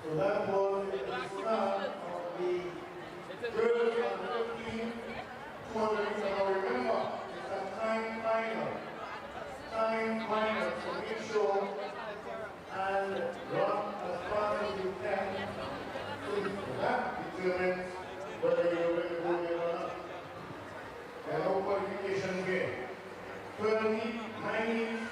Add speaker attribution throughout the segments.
Speaker 1: So that was the start of the girls under 15 200 meters. Now remember, it's a time final. Time final, so make sure and run as fast as you can. So that determines whether you're really going or not. There are no qualification game. 12 heat, 9 heats,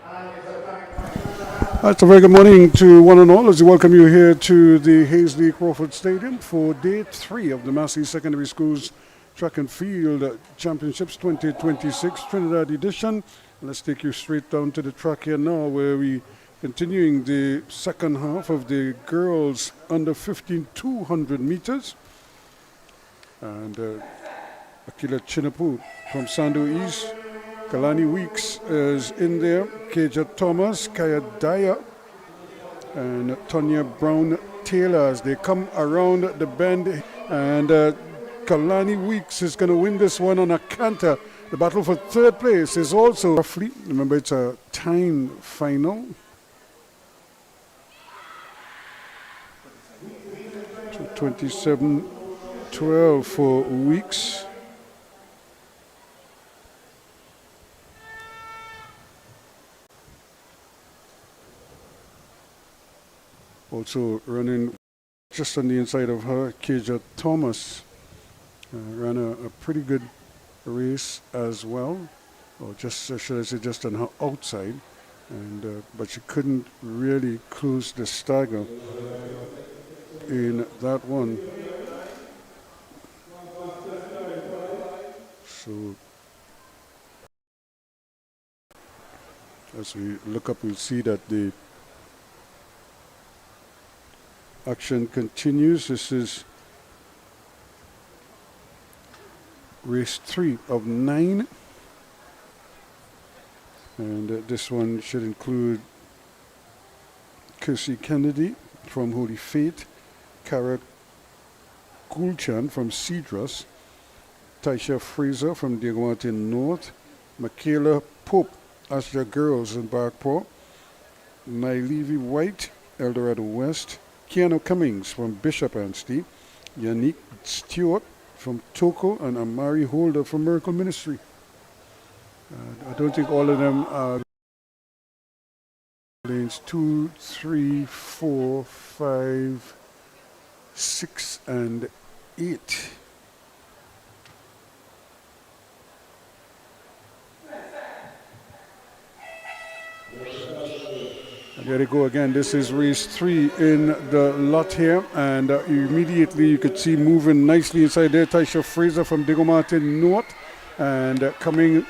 Speaker 1: and it's a time final.
Speaker 2: That's a very good morning to one and all as we welcome you here to the Hazley Crawford Stadium for day 3 of the Massey Secondary Schools Track and Field Championships 2026 Trinidad edition. Let's take you straight down to the track here now where we continuing the second half of the girls under 15 200 meters. And Akila Chinapu from Sando East. Kalani Weeks is in there. Keja Thomas, Kaya Daya, and Tonya Brown Taylor as they come around the bend. And Kalani Weeks is going to win this one on a canter. The battle for third place is also roughly, remember it's a time final. 27-12 for Weeks. Also running just on the inside of her, Keja Thomas ran a pretty good race as well, or just should I say just on her outside, and but she couldn't really close the stagger in that one. So as we look up, we'll see that the action continues. This is race 3 of 9, and this one should include Kirsty Kennedy from Holy Faith, Kara Gulchan from Cedrus, Taisha Fraser from Diagawati North, Michaela Pope, Astra Girls in Barkport, Nyla White, Eldorado West, Kiana Cummings from Bishop Anstey, Yannick Stewart from Toko, and Amari Holder from Miracle Ministry. I don't think all of them are lanes 2, 3, 4, 5, 6, and 8. There they go again. This is race 3 in the lot here, and immediately you could see moving nicely inside there Taisha Fraser from Diego Martin North, and coming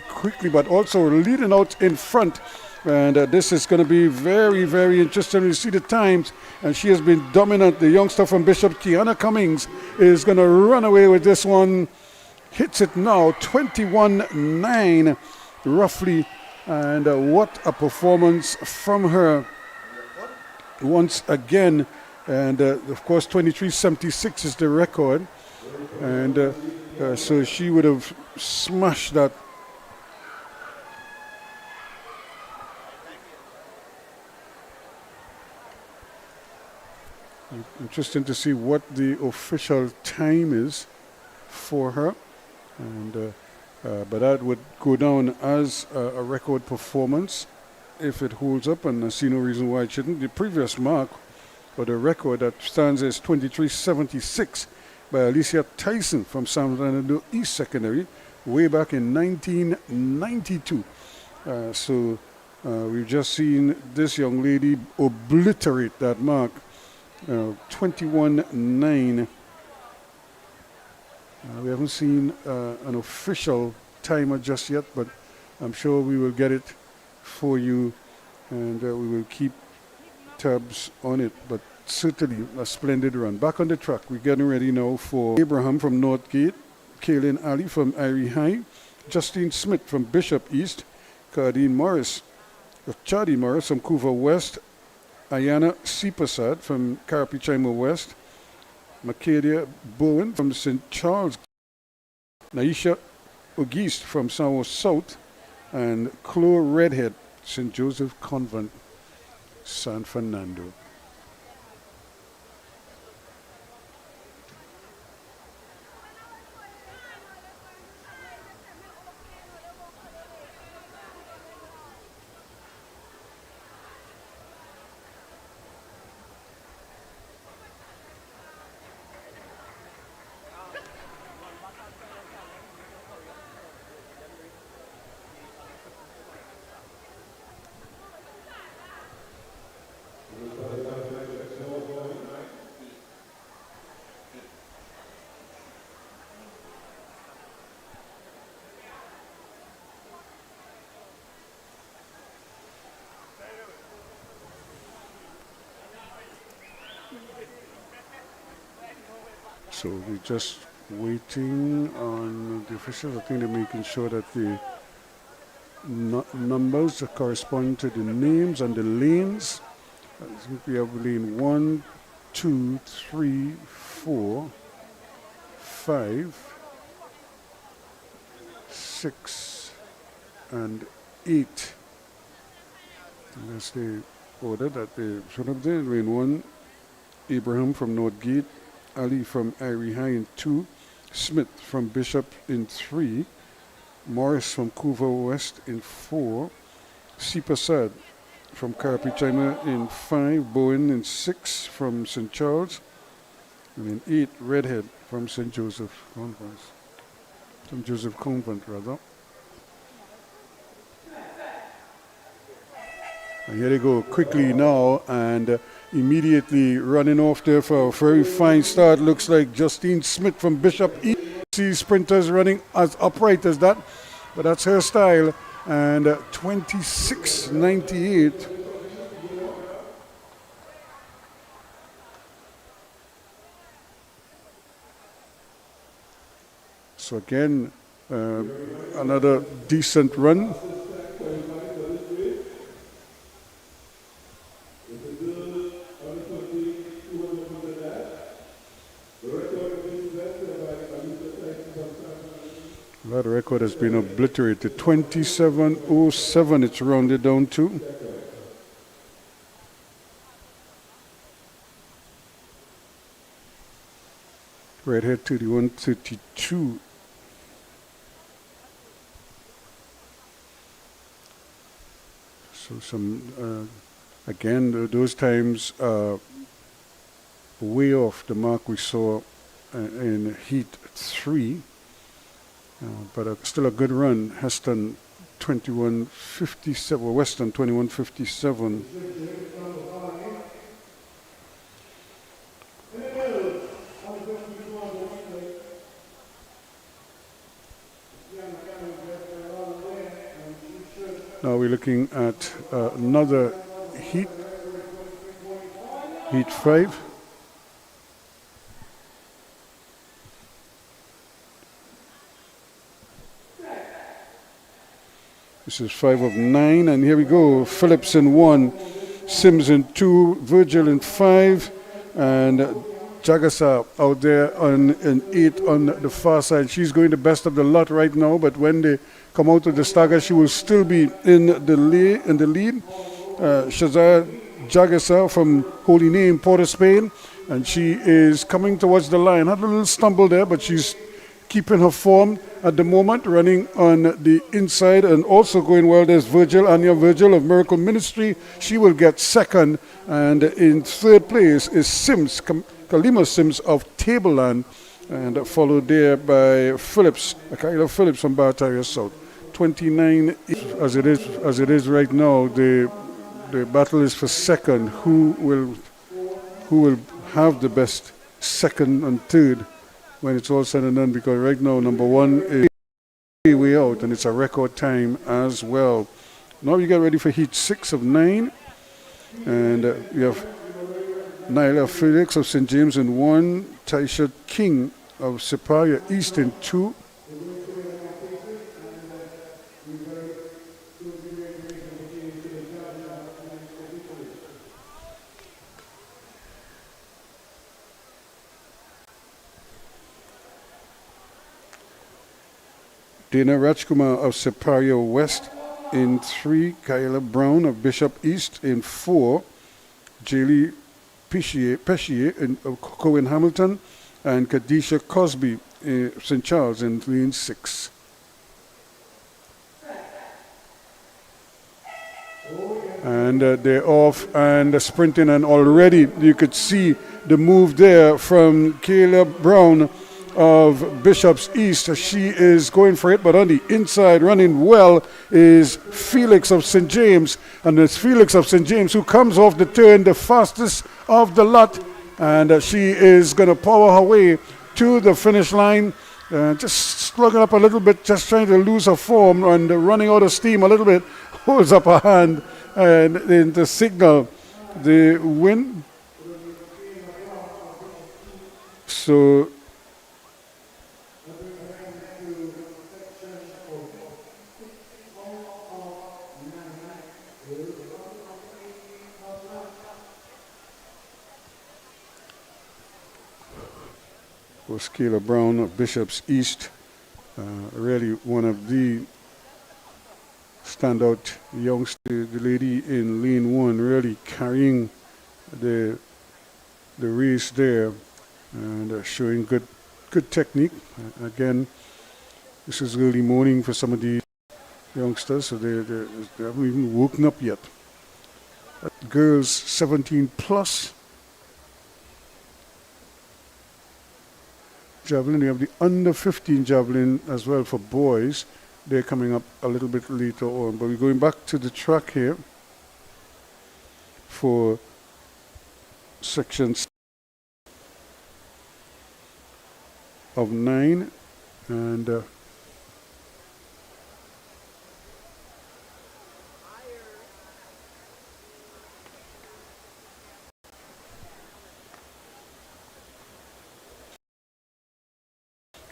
Speaker 2: quickly, but also leading out in front. And this is going to be very, very interesting. You see the times, and she has been dominant. The youngster from Bishop, Kiana Cummings, is going to run away with this one. Hits it now, 21-9, roughly. And what a performance from her once again. And of course 23.76 is the record, and so she would have smashed that. Interesting to see what the official time is for her, and but that would go down as a record performance if it holds up, and I see no reason why it shouldn't. The previous mark, or the record that stands as 23.76 by Alicia Tyson from San Fernando East Secondary way back in 1992. So we've just seen this young lady obliterate that mark, 21-9. We haven't seen an official timer just yet, but I'm sure we will get it for you, and we will keep tabs on it. But certainly a splendid run. Back on the track, we're getting ready now for Abraham from Northgate, Kaylin Ali from Irie High, Justine Smith from Bishop East, Chadi Morris from Couva West, Ayana Sipasad from Karapichaima West, Michaela Bowen from St. Charles, Naisha Auguste from Sawo South, and Chloe Redhead, St. Joseph Convent. San Fernando. So we're just waiting on the officials. I think they're making sure that the numbers correspond to the names and the lanes. I think we have lane 1, 2, 3, 4, 5, 6, and 8. And that's the order that they should have there. Lane 1, Abraham from Northgate, Ali from Irie High in 2, Smith from Bishop in 3, Morris from Couva West in 4, C. Prasad from Carapicina in 5, Bowen in 6 from St. Charles, and in 8, Redhead from St. Joseph Convent. St. Joseph Convent, rather. And here they go quickly now, and immediately running off there for a very fine start. Looks like Justine Smith from Bishop East. See sprinters running as upright as that, but that's her style. And 26.98. So again, another decent run. That record has been obliterated. 27.07 it's rounded down to. Right here 31.32. So some, again, those times way off the mark we saw in Heat 3. But still a good run. Heston 21.57, Western 21.57. Now we're looking at another heat, Heat 5. This is 5 of 9, and here we go. Phillips in 1, Sims in 2, Virgil in 5, and Jagasa out there in 8 on the far side. She's going the best of the lot right now, but when they come out of the stagger, she will still be in the lead. Shazar Jagasa from Holy Name, Port of Spain, and she is coming towards the line. Had a little stumble there, but she's keeping her form at the moment, running on the inside, and also going well. There's Anya Virgil of Miracle Ministry. She will get second, and in third place is Sims, Kalima Sims of Tableland, and followed there by Phillips, Michaela Phillips from Bartaria South. 29 as it is right now. The battle is for second. Who will have the best second and third when it's all said and done, because right now number 1 is way out, and it's a record time as well. Now we get ready for Heat 6 of 9, and we have Nyla Felix of St. James in 1, Taisha King of Siparia East in 2, Dana Rajkumar of Siparia West in 3, Kyla Brown of Bishop East in 4, Jaylee Pescier in Cohen Hamilton, and Kadija Cosby St. Charles in lane 6. And they're off and sprinting, and already you could see the move there from Kayla Brown of Bishop's East. She is going for it, but on the inside, running well, is Felix of St. James. And it's Felix of St. James who comes off the turn, the fastest of the lot. And she is going to power her way to the finish line. Just struggling up a little bit, just trying to lose her form and running out of steam a little bit. Holds up her hand and in the signal the win. So was Kayla Brown of Bishop's East, really one of the standout youngster, the lady in lane 1, really carrying the race there and showing good technique. Again, this is early morning for some of the youngsters, so they haven't even woken up yet. Girls 17 plus. Javelin, we have the under 15 javelin as well for boys. They're coming up a little bit later on, but we're going back to the track here for sections of 9 and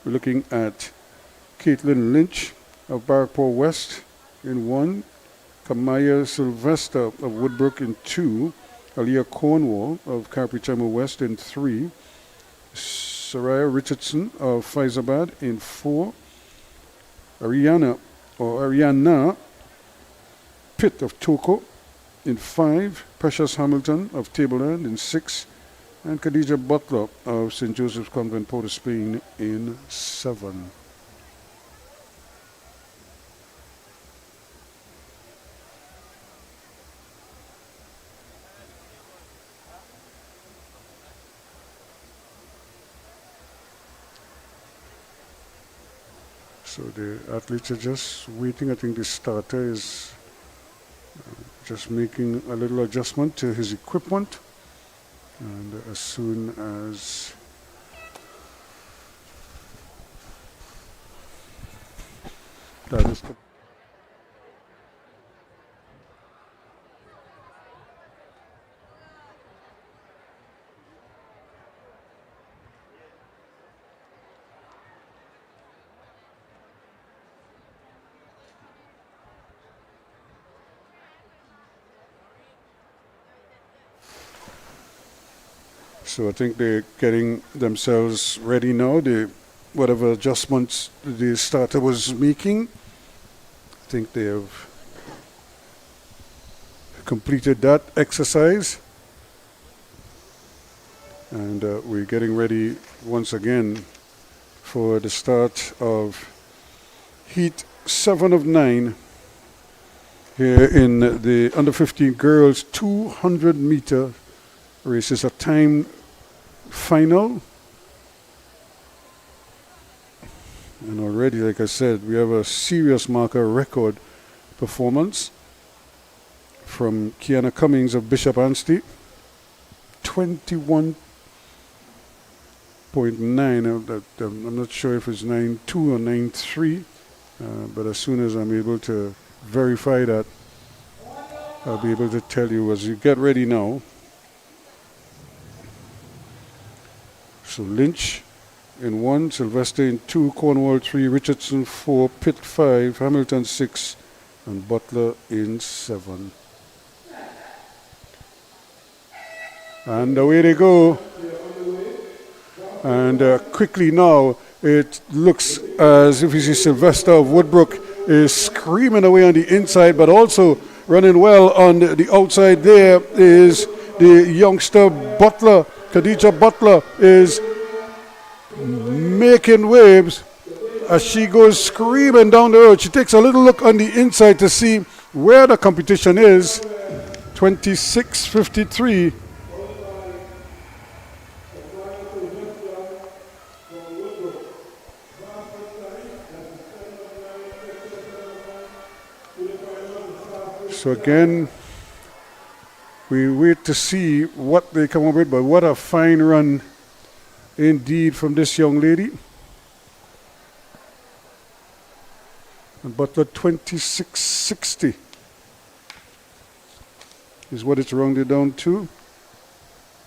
Speaker 2: we're looking at Caitlin Lynch of Barport West in 1, Kamaya Sylvester of Woodbrook in 2, Aliyah Cornwall of Carpetchama West in 3, Nariah Richardson of Faizabad in 4, Ariana Pitt of Toko in 5, Precious Hamilton of Tableland in 6, and Kadija Butler of St. Joseph's Convent, Port of Spain in 7. So the athletes are just waiting. I think the starter is just making a little adjustment to his equipment. And as soon as that is so I think they're getting themselves ready now. Whatever adjustments the starter was making, I think they have completed that exercise. And we're getting ready once again for the start of Heat 7 of 9 here in the under 15 girls 200 meter race. Is a time final, and already, like I said, we have a serious marker record performance from Kiana Cummings of Bishop Anstey, 21.9. I'm not sure if it's 9.2 or 9.3, but as soon as I'm able to verify that, I'll be able to tell you as you get ready now. So Lynch in 1, Sylvester in 2, Cornwall 3, Richardson 4, Pitt 5, Hamilton 6, and Butler in 7. And away they go. And quickly now, it looks as if you see Sylvester of Woodbrook is screaming away on the inside, but also running well on the outside there is the youngster Butler, Kadija Butler, is making waves as she goes screaming down the road. She takes a little look on the inside to see where the competition is. 26:53. So again, we wait to see what they come up with, but what a fine run indeed from this young lady. And Butler 26:60 is what it's rounded down to.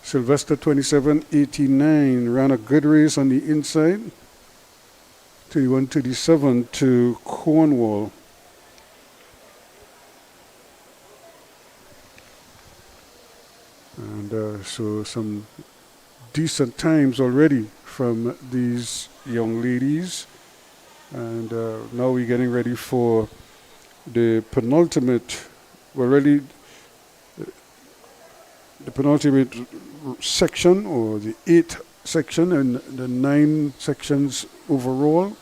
Speaker 2: Sylvester 27:89 ran a good race on the inside. 31:37 to Cornwall. And so some decent times already from these young ladies. And now we're getting ready for the penultimate, the penultimate section, or the 8th section, and the 9 sections overall.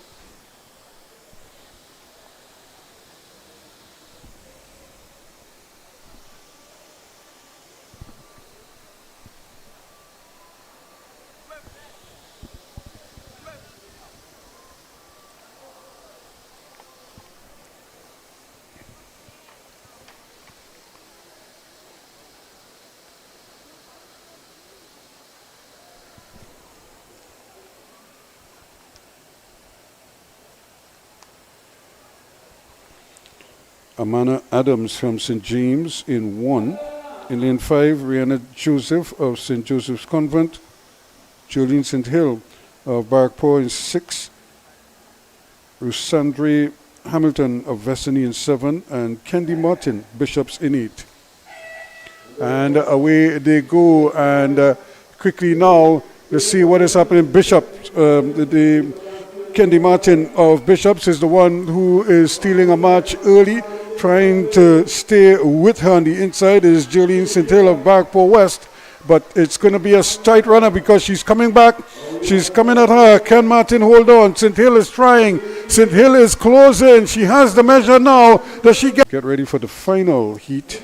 Speaker 2: Amana Adams from St. James in 1. In lane 5, Rihanna Joseph of St. Joseph's Convent. Jolene St. Hill of Barkpaw in 6. Rusandre Hamilton of Vestany in 7. And Kendy Martin, Bishops in 8. And away they go. And quickly now, let's see what is happening. Bishops, the Kendy Martin of Bishops is the one who is stealing a match early. Trying to stay with her on the inside is Jolene St. Hill of Barkpaw West, but it's going to be a tight runner because she's coming back. She's coming at her. Ken Martin, hold on. St. Hill is trying. St. Hill is closing. She has the measure now. Does she get ready for the final heat?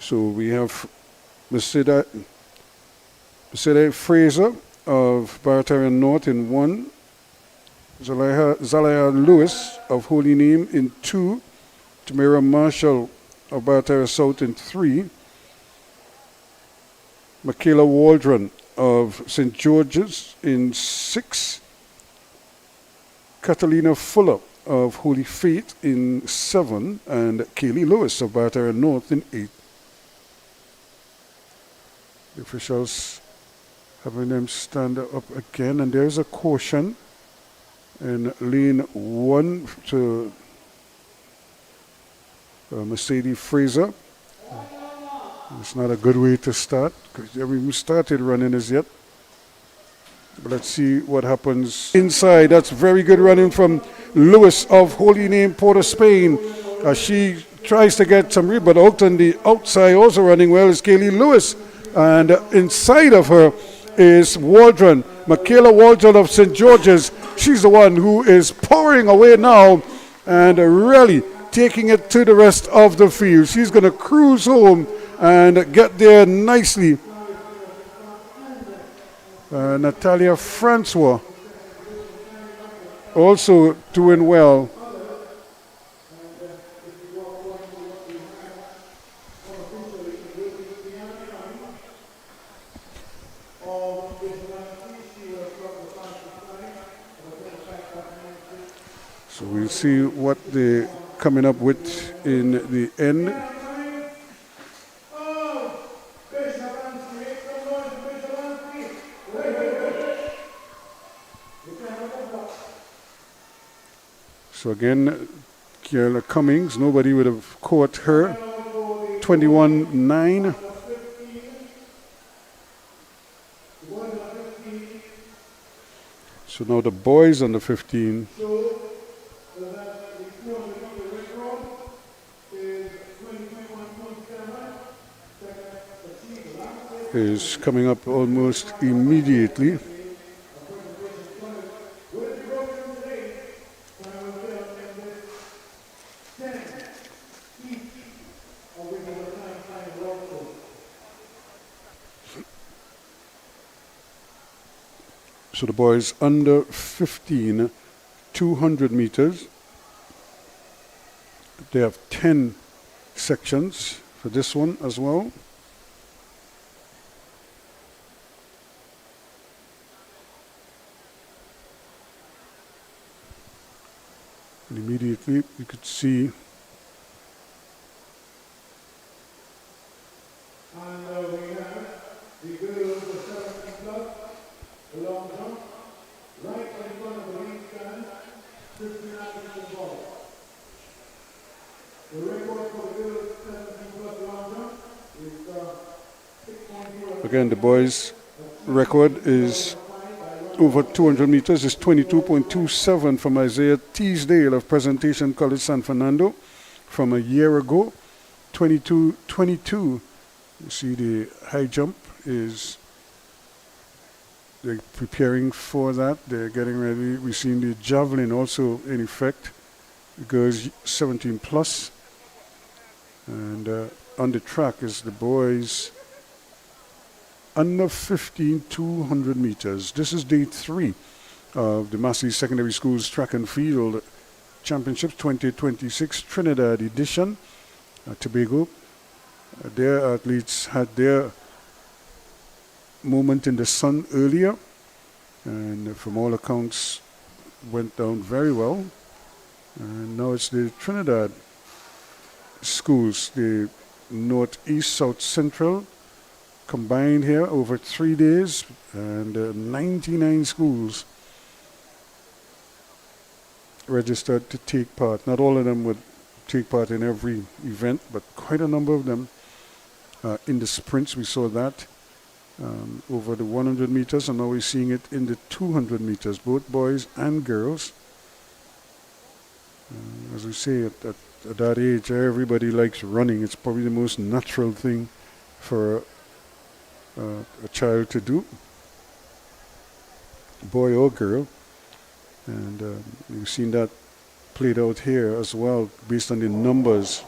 Speaker 2: So we have Mercedes Fraser of Barataria North in 1. Zalaya Lewis of Holy Name in 2. Tamara Marshall of Barataria South in 3. Michaela Waldron of St. George's in 6. Catalina Fuller of Holy Faith in 7. And Kaylee Lewis of Barataria North in 8. The officials having them stand up again, and there's a caution in lane 1 to Mercedes Fraser. It's not a good way to start because we haven't even started running as yet. But let's see what happens inside. That's very good running from Lewis of Holy Name, Port of Spain. She tries to get some read, but out on the outside also running well is Kaylee Lewis. And inside of her is Waldron, Michaela Waldron of St. George's. She's the one who is powering away now and really taking it to the rest of the field. She's going to cruise home and get there nicely. Natalia Francois also doing well. So we'll see what they're coming up with in the end. So again, Kiana Cummings, nobody would have caught her. 21-9. So now the boys under 15 is coming up almost immediately. So the boys under 15, 200 meters. They have 10 sections for this one as well. And immediately you could see
Speaker 1: we have the girls of 17 plus, the long jump, right in front of the ring stand, 15 athletes involved. The record for the girls 17 plus long jump is 6.0.
Speaker 2: again the boys' record is over 200 meters, is 22.27 from Isaiah Teasdale of Presentation College San Fernando from a year ago. 22.22. You see the high jump is, they're preparing for that. They're getting ready. We've seen the javelin also in effect. It goes 17 plus. And on the track is the boys under 15, 200 meters. This is day 3 of the Massey Secondary Schools Track and Field Championships 2026 Trinidad edition. Tobago. Their athletes had their moment in the sun earlier, and from all accounts went down very well. And now it's the Trinidad schools, the Northeast, South Central, combined here over 3 days, and 99 schools registered to take part. Not all of them would take part in every event, but quite a number of them. In the sprints, we saw that over the 100 meters, and now we're seeing it in the 200 meters, both boys and girls. As we say, at that age, everybody likes running. It's probably the most natural thing for a child to do, boy or girl. And you've seen that played out here as well, based on the numbers.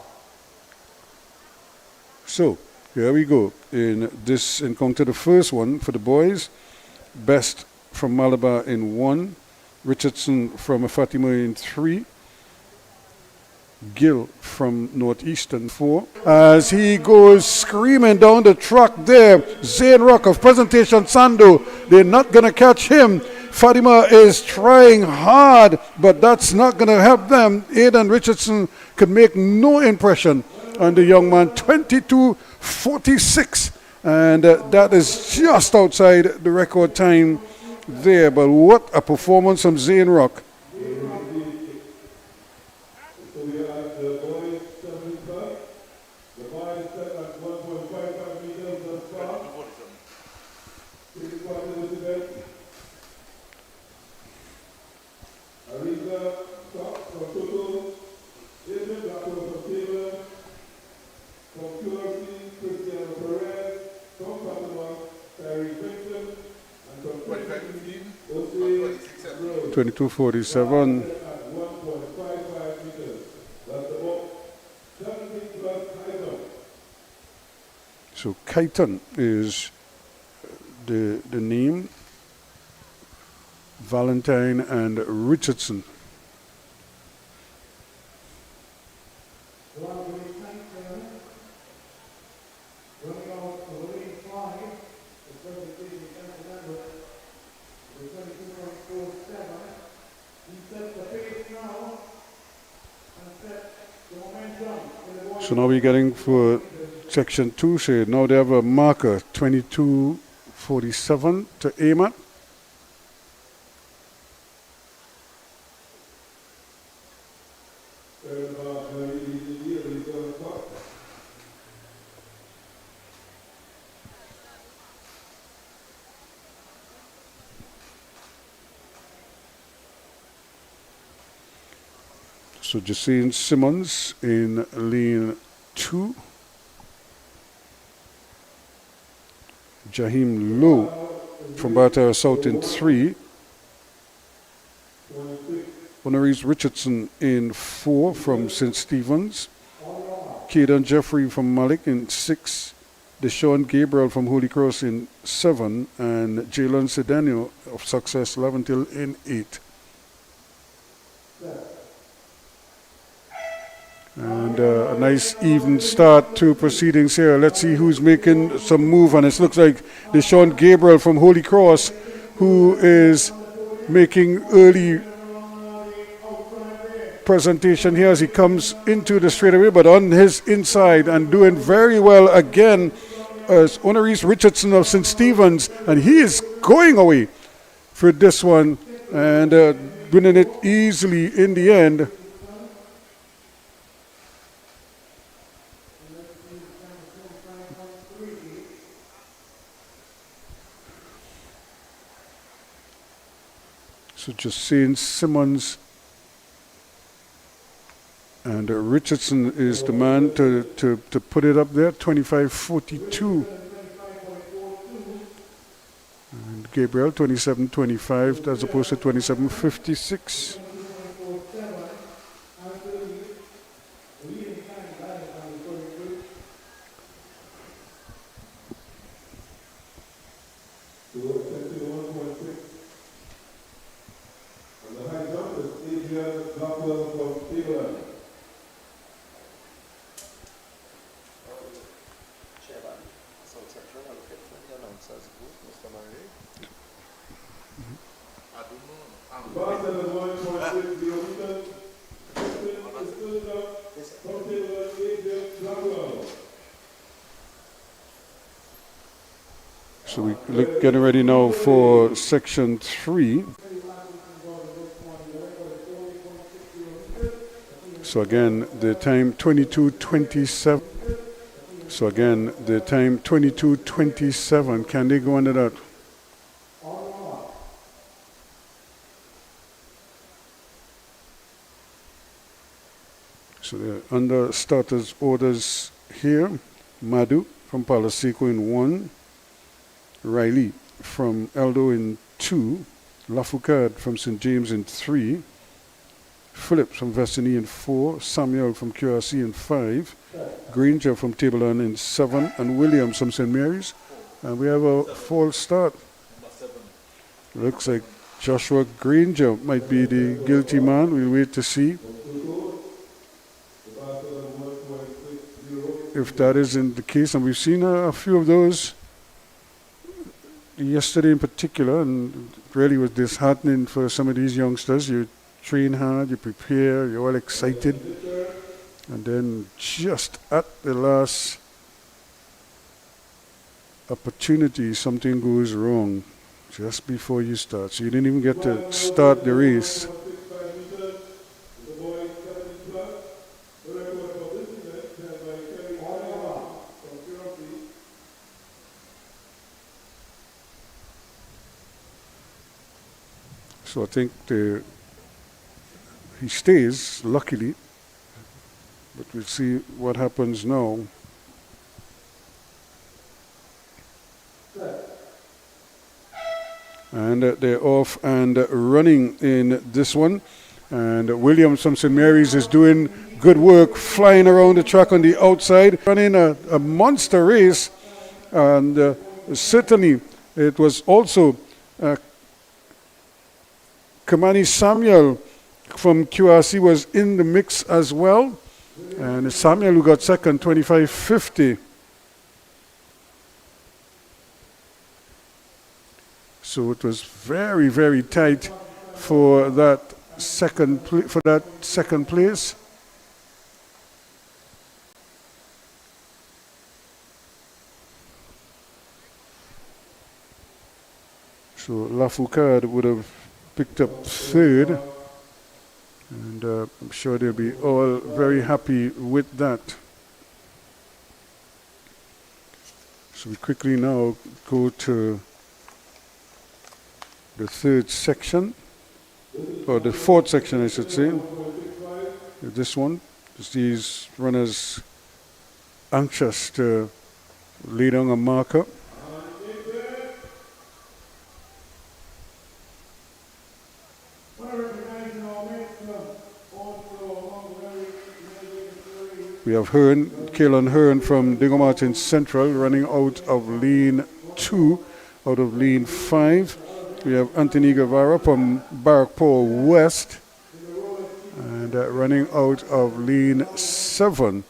Speaker 2: So, here we go. In this encounter, the first one for the boys, Best from Malabar in 1, Richardson from Fatima in 3, Gill from Northeastern 4. As he goes screaming down the track there, Zay Rock of Presentation Sando, they're not going to catch him. Fatima is trying hard, but that's not going to help them. Aiden Richardson could make no impression on the young man, 22:46, and that is just outside the record time there. But what a performance from Zay Rock. .22:47. So Chiton is the name. Valentine and Richardson. So now we're getting for section 2 shade. Now they have a marker, 22:47 to aim at. So Justine Simmons in lane 2. Jaheim Lowe from Bartow South in 3. Onarice Richardson in 4 from St. Stephen's. Caden Jeffrey from Malik in 6. Deshaun Gabriel from Holy Cross in 7. And Jalen Sedano of Success Laventil in 8. And a nice even start to proceedings here. Let's see who's making some move. And it looks like Deshaun Gabriel from Holy Cross, who is making early presentation here as he comes into the straightaway, but on his inside and doing very well again as Onarice Richardson of St. Stephen's, and he is going away for this one and winning it easily in the end. So just seeing Simmons and Richardson is the man to put it up there, 25.42. And Gabriel, 27.25 as opposed to 27.56. So we look getting ready now for section 3. So again, the time 22:27. So again, the time 22:27. Can they go under that? So they're under starters orders here. Madu from Palaseco in 1. Riley from Eldo in 2. Lafoucade from St. James in 3. Phillips from Vestini in 4. Samuel from QRC in 5. Granger from Tableland in 7. And Williams from St. Mary's. And we have a false start. Looks like Joshua Granger might be the guilty man. We'll wait to see if that isn't the case. And we've seen a few of those yesterday in particular, and it really was disheartening for some of these youngsters. You train hard, you prepare, you're all excited, and then just at the last opportunity something goes wrong just before you start. So you didn't even get to start the race. So I think he stays, luckily, but we'll see what happens now. And they're off and running in this one. And Williams from St. Mary's is doing good work, flying around the track on the outside, running a monster race. And certainly it was also Kamani Samuel from QRC was in the mix as well. And Samuel, who got second, 25.50. So it was very, very tight for that second place. So Lafoucade would have picked up third. And I'm sure they'll be all very happy with that. So we quickly now go to the third section, or the fourth section I should say. This one, these runners anxious to lay down a marker. We have Kaelan Hearn from Diego Martin Central running out of lane 2, out of lane 5. We have Anthony Gavara from Barkpore West and running out of lane 7.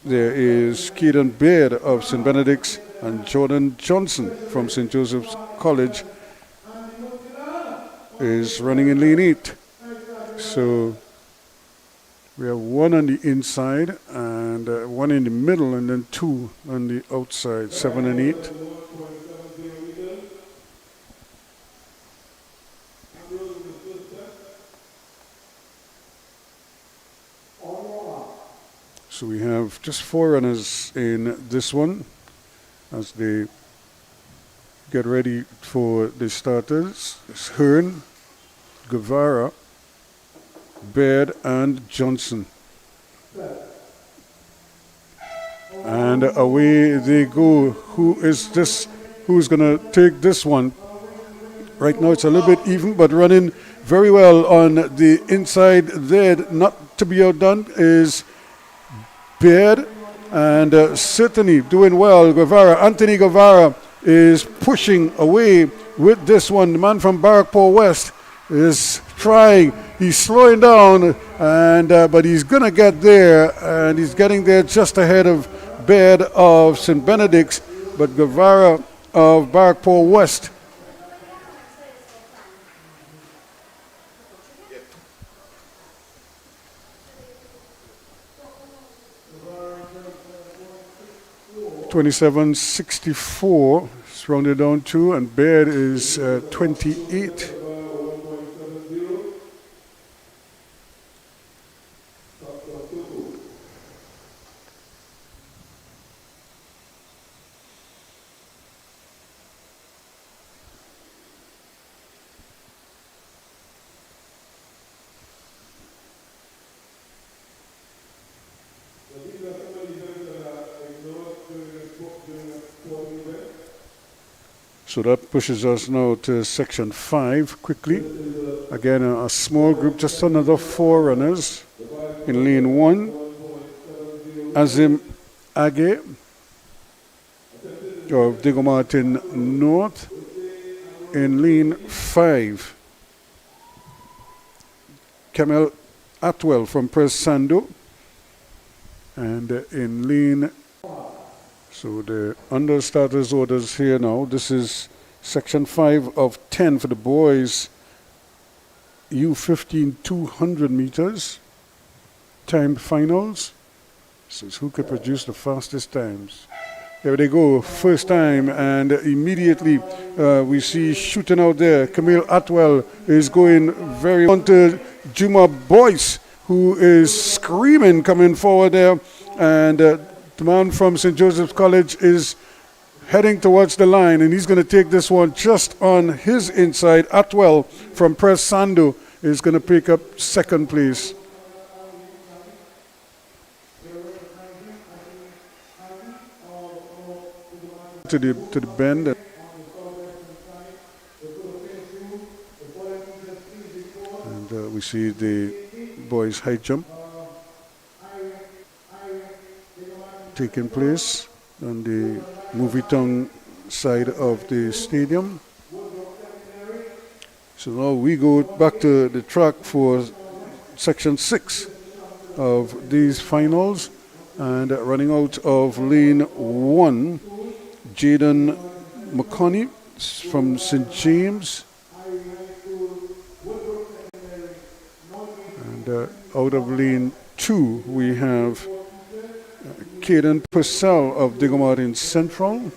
Speaker 2: There is Keaton Baird of St. Benedict's and Jordan Johnson from St. Joseph's College is running in lane 8. So we have one on the inside and one in the middle and then 2 on the outside, 7 and 8. So we have just 4 runners in this one as they get ready for the starters. It's Hearn, Gavara, Baird and Johnson. And away they go. Who is this? Who's going to take this one? Right now it's a little bit even, but running very well on the inside there. Not to be outdone is Baird, and certainly doing well. Anthony Gavara is pushing away with this one. The man from Barkpore West is trying. He's slowing down, and but he's gonna get there, and he's getting there just ahead of Baird of St. Benedict's, but Gavara of Barkpore West. $27.64 is rounded down to, and Baird is 28. So that pushes us now to section 5 quickly. Again, a small group, just another 4 runners. In lane 1, Azim Age of Diego Martin North. In lane 5, Camille Atwell from Pres Sando. And in lane, so the understarters orders here now. This is section 5 of 10 for the boys. U15 200 meters. Time finals. So who could produce the fastest times? There they go, first time, and immediately we see shooting out there. Camille Atwell is going very on to Juma Boyce, who is screaming coming forward there, and the man from St. Joseph's College is heading towards the line, and he's going to take this one just on his inside. Atwell from Pres Sando is going to pick up second place. To the bend. And we see the boys' high jump taking place on the movie tongue side of the stadium. So now we go back to the track for section 6 of these finals, and running out of lane 1, Jaden McConney from St. James, and out of lane 2 we have Caden Purcell of Diego Martin Central.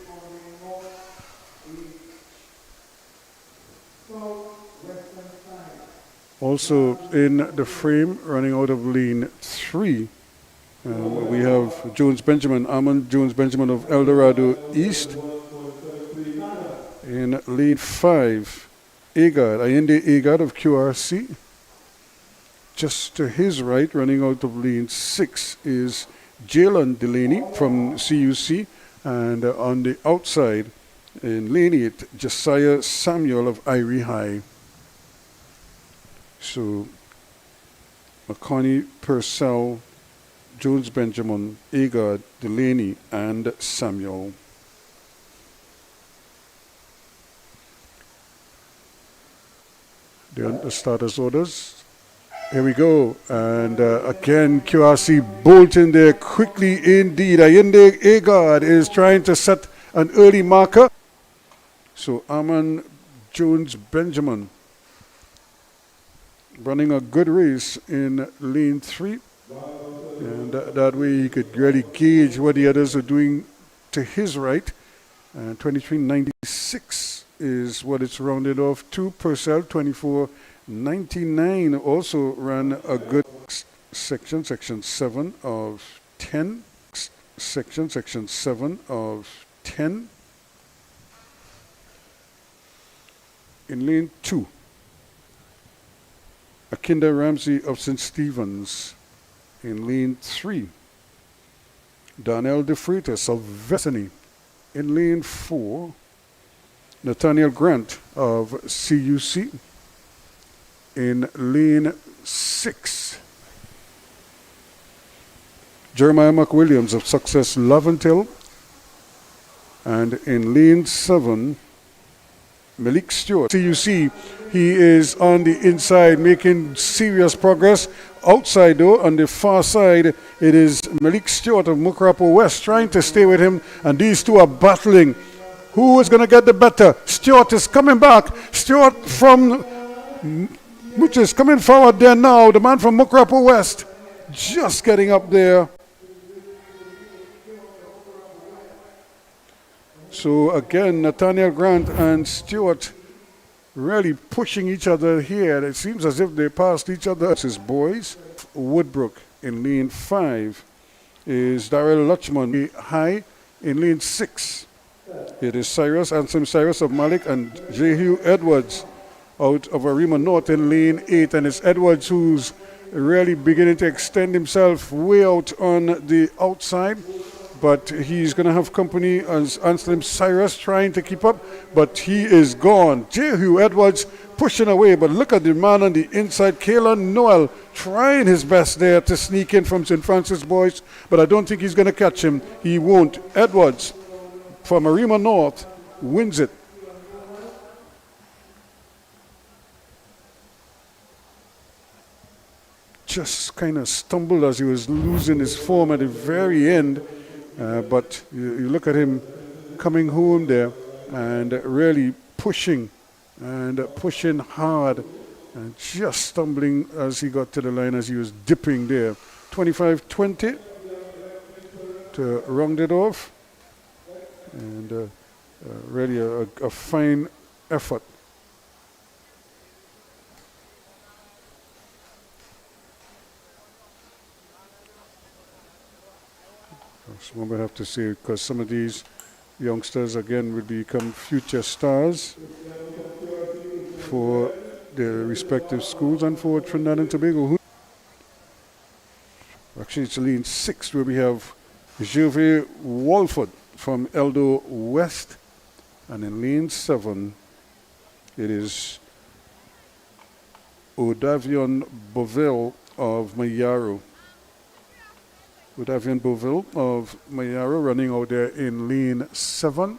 Speaker 2: Also in the frame, running out of lane 3, we have Jones Benjamin, Armand Jones Benjamin of El Dorado East. In lane 5, Agard, Yinde Agard of QRC. Just to his right, running out of lane 6, is Jalen Delaney from CUC. And on the outside, in lane 8, Josiah Samuel of Irie High. So, McConney, Purcell, Jones Benjamin, Agard, Delaney, and Samuel. The starters orders. Here we go. And again, QRC bolting there quickly indeed. Yinde Agard is trying to set an early marker. So Armand Jones Benjamin running a good race in lane 3. And that way he could really gauge what the others are doing to his right. And 23.96 is what it's rounded off to. Purcell 24.99 also ran a good section 7 of 10. Section 7 of 10. In lane 2, Akinda Ramsey of St. Stephen's. In lane 3, Daniel De Freitas of Vessany. In lane 4, Nathaniel Grant of CUC. In lane 6, Jeremiah McWilliams of Success Laventille. And in lane 7, Malik Stewart. CUC, he is on the inside making serious progress. Outside though, on the far side, it is Malik Stewart of Mukrapo West trying to stay with him, and these two are battling. Who is going to get the better? Stewart is coming back. Stewart from, which is coming forward there now, the man from Mukrapo West, just getting up there. So again, Nathaniel Grant and Stewart really pushing each other here. It seems as if they passed each other as boys. Woodbrook in lane 5 is Darrell Lutchman. High in lane 6. It is Anselm Cyrus of Malik and Jehu Edwards out of Arima North in lane 8. And it's Edwards who's really beginning to extend himself way out on the outside. But he's going to have company as Anselm Cyrus trying to keep up, but he is gone. Jehu Edwards pushing away, but look at the man on the inside, Kaylan Noel, trying his best there to sneak in from St. Francis Boys, but I don't think he's going to catch him. He won't. Edwards from Arima North wins it. Just kind of stumbled as he was losing his form at the very end. But you look at him coming home there and really pushing and pushing hard and just stumbling as he got to the line as he was dipping there. 25-20 to round it off. And really a fine effort. That's what we have to say, because some of these youngsters again will become future stars for their respective schools and for Trinidad and Tobago. Actually, it's lane 6 where we have Gervais Walford from Eldo West, and in lane 7 it is Odavion Bovell of Mayaro. Odavion Bovell of Mayaro running out there in lane 7.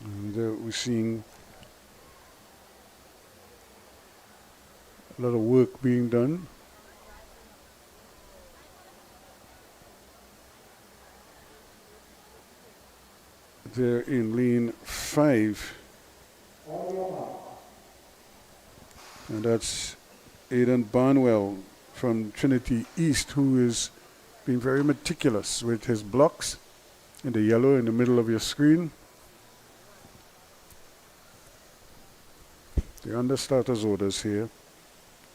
Speaker 2: And we're seeing a lot of work being done. There in lane 5. And that's Aiden Barwell from Trinity East, who is being very meticulous with his blocks in the yellow in the middle of your screen. They're under starters orders here.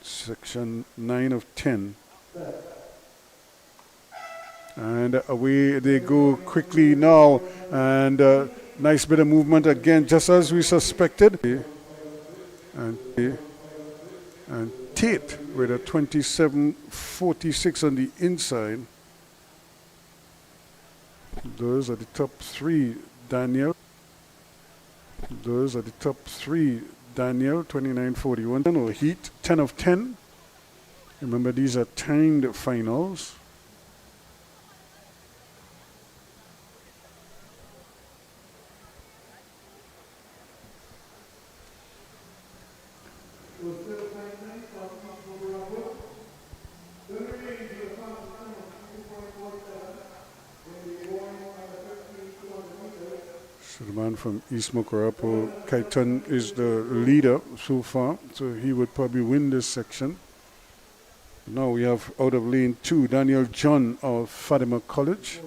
Speaker 2: Section 9 of 10. And away they go quickly now. And nice bit of movement again, just as we suspected. And Tate with a 27.46 on the inside. Those are the top three. Daniel. Those are the top three. Daniel, 29.41. Cano Heat, 10 of 10. Remember, these are timed finals. So the man from East Mokorapo, Kaiton, is the leader so far, so he would probably win this section. Now we have out of lane 2, Daniel John of Fatima College.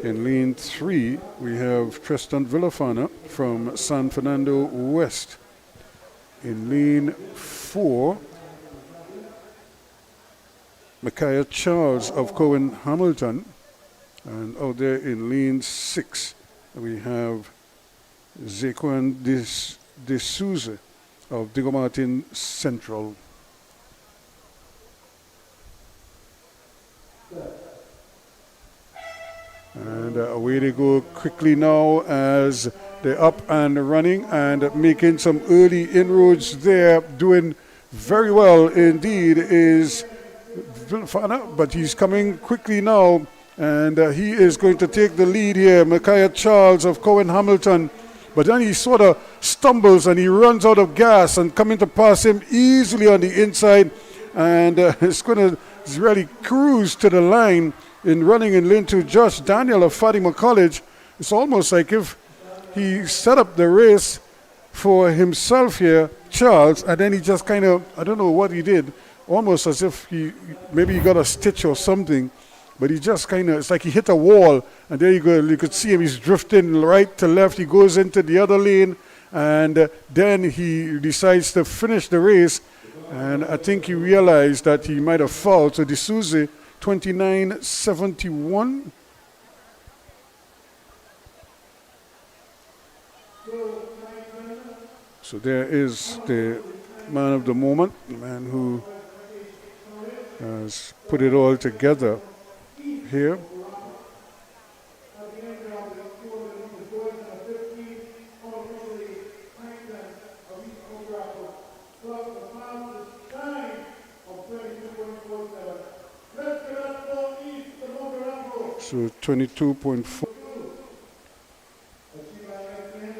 Speaker 2: In lane 3, we have Tristan Villafana from San Fernando West. In lane 4, Micaiah Charles of Cohen Hamilton. And out there in lane 6, we have Zequan de Souza of Diego Martin Central. And away they go quickly now as they're up and running and making some early inroads there. Doing very well indeed is Vilfana, but he's coming quickly now. And he is going to take the lead here, Micaiah Charles of Cohen Hamilton. But then he sort of stumbles and he runs out of gas and coming to pass him easily on the inside. And it's going to really cruise to the line in running in lane 2. Josh Daniel of Fatima College. It's almost like if he set up the race for himself here, Charles, and then he just kind of, I don't know what he did, almost as if maybe he got a stitch or something. But he just kind of, it's like he hit a wall, and there you go, you could see him, he's drifting right to left, he goes into the other lane, and then he decides to finish the race, and I think he realized that he might have fouled, so D'Souza, 29.71. So there is the man of the moment, the man who has put it all together here. So 22.4.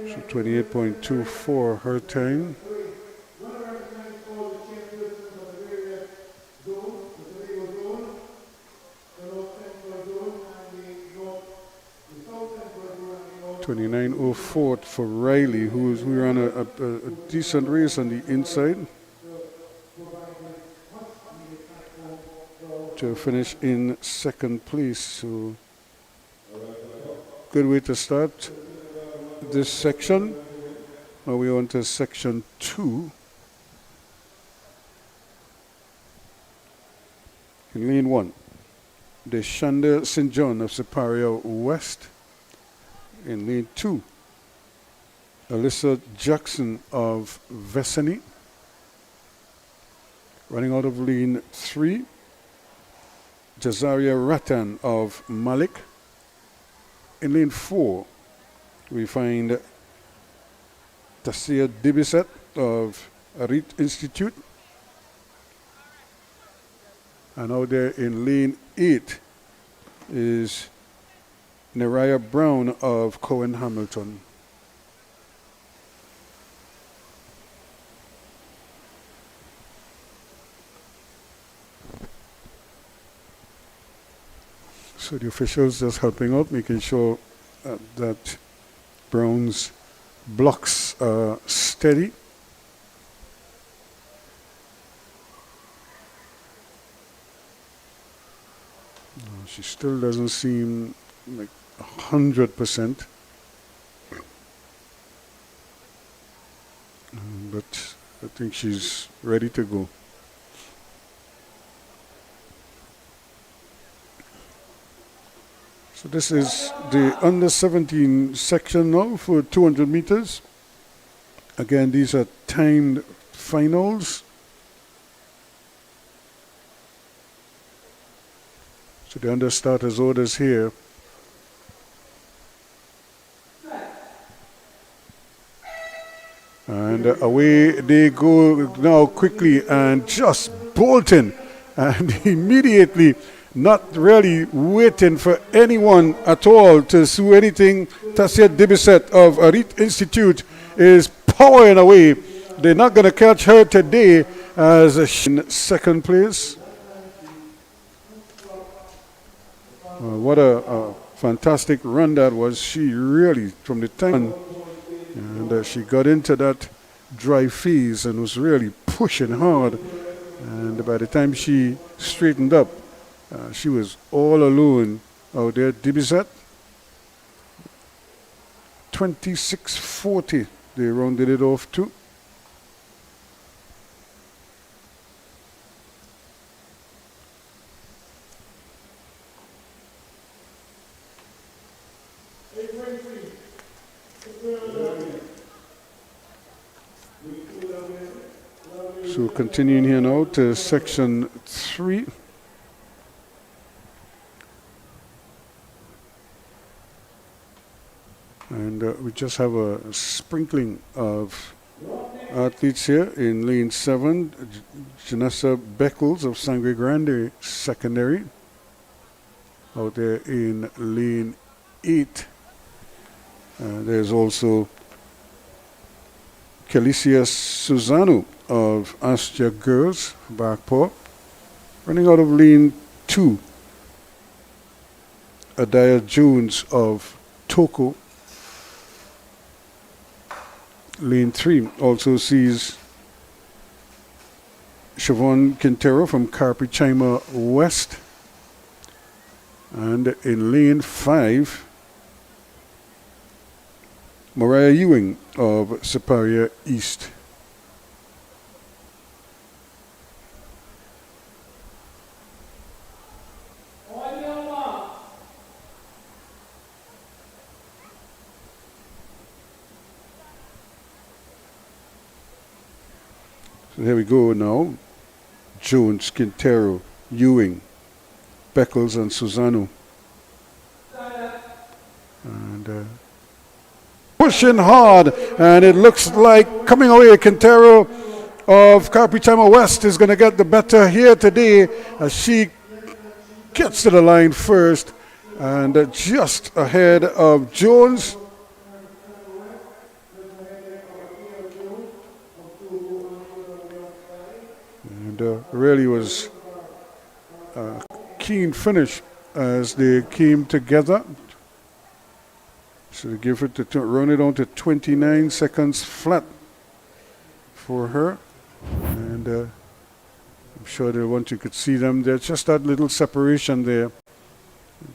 Speaker 2: So 28.24 her time. .29.04 for Riley, who ran a decent race on the inside to finish in second place. So good way to start this section. Now we're on to section 2. In lane 1, Deshanda St. John of Siparia West. In lane 2, Alyssa Jackson of Vesani. Running out of lane 3, Jazaria Ratan of Malik. In lane 4, we find Tasia Dibiset of Arit Institute. And out there in lane 8 is Nariah Brown of Cohen Hamilton. So the officials just helping out, making sure that Brown's blocks are steady. She still doesn't seem like 100%. but I think she's ready to go. So this is the under 17 section now for 200 meters. Again, these are timed finals. So the under starters orders here. And away they go now quickly and just bolting and immediately, not really waiting for anyone at all to do anything. Tasia Dibisette of Arit Institute is powering away. They're not going to catch her today as in second place. What a fantastic run that was. She really, from the time, and she got into that dry phase and was really pushing hard. And by the time she straightened up, she was all alone out there. Dibisette, 26:40. They rounded it off to. So continuing here now to section 3. And we just have a sprinkling of athletes here in lane 7. Janessa Beckles of Sangre Grande Secondary. Out there in lane 8. There's also Calicia Susano of Astia Girls, Backpaw. Running out of lane 2, Adaya Jones of Toko. Lane 3 also sees Siobhan Quintero from Carpichima West. And in lane 5, Mariah Ewing of Siparia East. So here we go now. Jones, Quintero, Ewing, Beckles and Susano. And pushing hard, and it looks like coming away. Quintero of Carpichima West is going to get the better here today as she gets to the line first and just ahead of Jones. And really was a keen finish as they came together. So they give it to run it on to 29 seconds flat for her. And I'm sure that once you could see them there, just that little separation there,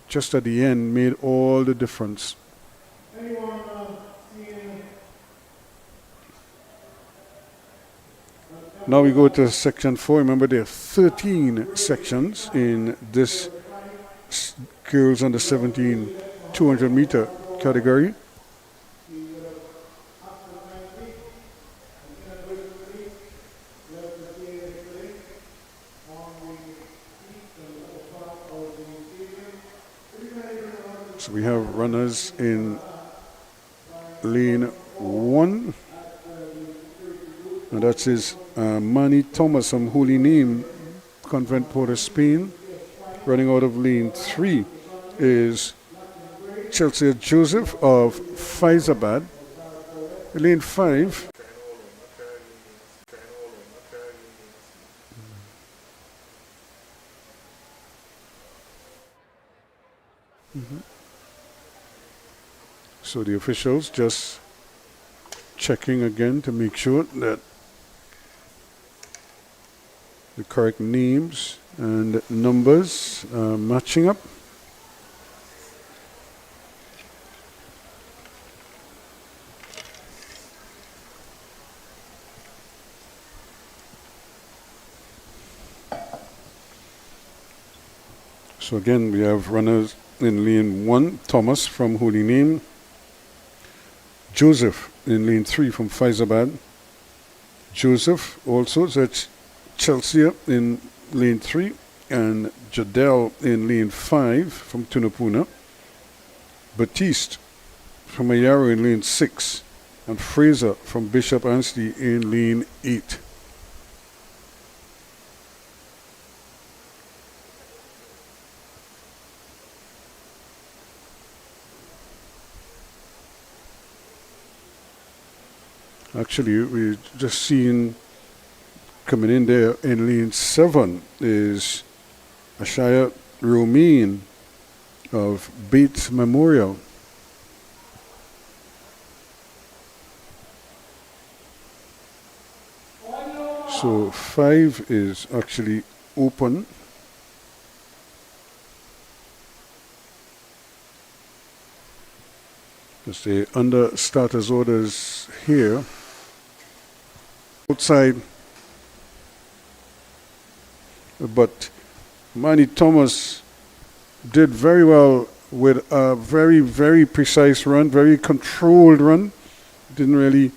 Speaker 2: just at the end, made all the difference. Now we go to section 4. Remember, there are 13 sections in this girls under 17 200 meter category. So we have runners in lane 1. And that's his Manny Thomas from Holy Name, Convent Port of Spain. Running out of lane 3 is Chelsea Joseph of Faizabad. Lane 5. So the officials just checking again to make sure that the correct names and numbers are matching up. So again, we have runners in lane 1, Thomas from Holy Name, Joseph in lane 3 from Faizabad, Joseph also, that's Chelsea in lane 3, and Jadel in lane 5 from Tunapuna, Batiste from Ayaro in lane 6, and Fraser from Bishop Anstey in lane 8. Actually, we just seen coming in there in lane 7 is Ashaya Romaine of Bates Memorial. So 5 is actually open. Just the under starters orders here. Outside, but Manny Thomas did very well with a very, very precise run, very controlled run. Didn't really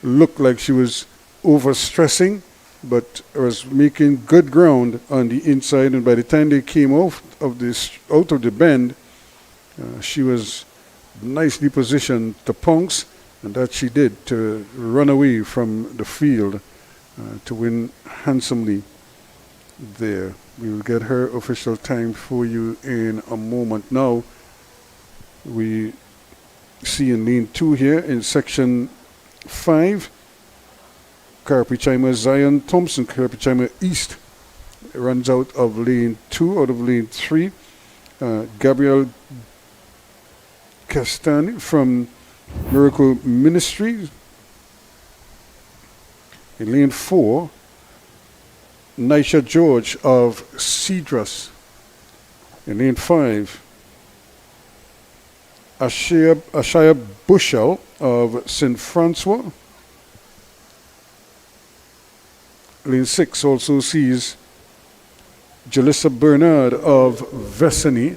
Speaker 2: look like she was overstressing, but was making good ground on the inside. And by the time they came out of the bend, she was nicely positioned to pounce, and that she did, to run away from the field to win handsomely there. We will get her official time for you in a moment. Now we see in lane 2 here in section 5, Karapichaima Zion Thompson, Karapichaima East, runs out of lane 2, out of lane 3. Gabrielle Castine from Miracle Ministries. In lane 4, Nisha George of Cedrus. In lane 5, Ashaya Bushell of St. Francois. Lane 6 also sees Jalissa Bernard of Vesany.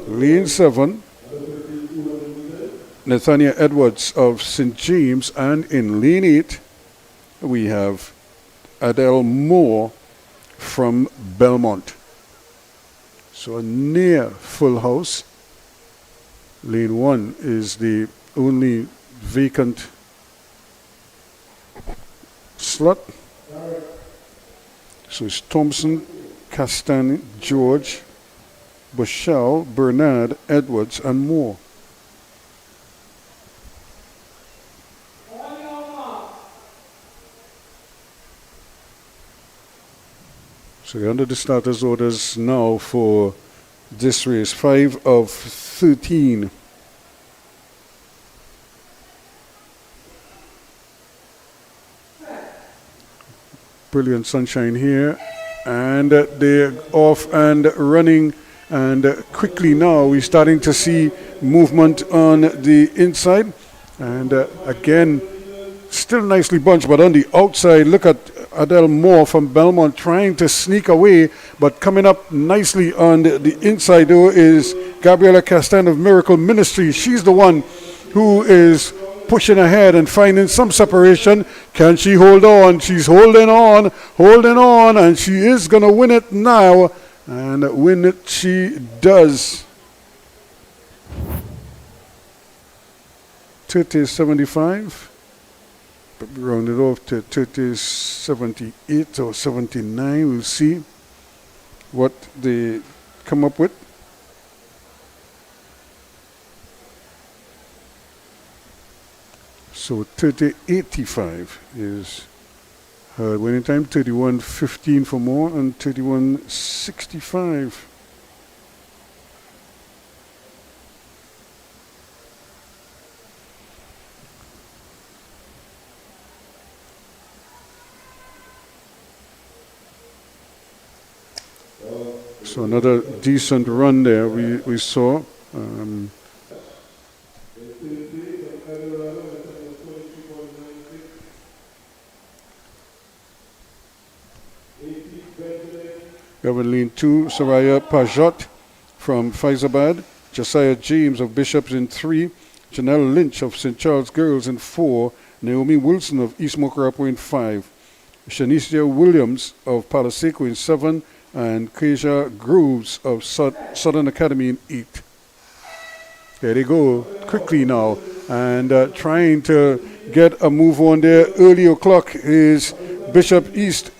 Speaker 2: Lane 7, Nathania Edwards of St. James. And in lane 8, we have Adele Moore from Belmont. So a near full house. Lane 1 is the only vacant slot. So it's Thompson, Castine, George, Bushell, Bernard, Edwards, and Moore. So under the starters orders now for this race, 5 of 13. Brilliant sunshine here, and they're off and running, and quickly now we're starting to see movement on the inside, and again still nicely bunched, but on the outside, look at Adele Moore from Belmont trying to sneak away, but coming up nicely on the inside though is Gabriella Castine of Miracle Ministry. She's the one who is pushing ahead and finding some separation. Can she hold on? She's holding on, and she is going to win it now, and win it she does. 30.75. Round it off to 30.78 or 79. We'll see what they come up with. So 30.85 is her winning time. 31.15 for more, and 31.65. So another decent run there we saw. We have in lane 2, Soraya Pajot from Faizabad, Josiah James of Bishops in 3, Janelle Lynch of St. Charles Girls in 4, Naomi Wilson of East Mokarapo in 5, Shanicia Williams of Palaseco in 7, and Quasia Groves of Southern Academy in 8. There they go, quickly now, and trying to get a move on there. Early o'clock is Bishop East.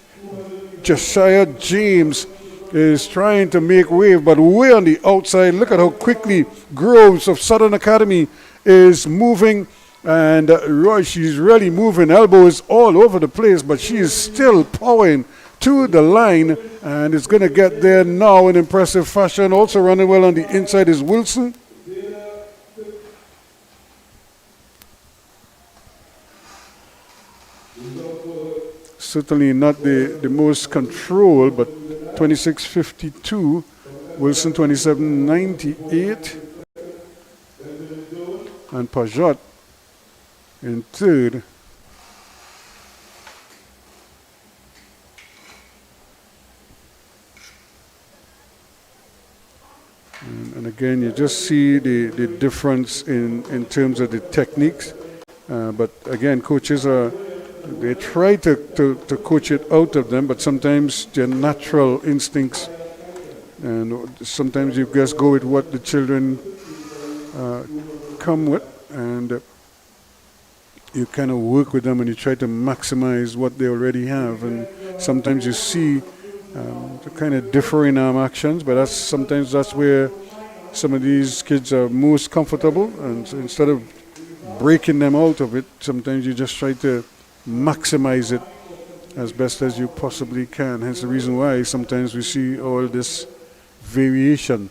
Speaker 2: Josiah James is trying to make wave, but way on the outside. Look at how quickly Groves of Southern Academy is moving, and she's really moving. Elbows all over the place, but she is still powering to the line, and is going to get there now in impressive fashion. Also running well on the inside is Wilson. Certainly not the most controlled, but 26.52. Wilson 27.98. And Pajot in third. And again, you just see the difference in terms of the techniques. But again, coaches they try to coach it out of them, but sometimes their natural instincts, and sometimes you just go with what the children come with, and you kind of work with them and you try to maximize what they already have. And sometimes you see the kind of differing actions, but sometimes that's where some of these kids are most comfortable, and so instead of breaking them out of it, sometimes you just try to maximize it as best as you possibly can. Hence the reason why sometimes we see all this variation.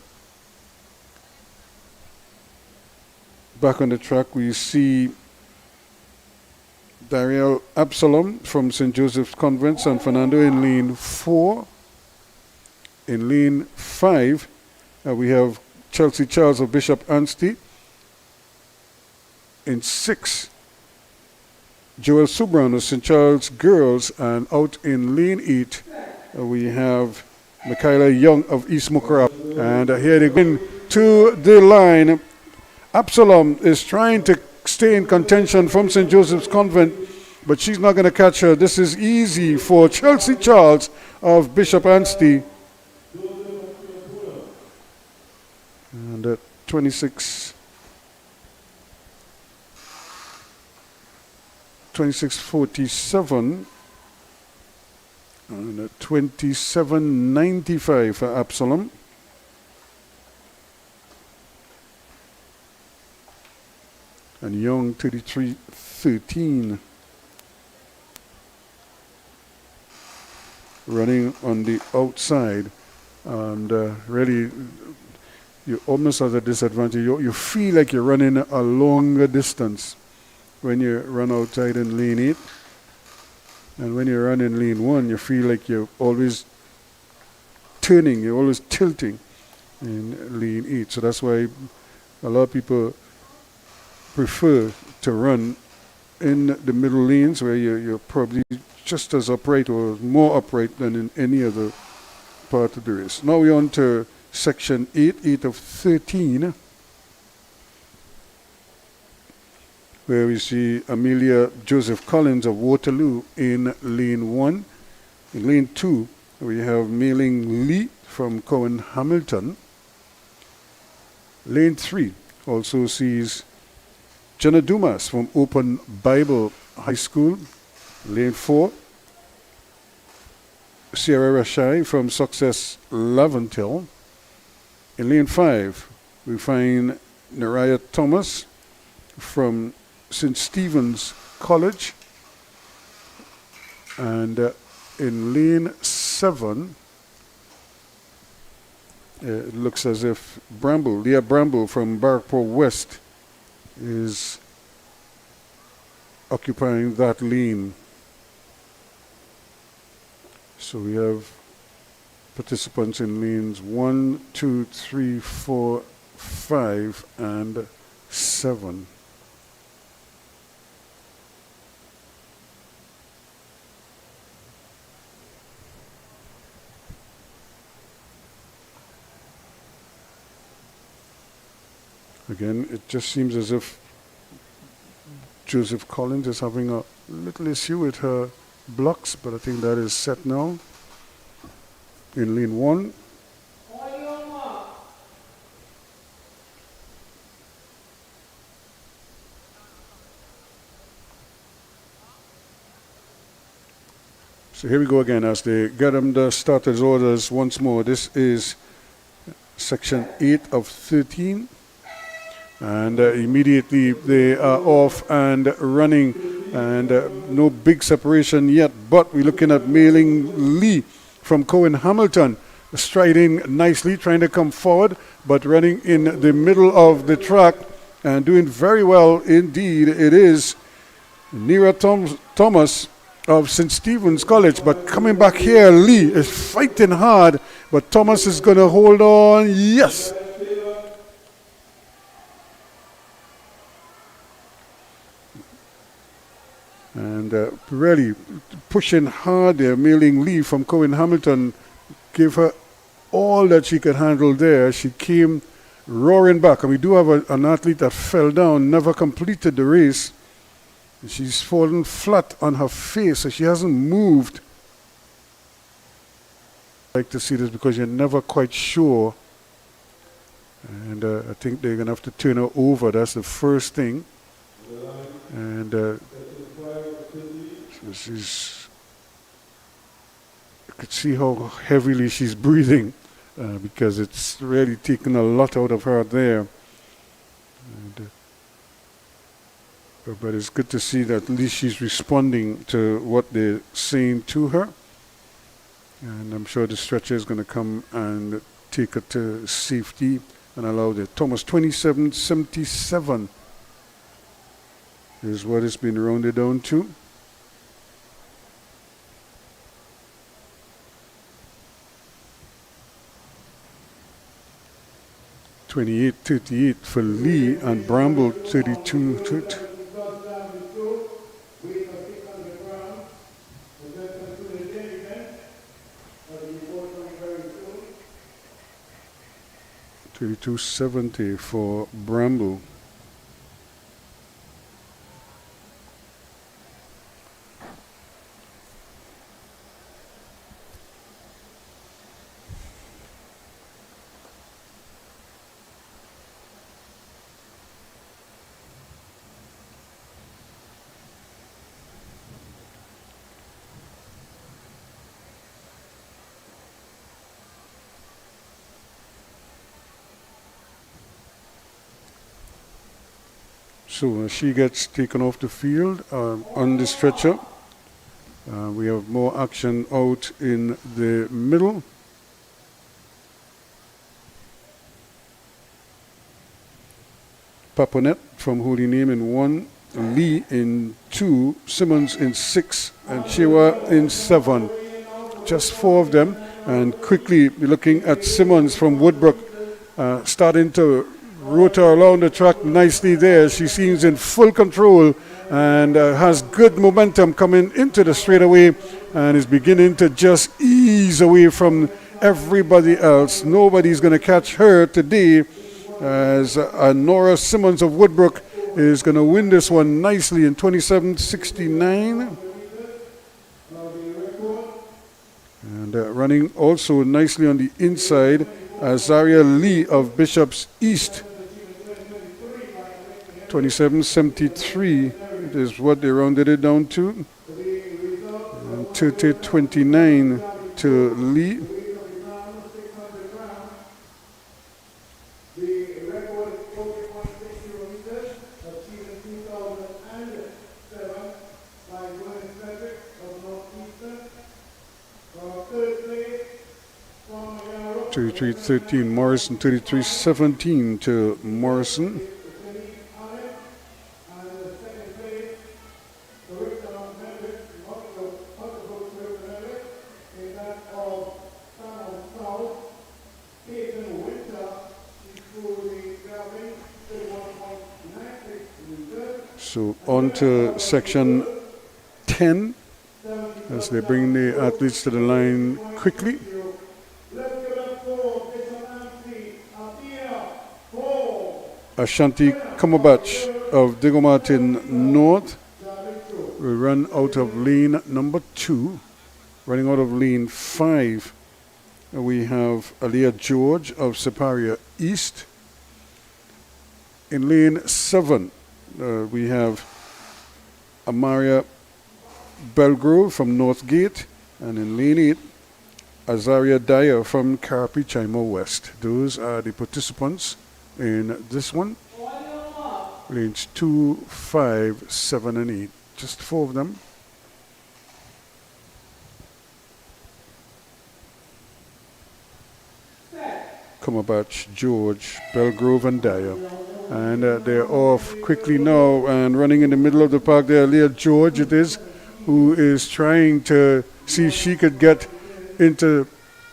Speaker 2: Back on the track, we see Dariel Absalom from St. Joseph's Convent, San Fernando, in lane 4. In lane 5, we have Chelsea Charles of Bishop Anstey. In 6, Joel Subran of St. Charles Girls, and out in lane 8, we have Michaela Young of East Mokara. And here they go to the line. Absalom is trying to stay in contention from St. Joseph's Convent, but she's not going to catch her. This is easy for Chelsea Charles of Bishop Anstey. And 26.47 and 27.95 for Absalom. And Young 33.13. Running on the outside, and really you almost have a disadvantage. You feel like you're running a longer distance when you run outside in lane 8. And when you run in lane 1, you feel like you're always turning, you're always tilting in lane 8. So that's why a lot of people prefer to run in the middle lanes, where you're probably just as upright or more upright than in any other part of the race. Now we're on to section 8 of 13, where we see Amelia Joseph Collins of Waterloo in lane 1. In lane 2, we have Mei-Ling Lee from Cowan Hamilton. Lane 3 also sees Jenna Dumas from Open Bible High School. Lane 4, Sierra Rashai from Success Laventil. In lane 5, we find Nariah Thomas from St. Stephen's College. And in lane 7, it looks as if Leah Bramble from Barkport West is occupying that lane. So we have participants in lanes 1, 2, 3, 4, 5, and 7. Again, it just seems as if Joseph Collins is having a little issue with her blocks, but I think that is set now. In lane 1. So here we go again as they get them the starters orders once more. This is section 8 of 13. And immediately they are off and running, and no big separation yet, but we're looking at Mailing Lee from Cohen Hamilton, striding nicely, trying to come forward, but running in the middle of the track and doing very well indeed. It is Nira Thomas of St. Stephen's College, but coming back here, Lee is fighting hard, but Thomas is going to hold on. Yes! And really pushing hard there. Mailing Lee from Cohen Hamilton gave her all that she could handle there. She came roaring back. And we do have an athlete that fell down, never completed the race. She's fallen flat on her face, so she hasn't moved. I like to see this because you're never quite sure. And I think they're going to have to turn her over. That's the first thing. And she's, you could see how heavily she's breathing because it's really taken a lot out of her there. And, but it's good to see that at least she's responding to what they're saying to her. And I'm sure the stretcher is going to come and take her to safety and allow the Thomas 27.77 is what it's been rounded down to. $28.38 for Lee and Bramble 32.30. $32.70 for Bramble. So she gets taken off the field on the stretcher. We have more action out in the middle. Paponet from Holy Name in 1, Lee in 2, Simmons in 6, and Chewa in 7. Just 4 of them. And quickly looking at Simmons from Woodbrook, starting to rotor along the track nicely there. She seems in full control and has good momentum coming into the straightaway and is beginning to just ease away from everybody else. Nobody's going to catch her today as Anora Simmons of Woodbrook is going to win this one nicely in 27.69. And running also nicely on the inside, Azaria Lee of Bishop's East. 27.73 is what they rounded it down to. And 30.29 to Lee. $33.13 Morrison, 33.17 to Morrison. So on to section 10 as they bring the athletes to the line quickly. Ashanti Kamabach of Diego Martin North will run out of lane number 2. Running out of lane 5, we have Aliyah George of Separia East. In lane 7, we have Amaria Belgrove from Northgate. And in lane 8, Azaria Dyer from Carapichaimo West. Those are the participants in this one. Lanes 2, 5, 7, and 8. Just 4 of them. Cumberbatch, George, Belgrove, and Dyer. And they're off quickly now and running in the middle of the park there. Leah George, it is, who is trying to see if she could get into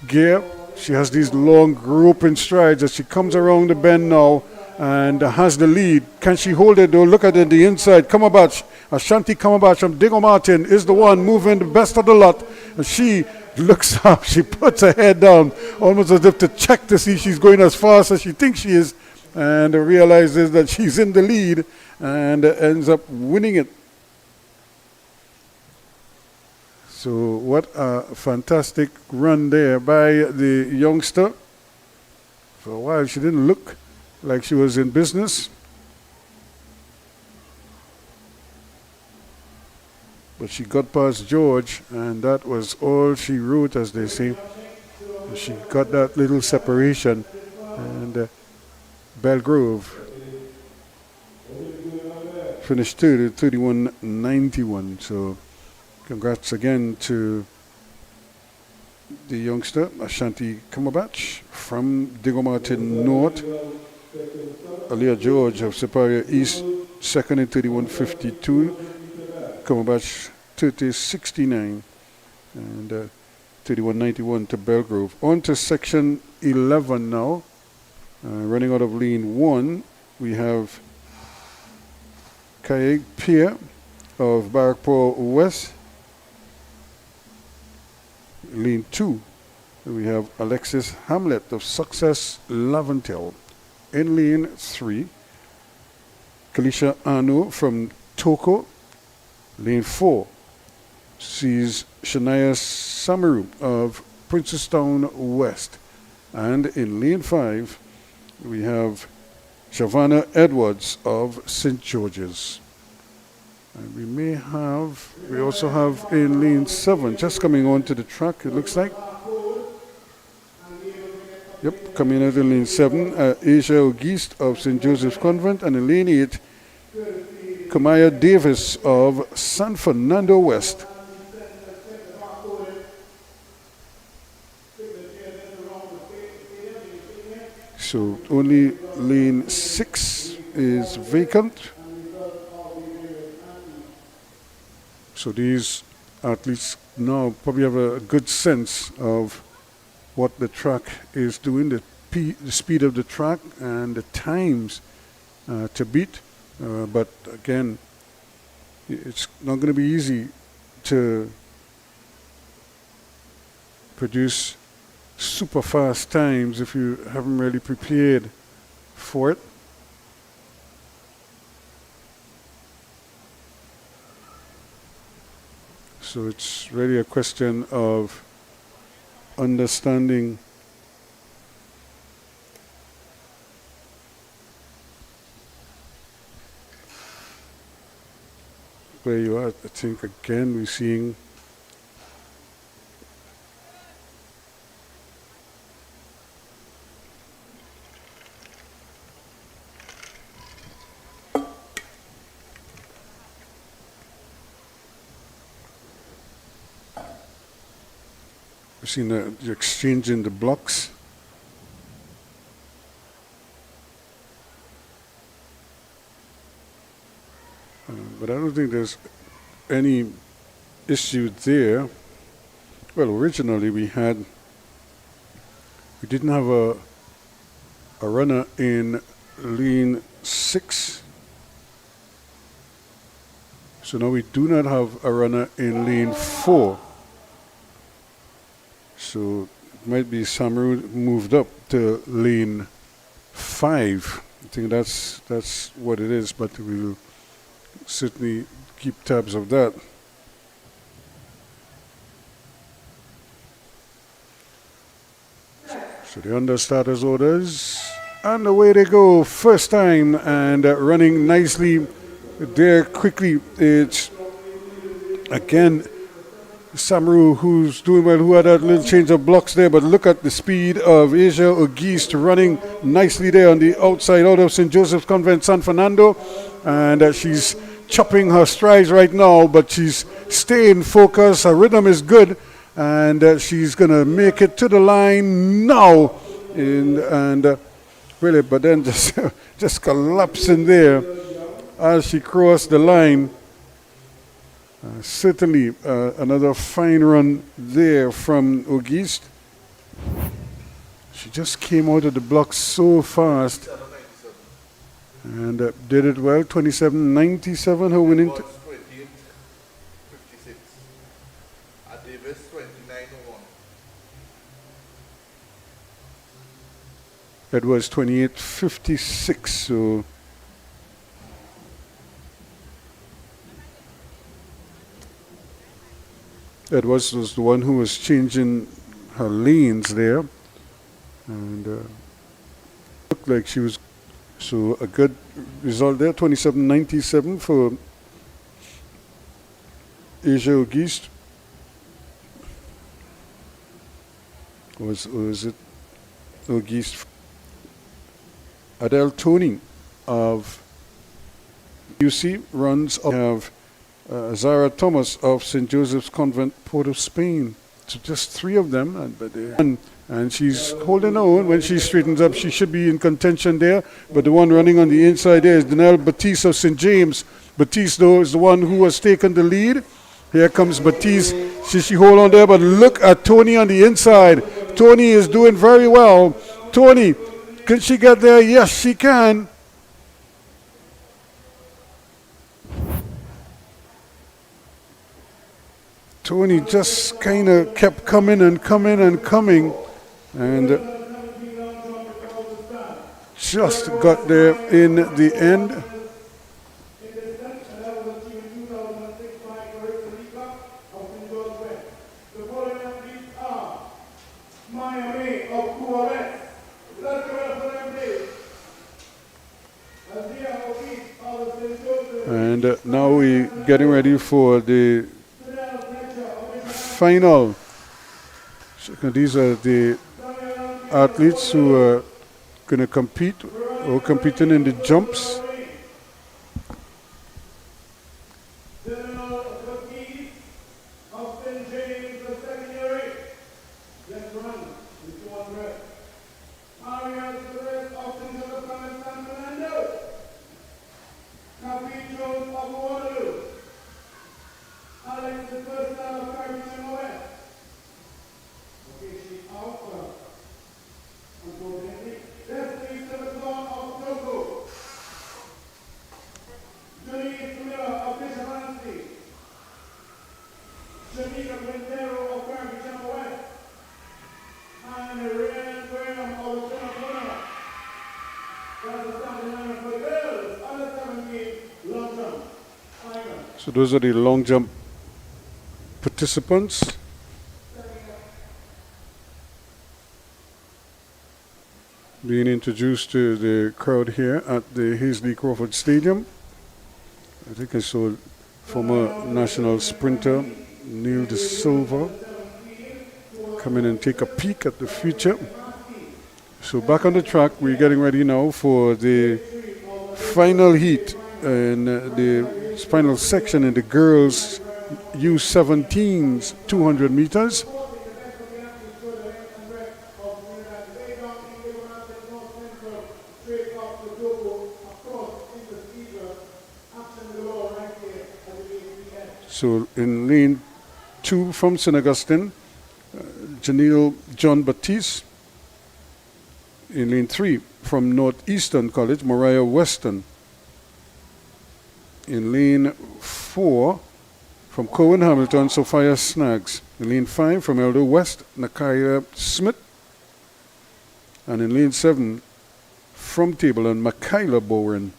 Speaker 2: gear. She has these long groping strides as she comes around the bend now and has the lead. Can she hold it though? Look at it, the inside. Cumberbatch, Ashanti Cumberbatch from Diego Martin is the one moving the best of the lot. And she looks up, she puts her head down almost as if to check to see she's going as fast as she thinks she is, and realizes that she's in the lead and ends up winning it. So what a fantastic run there by the youngster. For a while she didn't look like she was in business, but she got past George, and that was all she wrote, as they say. She got that little separation, and Belgrove finished third at 31.91. So congrats again to the youngster, Ashanti Cumberbatch from Diego Martin North. Aliyah George of Separia East, second in 31.52. Cumberbatch 30.69 and 31.91 to Belgrove. On to section 11 now. Running out of lane 1, we have Kaeg Pierre of Barrackpore West. Lane 2, we have Alexis Hamlet of Success Laventel. In lane 3, Kalisha Anu from Toko. Lane 4 sees Shania Samaru of Princestown West. And in lane 5, we have Shavana Edwards of St. George's. And we also have in lane 7, just coming onto the track, it looks like. Yep, coming out in lane 7, Asia Auguste of St. Joseph's Convent. And in lane 8, Kamaya Davis of San Fernando West. So only lane 6 is vacant. So these athletes now probably have a good sense of what the track is doing, the speed of the track and the times to beat. But again, it's not going to be easy to produce super fast times if you haven't really prepared for it. So it's really a question of understanding where you are. I think again we're seeing the exchange in the blocks. But I don't think there's any issue there. Well, originally we didn't have a runner in lane 6. So now we do not have a runner in lane 4. So it might be Samaru moved up to lane 5. I think that's what it is, but we'll certainly keep tabs of that. So the understarters orders, and away they go, first time, and running nicely there quickly. It's again Samru who's doing well, who had that little change of blocks there, but look at the speed of Asia Auguste running nicely there on the outside out of St. Joseph's Convent San Fernando, and she's chopping her strides right now, but she's staying focused, her rhythm is good, and she's going to make it to the line now, and really, but then just collapsing there as she crossed the line. Certainly another fine run there from Auguste. She just came out of the block so fast and did it well. 27.97 her winning. That was 28.56. So that was the one who was changing her lanes there, and looked like she was, so a good result there. 27.97 for Asia Auguste. Was it Auguste? Adele Tony of UC runs of Zara Thomas of St. Joseph's Convent, Port of Spain. So just three of them, and she's holding on. When she straightens up, she should be in contention there. But the one running on the inside there is Danelle Batiste of St. James. Batiste, though, is the one who has taken the lead. Here comes Batiste. She hold on there, but look at Tony on the inside. Tony is doing very well. Tony, can she get there? Yes, she can. Tony just kind of kept coming and coming and coming, and just got there in the end. And now we're getting ready for the final. So these are the athletes who are going to compete or competing in the jumps. So those are the long jump participants. Being introduced to the crowd here at the Hazley Crawford Stadium. I think I saw former national sprinter Neil De Silva come in and take a peek at the future. So back on the track, we're getting ready now for the final heat and the final section in the girls U17's 200 meters. So in lane 2 from St. Augustine, Janelle John Baptiste. In lane 3 from Northeastern College, Mariah Weston. In lane 4 from Cowan Hamilton, Sophia Snaggs. In lane 5 from Eldo West, Nakaya Smith. And in lane 7 from table, and Michaela Bowen.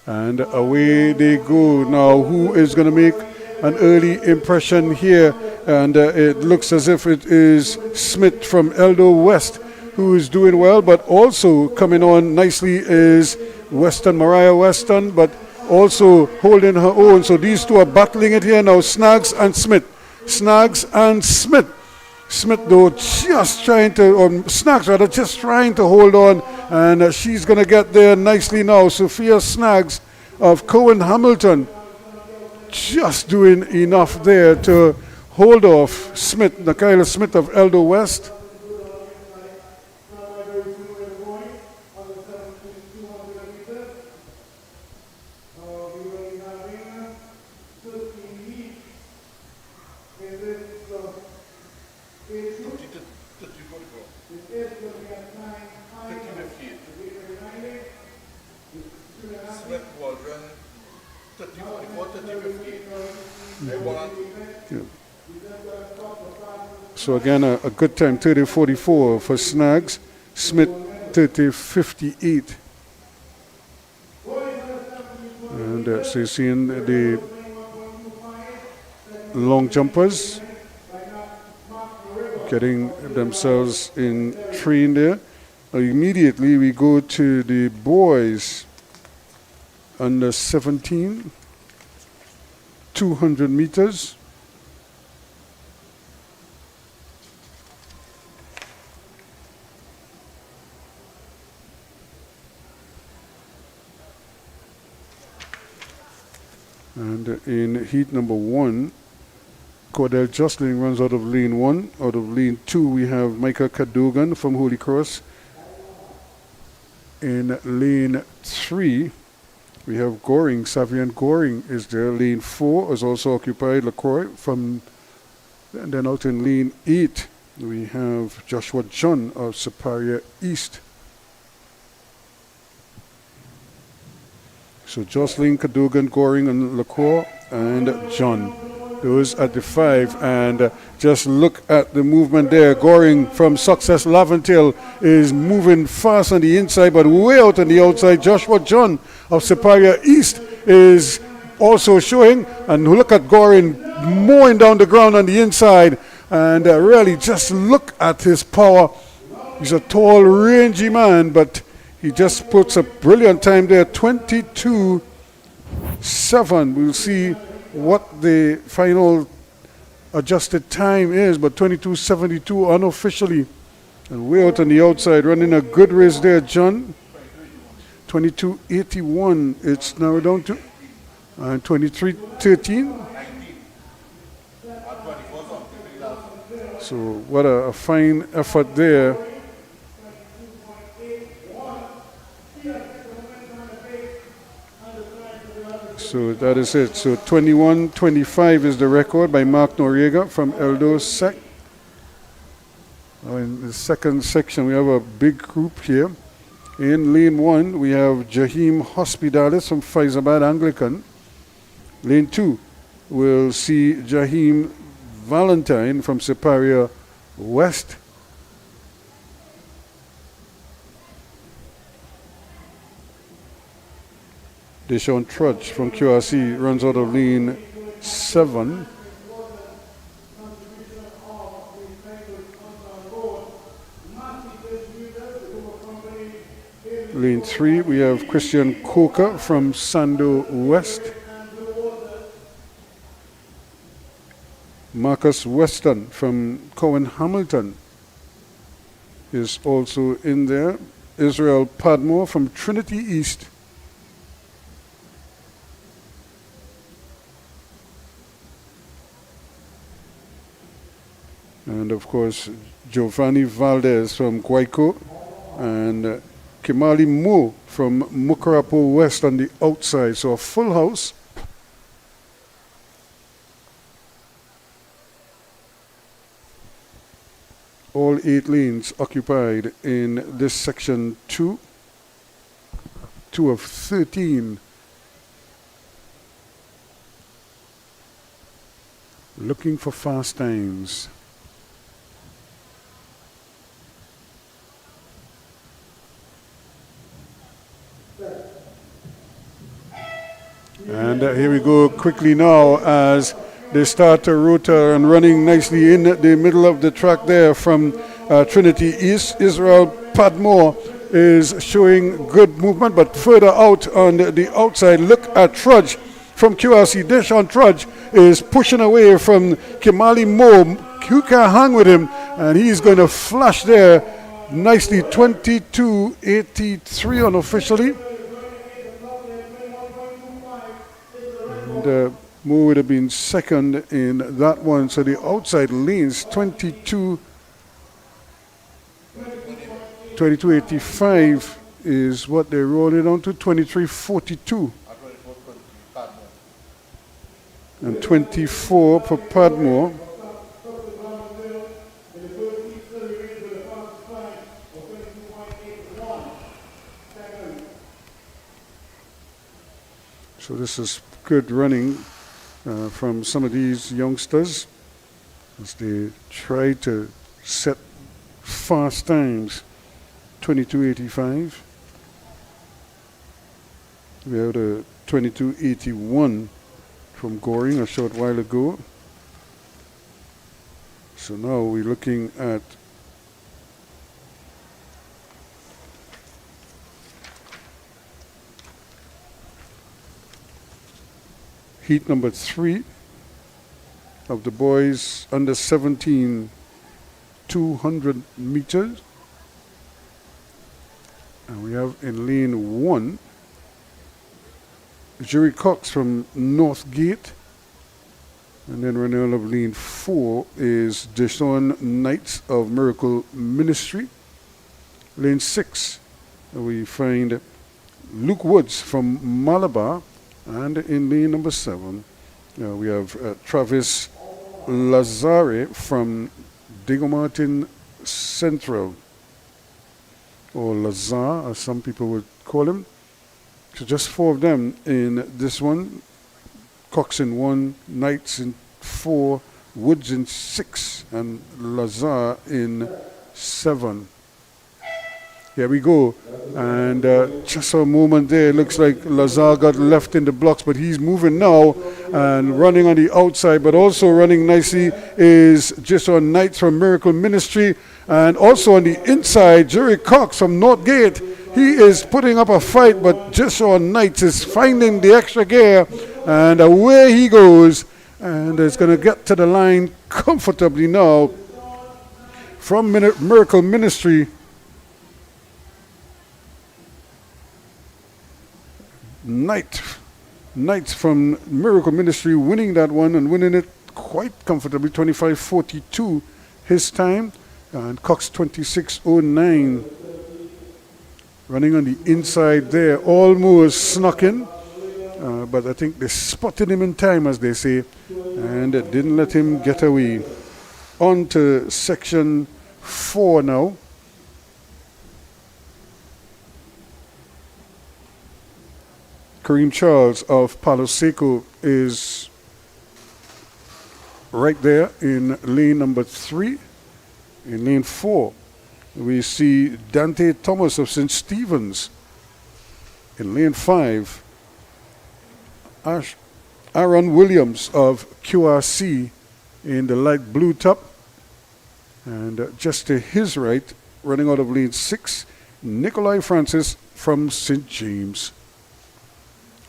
Speaker 2: And away they go. Now, who is going to make an early impression here? And it looks as if it is Smith from Eldo West, who is doing well, but also coming on nicely is Nariah Weston, but also holding her own. So these two are battling it here now, Snags and Smith. Snags and Smith. Smith, though, just trying to, or Snags rather, just trying to hold on, and she's going to get there nicely now. Sophia Snags of Cohen Hamilton just doing enough there to hold off Smith, Michaela Smith of Eldo West. So again, a good time, 30:44 for Snags. Smith, 30:58. And so you're seeing the long jumpers getting themselves in train there. Immediately we go to the boys under 17, 200 meters. And in heat number 1, Cordell Justine runs out of lane 1. Out of lane 2, we have Micah Cadogan from Holy Cross. In lane 3, we have Goring. Savian Goring is there. Lane 4 is also occupied. LaCroix from. And then out in lane 8, we have Joshua John of Superior East. So Jocelyn, Cadogan, Goring, and LaCroix, and John. Those at the 5. And just look at the movement there. Goring from Success Laventille is moving fast on the inside, but way out on the outside. Joshua John of Superior East is also showing. And look at Goring mowing down the ground on the inside. And really just look at his power. He's a tall, rangy man, but he just puts a brilliant time there, 22:7. We'll see what the final adjusted time is, but 22:72 unofficially. And way out on the outside, running a good race there, John. 22:81, it's now down to 23:13. So what a fine effort there. So that is it. So 21:25 is the record by Mark Noriega from Eldo Sec. In the second section, we have a big group here. In lane 1, we have Jahim Hospitalis from Faizabad Anglican. Lane 2, we'll see Jahim Valentine from Superior West. Deshaun Trudge from QRC runs out of lane 7. Lane 3, we have Christian Coker from Sando West. Marcus Weston from Cohen Hamilton is also in there. Israel Padmore from Trinity East. And of course, Giovanni Valdez from Guayco, and Kimali Mo from Mukarapo West on the outside. So a full house. All 8 lanes occupied in this section 2. 2 of 13. looking for fast times. And here we go quickly now as they start to rotor and running nicely in the middle of the track there from Trinity East. Israel Padmore is showing good movement, but further out on the outside, look at Trudge from QRC. Deshaun Trudge is pushing away from Kimali Moore, who can hang with him, and he's going to flash there nicely. 22.83 unofficially. And Moore would have been second in that one, so the outside lanes 22.85 is what they're rolling on to. 23.42 and 24 for Padmore. So this is good running from some of these youngsters as they try to set fast times. 22.85. We had a 22.81 from Goring a short while ago. So now we're looking at heat number 3 of the boys under 17 200 meters. And we have in lane 1 Jerry Cox from Northgate. And then running out of lane 4 is Deshaun Knights of Miracle Ministry. Lane 6 we find Luke Woods from Malabar. And in lane number 7, we have Travis Lazare from Diego Martin Central, or Lazar, as some people would call him. So just 4 of them in this one. Cox in 1, Knights in 4, Woods in 6, and Lazar in 7. Here we go, and just a moment there, it looks like Lazar got left in the blocks, but he's moving now and running on the outside, but also running nicely is Jason Knights from Miracle Ministry, and also on the inside, Jerry Cox from Northgate. He is putting up a fight, but Jason Knights is finding the extra gear, and away he goes, and it's going to get to the line comfortably now from Miracle Ministry. Knights from Miracle Ministry winning that one and winning it quite comfortably, 25.42 his time, and Cox 26.09 running on the inside there, almost snuck in, but I think they spotted him in time, as they say, and didn't let him get away. On to section 4 now. Kareem Charles of Palo Seco is right there in lane number 3. In lane 4, we see Dante Thomas of St. Stephen's. In lane 5, Aaron Williams of QRC in the light blue top. And just to his right, running out of lane 6, Nikolai Francis from St. James.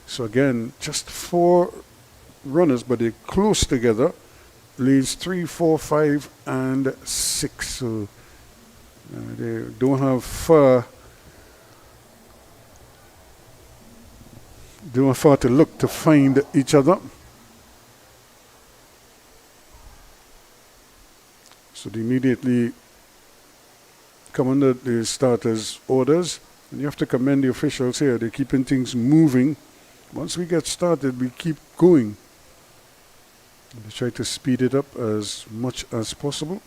Speaker 2: So again, just 4 runners, but they're close together. Lanes 3, 4, 5, and 6. So they don't have far to look to find each other. So they immediately come under the starters' orders. And you have to commend the officials here. They're keeping things moving. Once we get started, we keep going. We try to speed it up as much as possible.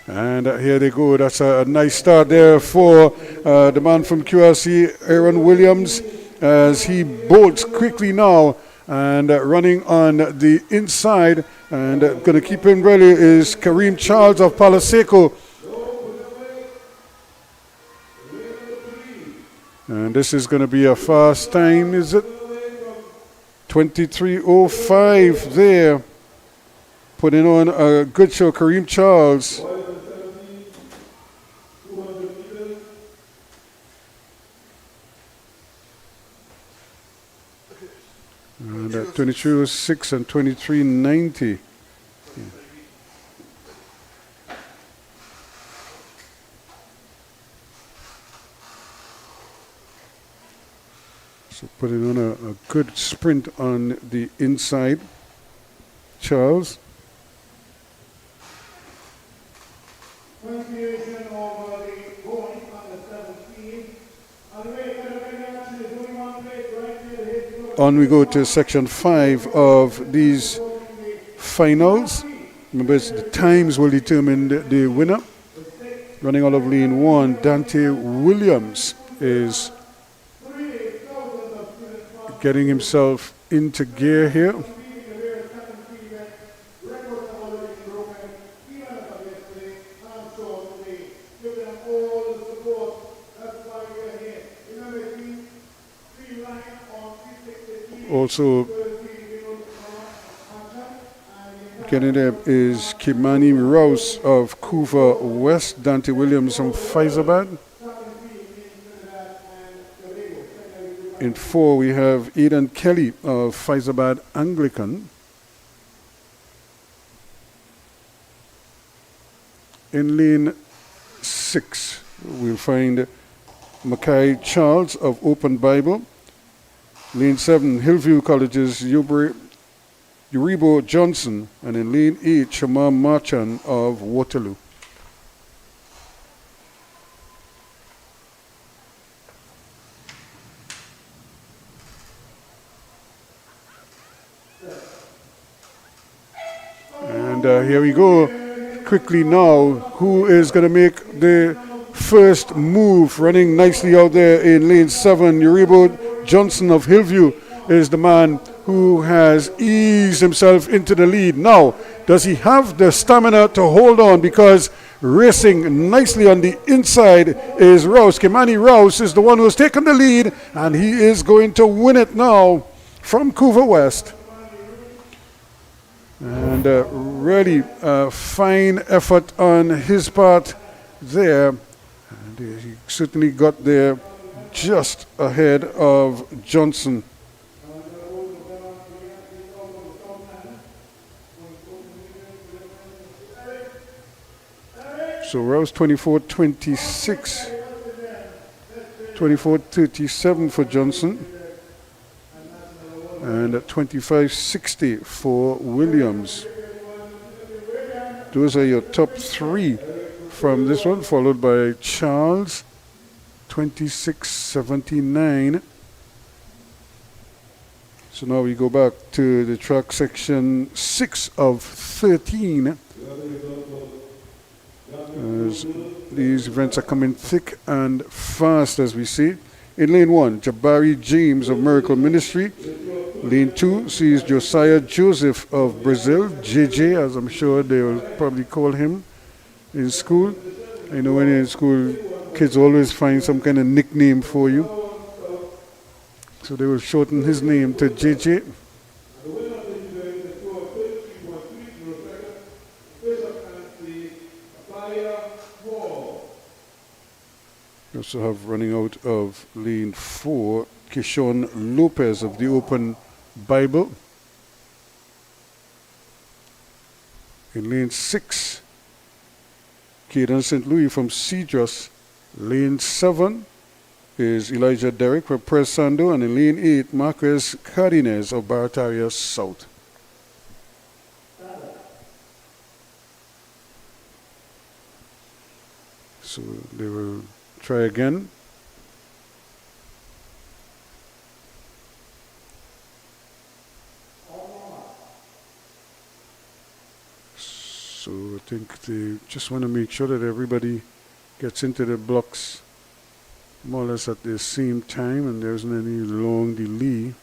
Speaker 2: And here they go. That's a nice start there for the man from QRC, Aaron Williams, as he bolts quickly now and running on the inside. And going to keep him ready is Kareem Charles of Palo Seco. And this is going to be a fast time, is it? 23:05 there. Putting on a good show, Kareem Charles. And 23:06 and 23:90. So putting on a good sprint on the inside. Charles. On we go to section 5 of these finals. Remember, the times will determine the winner. Running out of lane 1, Dante Williams is getting himself into gear here. Also getting there is Kimani Rouse of Couva West, Dante Williams from Faizabad. In 4 we have Aiden Kelly of Faizabad Anglican. In lane 6 we'll find Mackay Charles of Open Bible. Lane 7, Hillview College's Uribo Johnson. And in lane 8, Shamar Marchand of Waterloo. And here we go. Quickly now, who is going to make the first move? Running nicely out there in lane 7, Uribo Johnson of Hillview is the man who has eased himself into the lead. Now, does he have the stamina to hold on? Because racing nicely on the inside is Rouse. Kimani Rouse is the one who has taken the lead, and he is going to win it now from Couva West. And really fine effort on his part there. And he certainly got there just ahead of Johnson. So Rouse 24:26, 24:37 for Johnson, and 25:60 for Williams. Those are your top 3 from this one, followed by Charles. 26:79. So now we go back to the track section 6 of 13. As these events are coming thick and fast as we see. In lane 1, Jabari James of Miracle Ministry. Lane 2 sees Josiah Joseph of Brazil, JJ, as I'm sure they will probably call him in school. I know when you're in school, kids always find some kind of nickname for you. So they will shorten his name to JJ. We also have running out of lane 4, Kishon Lopez of the Open Bible. In lane 6, Caden St. Louis from Cedros. Lane 7 is Elijah Derrick from Pres Sando, and in lane 8, Marquez Cardinez of Barataria South. So they will try again. So I think they just want to make sure that everybody gets into the blocks more or less at the same time, and there isn't any long delay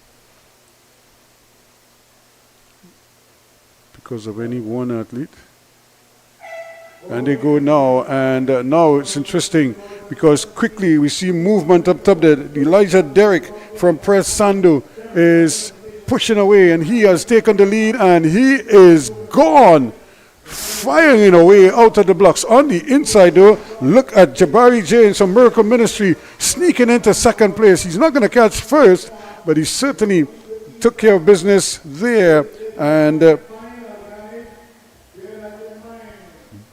Speaker 2: because of any one athlete. And they go now, and now it's interesting because quickly we see movement up top there. Elijah Derrick from Press Sando is pushing away, and he has taken the lead, and he is gone, firing away out of the blocks. On the inside though, look at Jabari James from Miracle Ministry sneaking into second place. He's not going to catch first, but he certainly took care of business there, and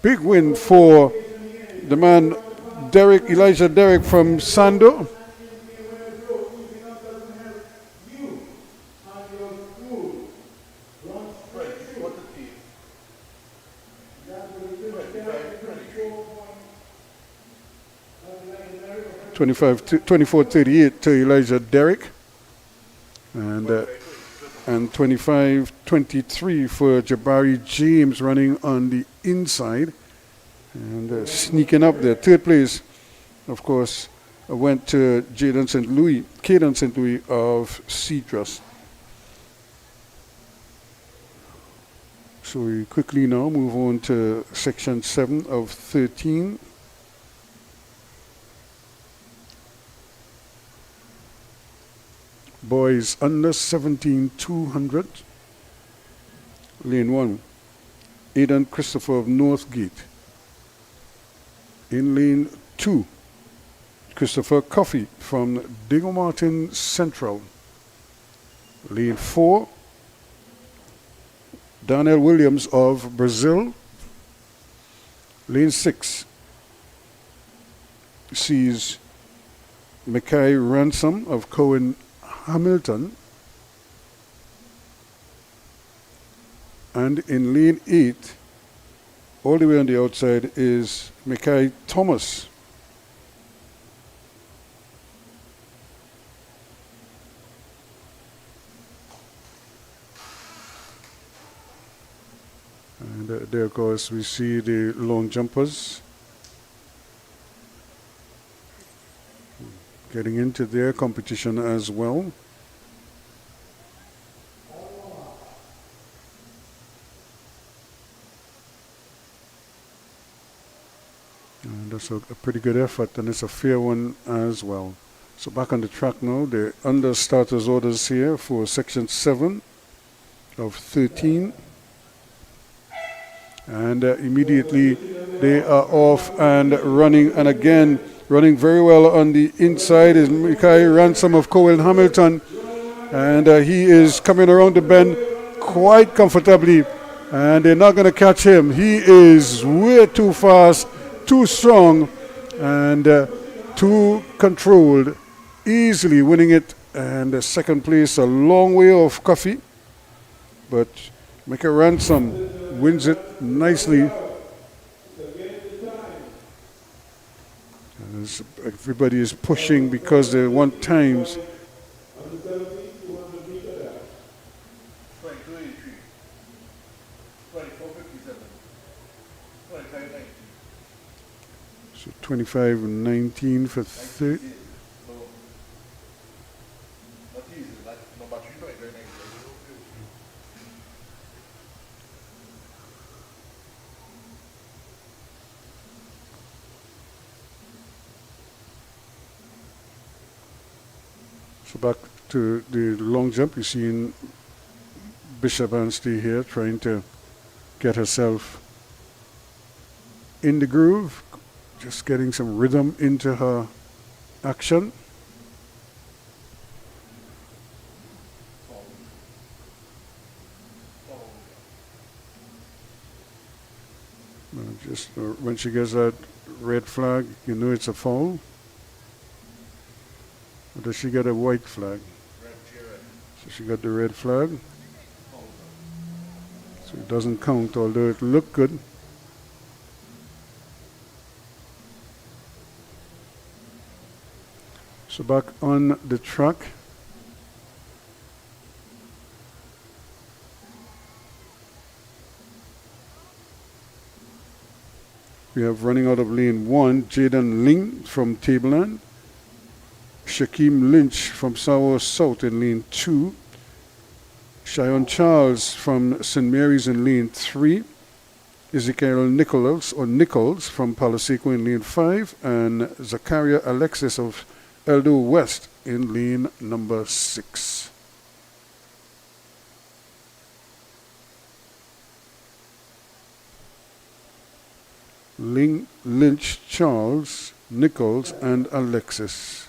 Speaker 2: big win for the man Elijah Derrick from Sando. (24-38) to Elijah Derrick, and 25-23 for Jabari James running on the inside, and sneaking up there. Third place, of course, went to Caden St. Louis of Citrus. So we quickly now move on to section 7 of 13. Boys under 17, 200. Lane 1, Aiden Christopher of Northgate. In lane 2, Christopher Coffey from Diego Martin Central. Lane 4, Daniel Williams of Brazil. Lane 6 sees Mackay Ransom of Cohen Hamilton. And in lane 8, all the way on the outside, is Mackay Thomas. And there, of course, we see the long jumpers getting into their competition as well. And that's a pretty good effort, and it's a fair one as well. So back on the track now, the under starters orders here for section 7 of 13. And immediately they are off and running, and again running very well on the inside is Mackay Ransom of Cohen Hamilton, and he is coming around the bend quite comfortably, and they're not going to catch him. He is way too fast, too strong, and too controlled, easily winning it. And second place, a long way off Coffee, but Mackay Ransom wins it nicely. As everybody is pushing because they want times. So 25:19 for third. So back to the long jump. You see Bishop Anstey here trying to get herself in the groove, just getting some rhythm into her action. Just when she gets that red flag, you know it's a foul. Or does she get a white flag? So she got the red flag. So it doesn't count, although it looked good. So back on the track. We have running out of lane 1, Jaden Ling from Tableland. Shaquem Lynch from Sour South in lane 2. Cheyenne Charles from St. Mary's in lane 3. Ezekiel Nichols from Palo Seco in lane 5. And Zachariah Alexis of Eldo West in lane number 6. Lynch, Charles, Nichols, and Alexis.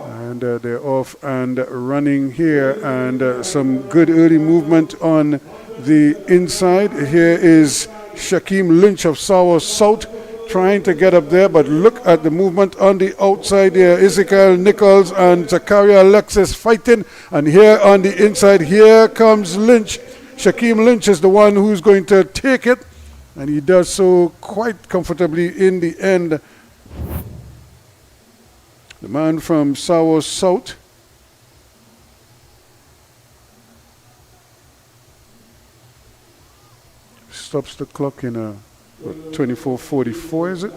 Speaker 2: And they're off and running here, and some good early movement on the inside. Here is Shaquem Lynch of Sour South trying to get up there, but look at the movement on the outside there. Ezekiel Nichols and Zachariah Alexis fighting, and here on the inside, here comes Lynch. Shaquem Lynch is the one who's going to take it, and he does so quite comfortably in the end. The man from Sour South stops the clock in a 24:44, is it?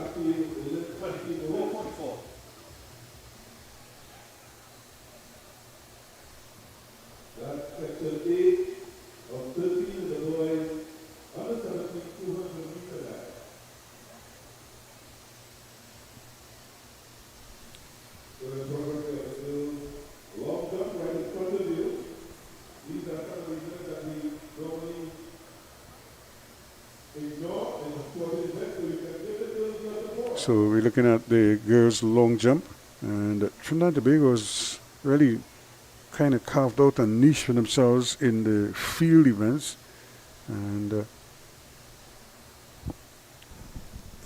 Speaker 2: So we're looking at the girls' long jump, and Trinidad and Tobago has really kind of carved out a niche for themselves in the field events, and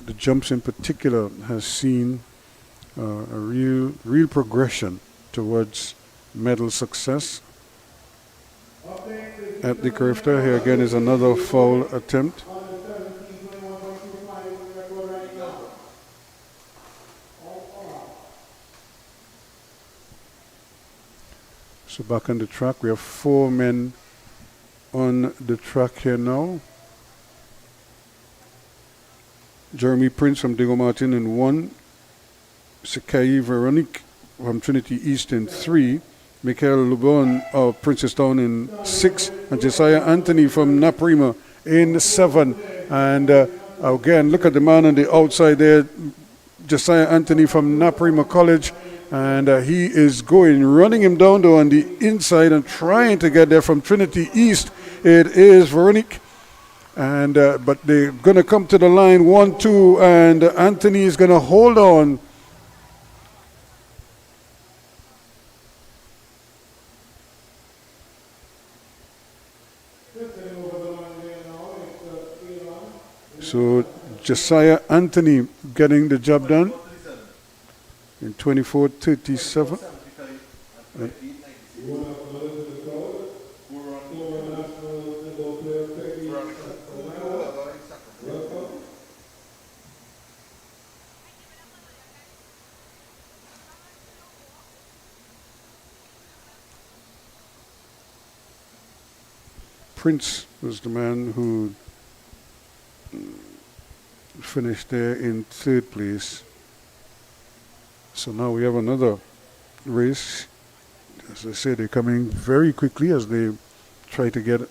Speaker 2: the jumps in particular has seen a real progression towards medal success. At the crafter, here again is another foul attempt. So back on the track, we have 4 men on the track here now. Jeremy Prince from Diego Martin in 1. Sekai Veronique from Trinity East in 3. Michaela Lubon of Princestown in 6. And Josiah Anthony from Naprima in 7. And again, look at the man on the outside there, Josiah Anthony from Naprima College. And he is running him down though on the inside and trying to get there from Trinity East. It is Veronique. And but they're going to come to the line 1-2, and Anthony is going to hold on. So Josiah Anthony getting the job done in 24:37. Prince was the man who finished there in 3rd place. So now we have another race. As I said, they're coming very quickly as they try to get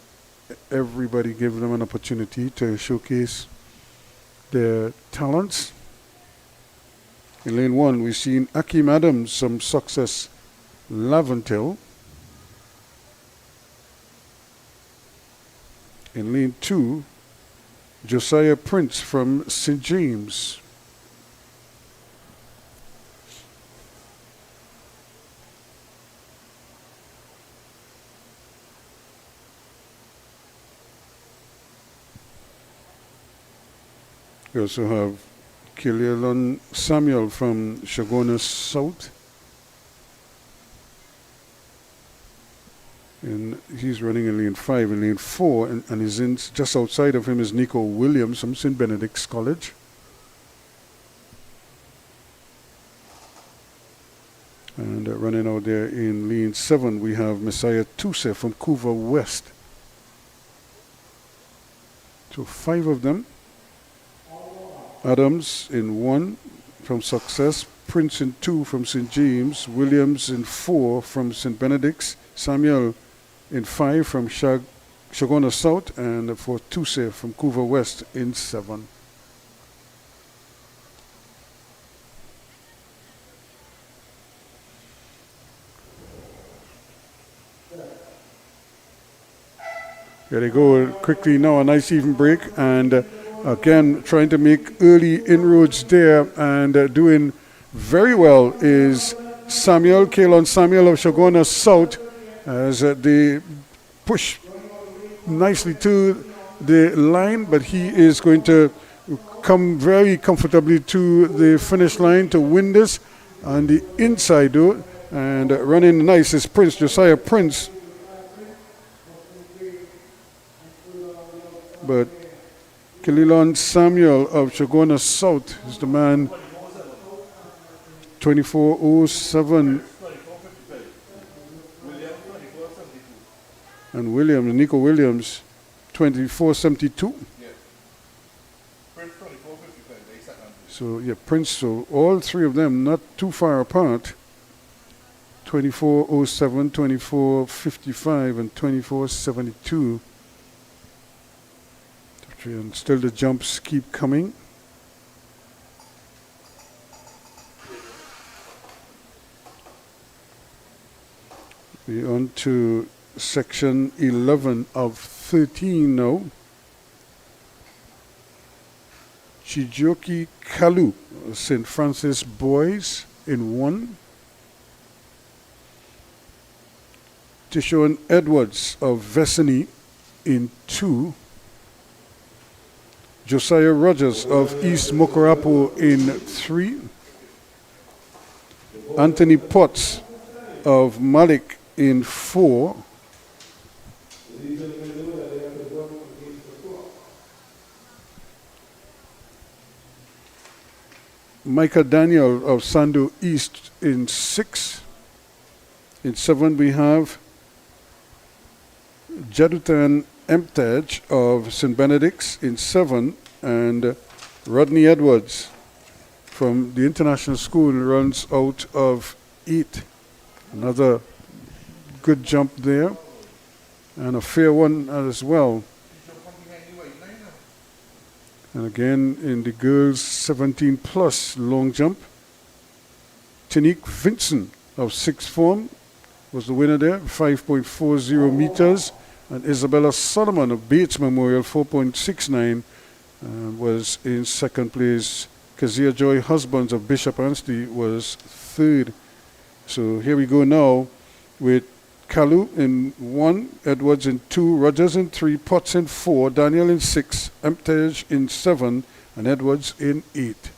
Speaker 2: everybody, give them an opportunity to showcase their talents. In lane 1, we've seen Akeem Adams, some Success Laventel. In lane 2, Josiah Prince from St. James. We also have Kilialon Samuel from Shagona South. And he's running in lane 5. In lane 4, and he's in just outside of him is Nico Williams from St. Benedict's College. And running out there in lane 7, we have Messiah Tuse from Couva West. So 5 of them. Adams in 1 from Success, Prince in 2 from St. James, Williams in 4 from St. Benedict's, Samuel in 5 from Shagona South, and for Tuse from Couva West in 7. Here they go quickly now, a nice even break, and again trying to make early inroads there, and doing very well is Kalon Samuel of Shagona South, as they push nicely to the line, but he is going to come very comfortably to the finish line to win this on the inside though, and running nice is Prince, Josiah Prince. But Kalilon Samuel of Shagona South is the man. 24:07. And Nico Williams, 24:72. So yeah, Prince. So all three of them not too far apart. 24:07, 24:55, and 24:72. And still the jumps keep coming. We're on to section 11 of 13 now. Chijoki Kalu, St. Francis Boys in 1. Tishon Edwards of Vesini in 2. Josiah Rogers of East Mokorapo in 3. Anthony Potts of Malik in 4. Micah Daniel of Sando East in 6. In 7 we have Jadutan Emtaj of St. Benedict's in 7, and Rodney Edwards from the International School runs out of 8. Another good jump there, and a fair one as well. And again in the girls 17 plus long jump, Tanique Vincent of 6th form was the winner there, 5.40 meters. And Isabella Solomon of Bates Memorial, 4.69, was in 2nd place. Kezia Joy Husbands of Bishop Anstey was 3rd. So here we go now with Kalu in 1, Edwards in 2, Rogers in 3, Potts in 4, Daniel in 6, Emptage in 7, and Edwards in 8.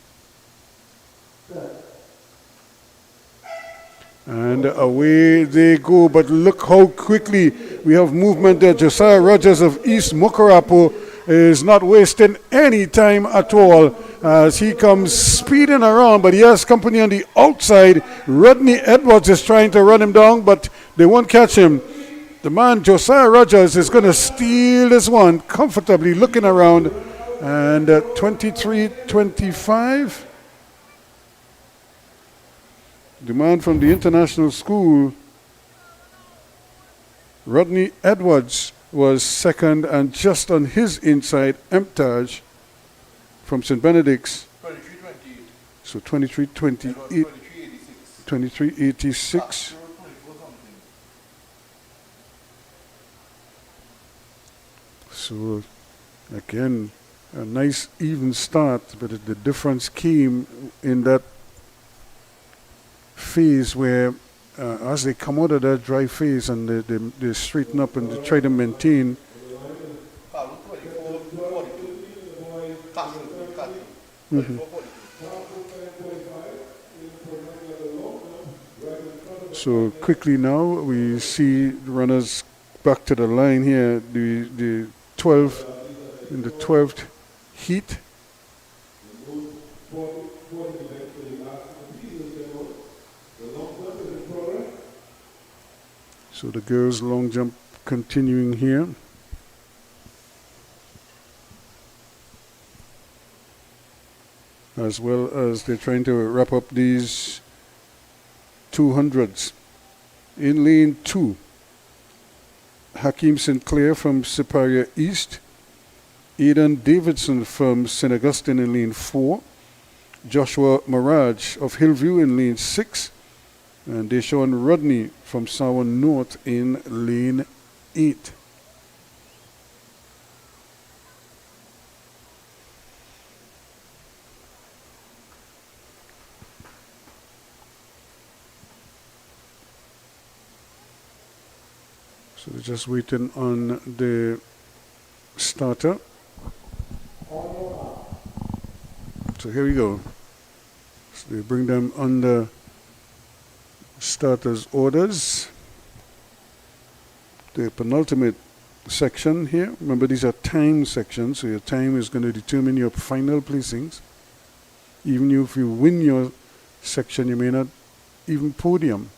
Speaker 2: And away they go, but look how quickly we have movement there. Josiah Rogers of East Mokorapo is not wasting any time at all as he comes speeding around, but he has company on the outside. Rodney Edwards is trying to run him down, but they won't catch him. The man, Josiah Rogers, is going to steal this one comfortably, looking around, and 23-25. The man from the International School, Rodney Edwards, was 2nd, and just on his inside, Emptage from St. Benedict's. 23-28. So 23-28. 23-86. So again, a nice even start, but the difference came in that phase where as they come out of that dry phase and they straighten up and they try to maintain. Mm-hmm. So quickly now we see runners back to the line here. The 12 in the 12th heat. So the girls' long jump continuing here. as well as they're trying to wrap up these 200s. In lane 2, Hakeem Sinclair from Siparia East, Aiden Davidson from St. Augustine in lane 4, Joshua Mirage of Hillview in lane 6, and Deshaun Rodney from Sawa North in lane 8. So we're just waiting on the starter. So here we go. So they bring them under starters orders. The penultimate section here. Remember, these are time sections, so your time is going to determine your final placings. Even if you win your section, you may not even podium.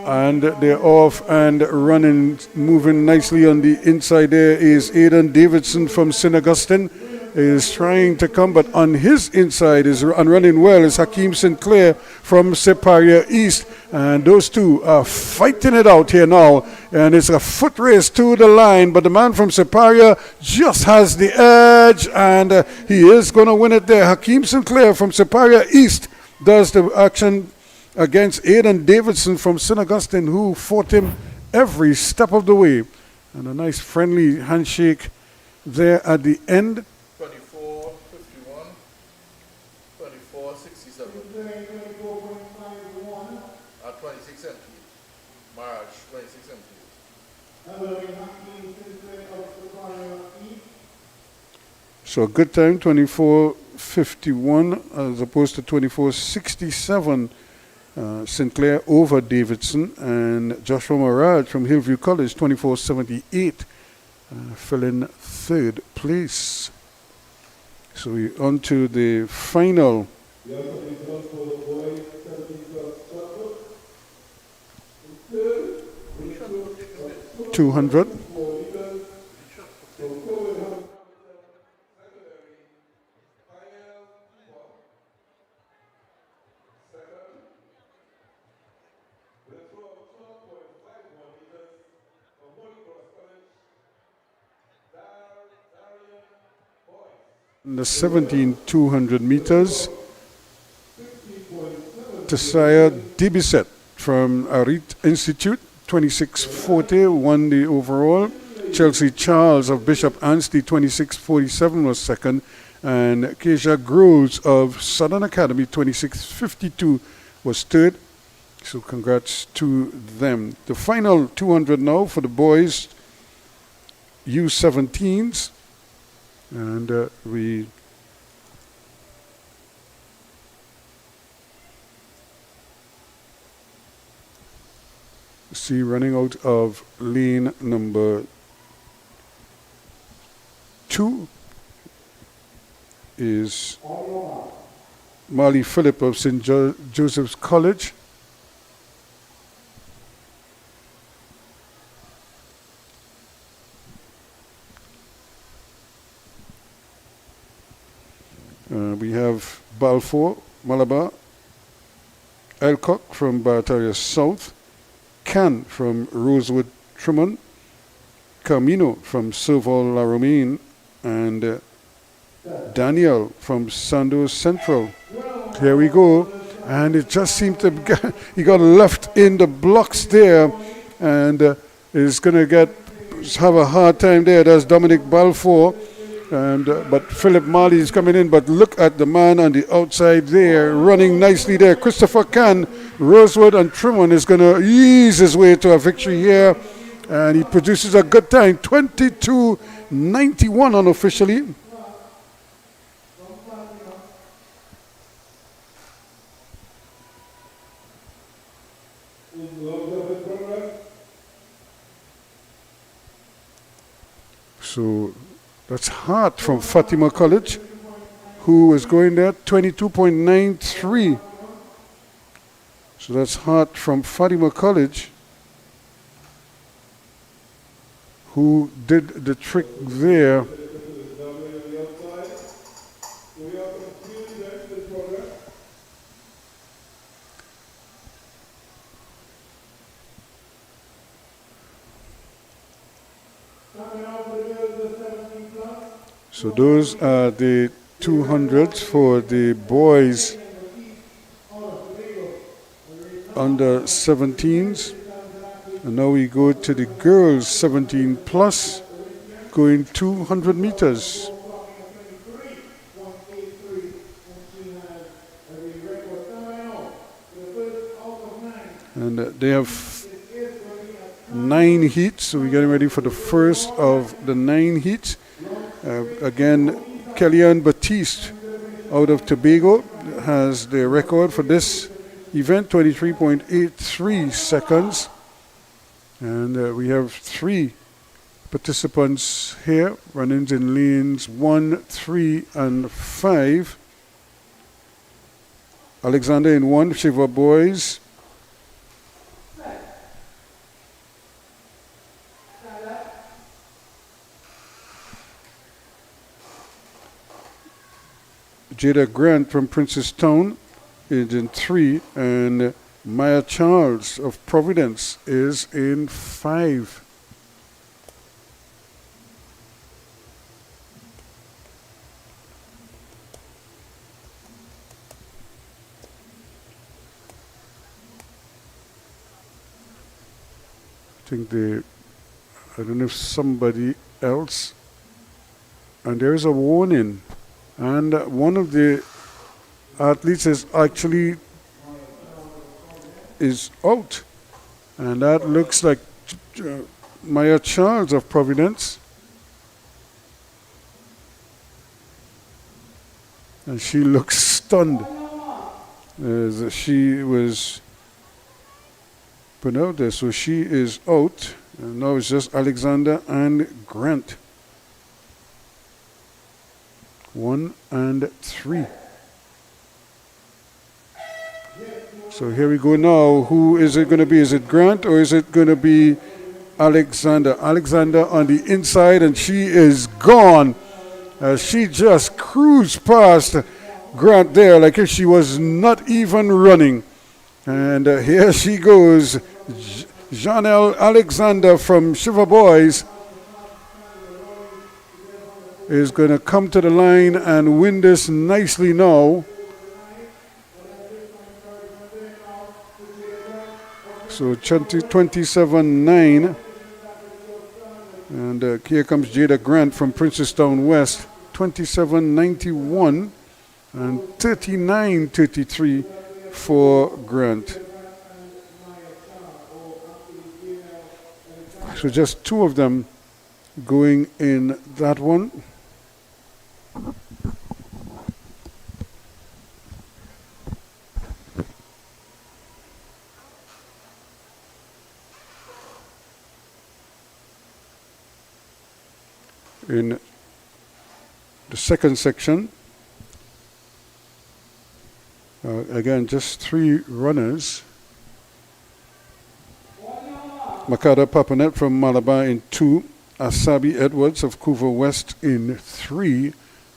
Speaker 2: And they're off and running, moving nicely on the inside. There is Aiden Davidson from St. Augustine, is trying to come, but on his inside is and running well is Hakeem Sinclair from Siparia East, and those two are fighting it out here now, and it's a foot race to the line, but the man from Siparia just has the edge, and he is going to win it there. Hakeem Sinclair from Siparia East does the action against Aiden Davidson from St. Augustine, who fought him every step of the way. And a nice friendly handshake there at the end.
Speaker 3: 24-51, 24-67. 26 empty. March, 26 empty.
Speaker 2: So a good time, 24:51 as opposed to 24:67. Sinclair over Davidson, and Joshua Mirage from Hillview College, 24:78, filling third place. So we're on to the final. 200. The 17,200 meters, Tessaya Dibisset from Arit Institute, 26:40, won the overall. Chelsea Charles of Bishop Anstey, 26:47, was second. And Quasia Groves of Southern Academy, 26:52, was third. So congrats to them. The final 200 now for the boys, U17s. And we see running out of lane number 2 is Marley Phillip of St. Joseph's College. We have Balfour, Malabar, Elcock from Barataria South, Can from Rosewood Tremont, Camino from Serval La Romaine, and Daniel from Sandos Central. Here we go. And it just seemed to he got left in the blocks there, and is going to have a hard time there. That's Dominic Balfour. And but Philip Marley is coming in, but look at the man on the outside there, running nicely there. Christopher Can, Rosewood and Tremont is going to ease his way to a victory here, and he produces a good time, 22:91 unofficially. So that's Hart from Fatima College, who is going there, 22.93. So that's Hart from Fatima College, who did the trick there. So those are the 200s for the boys under 17s. And now we go to the girls 17 plus, going 200 meters. And they have 9 heats, so we're getting ready for the first of the 9 heats. Again, Kellyanne Batiste out of Tobago has the record for this event, 23.83 seconds. And we have 3 participants here, running in lanes 1, 3, and 5. Alexander in 1, Shiva boys. Jada Grant from Princestown is in 3, and Maya Charles of Providence is in 5. I don't know if somebody else, and there is a warning. And one of the athletes is actually out. And that looks like Maya Charles of Providence. And she looks stunned as she was put out there. So she is out. And now it's just Alexander and Grant. 1 and 3. So here we go now. Who is it going to be? Is it Grant or is it going to be Alexander? Alexander on the inside, and she is gone. She just cruised past Grant there like if she was not even running. And here she goes. Janelle Alexander from Shiva Boys is going to come to the line and win this nicely now. So 27.9. And here comes Jada Grant from Princestown West, 27.91 and 39.33 for Grant. So just 2 of them going in that one. In the second section, again, just 3 runners. Makada Papanet from Malabar in 2. Asabi Edwards of Couva West in 3.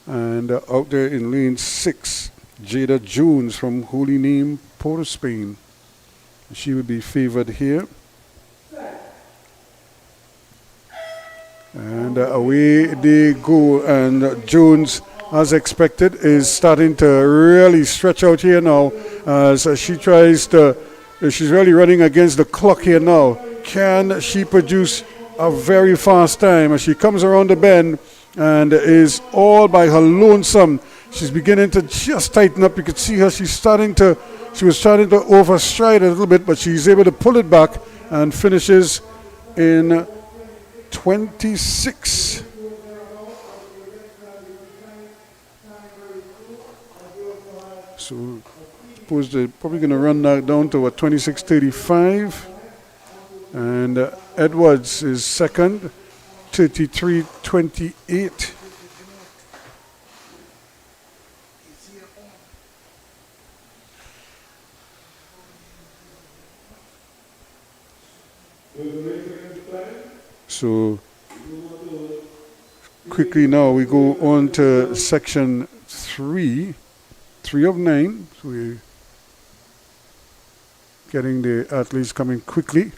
Speaker 2: And out there in lane 6, Jada Jones from Holy Name, Port of Spain. She would be favored here. And away they go. And Jones, as expected, is starting to really stretch out here now as she tries to, she's really running against the clock here now. Can she produce a very fast time as she comes around the bend and is all by her lonesome? She's beginning to just tighten up. You could see her. She was starting to overstride a little bit, but she's able to pull it back and finishes in 26. So suppose they're probably going to run that down to 26.35. And Edwards is second, 33.28. So quickly now we go on to section 3 of 9. So we're getting the athletes coming quickly.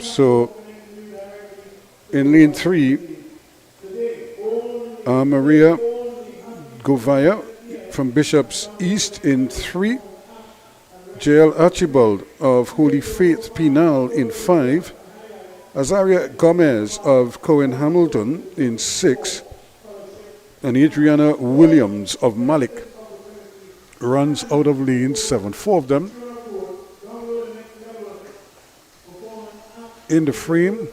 Speaker 2: So in lane 3, Maria Govaya from Bishop's East in 3, J.L. Archibald of Holy Faith Penal in 5, Azaria Gomez of Cohen Hamilton in 6, and Adriana Williams of Malik runs out of lane 7. 4 of them in the frame.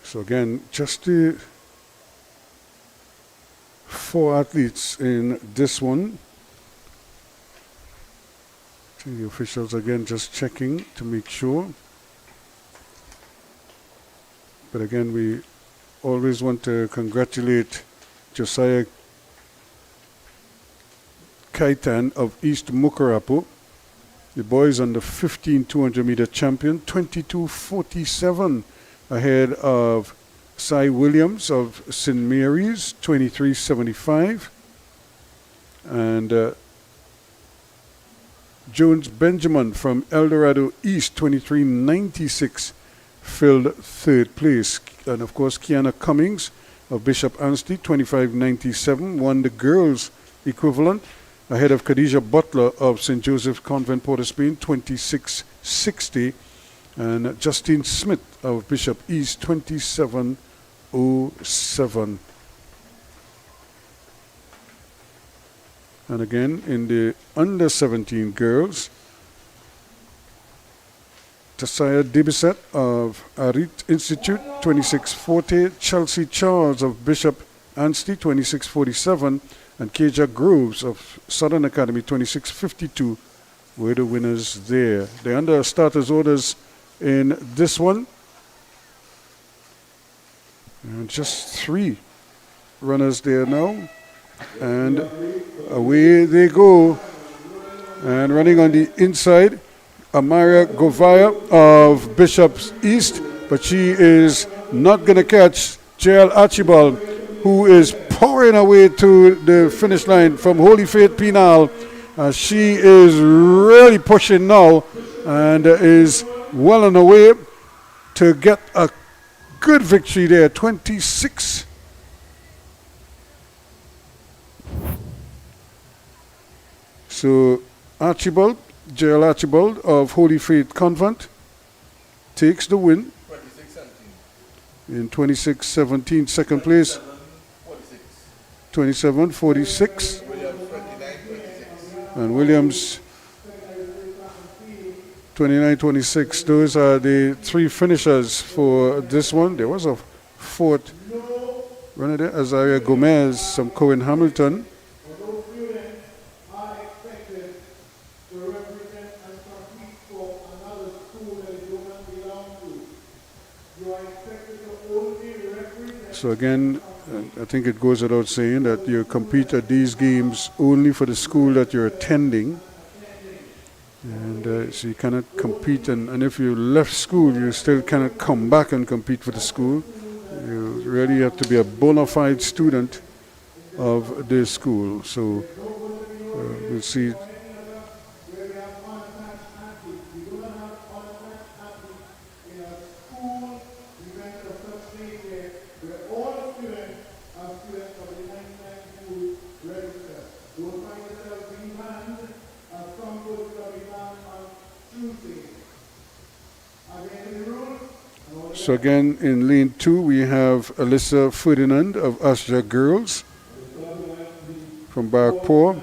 Speaker 2: So again, just the 4 athletes in this one. The officials again just checking to make sure. But again, we always want to congratulate Josiah Kaitan of East Mukarapu. The boys under 15 200 meter champion, 22:47 ahead of Cy Williams of St. Mary's, 23:75. And Jones Benjamin from El Dorado East, 23:96, filled 3rd place. And of course, Kiana Cummings of Bishop Anstey, 25:97, won the girls' equivalent ahead of Kadija Butler of St. Joseph Convent, Port of Spain, 26:60. And Justine Smith of Bishop East, 27:07. And again, in the under 17 girls, Tasaya Dibisat of Arit Institute, 26:40. Chelsea Charles of Bishop Anstey, 26:47. And Keja Groves of Southern Academy, 26:52, were the winners there. The under starters orders in this one. And just 3 runners there now. And away they go. And running on the inside, Amaria Govaya of Bishop's East, but she is not going to catch J.L. Archibald, who is powering away to the finish line from Holy Faith Penal. She is really pushing now and is well on her way to get a good victory there, 26. So Archibald, J.L. Archibald of Holy Faith Convent takes the win in 26:17. Second place, 27:46. And Williams, 29:26. Those are the 3 finishers for this one. There was a 4th runner there, Azaria Gomez from Cohen Hamilton. So again, I think it goes without saying that you compete at these games only for the school that you're attending. And so you cannot compete, and if you left school, you still cannot come back and compete for the school. You really have to be a bona fide student of the school. So we'll see. So again, in lane 2, we have Alyssa Ferdinand of Asja Girls from Barkpore.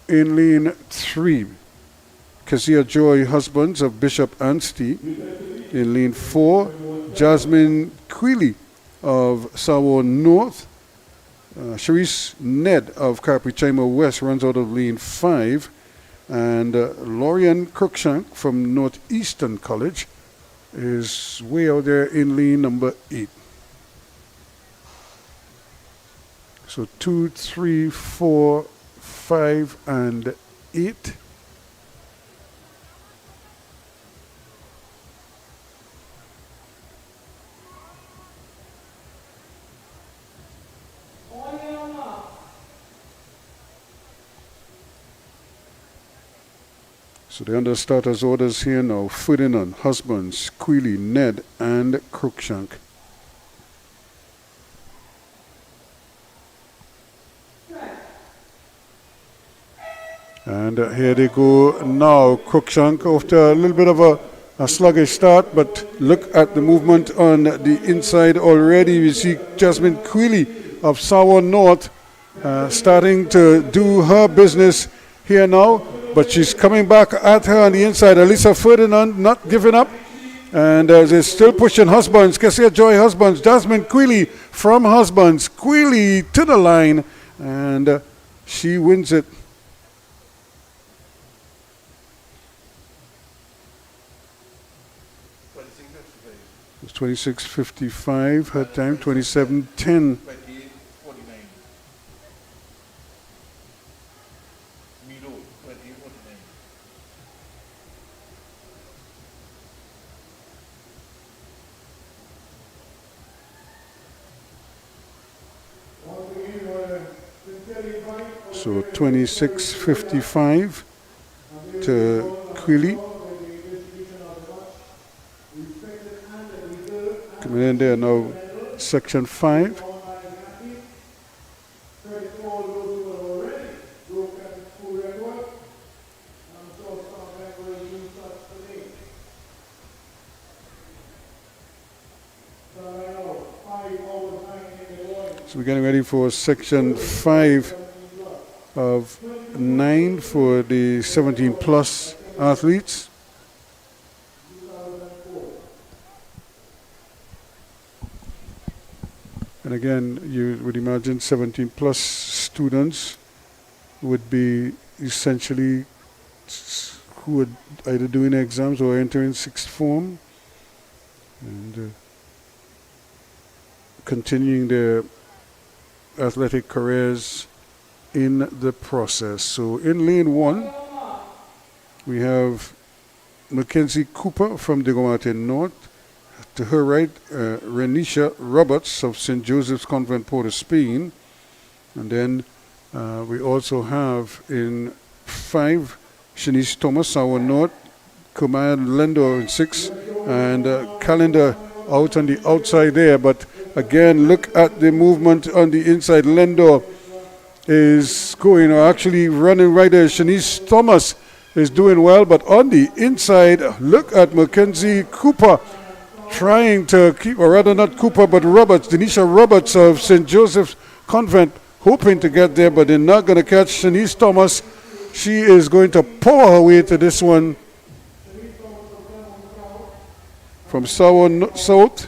Speaker 2: in lane 3, Quasia Joy Husbands of Bishop Anstey. In lane 4, Jasmine Queely of Sawo North. Sharice Ned of Carpichima West runs out of lane 5. And Lorian Crookshank from Northeastern College is way out there in lane number 8. So 2, 3, 4, 5, and 8. So the understarters orders here now. Ferdinand, Husbands, Queely, Ned, and Crookshank. And here they go now. Crookshank after a little bit of a sluggish start, but look at the movement on the inside already. We see Jasmine Queely of Sawa North starting to do her business here now. But she's coming back at her on the inside. Alyssa Ferdinand not giving up. And they're still pushing Husbands. Quasia Joy Husbands. Jasmine Queely from Husbands. Queely to the line. And she wins it. It's 26:55. Her time 27:10. So 26:55 to Queely. Coming in there now, section 5. So we're getting ready for section 5 of 9 for the 17 plus athletes. And again, you would imagine 17 plus students would be essentially who would either doing exams or entering sixth form and continuing their athletic careers in the process. So in lane 1, we have Mackenzie Cooper from Digomate North. To her right, Renisha Roberts of St. Joseph's Convent, Port of Spain. And then we also have in 5, Shanice Thomas, our North, Kumayan Lendo in 6, and Calendar out on the outside there. But again, look at the movement on the inside. Lendo is going, or actually running right there. Shanice Thomas is doing well, but on the inside, look at Mackenzie Cooper trying to keep, or rather not Cooper, but Roberts, Denisha Roberts of St. Joseph's Convent, hoping to get there, but they're not going to catch Shanice Thomas. She is going to power her way to this one from South.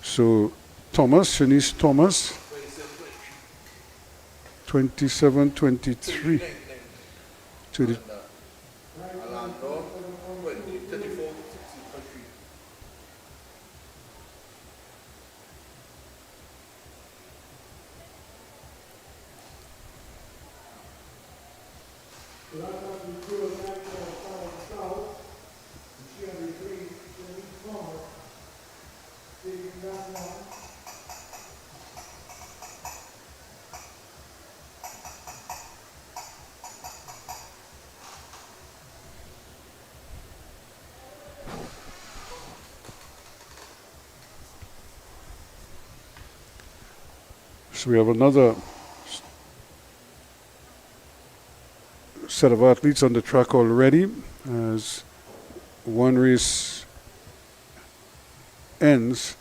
Speaker 2: So Thomas, Shanice Thomas, 27-23 to the So we have another set of athletes on the track already. As one race ends,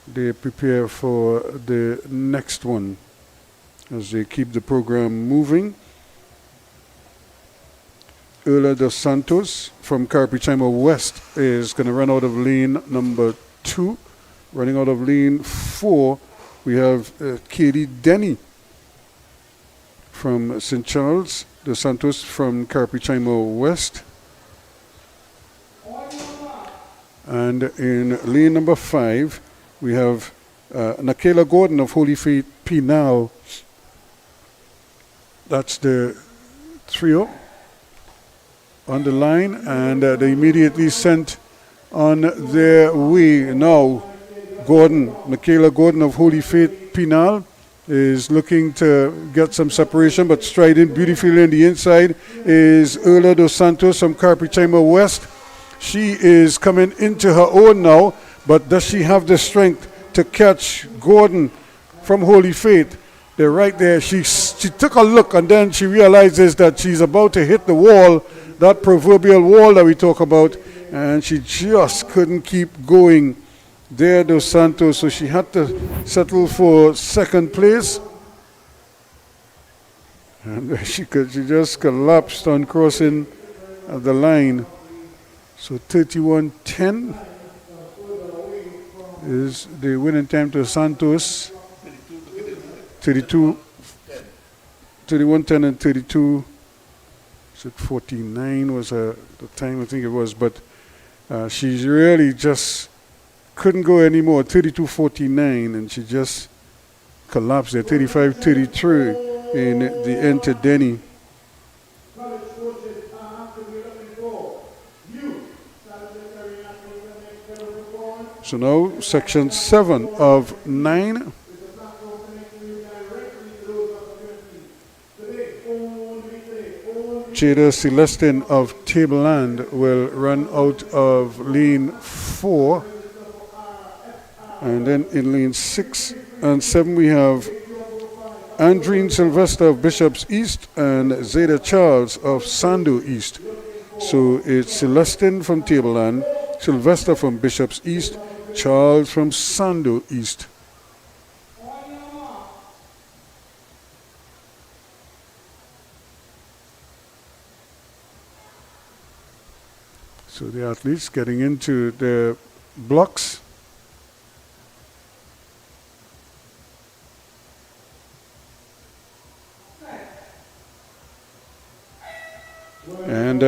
Speaker 2: they prepare for the next one as they keep the program moving. Erla dos Santos from Carpichima West is going to run out of lane number 2. Running out of lane 4, we have Katie Denny from St. Charles, dos Santos from Carpichima West. And in lane number 5, we have Michaela Gordon of Holy Faith Pinal. That's the trio on the line, and they immediately sent on their way. Now, Michaela Gordon of Holy Faith Pinal is looking to get some separation, but striding beautifully in the inside is Erla dos Santos from Carpichima West. She is coming into her own now, but does she have the strength to catch Gordon from Holy Faith? They're right there. She took a look, and then she realizes that she's about to hit the wall, that proverbial wall that we talk about, and she just couldn't keep going there, dos Santos, so she had to settle for second place. And she just collapsed on crossing the line. So 31:10 is the winning time to Santos. 31:10 and 32. So 49 was the time, I think it was, but she really just couldn't go anymore. 32:49, and she just collapsed there. 35:33 in the end to Denny. So now section 7 of 9. Jada Celestine of Tableland will run out of lane 4. And then in lane 6 and 7 we have Andrine Sylvester of Bishops East and Zeta Charles of Sando East. So it's Celestine from Tableland, Sylvester from Bishops East, Charles from Sando East. So the athletes getting into their blocks. And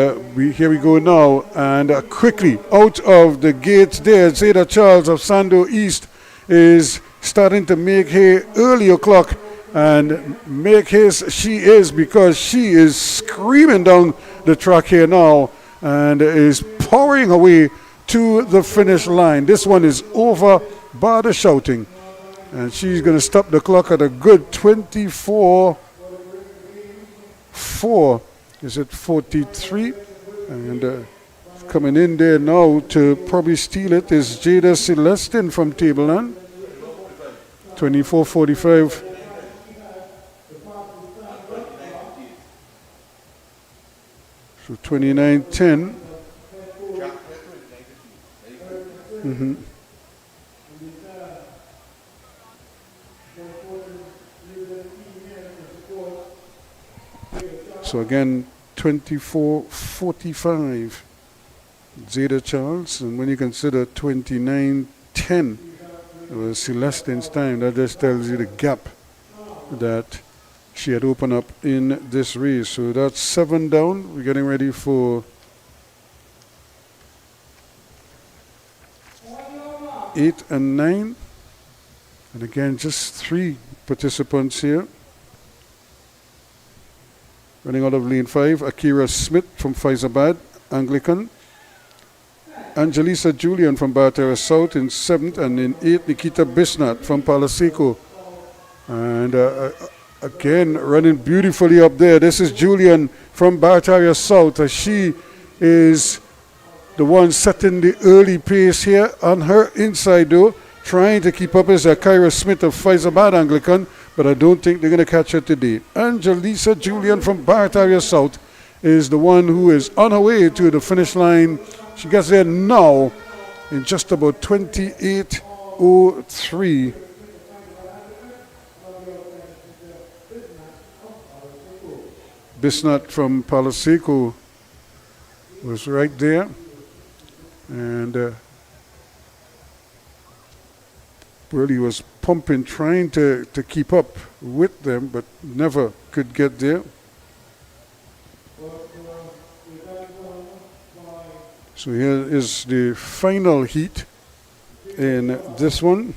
Speaker 2: here we go now, and quickly out of the gates there, Zeta Charles of Sando East is starting to make hay early o'clock, and make haste she is, because she is screaming down the track here now and is powering her way to the finish line. This one is over by the shouting, and she's going to stop the clock at a good 24:4. Is it 43? And coming in there now to probably steal it is Jada Celestine from Tableland. 24:45. So 29:10. So again, 24:45. Zeta Charles, and when you consider 29:10 was Celestine's time, that just tells you the gap that she had opened up in this race. So that's 7 down. We're getting ready for 8 and 9. And again, just 3 participants here. Running out of lane 5, Akira Smith from Faizabad, Anglican. Angelisa Julian from Barterra South in 7th, and in 8th, Nikita Bisnat from Palaseco. And again, running beautifully up there. This is Julian from Barterra South. She is the one setting the early pace here. On her inside though, trying to keep up is Akira Smith of Faizabad Anglican, but I don't think they're going to catch her today. Angelisa Julian from Barataria South is the one who is on her way to the finish line. She gets there now in just about 28:03. Bisnat from Palo Seco was right there, and really was pumping, trying to keep up with them, but never could get there. So here is the final heat in this one.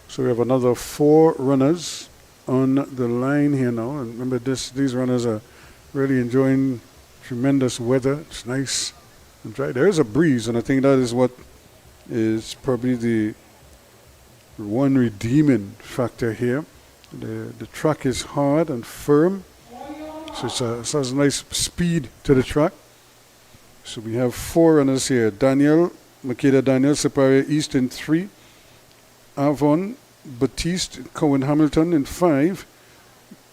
Speaker 2: So we have another 4 runners on the line here now. And remember, these runners are really enjoying tremendous weather. It's nice and dry. There is a breeze, and I think that is what is probably the one redeeming factor here. The track is hard and firm, so it has a nice speed to the track. So we have 4 runners here. Michaela Daniel, Siparia East in 3. Avon Batiste, Cohen Hamilton in 5.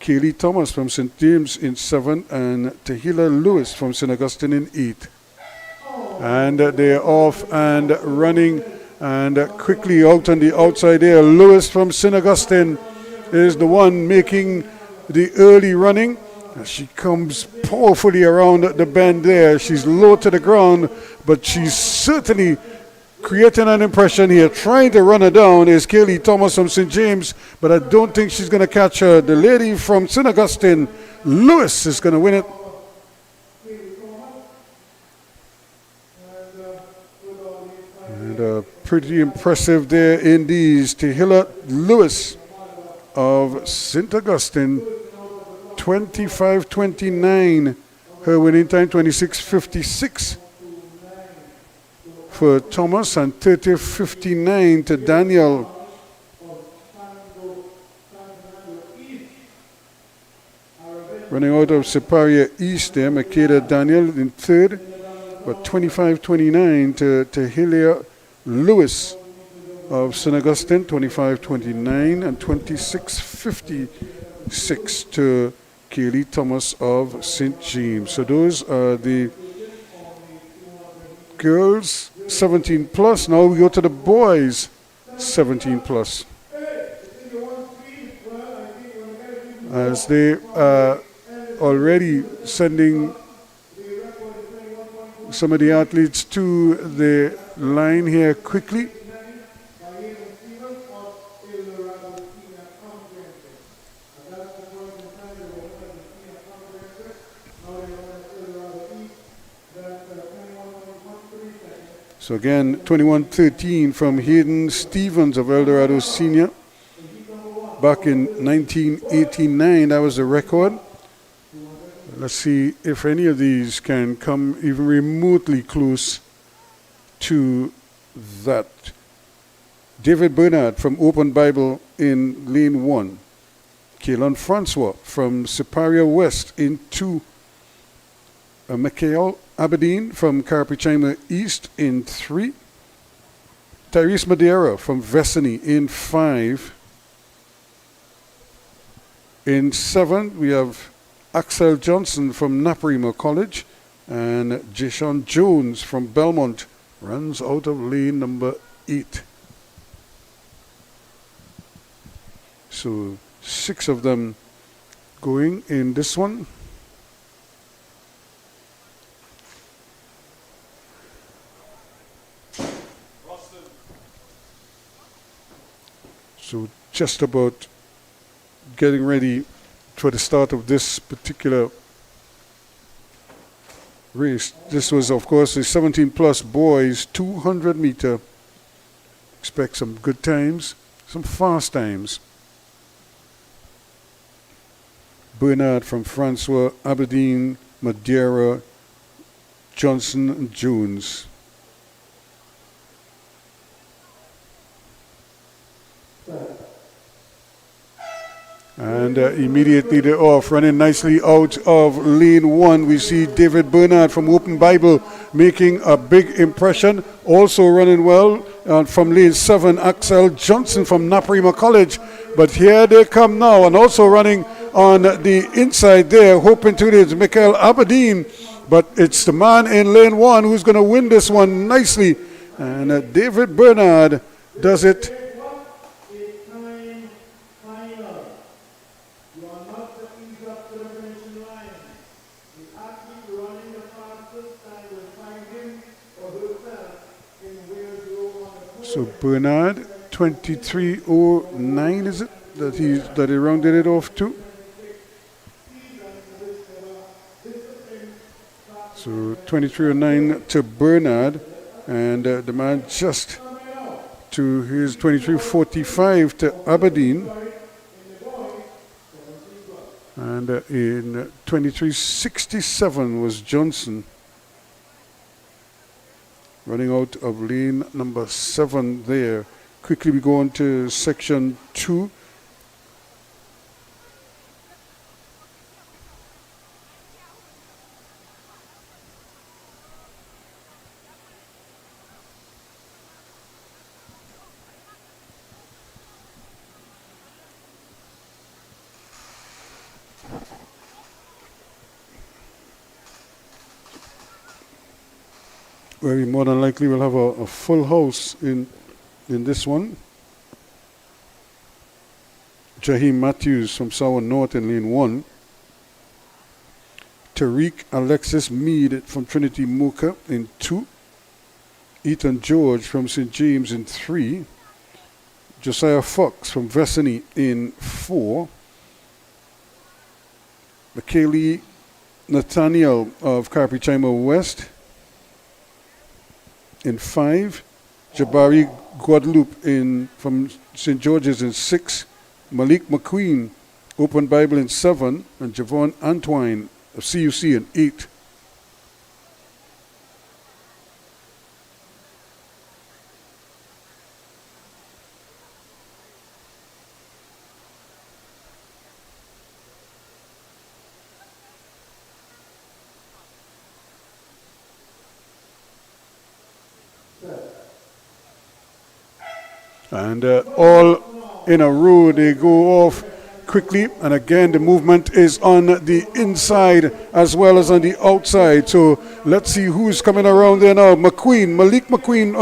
Speaker 2: Kaylee Thomas from St. James in 7. And Tahila Lewis from St. Augustine in 8. And they're off and running, and quickly out on the outside there. Lewis from St. Augustine is the one making the early running. She comes powerfully around the bend there. She's low to the ground, but she's certainly creating an impression here. Trying to run her down is Kaylee Thomas from St. James, but I don't think she's going to catch her. The lady from St. Augustine, Lewis, is going to win it. And pretty impressive there in these. Tahila Lewis of St. Augustine, 25:29. Her winning time 26:56 for Thomas, and 30:59 to Daniel. Running out of Siparia East there, Michaela Daniel in 3rd, but 25:29 to Tahila Lewis of St. Augustine, 25:29, and 26:56 to Kaylee Thomas of St. James. So those are the girls 17 plus. Now we go to the boys 17 plus, as they are already sending some of the athletes to the line here quickly. So again, 21:13 from Hayden Stevens of Eldorado Senior. Back in 1989, that was the record. Let's see if any of these can come even remotely close to that. David Bernard from Open Bible in lane 1. Kaylon Francois from Siparia West in 2. Michaela Aberdeen from Carpichima East in 3. Tyrese Madeira from Vesini in 5. In 7, we have Axel Johnson from Naparima College, and Jason Jones from Belmont runs out of lane number 8. So 6 of them going in this one. So just about getting ready for the start of this particular race. This was, of course, the 17 plus boys 200 meter. Expect some good times, some fast times. Bernard from Francois Aberdeen Madeira, Johnson, and Jones. And immediately they're off, running nicely out of lane 1. We see David Bernard from Open Bible making a big impression. Also running well from lane 7, Axel Johnson from Naparima College. But here they come now, and also running on the inside there, hoping to is Michael Aberdeen. But it's the man in lane 1 who's going to win this one nicely. And David Bernard does it. So Bernard, 23:09 is it that he rounded it off to? So 23:09 to Bernard, and the man just to his 23:45 to Aberdeen, and in 23:67 was Johnson. Running out of lane number 7 there. Quickly we go on to section 2. Where we more than likely will have a full house in this one. Jaheim Matthews from Sour North in lane 1. Tariq Alexis Mead from Trinity Mocha in 2. Ethan George from St. James in 3. Josiah Fox from Vesany in 4. Michaela Nathaniel of Carpichima West in 5, Jabari Guadalupe from St. George's in 6, Malik McQueen, Open Bible in 7, and Javon Antwine of CUC in 8. And all in a row, they go off quickly. And again, the movement is on the inside as well as on the outside. So let's see who's coming around there now. Malik McQueen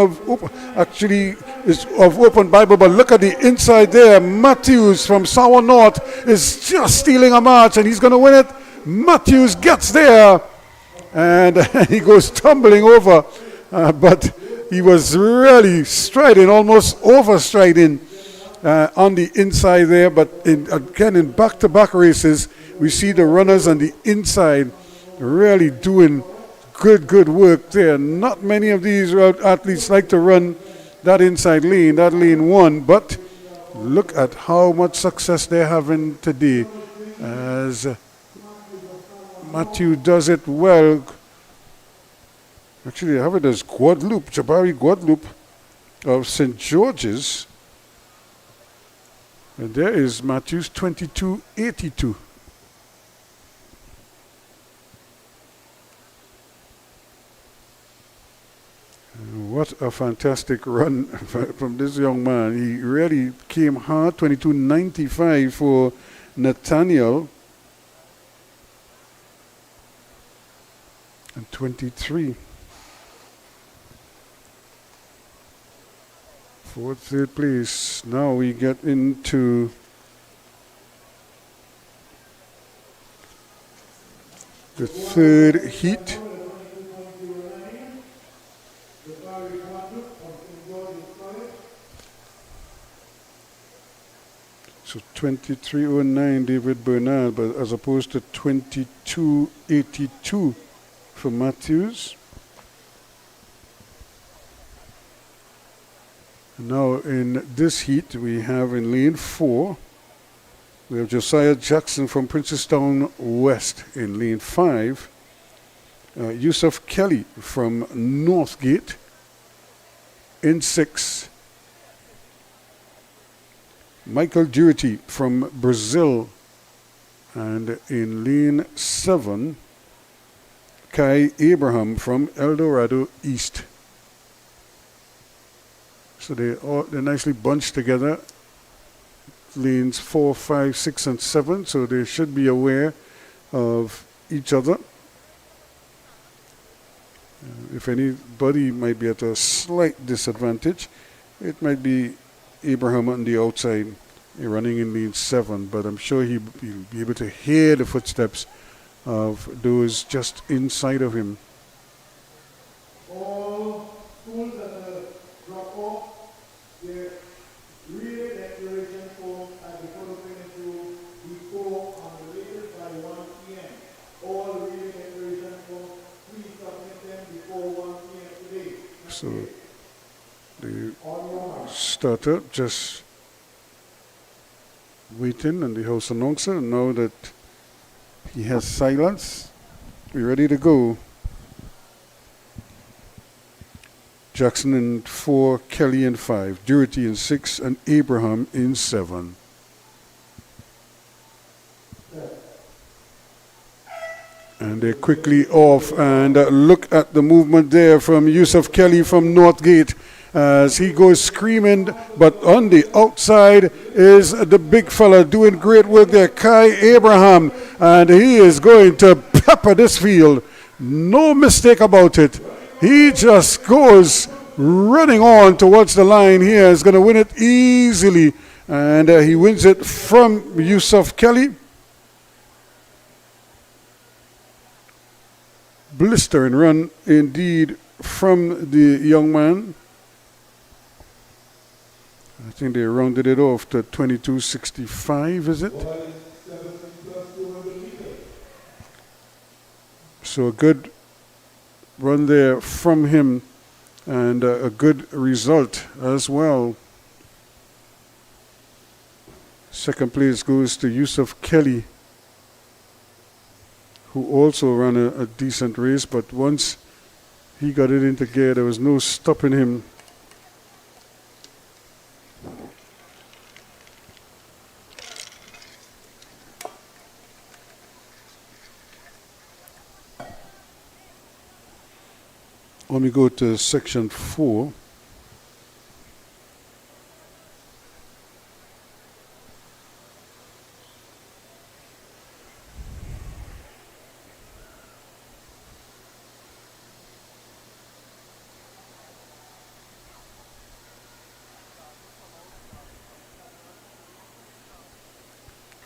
Speaker 2: is of Open Bible. But look at the inside there. Matthews from Sour North is just stealing a march, and he's going to win it. Matthews gets there, and he goes tumbling over. But he was really striding, almost overstriding on the inside there. But again, in back-to-back races, we see the runners on the inside really doing good work there. Not many of these athletes like to run that inside lane, that lane 1. But look at how much success they're having today as Matthew does it well. Actually, I have it as Jabari Guadalupe of St. George's. And there is Matthews 22:82. What a fantastic run from this young man. He really came hard. 22:95 for Nathaniel. And 23. For third place. Now we get into the third heat. So 23:09 David Bernard, but as opposed to 22:82 for Matthews. Now in this heat we have in lane 4, we have Josiah Jackson from Princestown West in lane 5, Yusuf Kelly from Northgate. In 6, Michael Durity from Brazil. And in lane 7, Kai Abraham from El Dorado East. So they're nicely bunched together. Lanes 4, 5, 6, and 7. So they should be aware of each other. If anybody might be at a slight disadvantage, it might be Abraham on the outside running in lane 7, but I'm sure he'll be able to hear the footsteps of those just inside of him.
Speaker 1: All schools that drop off their relay declaration form at the photo finish room before on the latest by 1 p.m. All relay declaration forms, please submit them before 1 p.m. today.
Speaker 2: So the starter just waiting on the house announcer. Now that he has silence, we're ready to go. Jackson in 4, Kelly in 5, Durity in 6, and Abraham in 7. And they're quickly off, and look at the movement there from Yusuf Kelly from Northgate as he goes screaming, but on the outside is the big fella doing great work there, Kai Abraham, and he is going to pepper this field. No mistake about it. He just goes running on towards the line here. He's going to win it easily, and he wins it from Yusuf Kelly. Blistering run indeed from the young man. I think they rounded it off to 22.65, is it? So a good run there from him, and a good result as well. Second place goes to Yusuf Kelly, who also ran a decent race, but once he got it into gear, there was no stopping him. Let me go to section 4.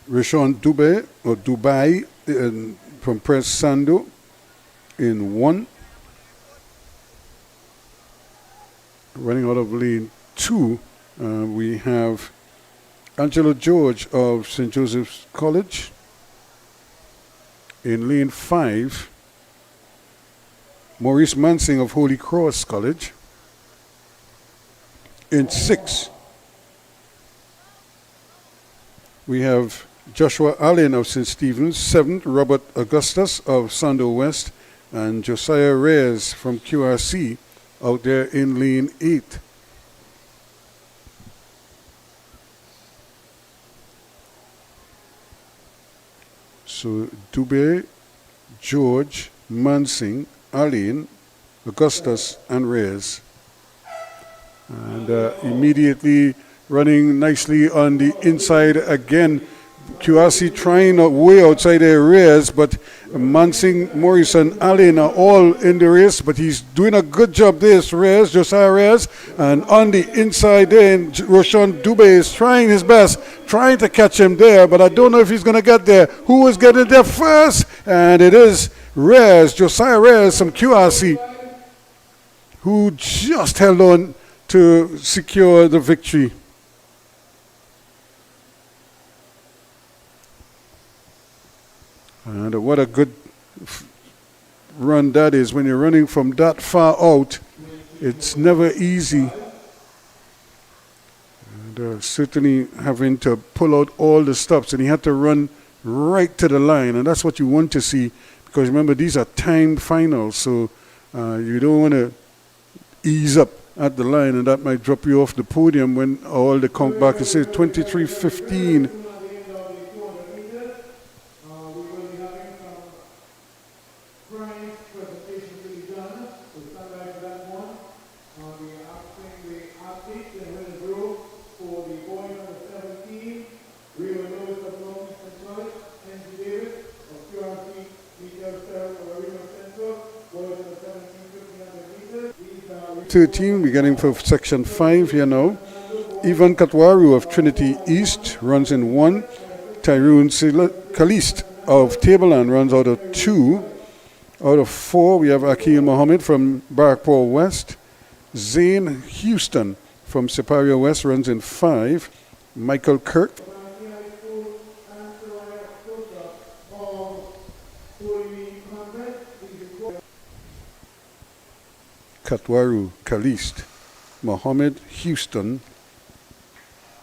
Speaker 2: Rishon Dubai from Press Sando in 1. Running out of lane 2, we have Angelo George of St. Joseph's College. In lane 5, Maurice Mansing of Holy Cross College. In 6, we have Joshua Allen of St. Stephen's. 7th, Robert Augustus of Sando West, and Josiah Reyes from QRC out there in lane 8. So Dubé, George, Mansing, Allen, Augustus, and Reyes. And immediately running nicely on the inside again. QRC trying way outside their Reyes, but Mansing, Morris, and Allen are all in the race, but he's doing a good job there, Reyes, Josiah Reyes, and on the inside there, Roshan Dubé is trying his best, trying to catch him there, but I don't know if he's going to get there. Who is getting there first? And it is Reyes, Josiah Reyes from QRC, who just held on to secure the victory. And what a good run that is. When you're running from that far out, it's never easy. And certainly having to pull out all the stops, and he had to run right to the line, and that's what you want to see, because remember, these are timed finals, so you don't want to ease up at the line, and that might drop you off the podium when all the count back is 23:15. We're getting for section 5 here now. Ivan Katwaru of Trinity East runs in 1. Tyrone Kalist of Tableland runs out of 2. Out of 4, we have Akil Mohammed from Barkpore West. Zane Houston from Siparia West runs in 5. Michael Kirk. Katwaru, Kalist, Mohammed, Houston,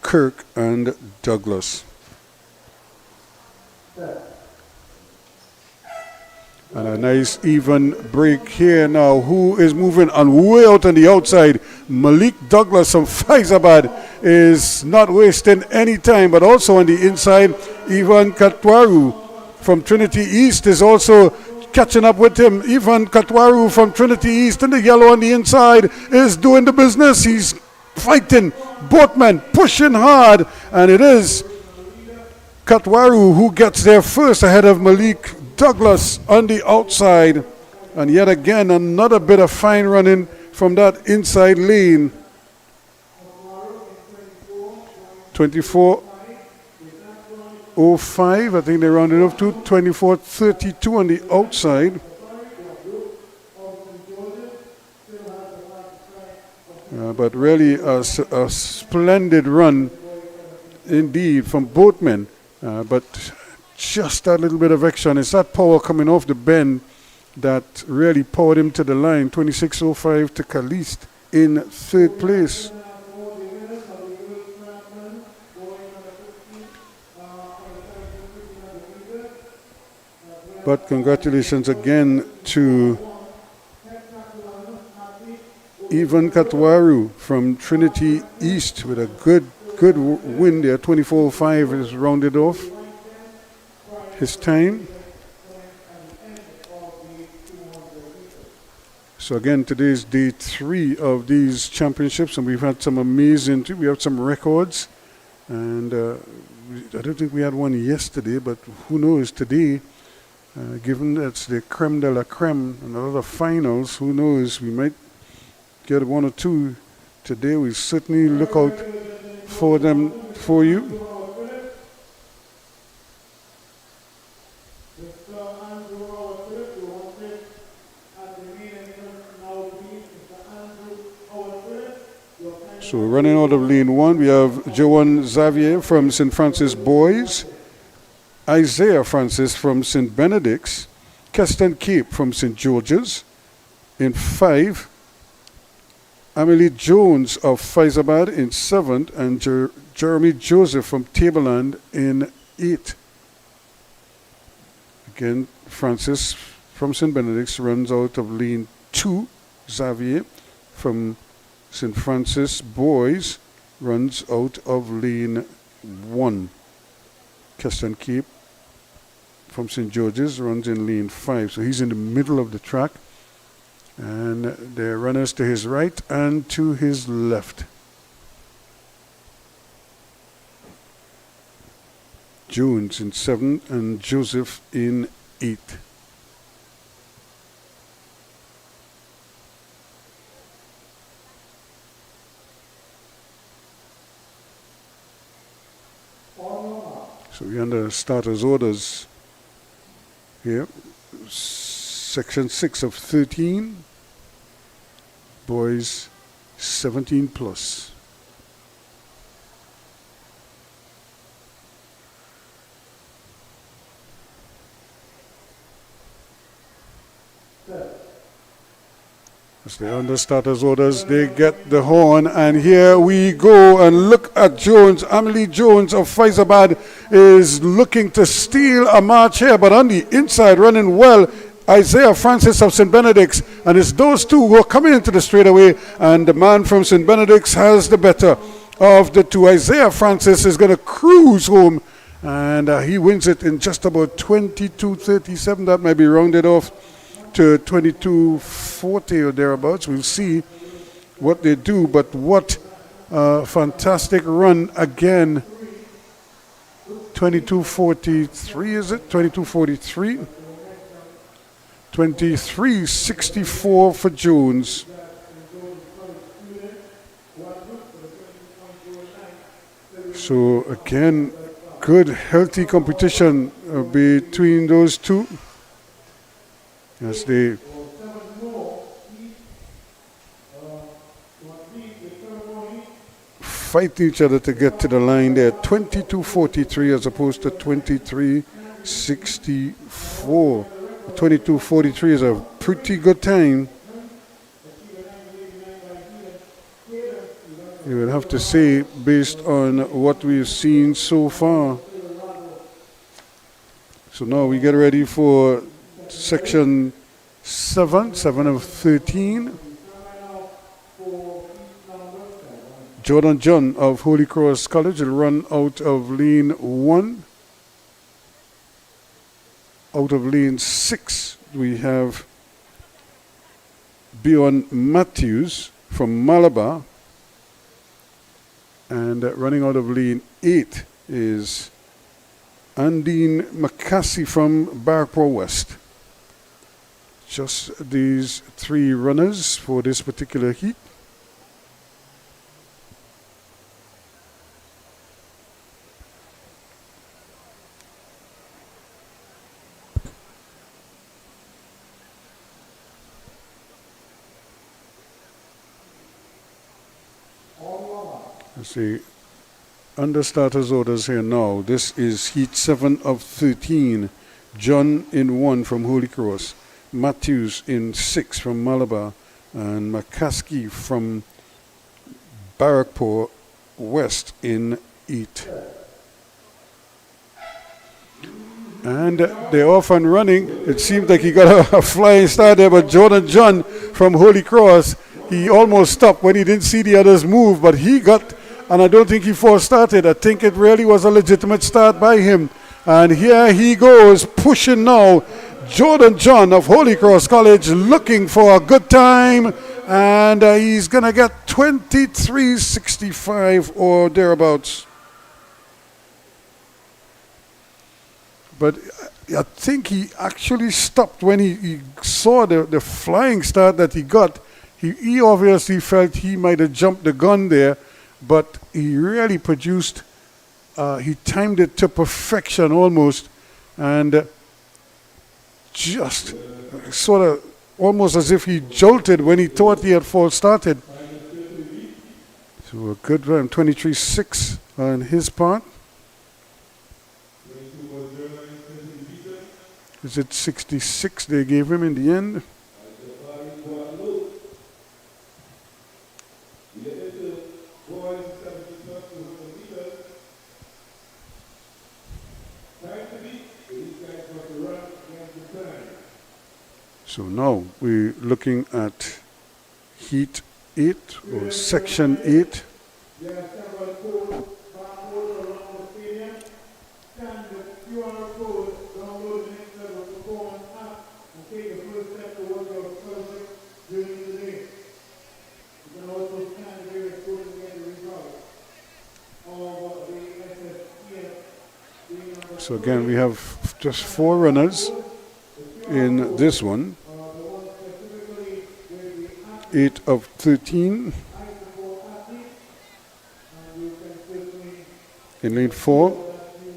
Speaker 2: Kirk, and Douglas. And a nice even break here now. Who is moving and way out on the outside? Malik Douglas from Faizabad is not wasting any time, but also on the inside, Ivan Katwaru from Trinity East is also catching up with him. Ivan Katwaru from Trinity East in the yellow on the inside is doing the business. He's fighting both men, pushing hard, and it is Katwaru who gets there first ahead of Malik Douglas on the outside. And yet again, another bit of fine running from that inside lane. 24:05, I think they rounded up to 24:32 on the outside. But really a splendid run indeed from both men. But just that little bit of action, it's that power coming off the bend that really powered him to the line. 26:05 to Kalist in third place. But congratulations again to Ivan Katwaru from Trinity East with a good win there. 24:05 is rounded off his time. So again, today is day 3 of these championships, and we've had some amazing, we have some records, and I don't think we had one yesterday, but who knows today, given that's the creme de la creme and a lot of finals, who knows, we might get 1 or 2 today. We certainly look out for them for you. So running out of lane 1, we have Joan Xavier from St. Francis Boys, Isaiah Francis from St. Benedict's, Keston Cape from St. George's. In 5, Amelie Jones of Faizabad in 7th, and Jeremy Joseph from Tableland in 8th. Again, Francis from St. Benedict's runs out of lane 2. Xavier from St. Francis Boys runs out of lane 1. Keston Cape from St. George's runs in lane 5. So he's in the middle of the track. And there are runners to his right and to his left. Jones in 7th and Joseph in 8th. So we're under starters orders here. Section 6 of 13. Boys 17 plus. As they're under starters orders, they get the horn, and here we go, and look at Jones. Amelie Jones of Faizabad is looking to steal a march here, but on the inside, running well, Isaiah Francis of St. Benedict's, and it's those two who are coming into the straightaway, and the man from St. Benedict's has the better of the two. Isaiah Francis is going to cruise home, and he wins it in just about 22:37. That might be rounded off to 22:40 or thereabouts. We'll see what they do, but what a fantastic run again. 22:43, is it? 22:43. 23:64 for Jones. So again, good healthy competition between those two as they fight each other to get to the line there. 22:43 as opposed to 23:64. 22:43 is a pretty good time. You would have to say, based on what we've seen so far. So now we get ready for section 7 of 13. Jordan John of Holy Cross College will run out of lane 1. Out of lane 6, we have Bjorn Matthews from Malabar. And running out of lane 8 is Andine McCassie from Barwell West. Just these 3 runners for this particular heat. See, under starters orders here now. This is heat 7 of 13. John in 1 from Holy Cross, Matthews in 6 from Malabar, and McCaskey from Barrackpore West in 8. And they're off and running. It seems like he got a flying start there, but Jordan John from Holy Cross, he almost stopped when he didn't see the others move, but he got. And I don't think he false started. I think it really was a legitimate start by him. And here he goes, pushing now. Jordan John of Holy Cross College looking for a good time. And he's going to get 23:65 or thereabouts. But I think he actually stopped when he saw the flying start that he got. He obviously felt he might have jumped the gun there. But he really produced, he timed it to perfection almost, and just sort of almost as if he jolted when he thought he had false started. So a good run, 23:6 on his part. Is it 66 they gave him in the end? So now we're looking at heat 8 or section 8. So again, we have just 4 runners in this one. 8 of 13. In lane 4,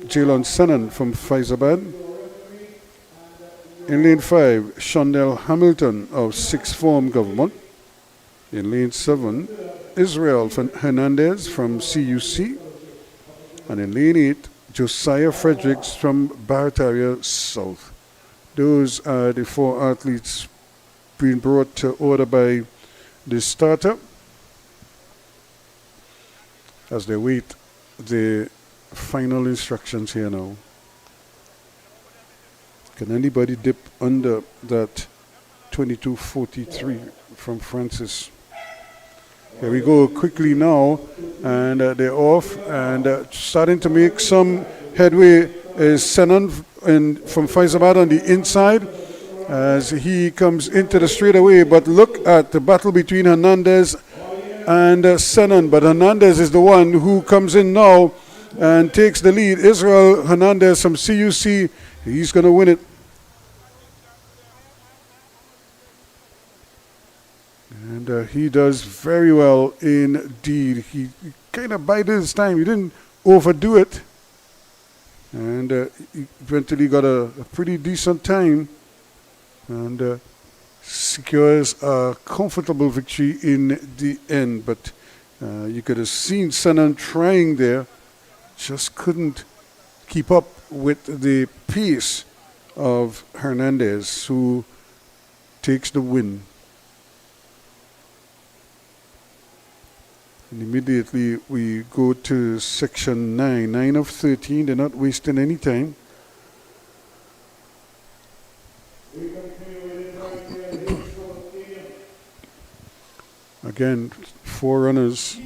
Speaker 2: Jalon Sennan from Faizabad. In lane 5, Shondell Hamilton of 6th Form Government. In lane 7, Israel Hernandez from CUC. And in lane 8, Josiah Fredericks from Barataria South. Those are the 4 athletes being brought to order by the starter as they wait the final instructions here now. Can anybody dip under that 22.43 from Francis? Here we go quickly now, and they're off and starting to make some headway is Senan from Faizabad on the inside as he comes into the straightaway. But look at the battle between Hernandez and Senan. But Hernandez is the one who comes in now and takes the lead. Israel Hernandez from CUC, he's going to win it. And he does very well indeed. He kind of bided his time. He didn't overdo it. And he eventually got a pretty decent time and secures a comfortable victory in the end. But you could have seen Senan trying there, just couldn't keep up with the pace of Hernandez, who takes the win. And immediately we go to section 9. 9 of 13. They're not wasting any time. Again, 4 runners.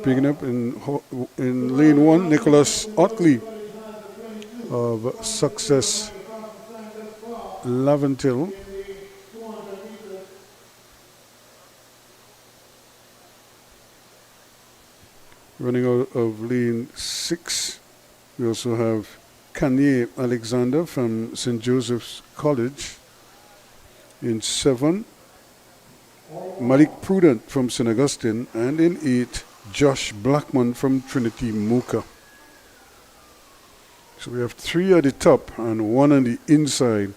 Speaker 2: Picking up in lane 1, Nicholas Otley of Success Laventil. Running out of lane 6, we also have Kanye Alexander from St. Joseph's College. In 7, Malik Prudent from St. Augustine. And in 8, Josh Blackman from Trinity Mocha. So we have 3 at the top and 1 on the inside.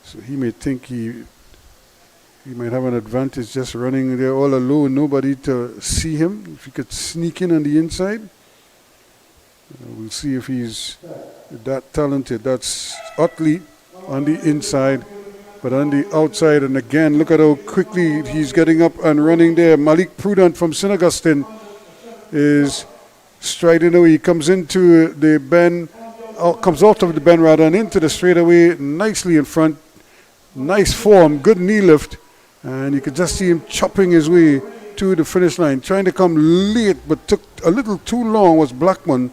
Speaker 2: So he may think he might have an advantage just running there all alone, nobody to see him. If he could sneak in on the inside, we'll see if he's that talented. That's Utley on the inside, but on the outside, and again, look at how quickly he's getting up and running there. Malik Prudent from St. Augustine is striding away. He comes into the bend, comes out of the bend rather, and into the straightaway, nicely in front. Nice form, good knee lift. And you could just see him chopping his way to the finish line. Trying to come late, but took a little too long was Blackman.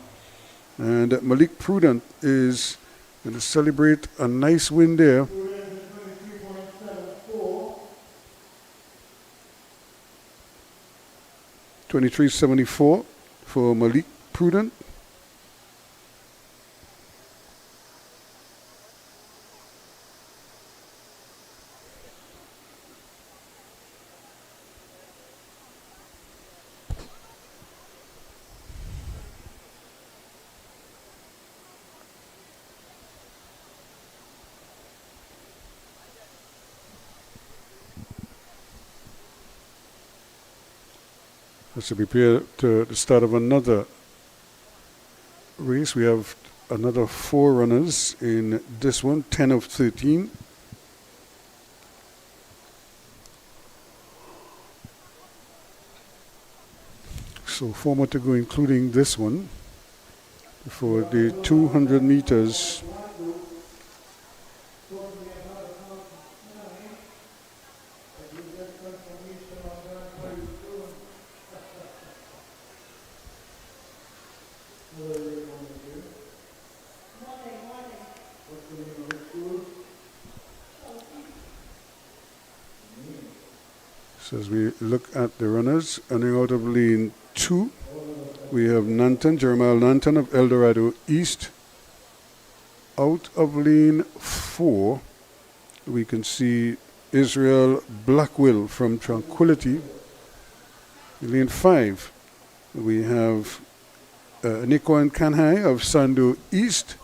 Speaker 2: And Malik Prudent is going to celebrate a nice win there. $23.74 for Malik Prudent. As we prepare to the start of another race, we have another 4 runners in this one, 10 of 13. So 4 more to go, including this one, for the 200 meters. So as we look at the runners, running out of lane 2, we have Nanton, Jeremiah Nanton of El Dorado East. Out of lane 4, we can see Israel Blackwell from Tranquility. In lane 5, we have Nikon Kanhai of Sando East.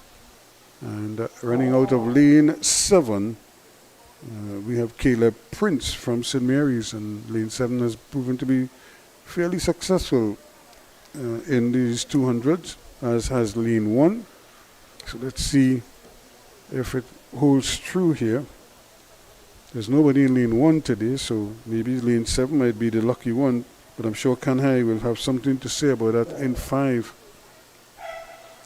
Speaker 2: And running out of lane 7, we have Caleb Prince from St. Mary's, and lane 7 has proven to be fairly successful in these 200s, as has lane 1. So let's see if it holds true here. There's nobody in lane 1 today, so maybe lane 7 might be the lucky one, but I'm sure Kanhai will have something to say about that in 5.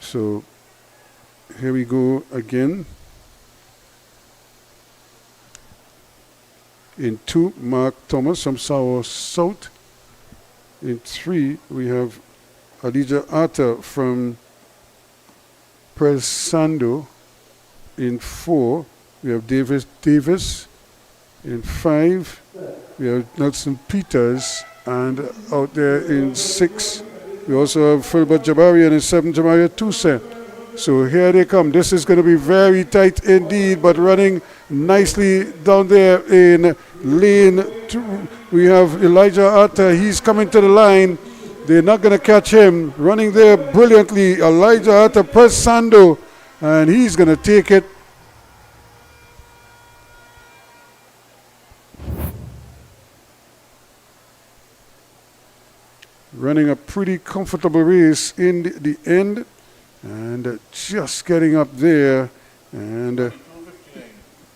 Speaker 2: So here we go again. In 2, Mark Thomas from South. In 3, we have Kadija Atta from Presando. In 4, we have Davis. In 5, we have Nelson Peters. And out there in 6, we also have Filbert Jabari, and in 7, Jamaria Toussaint. So here they come. This is going to be very tight indeed, but running nicely down there in lane 2. We have Elijah Atta. He's coming to the line. They're not going to catch him. Running there brilliantly. Elijah Atta, Presando, and he's going to take it. Running a pretty comfortable race in the end. And just getting up there, and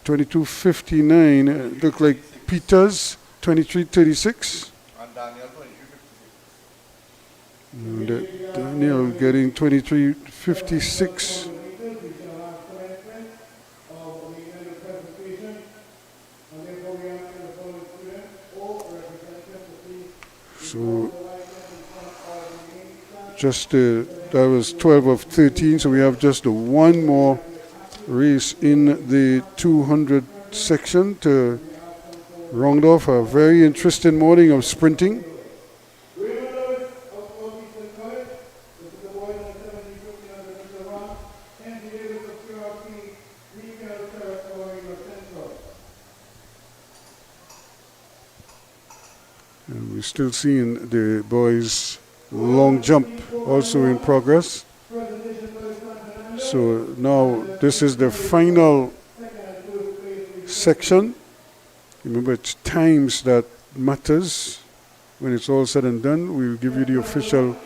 Speaker 2: 22:59. Look like Peters, 23:36. And Daniel getting 23:56. So just that was 12 of 13, so we have just one more race in the 200 section to round off a very interesting morning of sprinting. And we're still seeing the boys' long jump also in progress. So now this is the final section. Remember, it's times that matters. When it's all said and done, we'll give you the official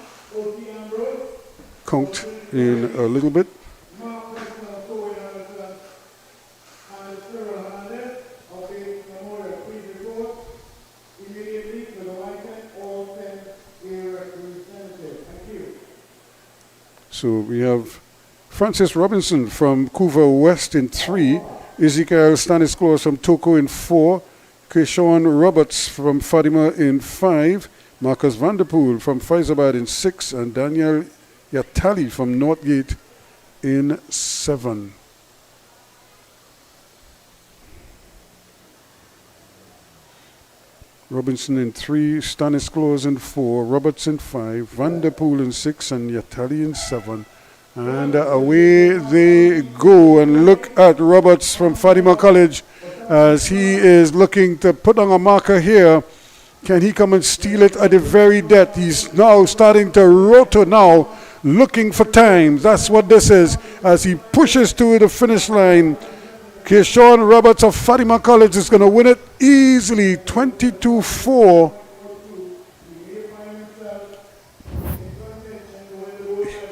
Speaker 2: count in a little bit. So we have Francis Robinson from Couva West in 3, Ezekiel Stanisclaus from Toko in 4, Keshawn Roberts from Fatima in 5, Marcus Vanderpool from Faizabad in 6, and Daniel Yatali from Northgate in 7. Robinson in 3, Stanisclaus in 4, Roberts in 5, Vanderpool in 6, and Yatali in 7. And away they go. And look at Roberts from Fatima College as he is looking to put on a marker here. Can he come and steal it at the very death? He's now starting to rotor now, looking for time. That's what this is as he pushes to the finish line. Keshawn Roberts of Fatima College is going to win it easily, 22-4.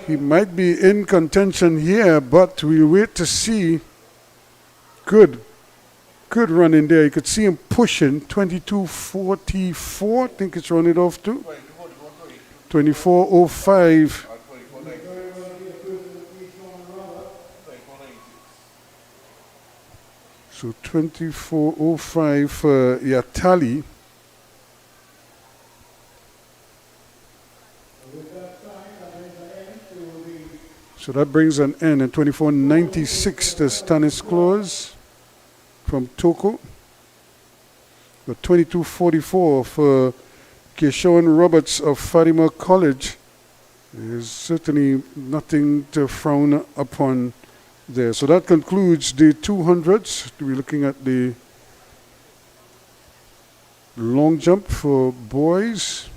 Speaker 2: He might be in contention here, but we'll wait to see. Good run in there. You could see him pushing, 22-44. I think it's running off to 24-05. So 24.05 for Yatali. So that brings an end, and 24.96 to Stanisclaus from Toko. But 22.44 for Keshawn Roberts of Fatima College. There's certainly nothing to frown upon there. So that concludes the 200s. We're looking at the long jump for boys.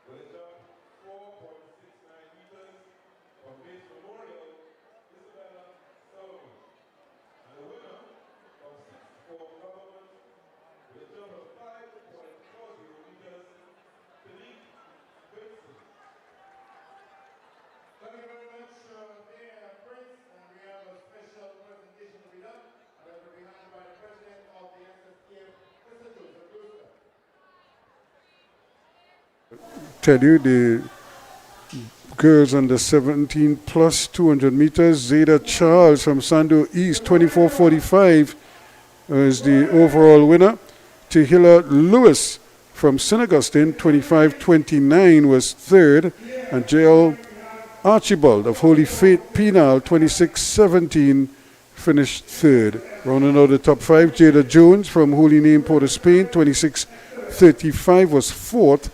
Speaker 1: With a jump 4.6
Speaker 2: tell you, the girls under 17 plus 200 meters. Zeta Charles from Sando East, 24:45 is the overall winner. Tehila Lewis from St. Augustine, 25:29 was third. And J.L. Archibald of Holy Faith Penal, 26:17 finished third. Rounding out the top five, Jada Jones from Holy Name Port of Spain, 26:35 was fourth.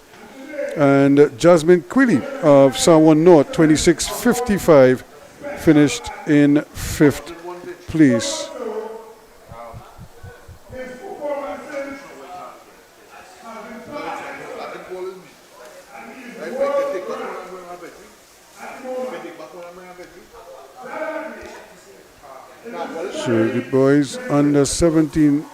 Speaker 2: And Jasmine Quilly of Sawan North, 26:55 finished in fifth place. So the boys under 17.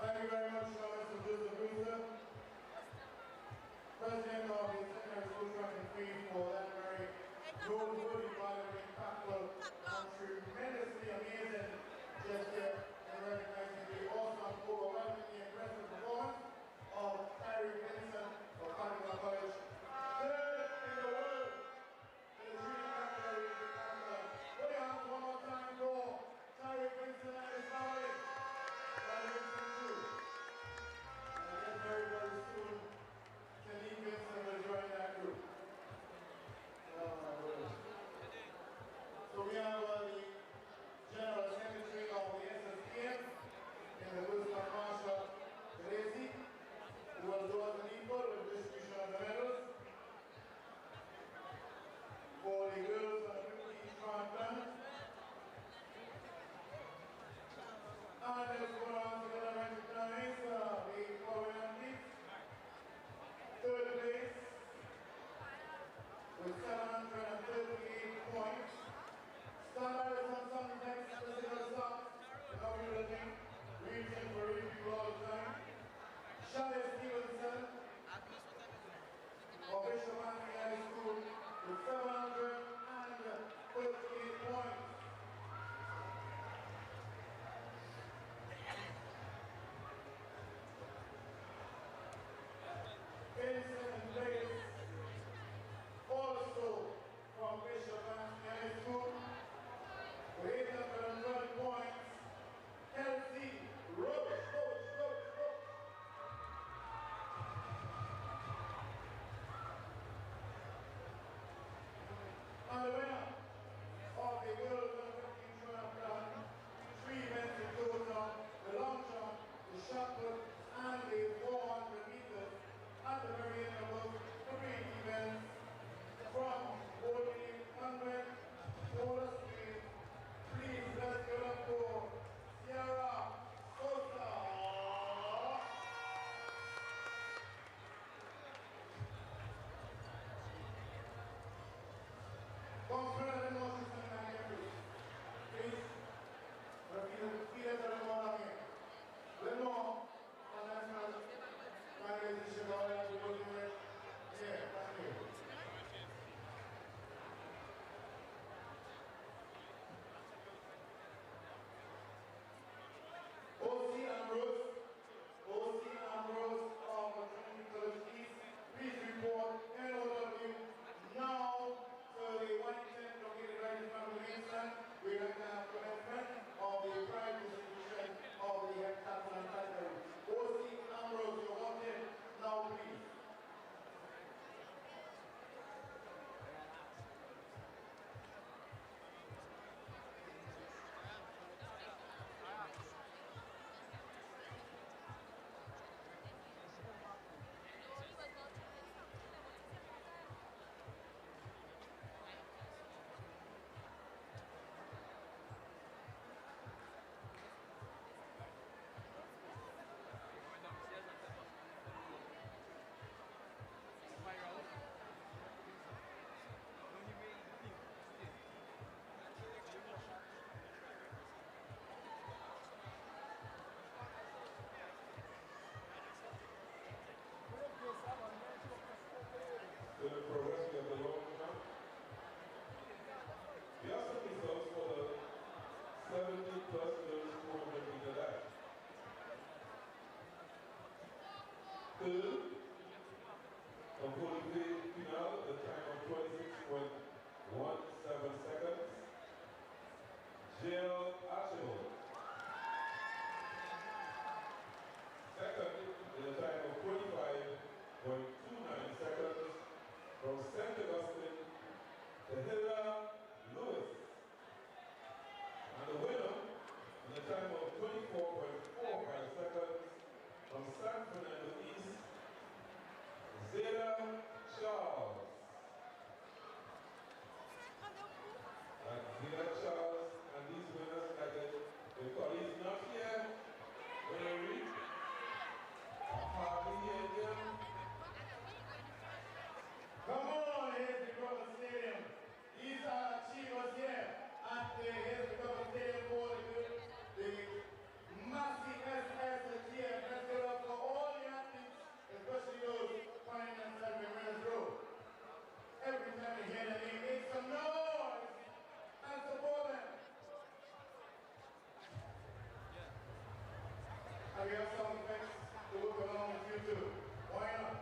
Speaker 1: Thank you very much, Mr. Joseph Brewster, President of the Secondary School Track and Field for that very noteworthy, impactful, tremendously amazing gesture in recognizing the awesome, overwhelmingly impressive performance of Tyree Vincent of Kadija College. Third in the world, in the shooting category, put your hands one more time for Tyree Vincent and his family. Very, very soon, Kendy Vincent will join that group. So we have the General Secretary of the SSPM in the Wilson Marshall Gracie, who will do us an equal with distribution of the medals for the girls and the 50 strong plans. And let's go on to the recognize the following athletes. Third place with 738 points. Standard is on some next physical socks. Now we're looking, reaching for review all the time. Shazar Stevenson of Bishop Anthony School with 738 points. Also from Bishop Anthony School with 812 points. have sound effects to look along with you too. Why not?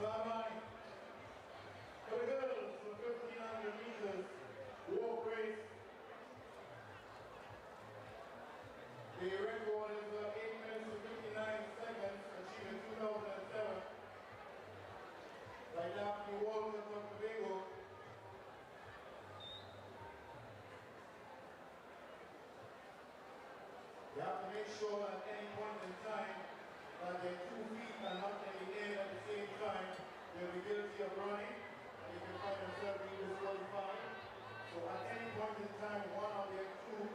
Speaker 1: Line. For the girls, for 1,500 meters walk race, the record is 8 minutes and 59 seconds, achieved in 2007. Right now, the Waldron from Tobago. You have to make sure at any point in time that their 2 feet are not in the air at the same time. They'll be guilty of running, and you can find themselves being disqualified. So at any point in time, one of their 2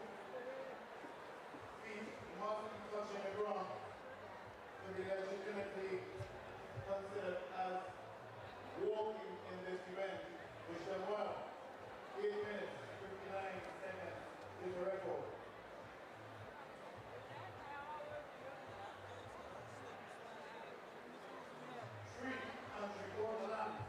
Speaker 1: feet must be touching the ground to be legitimately considered as walking in this event, which done well. 8 minutes, 59 seconds is the record. 3 3/4 laps.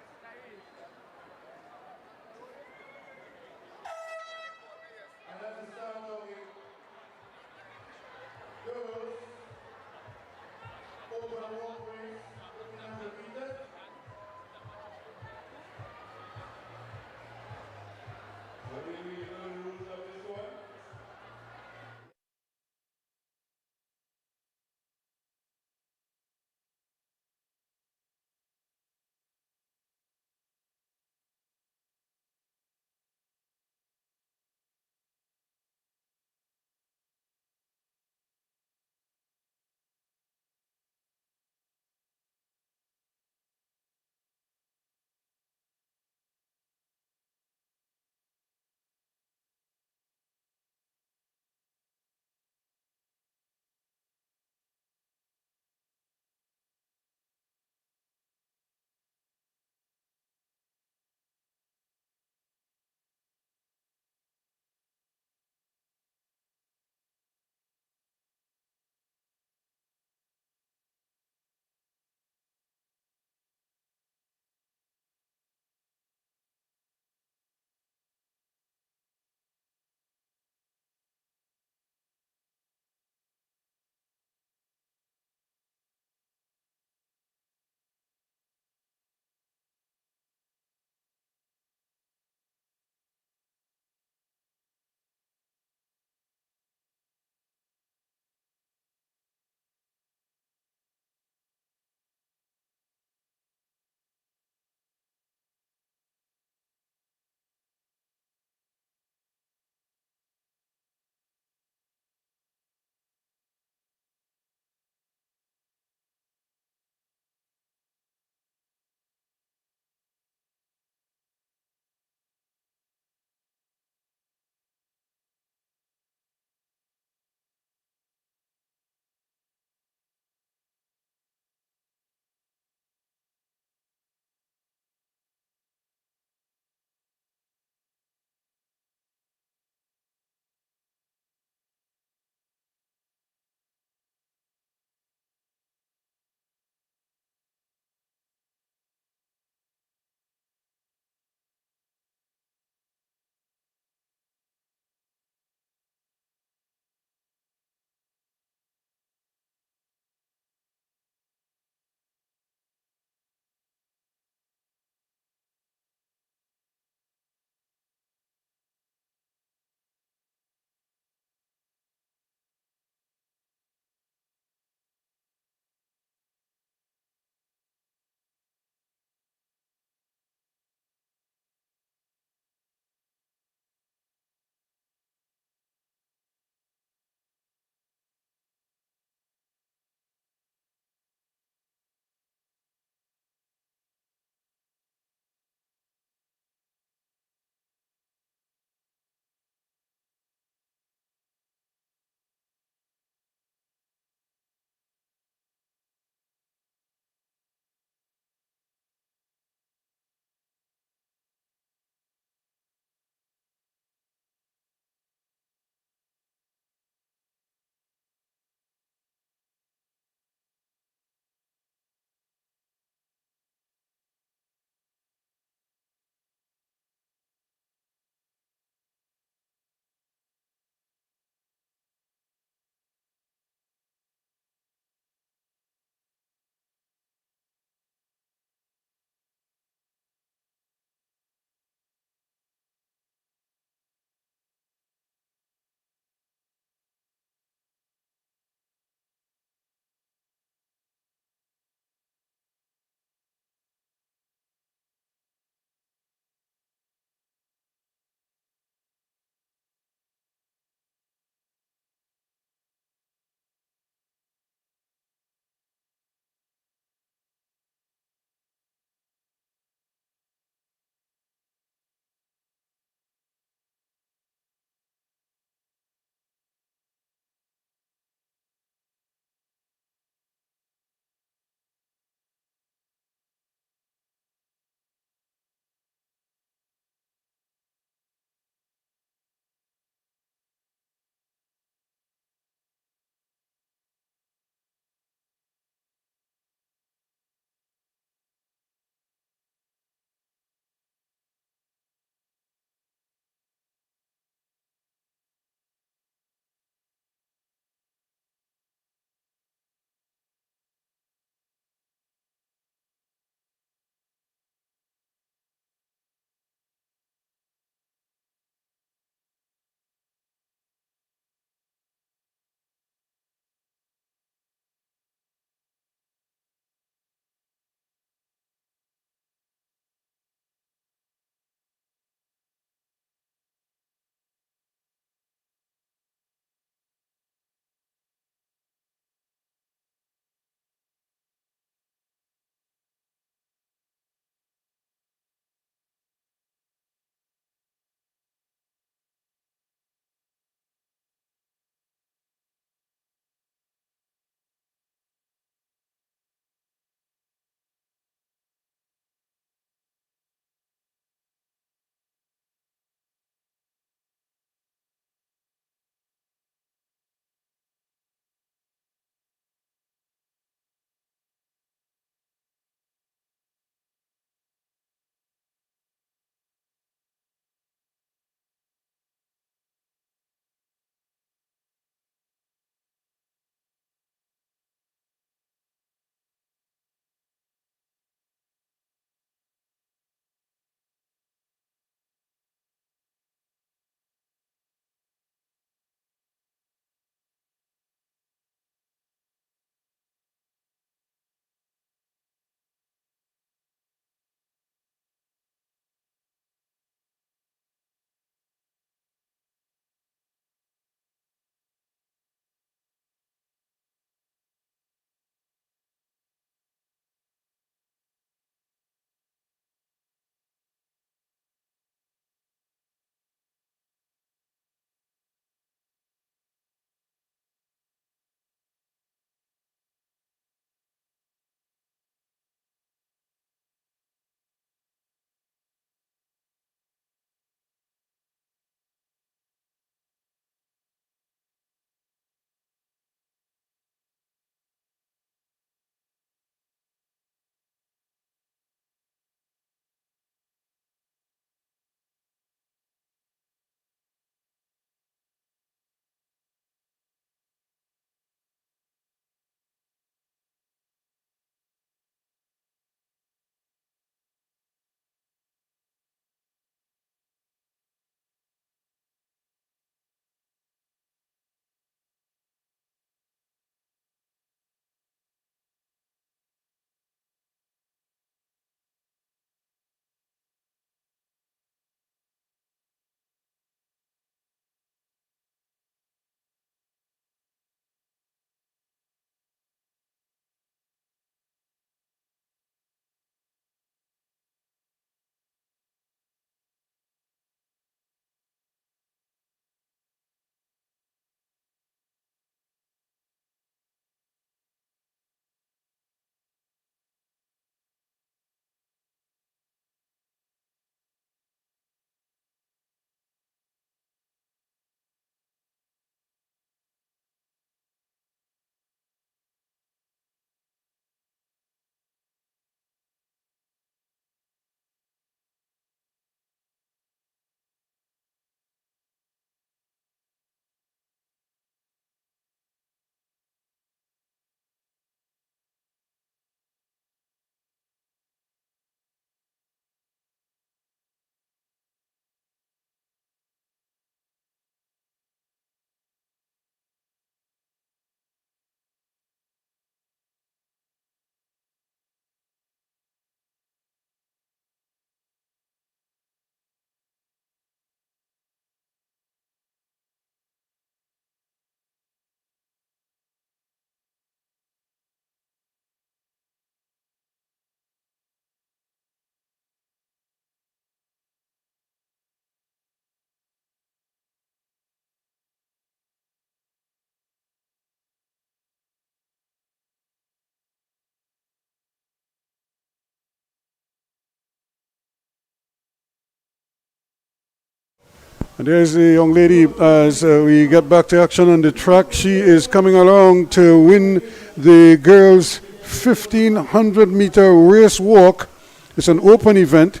Speaker 2: And there's the young lady as we get back to action on the track. She is coming along to win the girls' 1500 meter race walk. It's an open event,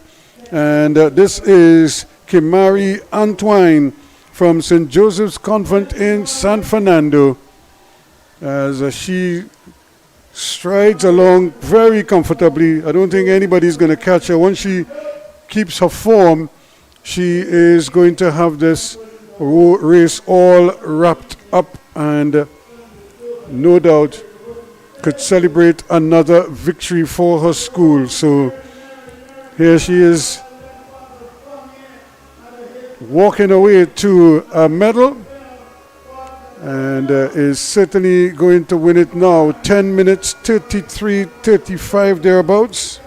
Speaker 2: and this is Kimari Antoine from St. Joseph's Convent in San Fernando, as she strides along very comfortably. I don't think anybody's going to catch her. Once she keeps her form, she is going to have this race all wrapped up, and no doubt could celebrate another victory for her school. So here she is, walking away to a medal, and is certainly going to win it now. 10 minutes 33:35 thereabouts.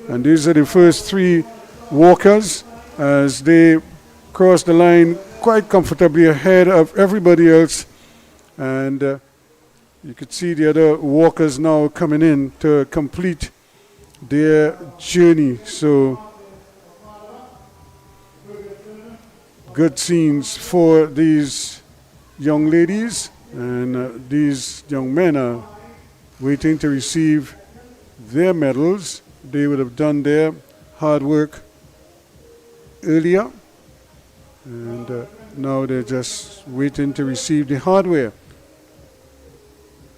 Speaker 2: And these are the first three walkers as they cross the line quite comfortably ahead of everybody else. And you could see the other walkers now coming in to complete their journey. So good scenes for these young ladies, and these young men are waiting to receive their medals. They would have done their hard work earlier, and now they're just waiting to receive the hardware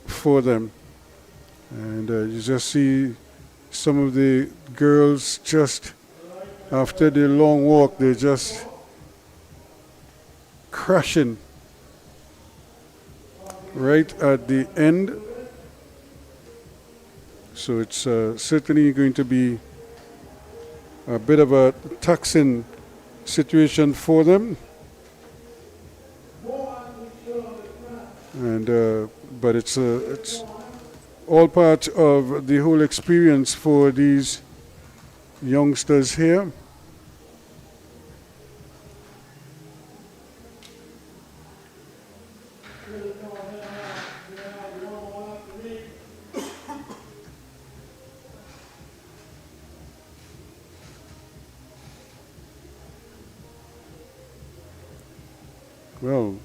Speaker 2: for them. And you just see some of the girls just after the long walk, they're just crashing right at the end. So it's certainly going to be a bit of a taxing situation for them. And but it's all part of the whole experience for these youngsters here. Well,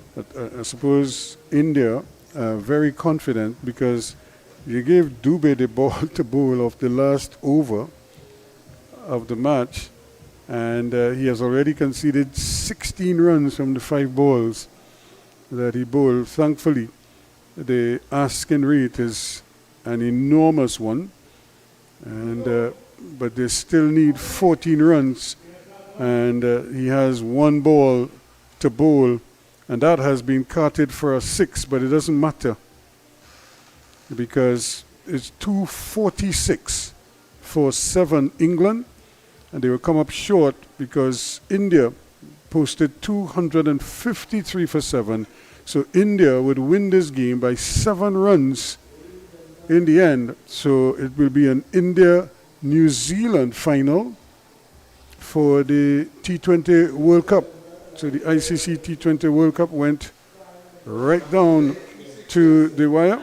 Speaker 2: I suppose India are very confident because you gave Dubé the ball to bowl of the last over of the match, and he has already conceded 16 runs from the 5 balls that he bowled. Thankfully, the asking rate is an enormous one, and but they still need 14 runs, and he has 1 ball to bowl. And that has been carted for a 6, but it doesn't matter because it's 246 for 7 England, and they will come up short because India posted 253 for 7. So India would win this game by 7 runs in the end. So it will be an India-New Zealand final for the T20 World Cup. So the ICC T20 World Cup went right down to the wire.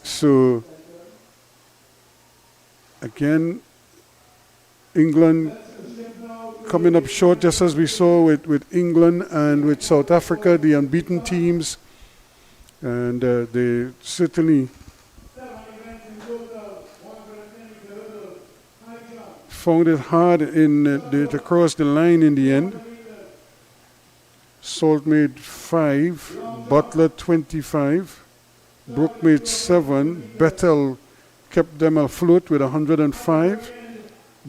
Speaker 2: So again, England coming up short, just as we saw with England and with South Africa, the unbeaten teams. And they certainly found it hard to cross the line in the end. Salt made 5, Butler 25, Brook made 7, Bethel kept them afloat with 105,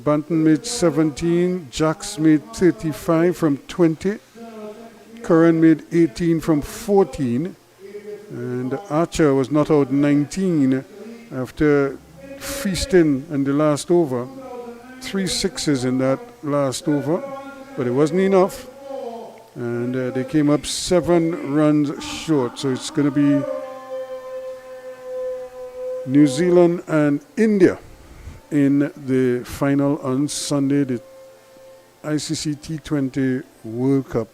Speaker 2: Banton made 17, Jacks made 35 from 20, Curran made 18 from 14, and Archer was not out 19 after feasting in the last over. 3 sixes in that last over, but it wasn't enough, and they came up 7 runs short. So it's going to be New Zealand and India in the final on Sunday, the ICC T20 World Cup.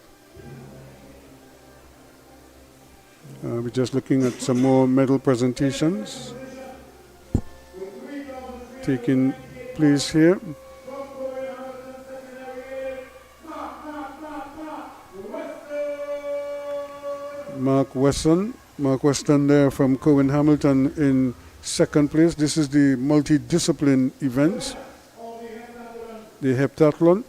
Speaker 2: We're just looking at some more medal presentations. taking place here. Mark Weston there from Cohen Hamilton in second place. This is the multidiscipline events, the heptathlon.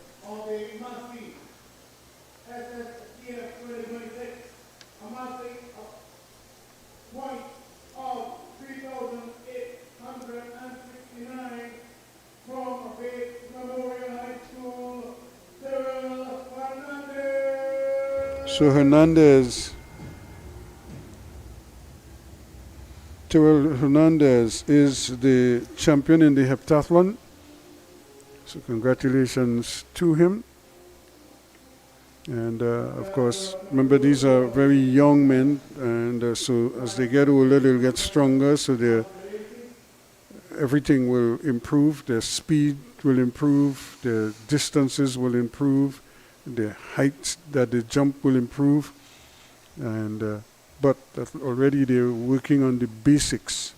Speaker 2: So Terrell Hernandez is the champion in the heptathlon. So congratulations to him. And of course, remember these are very young men, and so as they get older, they'll get stronger. So everything will improve. Their speed will improve. Their distances will improve. The height that they jump will improve, and but already they're working on the basics.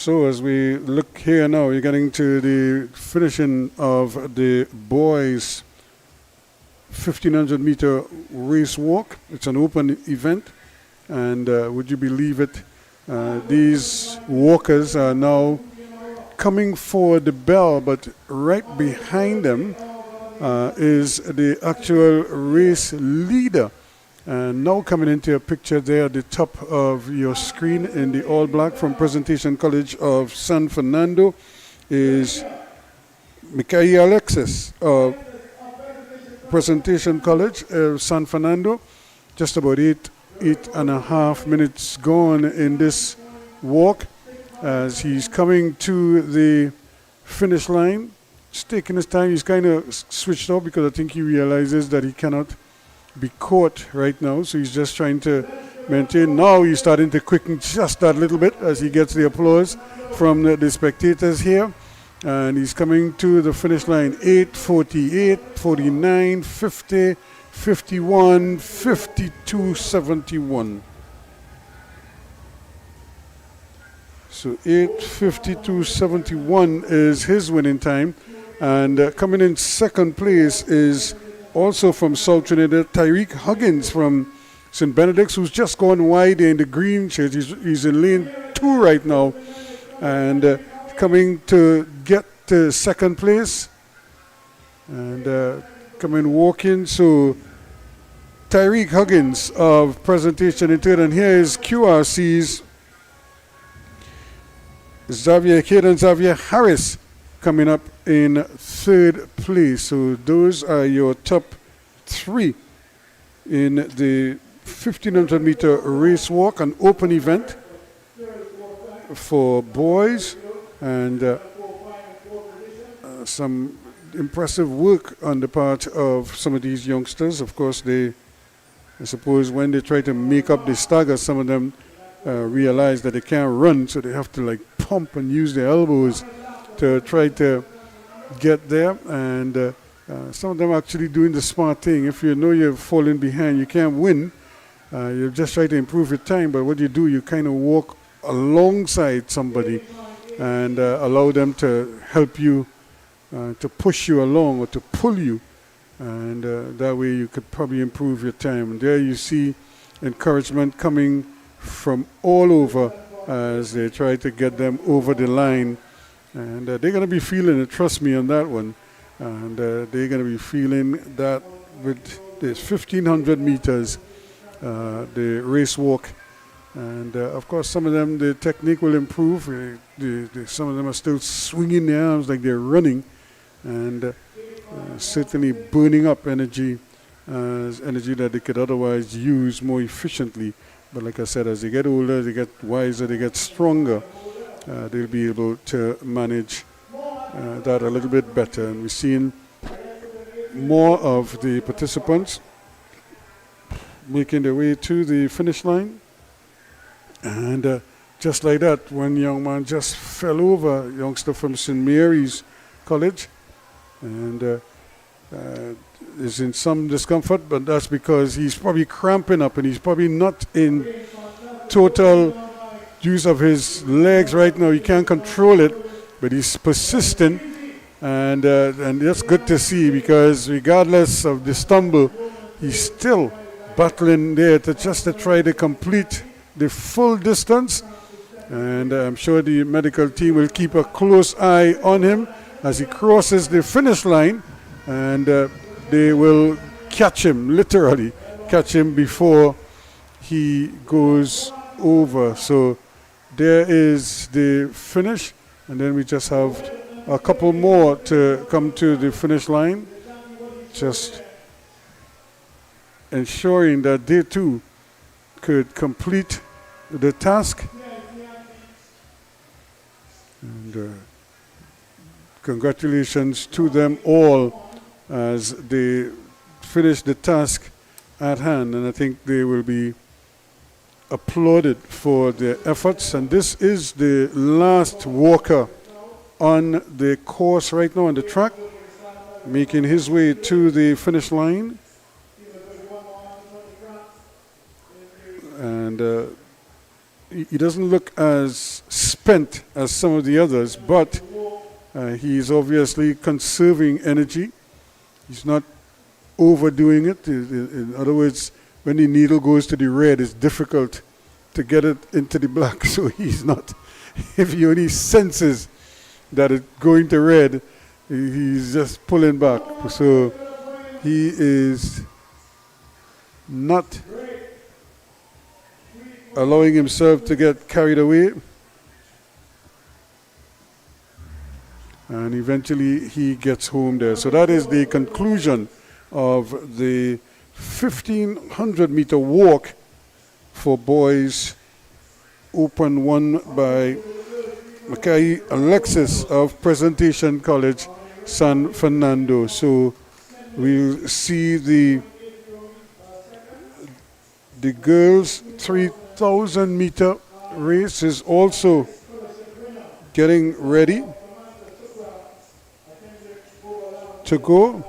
Speaker 2: So as we look here now, you're getting to the finishing of the boys' 1500 meter race walk. It's an open event, and would you believe it, these walkers are now coming for the bell, but right behind them is the actual race leader. And now coming into a picture there at the top of your screen in the all black from Presentation College of San Fernando is Michaela Alexis of Presentation College of San Fernando. Just about 8.5 minutes gone in this walk as he's coming to the finish line. He's taking his time. He's kind of switched off because I think he realizes that he cannot be caught right now, so he's just trying to maintain. Now he's starting to quicken just that little bit as he gets the applause from the spectators here, and he's coming to the finish line. 8:48, 49, 50, 51, 52, 71. So 8:52.71 is his winning time, and coming in second place is also from South Trinidad, Tyreek Huggins from St. Benedict's, who's just gone wide in the green shirt. He's in lane 2 right now, and coming to get to second place, and coming walking. So Tyreek Huggins of Presentation in third, and here is QRC's Xavier Kidd and Xavier Harris coming up in third place. So those are your top 3 in the 1500 meter race walk, an open event for boys, and some impressive work on the part of some of these youngsters. Of course, I suppose when they try to make up the stagger, some of them realize that they can't run, so they have to like pump and use their elbows to try to get there, and some of them are actually doing the smart thing. If you know you're falling behind, you can't win. You just try to improve your time, but what you do, you kind of walk alongside somebody and allow them to help you, to push you along or to pull you, and that way you could probably improve your time. And there you see encouragement coming from all over as they try to get them over the line. And they're going to be feeling it, trust me on that one. And they're going to be feeling that with this 1,500 meters, the race walk. And of course, some of them, the technique will improve. Some of them are still swinging their arms like they're running, and certainly burning up energy, energy that they could otherwise use more efficiently. But like I said, as they get older, they get wiser, they get stronger. They'll be able to manage that a little bit better. And we're seeing more of the participants making their way to the finish line. And just like that, one young man just fell over, a youngster from St. Mary's College, and is in some discomfort, but that's because he's probably cramping up and he's probably not in total use of his legs right now. He can't control it, but he's persistent, and that's good to see, because regardless of the stumble, he's still battling there to try to complete the full distance. And I'm sure the medical team will keep a close eye on him as he crosses the finish line, and they will catch him, literally catch him before he goes over. So there is the finish, and then we just have a couple more to come to the finish line, just ensuring that they too could complete the task. And congratulations to them all as they finish the task at hand, and I think they will be applauded for their efforts. And this is the last walker on the course right now on the track, making his way to the finish line. And he doesn't look as spent as some of the others, but he's obviously conserving energy. He's not overdoing it. In other words, when the needle goes to the red, it's difficult to get it into the black. So he's not, if he only senses that it's going to red, he's just pulling back. So he is not allowing himself to get carried away. And eventually he gets home there. So that is the conclusion of the 1,500 meter walk for boys, open won by Mackay Alexis of Presentation College, San Fernando. So we'll see the girls' 3,000 meter race is also getting ready to go.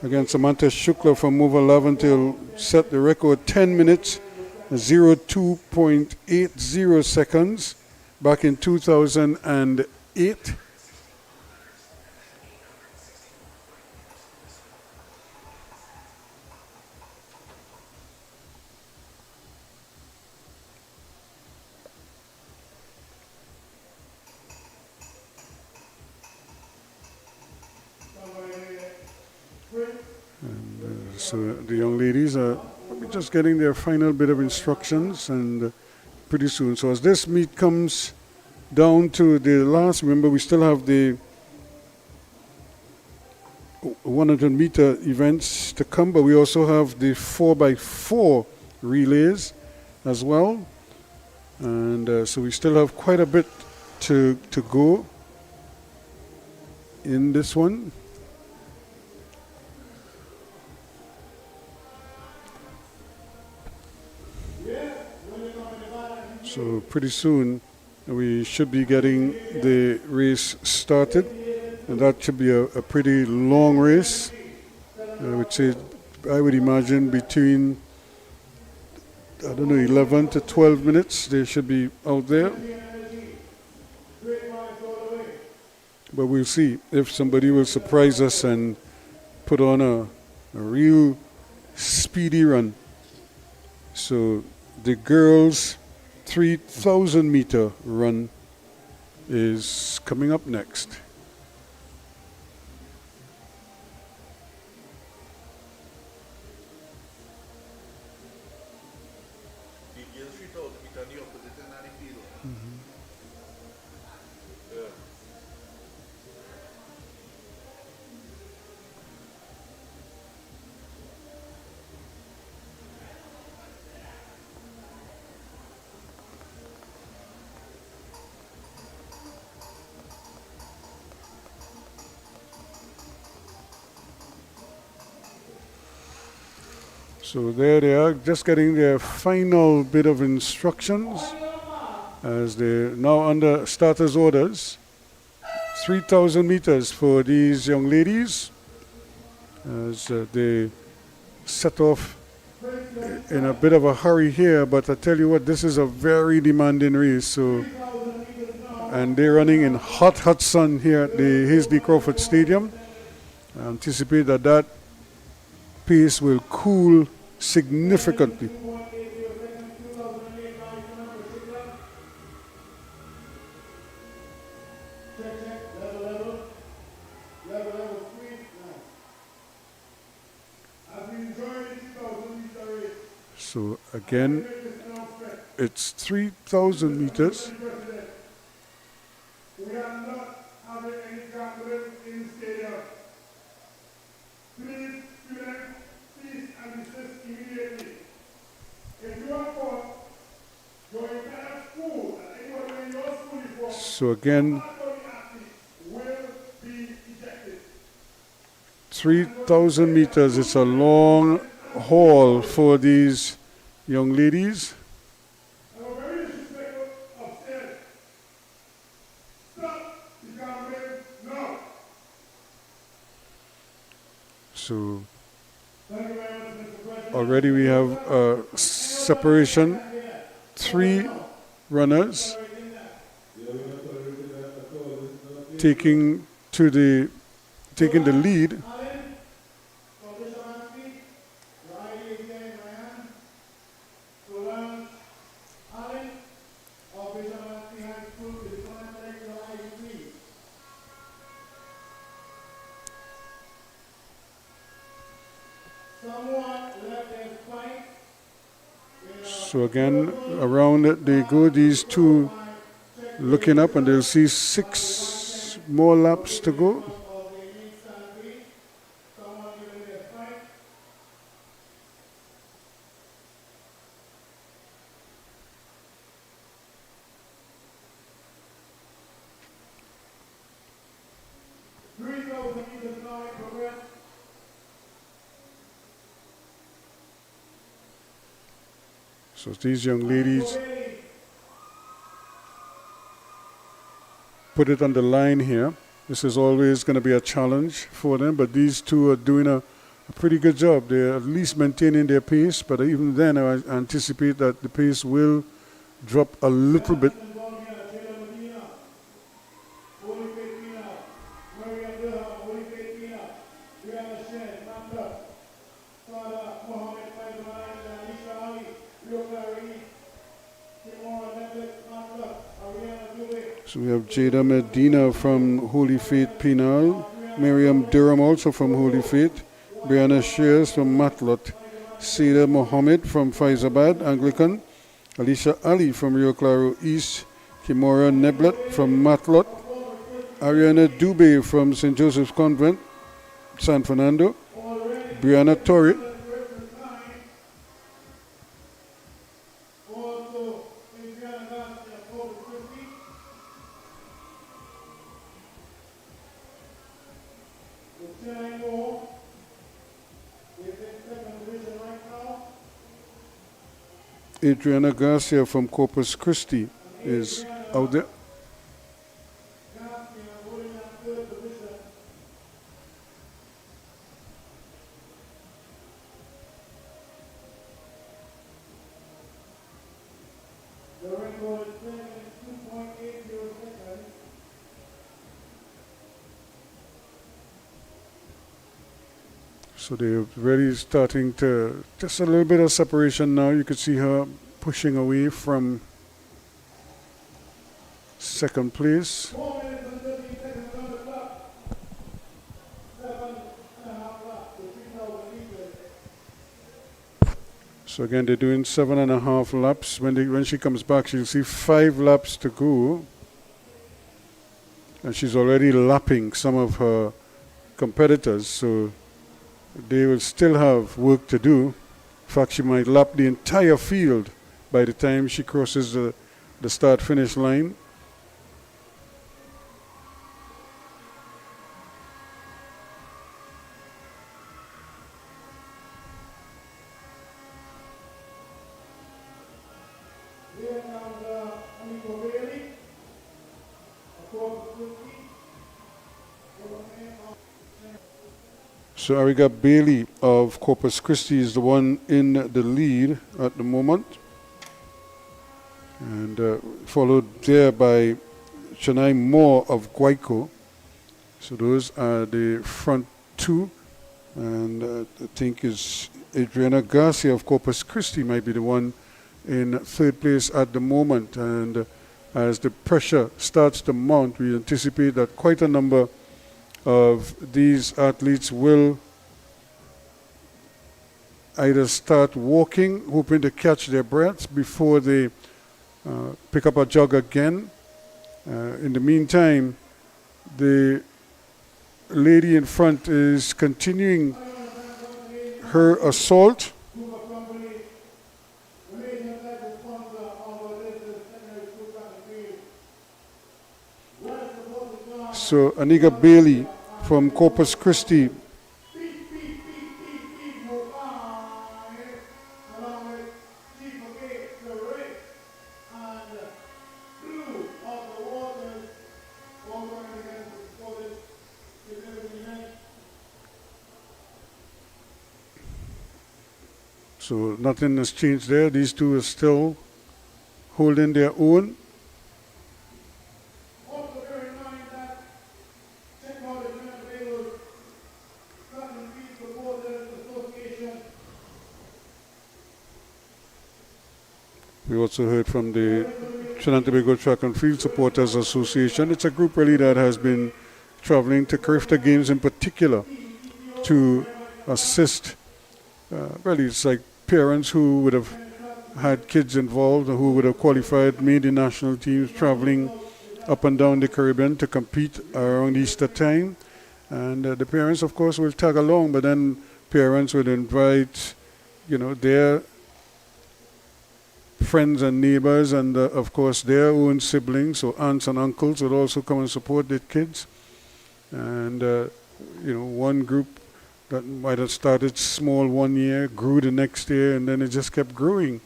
Speaker 2: Again, Samantha Shukla from Move 11 till set the record 10 minutes, 02.80 seconds back in 2008. So the young ladies are just getting their final bit of instructions, and pretty soon. So as this meet comes down to the last, remember we still have the 100 meter events to come, but we also have the 4x4 relays as well. And so we still have quite a bit to go in this one. So pretty soon we should be getting the race started, and that should be a pretty long race. I would say, I would imagine between, 11 to 12 minutes they should be out there. But we'll see if somebody will surprise us and put on a real speedy run. So the girls' 3,000 meter run is coming up next. So there they are, just getting their final bit of instructions as they're now under starters' orders. 3,000 meters for these young ladies as they set off in a bit of a hurry here, but I tell you what, this is a very demanding race. So, and they're running in hot sun here at the Hazley Crawford Stadium. I anticipate that pace will cool significantly. So again, it's 3,000 meters.
Speaker 1: We are not having any gathering in the stadium. Please, students, cease and desist immediately. If you are caught, your entire school and anyone in your school uniform,
Speaker 2: so again,
Speaker 1: will be ejected.
Speaker 2: 3,000 meters. It's a long haul for these young ladies. So
Speaker 1: Thank you very much, Mr. President.
Speaker 2: already we have separation, 3 runners taking the lead. So again, around they go, these 2 looking up, and they'll see 6 more laps to go. So these young ladies put it on the line here. This is always going to be a challenge for them, but these 2 are doing a pretty good job. They're at least maintaining their pace, but even then I anticipate that the pace will drop a little bit. So we have Jada Medina from Holy Faith Penal, Miriam Durham also from Holy Faith, Brianna Shears from Matlot, Seda Mohammed from Faizabad Anglican, Alicia Ali from Rio Claro East, Kimora Neblet from Matlot, Ariana Dubé from St. Joseph's Convent, San Fernando, Brianna Torre, Adriana Garcia from Corpus Christi is out there. So they're really starting to, just a little bit of separation now. You could see her pushing away from second place. So again, they're doing 7.5 laps. When she comes back, she'll see 5 laps to go. And she's already lapping some of her competitors, so they will still have work to do. In fact, she might lap the entire field by the time she crosses the start-finish line. So Ariga Bailey of Corpus Christi is the one in the lead at the moment. And followed there by Chennai Moore of Guayco. So those are the front 2. And I think is Adriana Garcia of Corpus Christi might be the one in 3rd place at the moment. And as the pressure starts to mount, we anticipate that quite a number of these athletes will either start walking, hoping to catch their breaths before they pick up a jog again. In the meantime, the lady in front is continuing her assault. So Aniga Bailey from Corpus Christi So nothing has changed there. These two are still holding their own.
Speaker 1: Also bear in mind that technology and available track and field supporters association.
Speaker 2: We also heard from the Trinidad and Tobago Track and Field Supporters Association. It's a group really that has been traveling to Crifter Games in particular to assist. Really, it's like parents who would have had kids involved or who would have qualified, made the national teams, traveling up and down the Caribbean to compete around Easter time. And the parents, of course, will tag along, but then parents would invite, their friends and neighbors and, of course, their own siblings, so aunts and uncles would also come and support their kids. And, one group that might have started small one year, grew the next year, and then it just kept growing.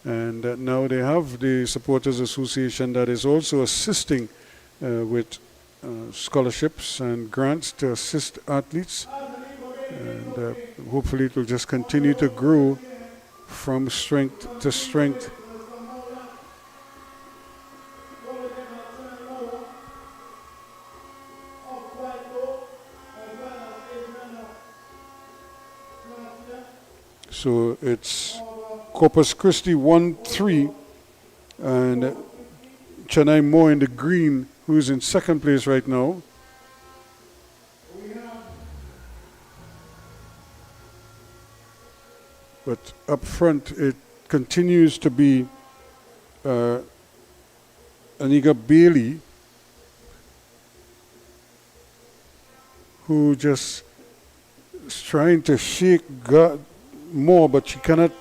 Speaker 2: And now they have the Supporters Association that is also assisting with scholarships and grants to assist athletes. And hopefully it will just continue to grow from strength to strength. So it's Corpus Christi 1-3 and Chennai Moore in the green, who's in second place right now. But up front it continues to be Aniga Bailey, who just is trying to shake God more, but she cannot,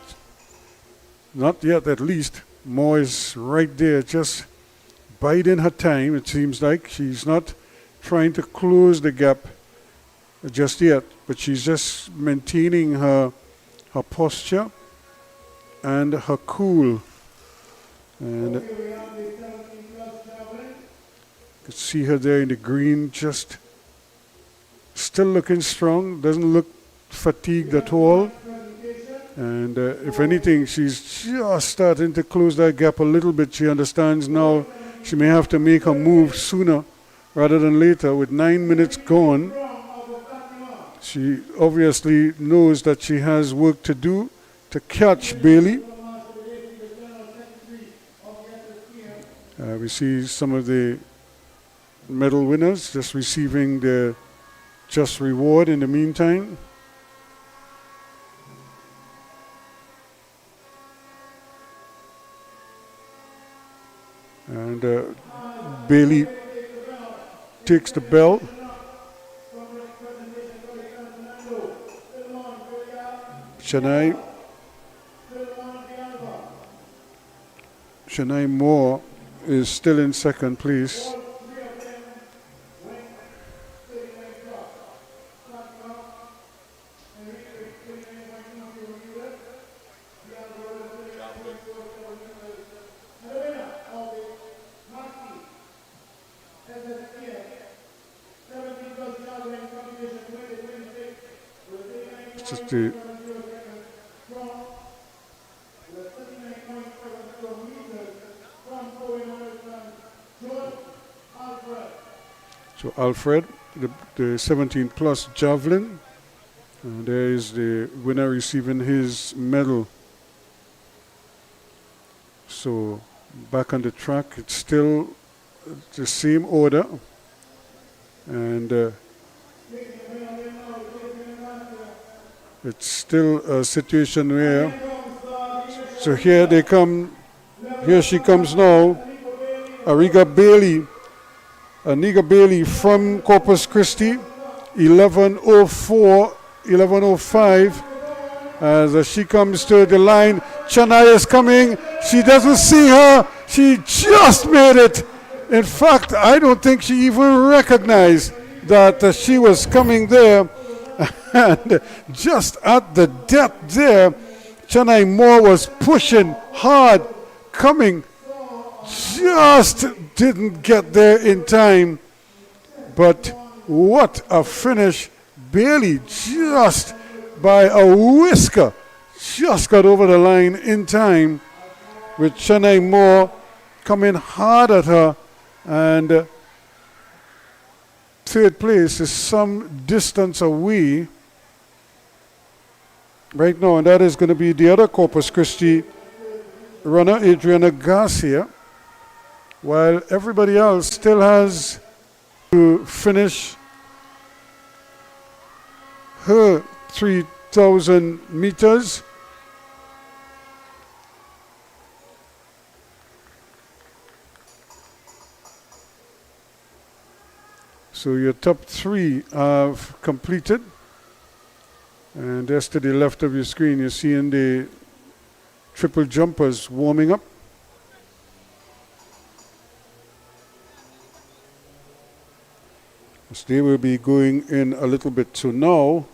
Speaker 2: not yet at least. More is right there, just biding her time. It seems like she's not trying to close the gap just yet, but she's just maintaining her posture and her cool. And you can see her there in the green, just still looking strong, doesn't look fatigued at all. And if anything, she's just starting to close that gap a little bit. She understands now she may have to make a move sooner rather than later. With 9 minutes gone, she obviously knows that she has work to do to catch Bailey. We see some of the medal winners just receiving their just reward in the meantime. And Bailey takes the belt. Shania Moore is still in second place. Just the so Alfred, the 17 plus javelin, and there is the winner receiving his medal. So back on the track, it's still the same order, and it's still a situation where, so here they come, here she comes now, Aniga Bailey from Corpus Christi, 11:04, 11:05, as she comes to the line. Chennai is coming, she doesn't see her, she just made it. In fact, I don't think she even recognized that she was coming there. And just at the depth there, Chennai Moore was pushing hard, coming, just didn't get there in time. But what a finish. Bailey just by a whisker, just got over the line in time with Chennai Moore coming hard at her, and third place is some distance away right now, and that is going to be the other Corpus Christi runner, Adriana Garcia, while everybody else still has to finish her 3,000 meters. So your top three have completed. And just to the left of your screen, you're seeing the triple jumpers warming up. So they will be going in a little bit. So now,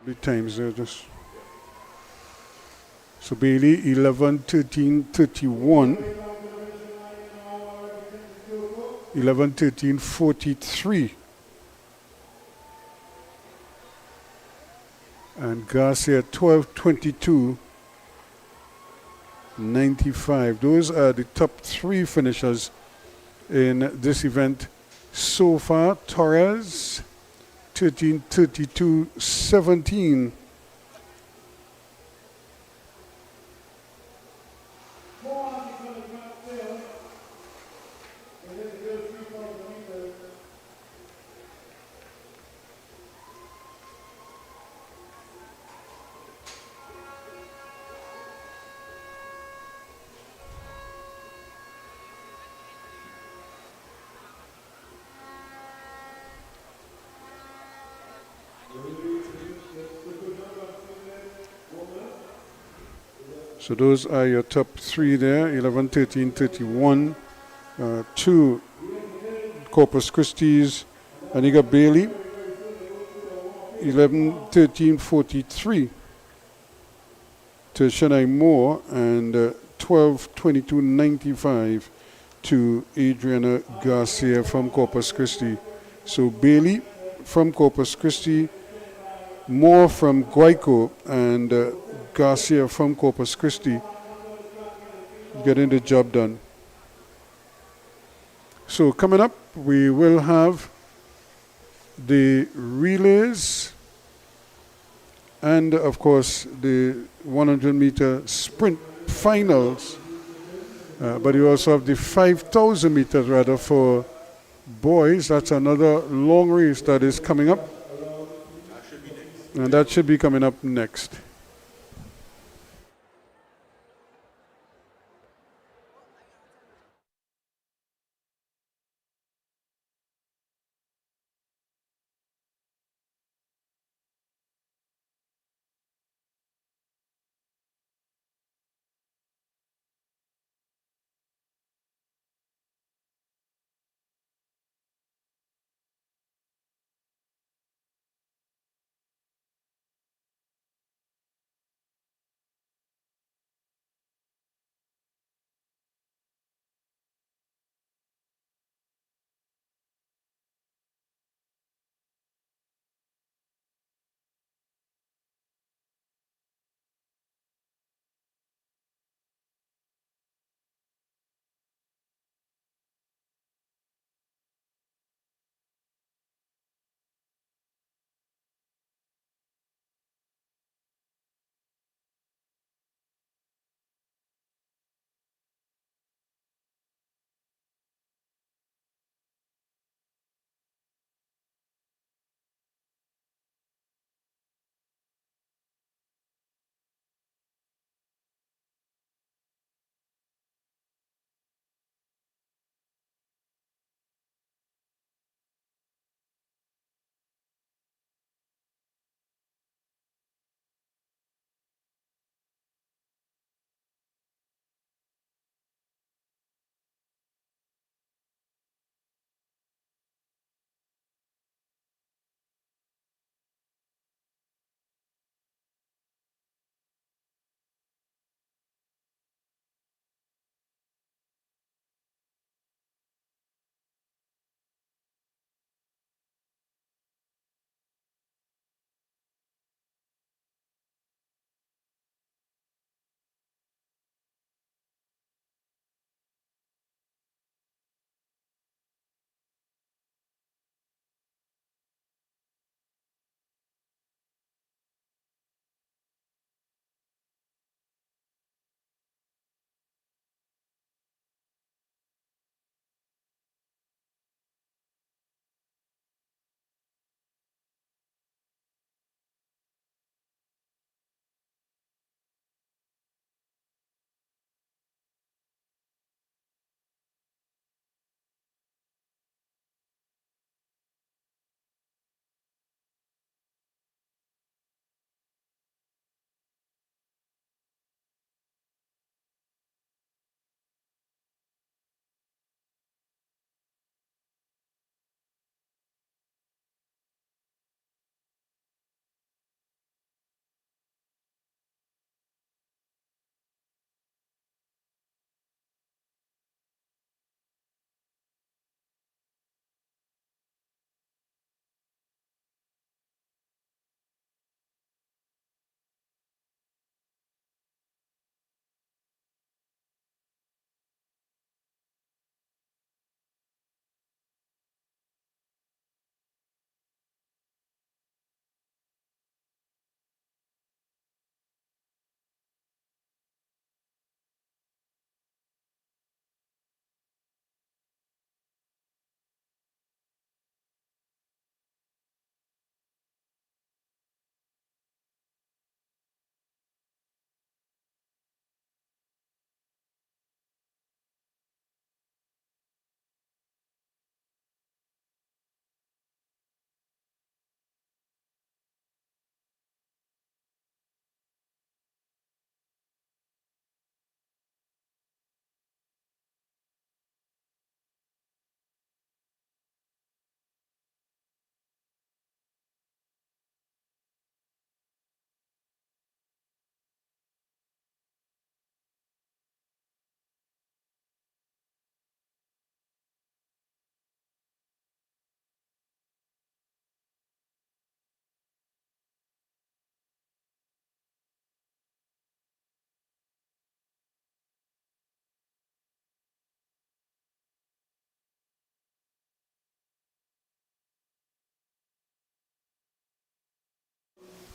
Speaker 2: the times there just. So Bailey 11:13:31, 11:13:43, and Garcia 12:22:95. Those are the top three finishers in this event so far. Torres 13:32:17. So those are your top three there, 11:13:31, two Corpus Christi's, Aniga Bailey, 11:13:43 to Chennai Moore, and 12:22:95 to Adriana Garcia from Corpus Christi. So Bailey from Corpus Christi, Moore from Guayco, and Garcia from Corpus Christi getting the job done. So coming up, we will have the relays and of course the 100-meter sprint finals, but you also have the 5,000 meters rather for boys. That's another long race that is coming up, and that should be coming up next.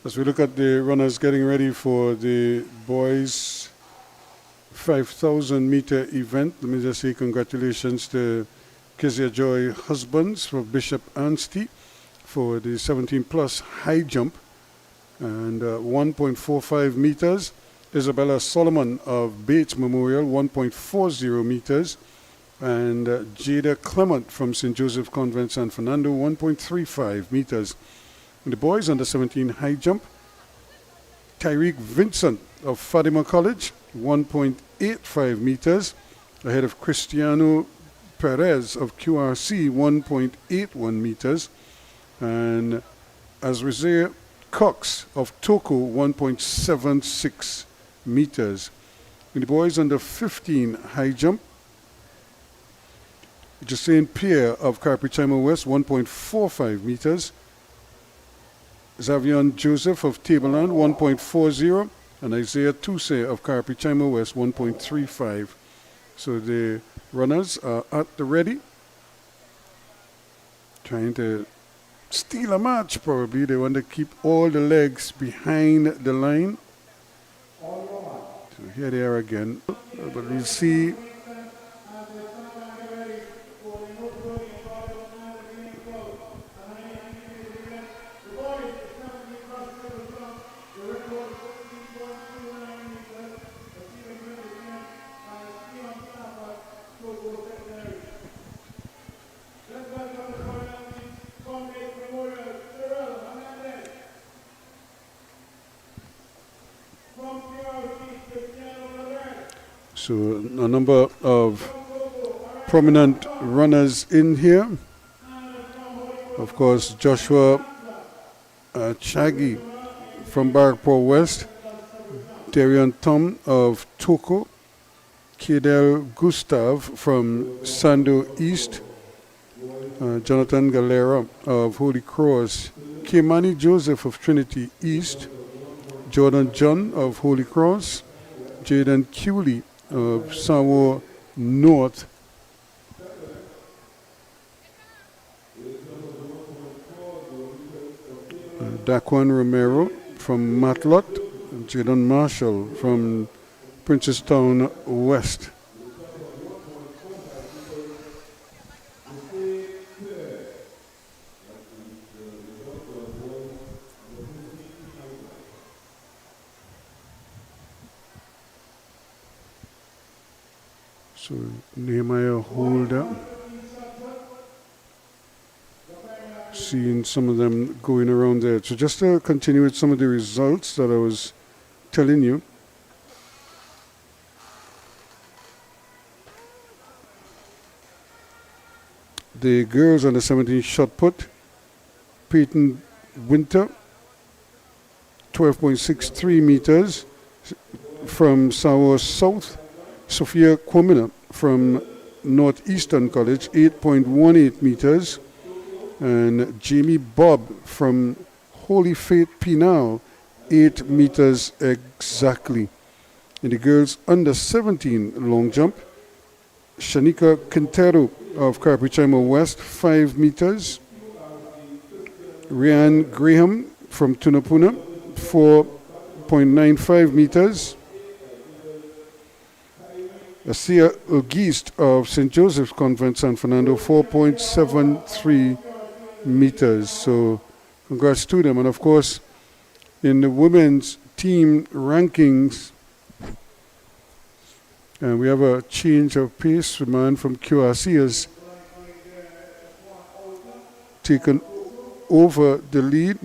Speaker 2: As we look at the runners getting ready for the boys 5,000 meter event, let me just say congratulations to Kezia Joy Husbands for Bishop Anstey for the 17 plus high jump, and 1.45 meters. Isabella Solomon of Bates Memorial, 1.40 meters. And Jada Clement from St. Joseph Convent San Fernando, 1.35 meters. In the boys under 17 high jump, Tyreek Vincent of Fatima College, 1.85 meters, ahead of Cristiano Perez of QRC, 1.81 meters, and Azrizia Cox of Toko, 1.76 meters. In the boys under 15 high jump, Justine Pierre of Carpichima West, 1.45 meters, Xavier Joseph of Tableland, 1.40, and Isaiah Toussaint of Carpichima West, 1.35. So the runners are at the ready, trying to steal a match probably. They want to keep all the legs behind the line. So here they are again. But we'll see. So a number of prominent runners in here. Of course, Joshua Chagi from Barkpore West, Darian Tom of Toko, Kedel Gustav from Sando East, Jonathan Galera of Holy Cross, Kimani Joseph of Trinity East, Jordan John of Holy Cross, Jaden Cooley of Sawo North, Daquan Romero from Matlot, Jaden Marshall from Princestown West. So Nehemiah Holder, seeing some of them going around there. So just to continue with some of the results that I was telling you. The girls under 17 shot put, Peyton Winter, 12.63 meters from Sawa South. Sophia Kwamina from Northeastern College, 8.18 meters. And Jamie Bob from Holy Faith Pinal, 8 meters exactly. In the girls under 17 long jump, Shanika Quintero of Carpichima West, 5 meters. Ryan Graham from Tunapuna, 4.95 meters. Asia Ogist of St. Joseph's Convent San Fernando, 4.73 meters. So congrats to them. And of course, in the women's team rankings, and we have a change of pace. The man from QRC has taken over the lead.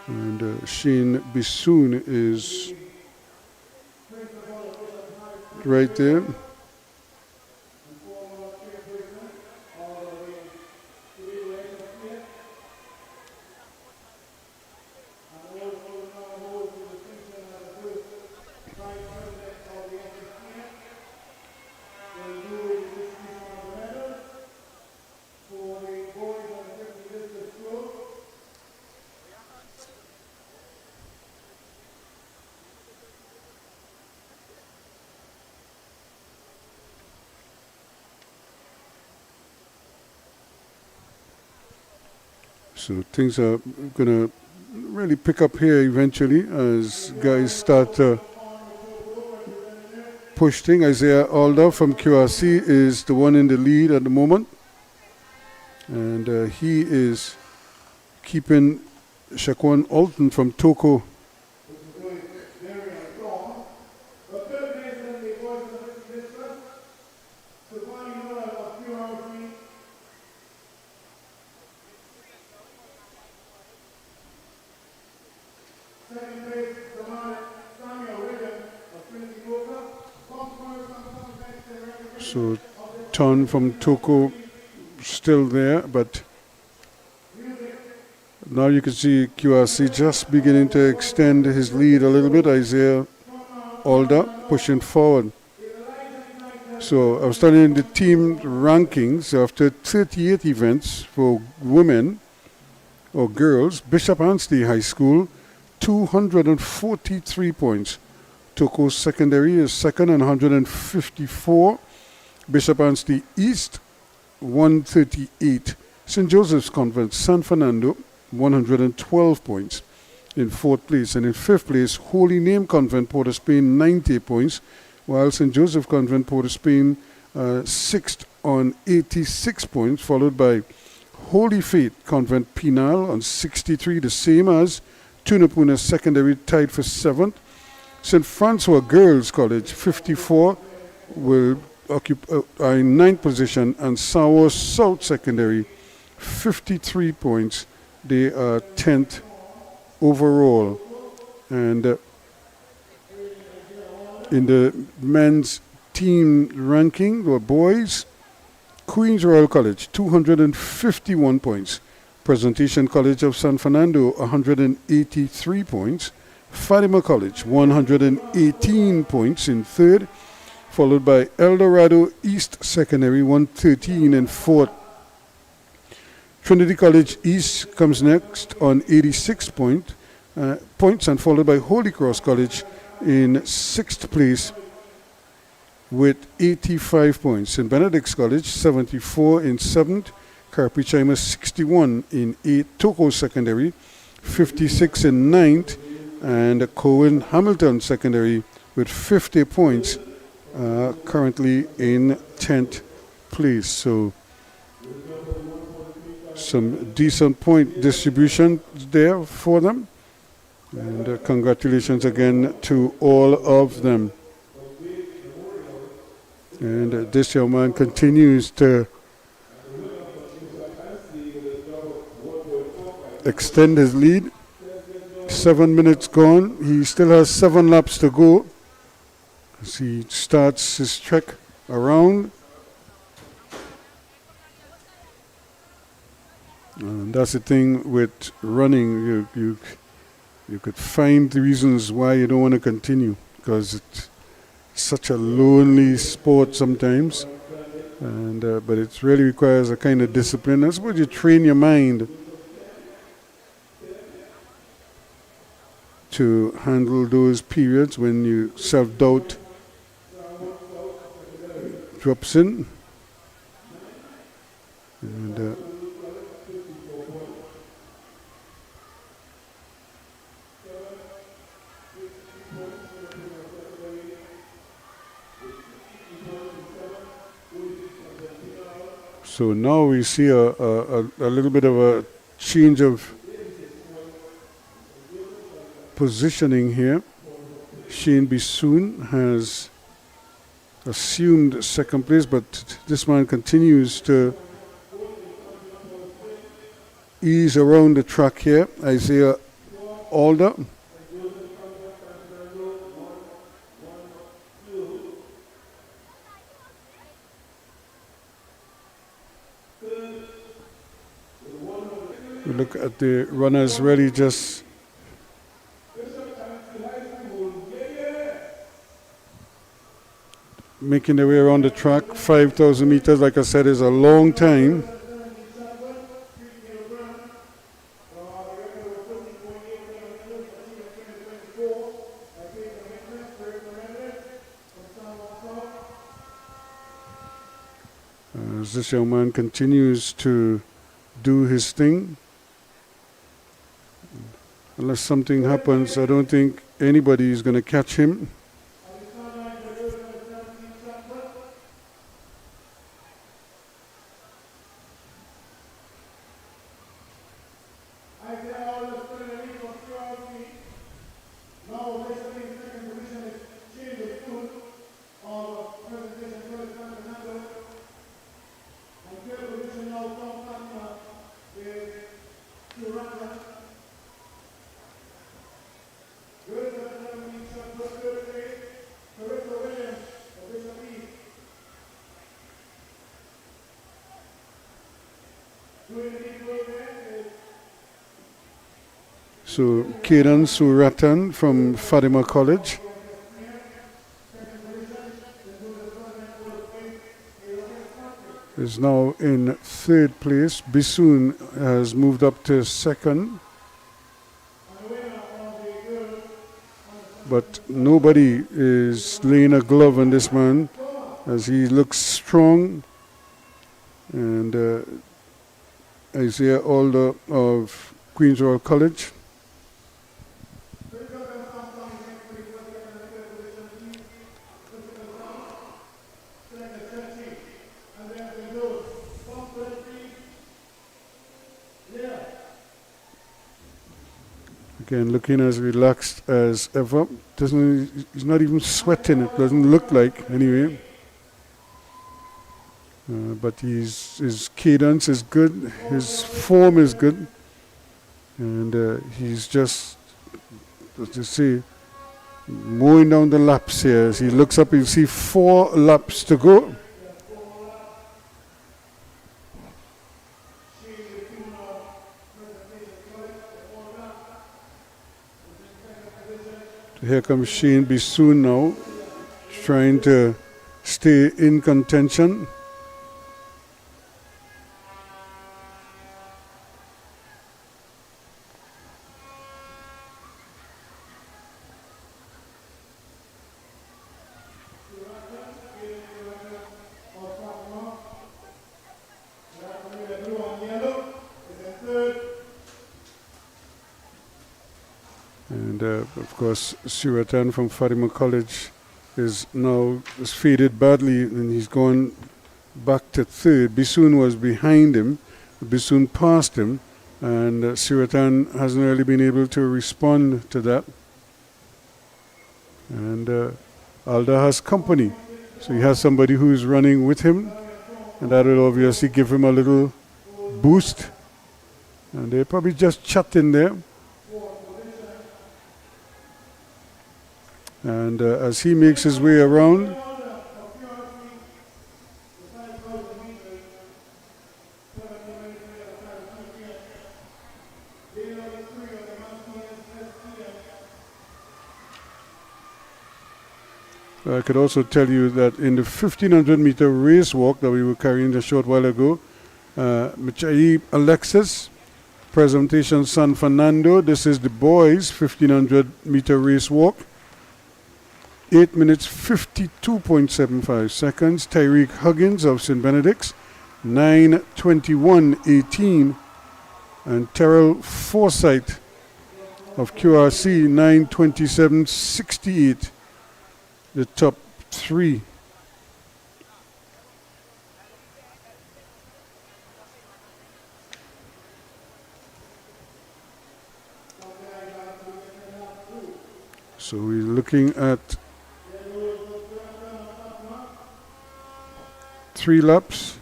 Speaker 2: And Shane Bissoon is right there. So things are going to really pick up here eventually as guys start to push things. Isaiah Alder from QRC is the one in the lead at the moment. And he is keeping Shaquan Alton from Toko. So Ton from Toko still there, but now you can see QRC just beginning to extend his lead a little bit. Isaiah Alder pushing forward. So I was studying the team rankings after 38 events for women or girls. Bishop Anstey High School, 243 points. Toko Secondary is second and 154. Bishop Anstey East, 138. St. Joseph's Convent, San Fernando, 112 points in fourth place. And in fifth place, Holy Name Convent, Port of Spain, 90 points, while St. Joseph Convent, Port of Spain, sixth on 86 points, followed by Holy Faith Convent, Penal on 63, the same as Tunapuna Secondary, tied for seventh. St. Francois Girls College, 54, will occupy in ninth position, and Sawa South Secondary, 53 points. They are 10th overall. And in the men's team ranking, the boys, Queens Royal College, 251 points. Presentation College of San Fernando, 183 points. Fatima College, 118 points in third, followed by El Dorado East Secondary, 113 in fourth. Trinity College East comes next on 86 points, and followed by Holy Cross College in sixth place with 85 points. St. Benedict's College, 74 in seventh. Carpichaima, 61 in eighth. Toko Secondary, 56 in ninth. And Cohen Hamilton Secondary with 50 points, currently in 10th place. So some decent point distribution there for them. And congratulations again to all of them. And this young man continues to extend his lead. 7 minutes gone. He still has 7 laps to go as he starts his trek around. And that's the thing with running. You could find the reasons why you don't want to continue, because it's such a lonely sport sometimes. And but it really requires a kind of discipline. I suppose you train your mind to handle those periods when you self-doubt drops in. And so now we see a little bit of a change of positioning here. Shane Bissoon has assumed second place, but this man continues to ease around the track here. Isaiah Alder. We look at the runners really just making their way around the track. 5,000 meters, like I said, is a long time. As this young man continues to do his thing. unless something happens, I don't think anybody is going to catch him. So Kaden Suratan from Fatima College. Is now in third place. Bisoun has moved up to second. But nobody is laying a glove on this man as he looks strong. And Isaiah Alder of Queen's Royal College. Again, looking as relaxed as ever. He's not even sweating. It doesn't look like anyway. But his cadence is good. His form is good, and he's just, as you see, mowing down the laps here. As he looks up, you see 4 laps to go. Here comes Shane Bisoun now, trying to stay in contention. And of course, Suratan from Fatima College is faded badly, and he's gone back to third. Bisoun was behind him. Bisoun passed him, and Suratan hasn't really been able to respond to that. And Alda has company, so he has somebody who is running with him, and that will obviously give him a little boost. And they're probably just chatting there. And as he makes his way around, I could also tell you that in the 1500 meter race walk that we were carrying a short while ago, Michai Alexis, Presentation San Fernando, this is the boys 1500 meter race walk. 8 minutes 52.75 seconds. Tyreek Huggins of St. Benedict's, 9:21.18. And Terrell Forsyth of QRC, 9:27.68. The top 3. So we're looking at 3 laps.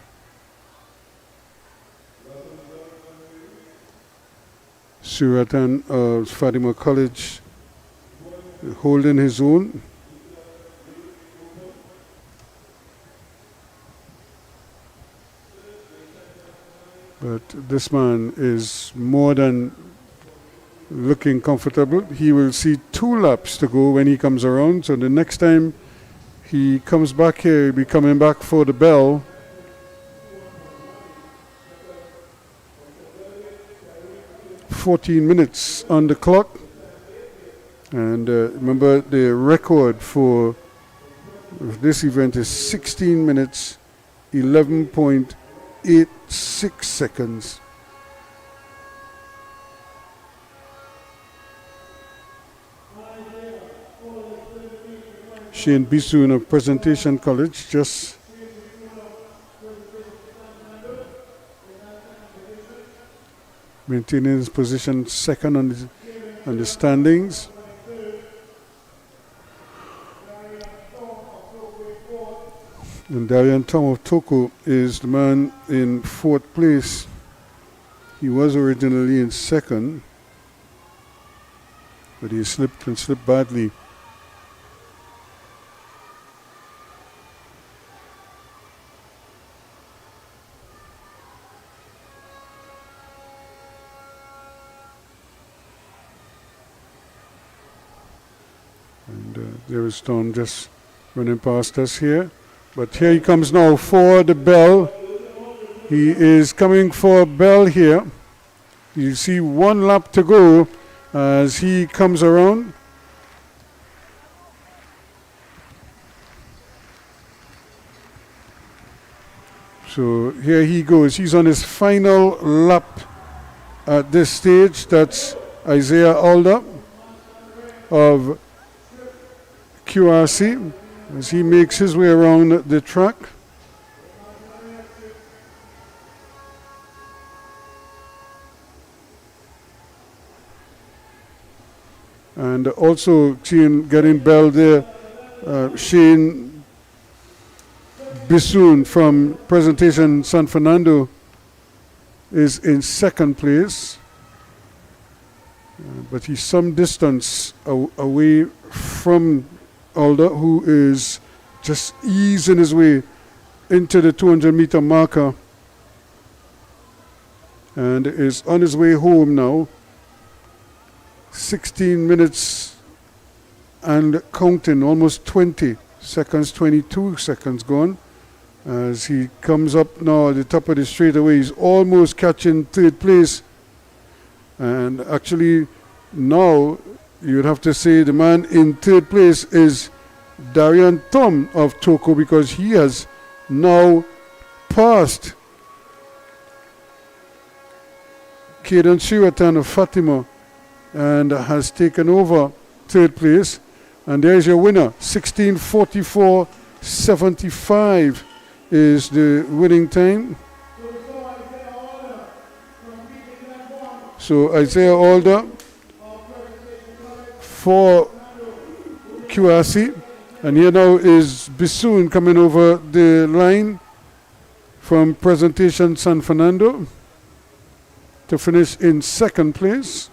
Speaker 2: Suratan of Fatima College holding his own. But this man is more than looking comfortable. He will see 2 laps to go when he comes around. So the next time he comes back here, he'll be coming back for the bell. "14 minutes on the clock." And remember, the record for this event is 16 minutes, 11.86 seconds. Shane Bisoon of Presentation College, just maintaining his position second on the standings. And Darian Tom of Toko is the man in 4th place. He was originally in 2nd, but he slipped badly. And there is Tom just running past us here. But here he comes now for the bell. He is coming for a bell here. You see 1 lap to go as he comes around. So here he goes. He's on his final lap at this stage. That's Isaiah Alder of QRC as he makes his way around the track. And also getting bell there, Shane Bisoon from Presentation San Fernando is in 2nd place. But he's some distance away from Alder, who is just easing his way into the 200-meter marker and is on his way home now. 16 minutes and counting, almost 20 seconds, 22 seconds gone. As he comes up now at the top of the straightaway, he's almost catching 3rd place. And actually now you would have to say the man in 3rd place is Darian Tom of Toko, because he has now passed Caden Shiratan of Fatima and has taken over 3rd place. And there's your winner. 16:44.75 is the winning time. So Isaiah Alder for QRC. And here now is Bisoon coming over the line from Presentation San Fernando to finish in 2nd place.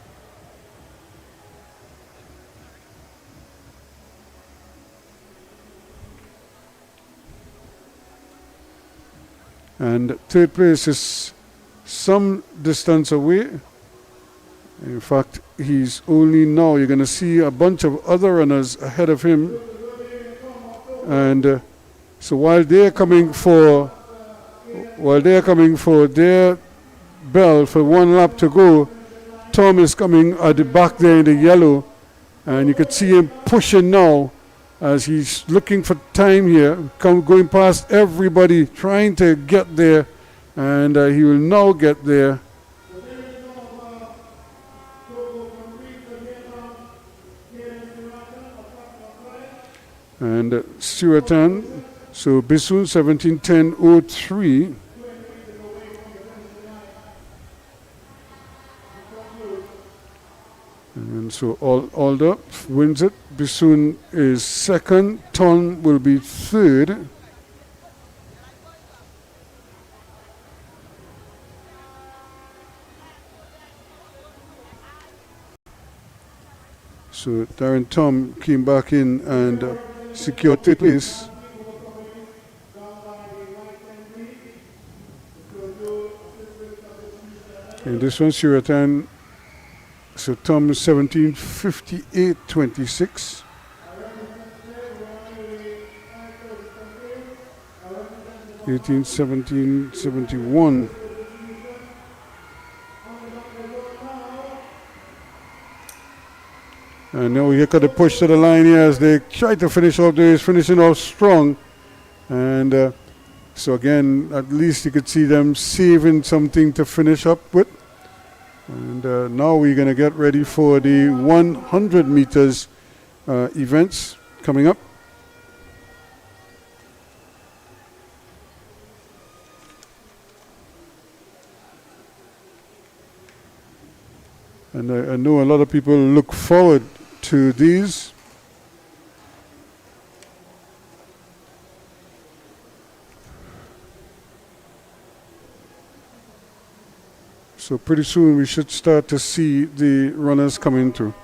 Speaker 2: And 3rd place is some distance away. In fact, he's only now, you're going to see a bunch of other runners ahead of him. And so while they're coming for their bell for 1 lap to go, Tom is coming at the back there in the yellow. And you could see him pushing now as he's looking for time here, going past everybody, trying to get there, and he will now get there. And Stewartan, so Bisoon 17:10.03. And so Alder wins it. Bisoon is 2nd. Tom will be 3rd. So Darren Tom came back in and secured 3rd place. And this one, Shiratan. So Tom is 17:58.26. (18:17:71). And now here got to push to the line here as they try to finish off the race, finishing off strong. And so again, at least you could see them saving something to finish up with. And now we're going to get ready for the 100 meters events coming up. I know a lot of people look forward to these. So pretty soon we should start to see the runners coming through.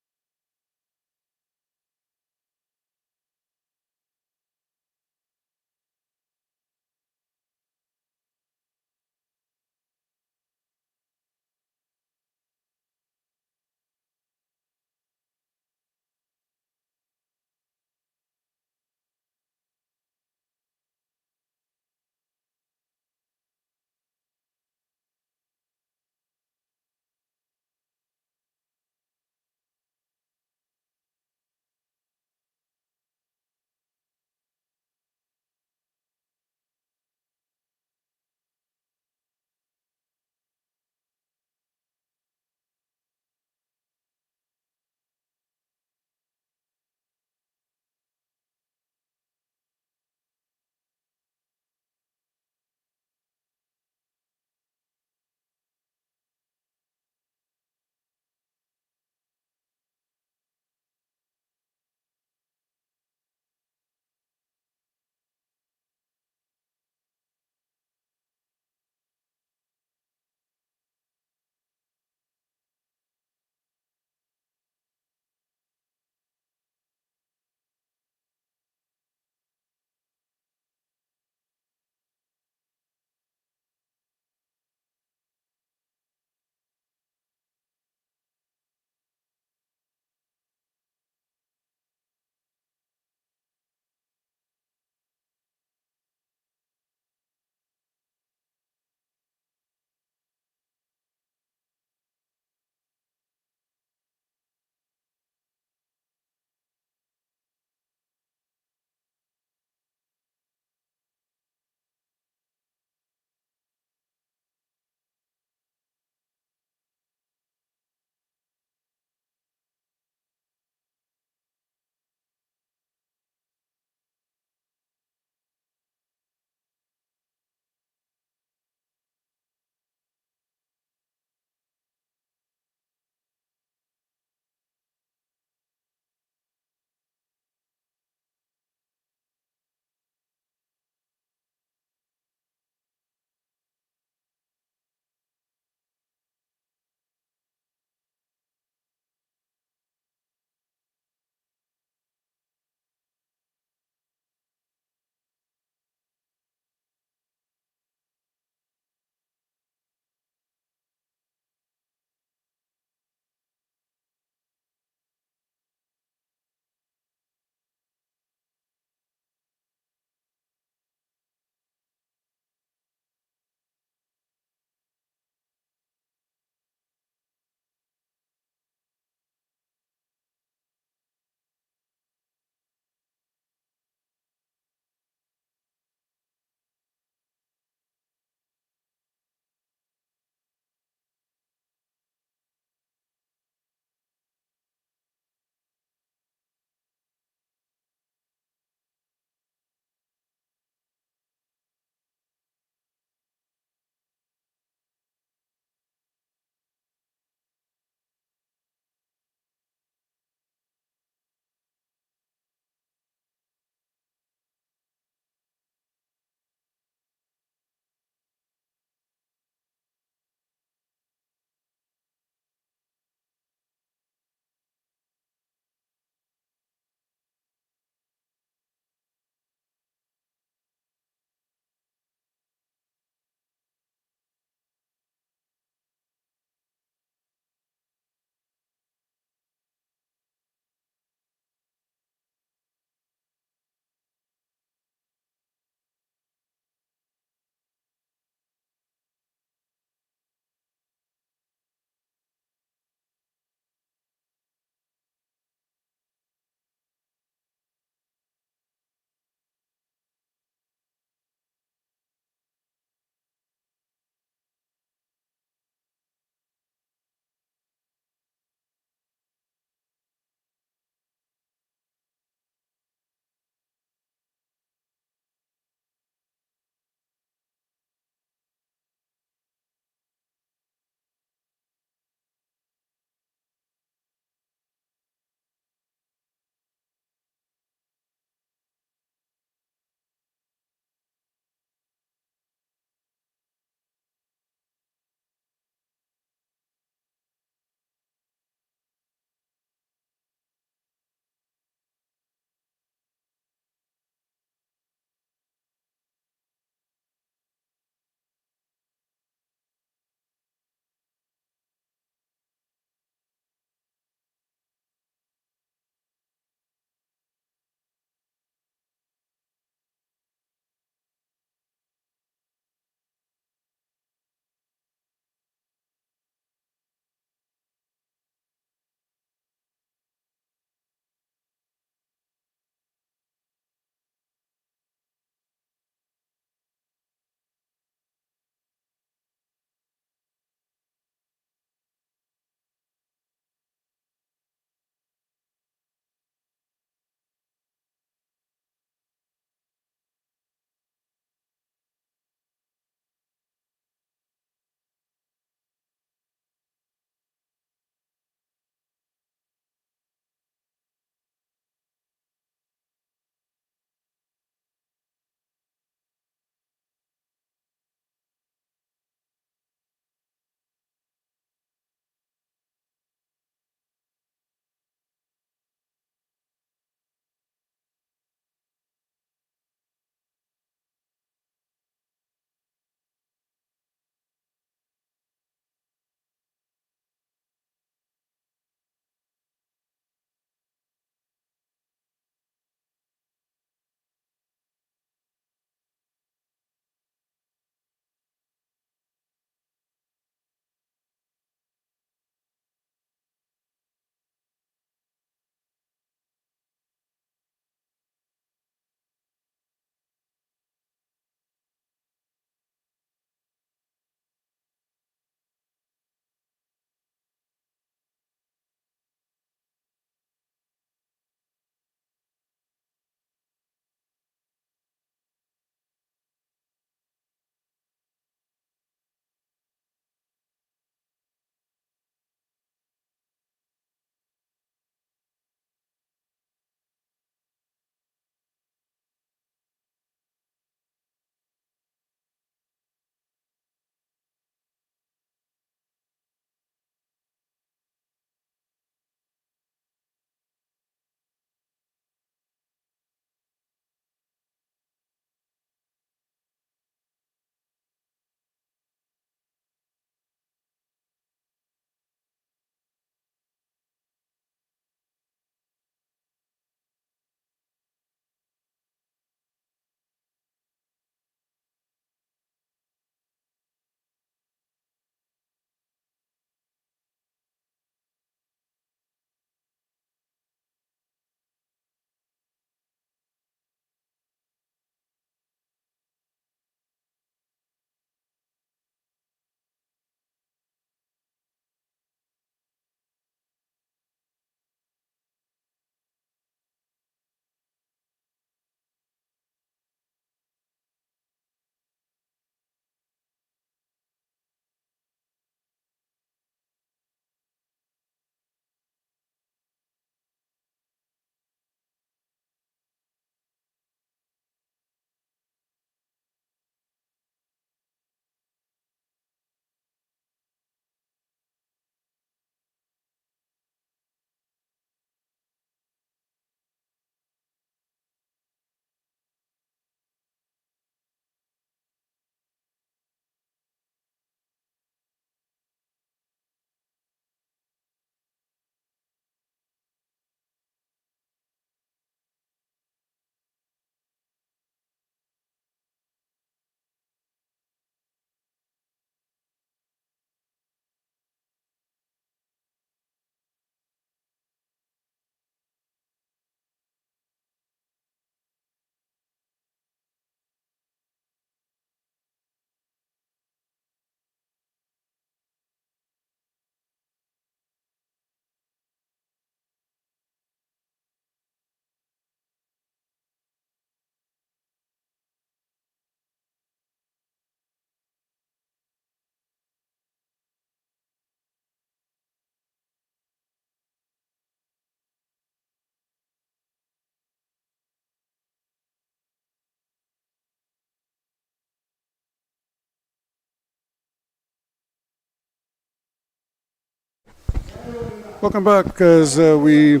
Speaker 2: Welcome back as we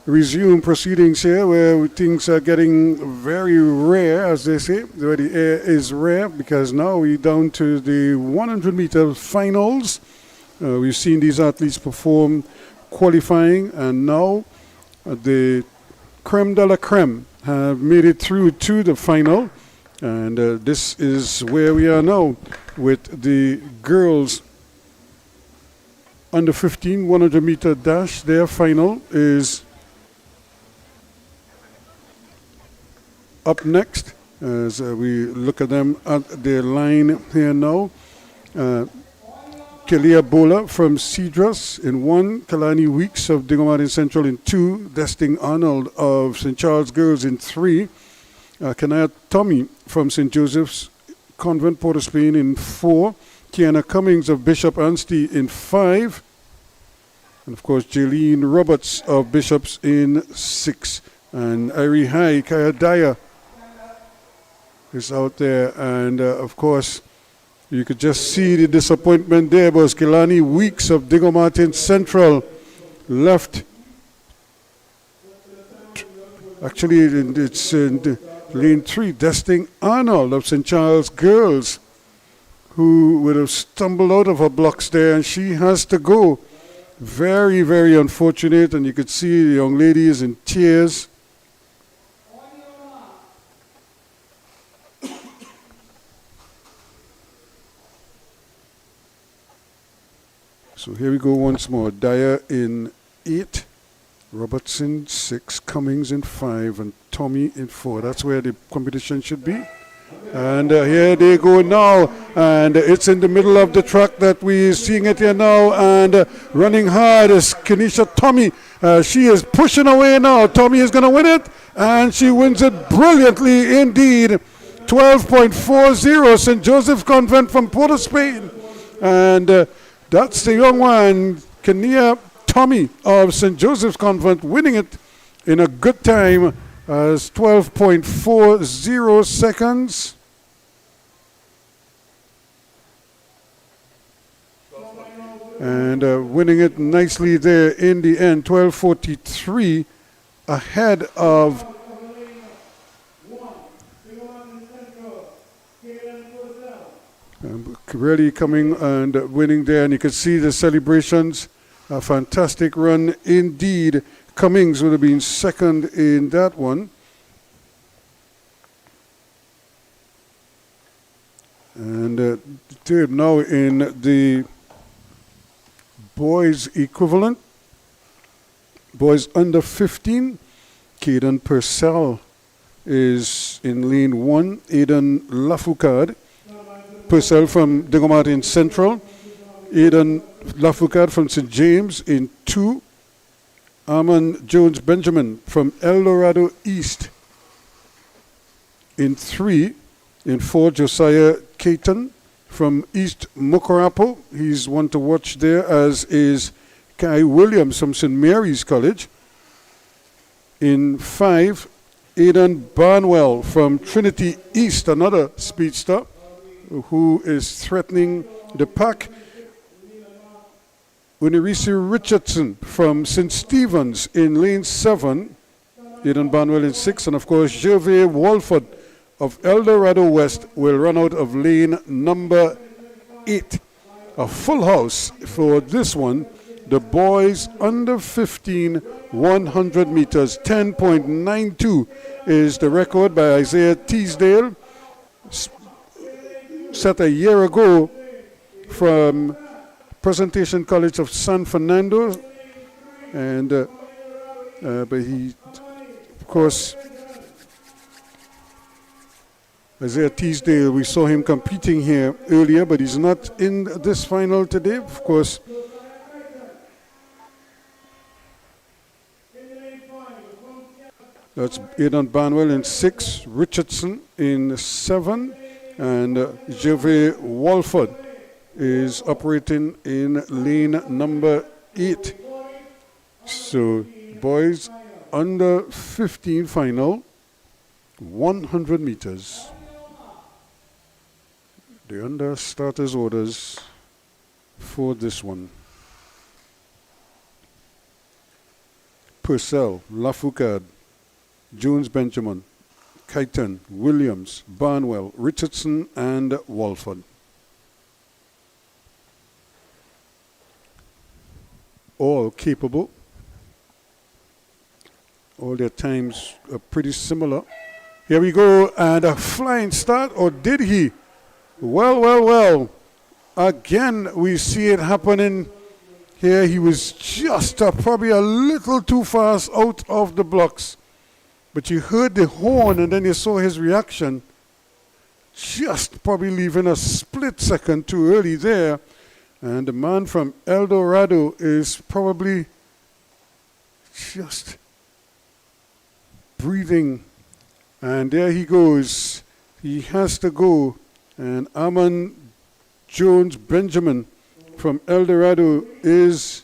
Speaker 2: resume proceedings here where things are getting very rare, as they say. Where the air is rare because now we're down to the 100-meter finals. We've seen these athletes perform qualifying, and now the creme de la creme have made it through to the final. And this is where we are now with the girls under 15 100-meter dash. Their final is up next as we look at them at their line here now. Kelia Bola from Cedros in 1, Kalani Weeks of Dingomartin Central in 2, Destin Arnold of St. Charles Girls in 3, Kanaya Tommy from St. Joseph's Convent, Port of Spain in 4, Kiana Cummings of Bishop Anstey in 5, and of course Jaylene Roberts of Bishops in 6, and Irie High, Kaya Dyer is out there, and of course you could just see the disappointment there, because Kelani Weeks of Diego Martin Central left. Actually, it's in lane 3, Destin Arnold of St. Charles Girls, who would have stumbled out of her blocks there, and she has to go. Very, very unfortunate, and you could see the young lady is in tears. So here we go once more. Dyer in 8, Robertson 6, Cummings in 5, and Tommy in 4. That's where the competition should be. And here they go now. And it's in the middle of the track that we're seeing it here now. And running hard is Kenisha Tommy. She is pushing away now. Tommy is going to win it. And she wins it brilliantly indeed. 12.40, St. Joseph Convent from Port of Spain. And that's the young one, Kenia Tommy of St. Joseph's Convent, winning it in a good time as 12.40 seconds. And winning it nicely there in the end, 12.43, ahead of really coming and winning there, and you can see the celebrations. A fantastic run indeed. Cummings would have been second in that one. And third now in the boys equivalent. Boys under 15. Caden Purcell is in lane 1. Aiden Lafoucade. Purcell from Dingomartin Central. Aiden Lafoucade from St. James in 2. Armand Jones Benjamin from El Dorado East in 3. In 4, Josiah Caton from East Mokorapo. He's one to watch there, as is Kai Williams from St. Mary's College. In 5, Aidan Barwell from Trinity East, another speedster who is threatening the pack. Onarice Richardson from St. Stephen's in lane 7. Aidan Barwell in 6. And of course, Gervais Walford of El Dorado West will run out of lane number 8. A full house for this one. The boys under 15 100 meters. 10.92 is the record by Isaiah Teasdale, set a year ago from Presentation College of San Fernando. And but he, of course, Isaiah Teasdale, we saw him competing here earlier, but he's not in this final today. Of course, that's Aidan Barwell in 6, Richardson in 7, and Gervais Walford is operating in lane number 8. So, boys under 15 final, 100 meters. The under starters orders for this one. Purcell, Lafoucade, Jones Benjamin, Keighton, Williams, Barnwell, Richardson, and Walford. All capable. All their times are pretty similar. Here we go, and a flying start, or did he? Well, well, well. Again, we see it happening here. He was just probably a little too fast out of the blocks. But you heard the horn, and then you saw his reaction. Just probably leaving a split second too early there. And the man from El Dorado is probably just breathing. And there he goes. He has to go. And Amon Jones Benjamin from El Dorado is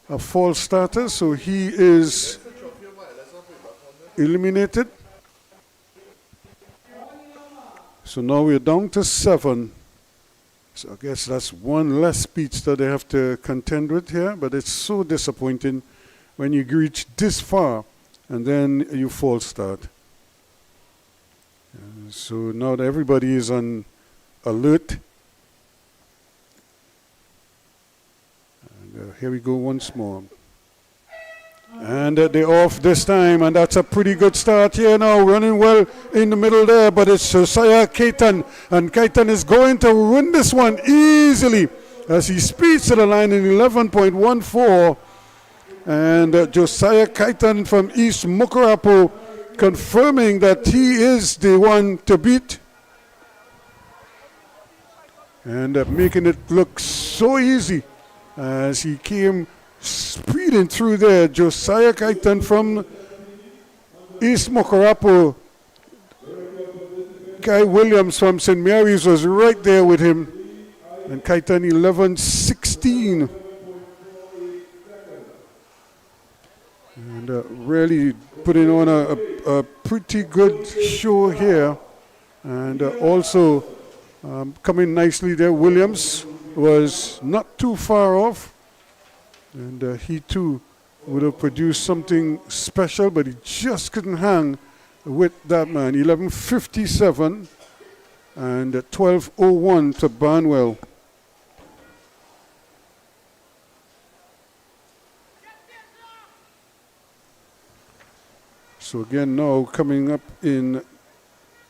Speaker 2: a false starter, so he is eliminated. So now we're down to 7. So I guess that's one less speedster they have to contend with here, but it's so disappointing when you reach this far and then you false start. So now that everybody is on alert. And here we go once more. And they're off this time, and that's a pretty good start here now, running well in the middle there, but it's Josiah Keighton, and Keighton is going to win this one easily as he speeds to the line in 11.14. And Josiah Keighton from East Mukarapo confirming that he is the one to beat. And making it look so easy as he came speeding through there. Josiah Keighton from East Mukarapo. Guy Williams from St. Mary's was right there with him. And Keighton 11.16. And really putting on a pretty good show here. And also coming nicely there, Williams was not too far off. And he too would have produced something special, but he just couldn't hang with that man. 11.57 and 12.01 to Barnwell. So again now coming up in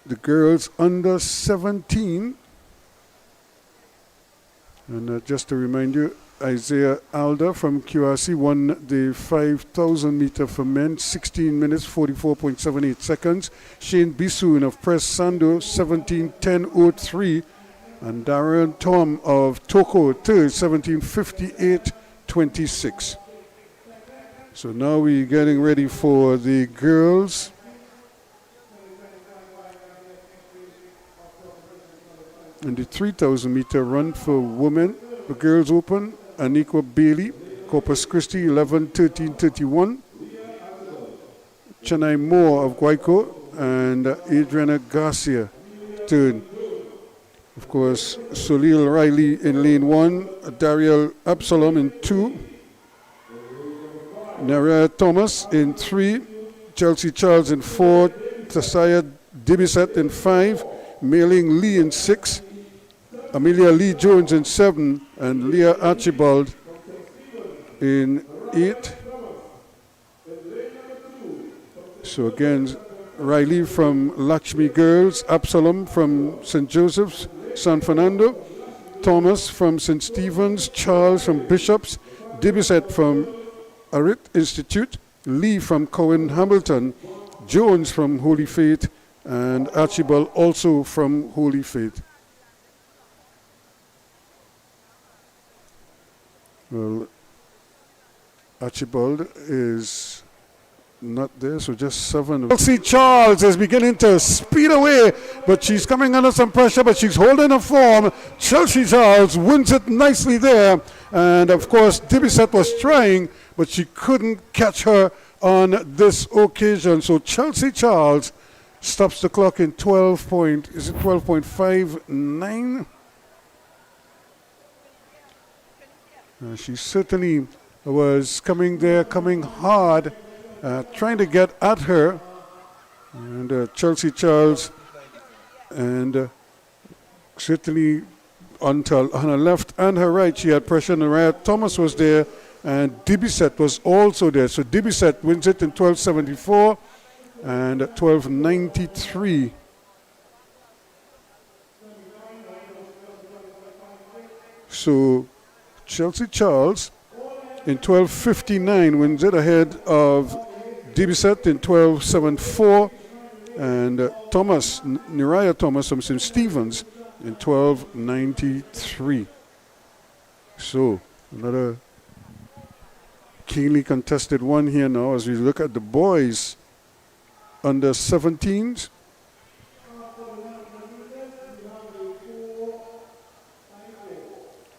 Speaker 2: the girls under 17. And just to remind you, Isaiah Alder from QRC won the 5,000 meter for men, 16 minutes, 44.78 seconds. Shane Bisoon of Press Sando, 17:10.03. And Darren Tom of Toko, third, 17:58.26. So now we're getting ready for the girls. And the 3,000 meter run for women, the girls open. Anikwa Bailey, Corpus Christi, 11:13.31. Chennai Moore of Guayco and Adriana Garcia, third. Of course, Solil Riley in lane 1, Dariel Absalom in 2, Nariah Thomas in 3, Chelsea Charles in 4, Tasaya Dibisat in 5, Mailing Lee in 6, Amelia Lee Jones in 7, and Leah Archibald in 8. So again, Riley from Lakshmi Girls, Absalom from St. Joseph's, San Fernando, Thomas from St. Stephen's, Charles from Bishops, Dibisette from Arit Institute, Lee from Cowan Hamilton, Jones from Holy Faith, and Archibald also from Holy Faith. Well, Archibald is not there, so just 7. Chelsea Charles is beginning to speed away, but she's coming under some pressure, but she's holding her form. Chelsea Charles wins it nicely there. And of course, Dibisette was trying, but she couldn't catch her on this occasion. So Chelsea Charles stops the clock in 12.59? She certainly was coming hard trying to get at her. And Chelsea Charles, and certainly on her left and her right, she had pressure. Nariah Thomas was there, and Dibiset was also there. So Dibiset wins it in 12.74 and 12.93. So Chelsea Charles in 12.59 wins it ahead of Dibiset in 12.74, and Nariah Thomas from St. Stephen's in 12.93. So another keenly contested one here now as we look at the boys under 17s.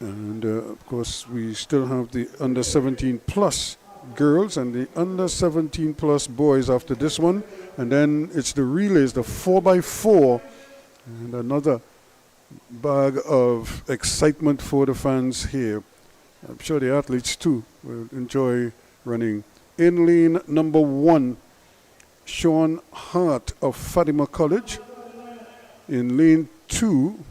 Speaker 2: And of course we still have the under 17 plus girls and the under 17 plus boys after this one, and then it's the relays, the 4x4, and another bag of excitement for the fans here. I'm sure the athletes too will enjoy running. In lane number 1, Sean Hart of Fatima College. In lane 2,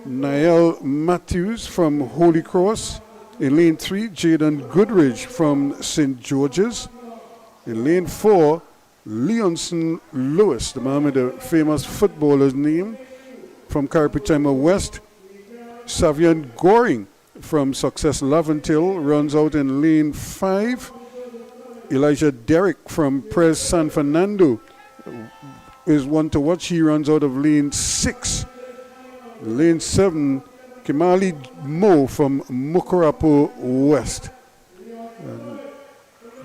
Speaker 2: Niall Matthews from Holy Cross. In lane 3, Jaden Goodridge from St. George's. In lane 4, Leonson Lewis, the man with the famous footballer's name, from Carpetchima West. Savian Goring from Success Laventille runs out in lane 5. Elijah Derrick from Pres San Fernando is one to watch. He runs out of lane 6. Lane 7, Kimali Mo from Mukarapo West.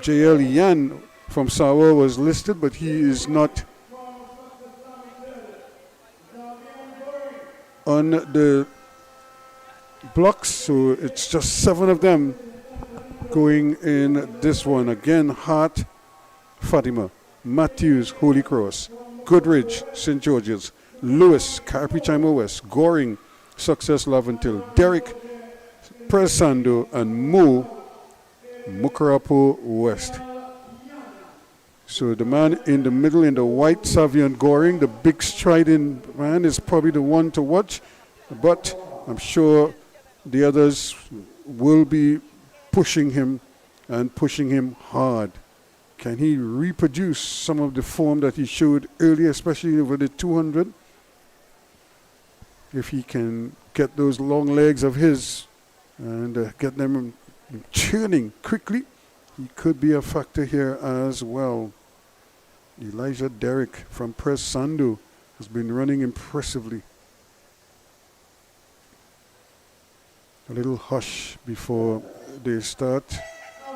Speaker 2: J.L. Yan from Sawa was listed, but he is not on the blocks, so it's just 7 of them going in this one. Again, Hart, Fatima, Matthews, Holy Cross, Goodridge, St. George's, Lewis, Carpetchima West, Goring, Success Laventille, Derrick, Presando, and Mo, Mukarapo West. So the man in the middle in the white, Savian Goring, the big striding man, is probably the one to watch, but I'm sure the others will be pushing him and pushing him hard. Can he reproduce some of the form that he showed earlier, especially over the 200? If he can get those long legs of his and get them churning quickly, he could be a factor here as well. Elijah Derrick from Pres Sandu has been running impressively. A little hush before they start.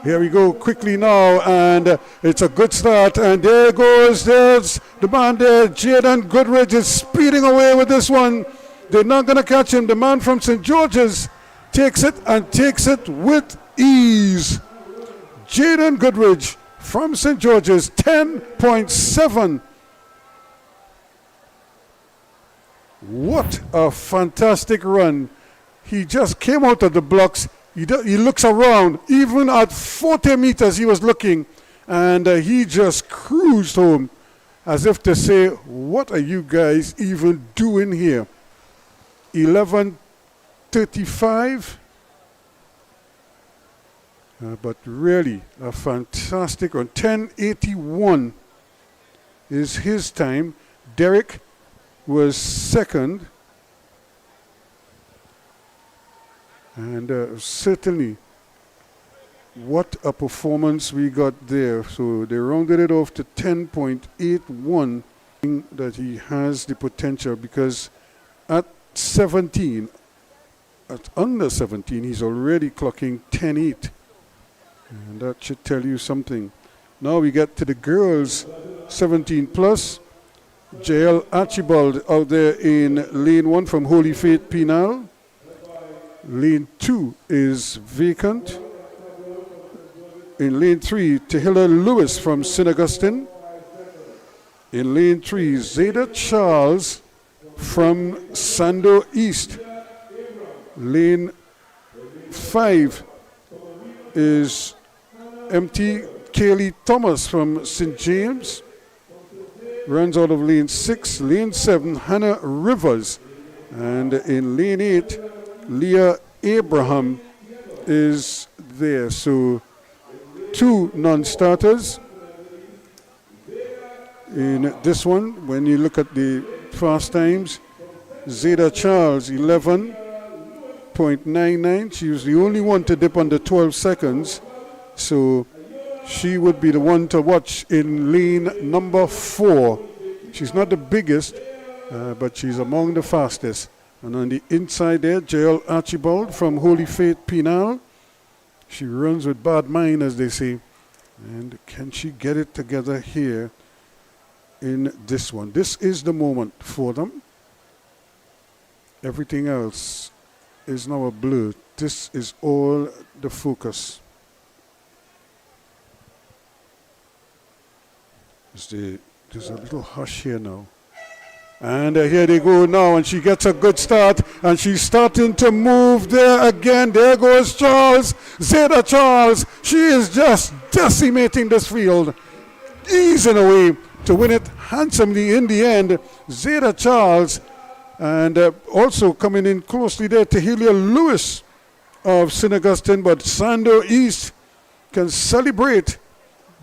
Speaker 2: Here we go quickly now, and it's a good start, and there's the man there. Jaden Goodridge is speeding away with this one. They're not going to catch him. The man from St. George's takes it and takes it with ease. Jaden Goodridge from St. George's, 10.7. What a fantastic run. He just came out of the blocks. He looks around. Even at 40 meters, he was looking. And he just cruised home as if to say, what are you guys even doing here? 11:35. But really a fantastic run. 10:81 is his time. Derrick was second. And certainly, what a performance we got there. So they rounded it off to 10.81. That he has the potential, because at 17, at under 17, he's already clocking 10.8. And that should tell you something. Now we get to the girls, 17 plus. JL Archibald out there in lane 1 from Holy Faith Penal. Lane 2 is vacant. In lane 3, Tehila Lewis from St. Augustine. In lane 3, Zayda Charles from Sando East. Lane 5, is MT Kaylee Thomas from St. James. Runs out of lane 6. Lane 7, Hannah Rivers. And in lane 8, Leah Abraham is there. So 2 non-starters in this one. When you look at the fast times, Zeta Charles 11.99. She was the only one to dip under 12 seconds. So she would be the one to watch in lane number 4. She's not the biggest, but she's among the fastest. And on the inside there, Jael Archibald from Holy Faith Penal. She runs with bad mind, as they say. And can she get it together here in this one? This is the moment for them. Everything else is now a blur. This is all the focus. There's a little hush here now. And here they go now, and she gets a good start, and she's starting to move there again. There goes Charles, Zeta Charles. She is just decimating this field, easing away to win it handsomely in the end. Zeta Charles, and also coming in closely there, Tahilia Lewis of St. Augustine, but Sando East can celebrate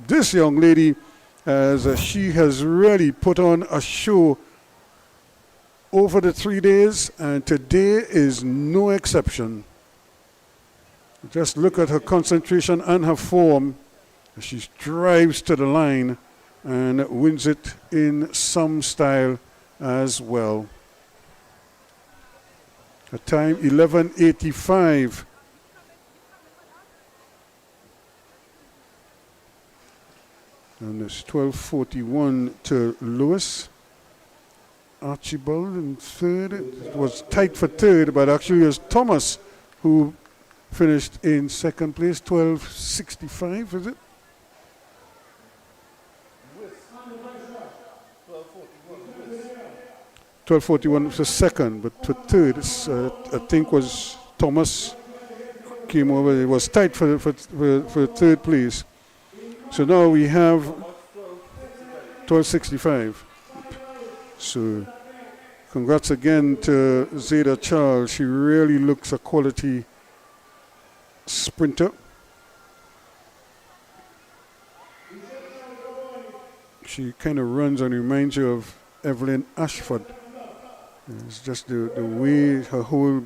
Speaker 2: this young lady as she has really put on a show over the 3 days, and today is no exception. Just look at her concentration and her form. She drives to the line and wins it in some style as well. A time 11:85. And it's 12:41 to Lewis. Archibald in third. It was tight for third, but actually it was Thomas who finished in second place. 12:65, is it? 12:41 was the second, but for third, I think was Thomas came over. It was tight for third place. So now we have 12:65. So congrats again to Zeta Charles. She really looks a quality sprinter. She kind of runs and reminds you of Evelyn Ashford. It's just the way her whole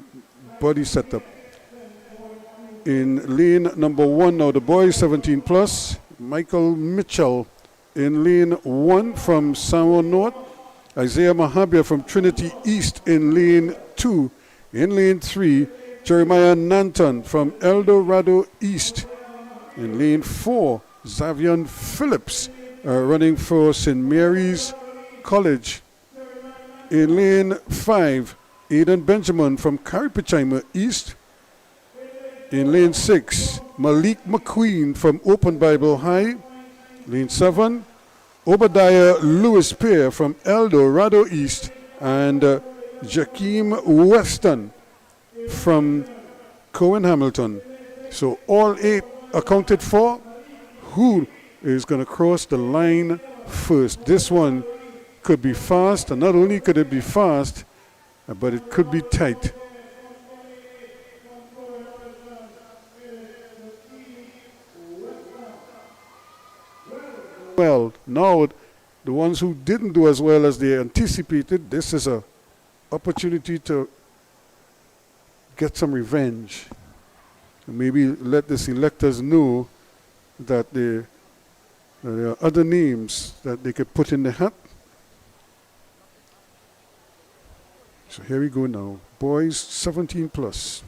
Speaker 2: body setup. In lane number 1 now, the boys 17 plus. Michael Mitchell in lane 1 from Samoa North. Isaiah Mahabia from Trinity East in lane 2. In lane 3, Jeremiah Nanton from El Dorado East. In lane 4, Xavier Phillips running for St. Mary's College. In lane 5, Aiden Benjamin from Caripichaima East. In lane 6, Malik McQueen from Open Bible High. Lane 7, Obadiah Lewis Pear from El Dorado East. And Jakeem Weston from Cohen Hamilton. So all 8 accounted for. Who is going to cross the line first? This one could be fast, and not only could it be fast, but it could be tight. Well, now the ones who didn't do as well as they anticipated, this is an opportunity to get some revenge. And maybe let the selectors know that there are other names that they could put in the hat. So here we go now. Boys 17 plus.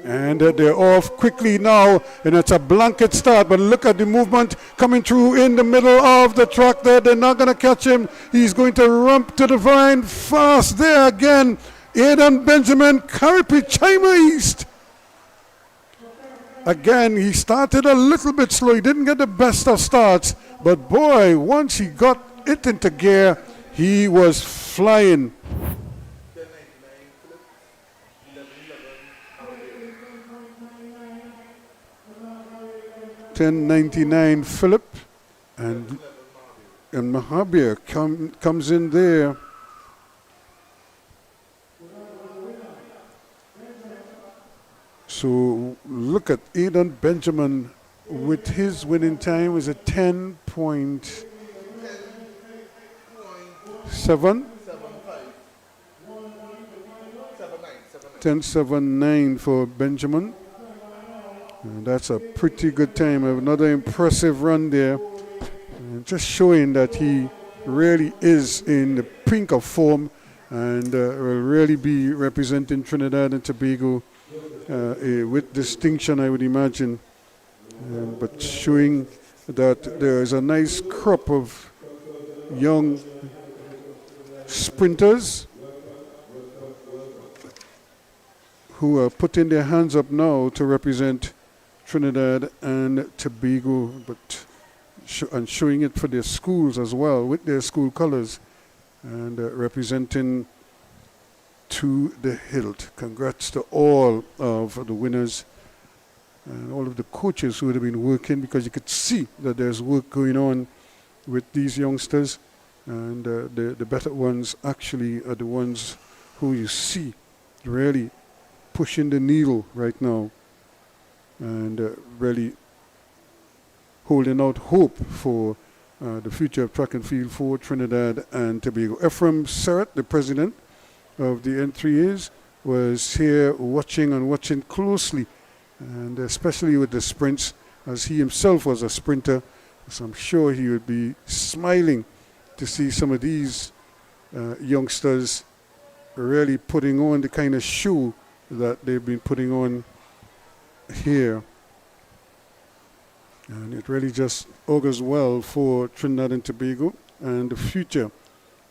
Speaker 2: And they're off quickly now, and it's a blanket start, but look at the movement coming through in the middle of the track there. They're not going to catch him. He's going to rump to the vine fast there again. Aiden Benjamin, Caripichaima East. Again, he started a little bit slow. He didn't get the best of starts, but boy, once he got it into gear, he was flying. 10.99 Philip, and Mahabir comes in there. So look at Aiden Benjamin with his winning time is a 10.7. 10.79 for Benjamin. And that's a pretty good time. Another impressive run there. And just showing that he really is in the pink of form and will really be representing Trinidad and Tobago with distinction, I would imagine. But showing that there is a nice crop of young sprinters who are putting their hands up now to represent Trinidad and Tobago, but and showing it for their schools as well with their school colors and representing to the hilt. Congrats to all of the winners and all of the coaches who have been working, because you could see that there's work going on with these youngsters, and the better ones actually are the ones who you see really pushing the needle right now and really holding out hope for the future of track and field for Trinidad and Tobago. Ephraim Serrett, the president of the N3As, was here watching closely, and especially with the sprints, as he himself was a sprinter, so I'm sure he would be smiling to see some of these youngsters really putting on the kind of show that they've been putting on here. And it really just augurs well for Trinidad and Tobago and the future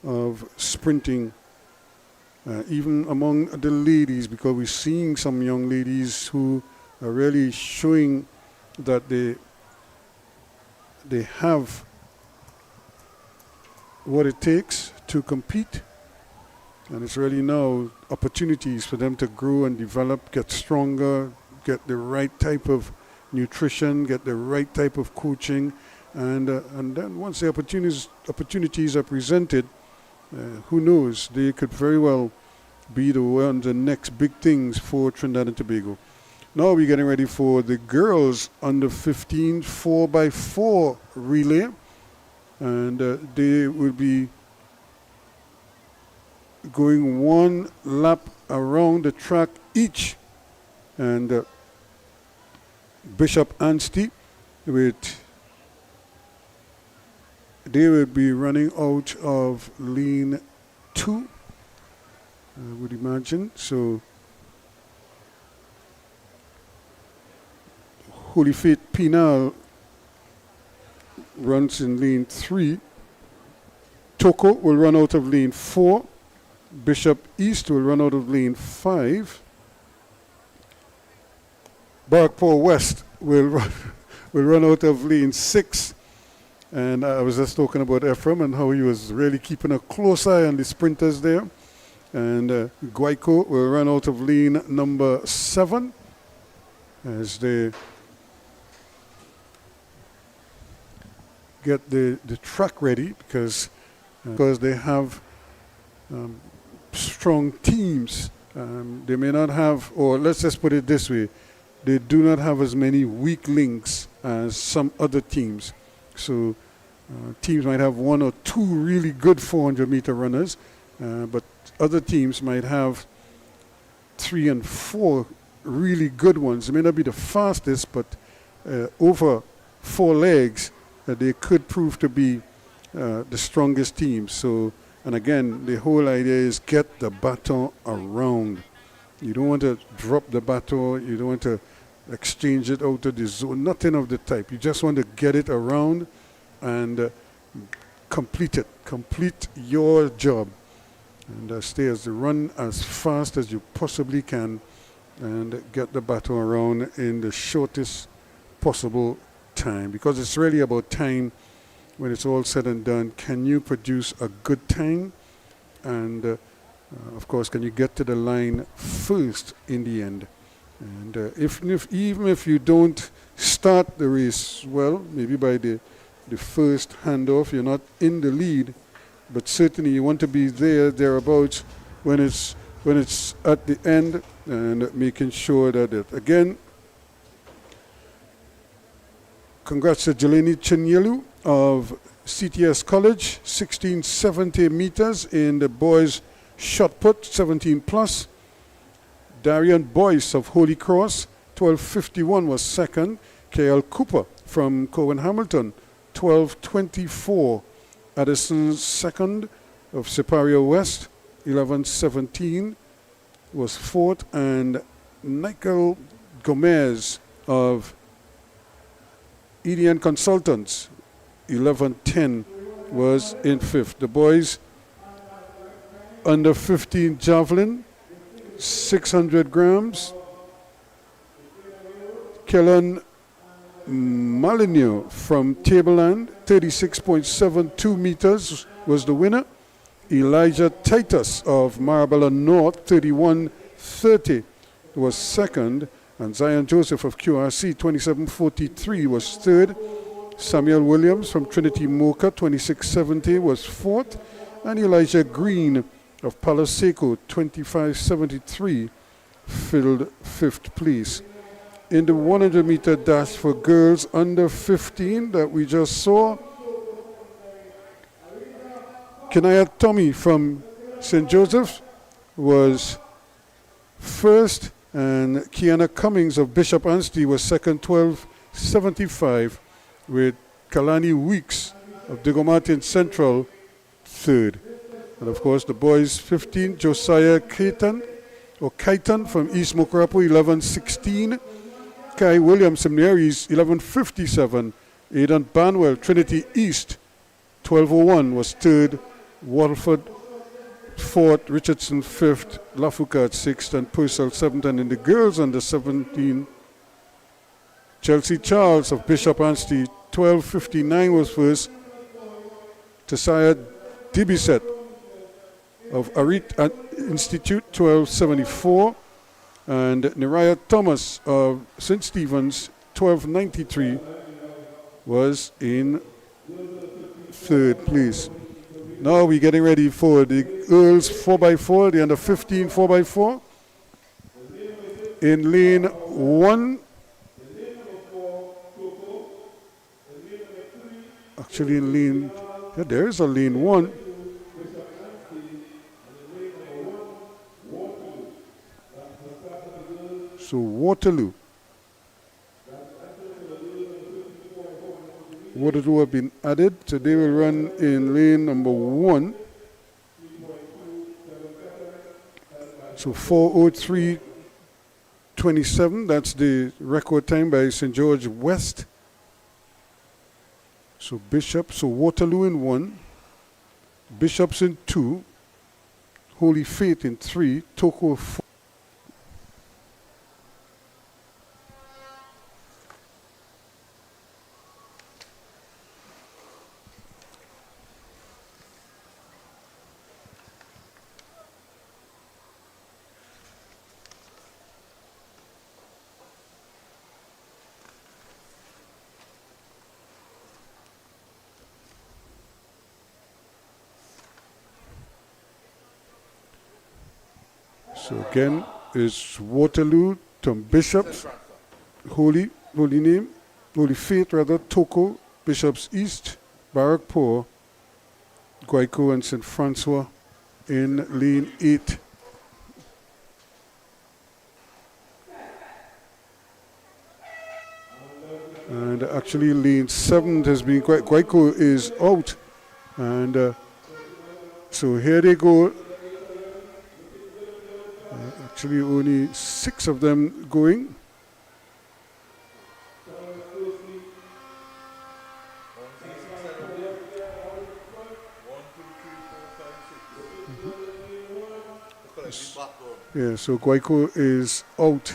Speaker 2: of sprinting, even among the ladies, because we're seeing some young ladies who are really showing that they have what it takes to compete. And it's really now opportunities for them to grow and develop, get stronger, get the right type of nutrition, get the right type of coaching, and then once the opportunities are presented, who knows, they could very well be the next big things for Trinidad and Tobago. Now we're getting ready for the girls under 15 4x4 relay, and they will be going one lap around the track each, and Bishop Anstey they will be running out of lane 2, I would imagine. So Holy Faith Penal runs in lane 3. Toko will run out of lane 4. Bishop East will run out of lane 5. Barkpore West will run out of lane 6. And I was just talking about Ephraim and how he was really keeping a close eye on the sprinters there. And Guayco will run out of lane number 7 as they get the track ready, because they have strong teams. They may not have, or let's just put it this way, they do not have as many weak links as some other teams. So teams might have 1 or 2 really good 400-meter runners, but other teams might have 3 and 4 really good ones. They may not be the fastest, but over 4 legs, they could prove to be the strongest team. So, and again, the whole idea is get the baton around. You don't want to drop the baton. You don't want to exchange it out of the zone. Nothing of the type. You just want to get it around and complete it. Complete your job. And stay as run as fast as you possibly can and get the baton around in the shortest possible time. Because it's really about time when it's all said and done. Can you produce a good time? And of course, can you get to the line first in the end? And even if you don't start the race well, maybe by the first handoff, you're not in the lead, but certainly you want to be thereabouts when it's at the end, and making sure that again. Congrats to Jeleni Chinyelu of CTS College, 1670 meters in the boys shot put, 17 plus. Darian Boyce of Holy Cross, 1251 was second. KL Cooper from Cowan Hamilton, 1224. Addison second of Sipario West, 1117 was fourth. And Michael Gomez of EDN Consultants, 1110 was in fifth. The boys under 15 javelin, 600 grams. Kellen Maligno from Tableland, 36.72 meters was the winner. Elijah Titus of Marabella North, 31.30 was second. And Zion Joseph of QRC, 27.43 was third. Samuel Williams from Trinity Mocha, 26.70 was fourth. And Elijah Green of Palo Seco, 25.73, filled fifth place. In the 100-meter dash for girls under 15 that we just saw, Kenaya Tommy from St. Joseph was first, and Kiana Cummings of Bishop Anstey was second, 12.75, with Kalani Weeks of Diego Martin Central third. And of course the boys 15, Josiah Kaitan from East Mokarapu, 11.16. Kai Williams from Neres, 11.57. Aiden Barwell, Trinity East, 12.01 was third. Waterford fourth, Richardson fifth, Lafoucault sixth, and Purcell seventh. And in the girls under 17, Chelsea Charles of Bishop Anstey, 12.59 was first. Tessiah Dibiset of Arit Institute, 12.74. And Nariah Thomas of St. Stephen's, 12.93 was in third place. Now we're getting ready for the girls 4x4, the under 15 4x4. In lane 1, actually in lane, yeah, there is a lane 1. So Waterloo have been added, so they will run in lane number 1. So 4:03.27, that's the record time by St. George West. So Waterloo in 1, Bishops in 2, Holy Faith in 3, Toko 4. So again, it's Waterloo, Tom Bishops, Holy Faith, Toko, Bishops East, Barrackpore, Guayco, and St. Francois in lane 8. And actually lane 7 has been, Guayco is out. And so here they go. Actually only 6 of them going. Yeah, so Guayco is out.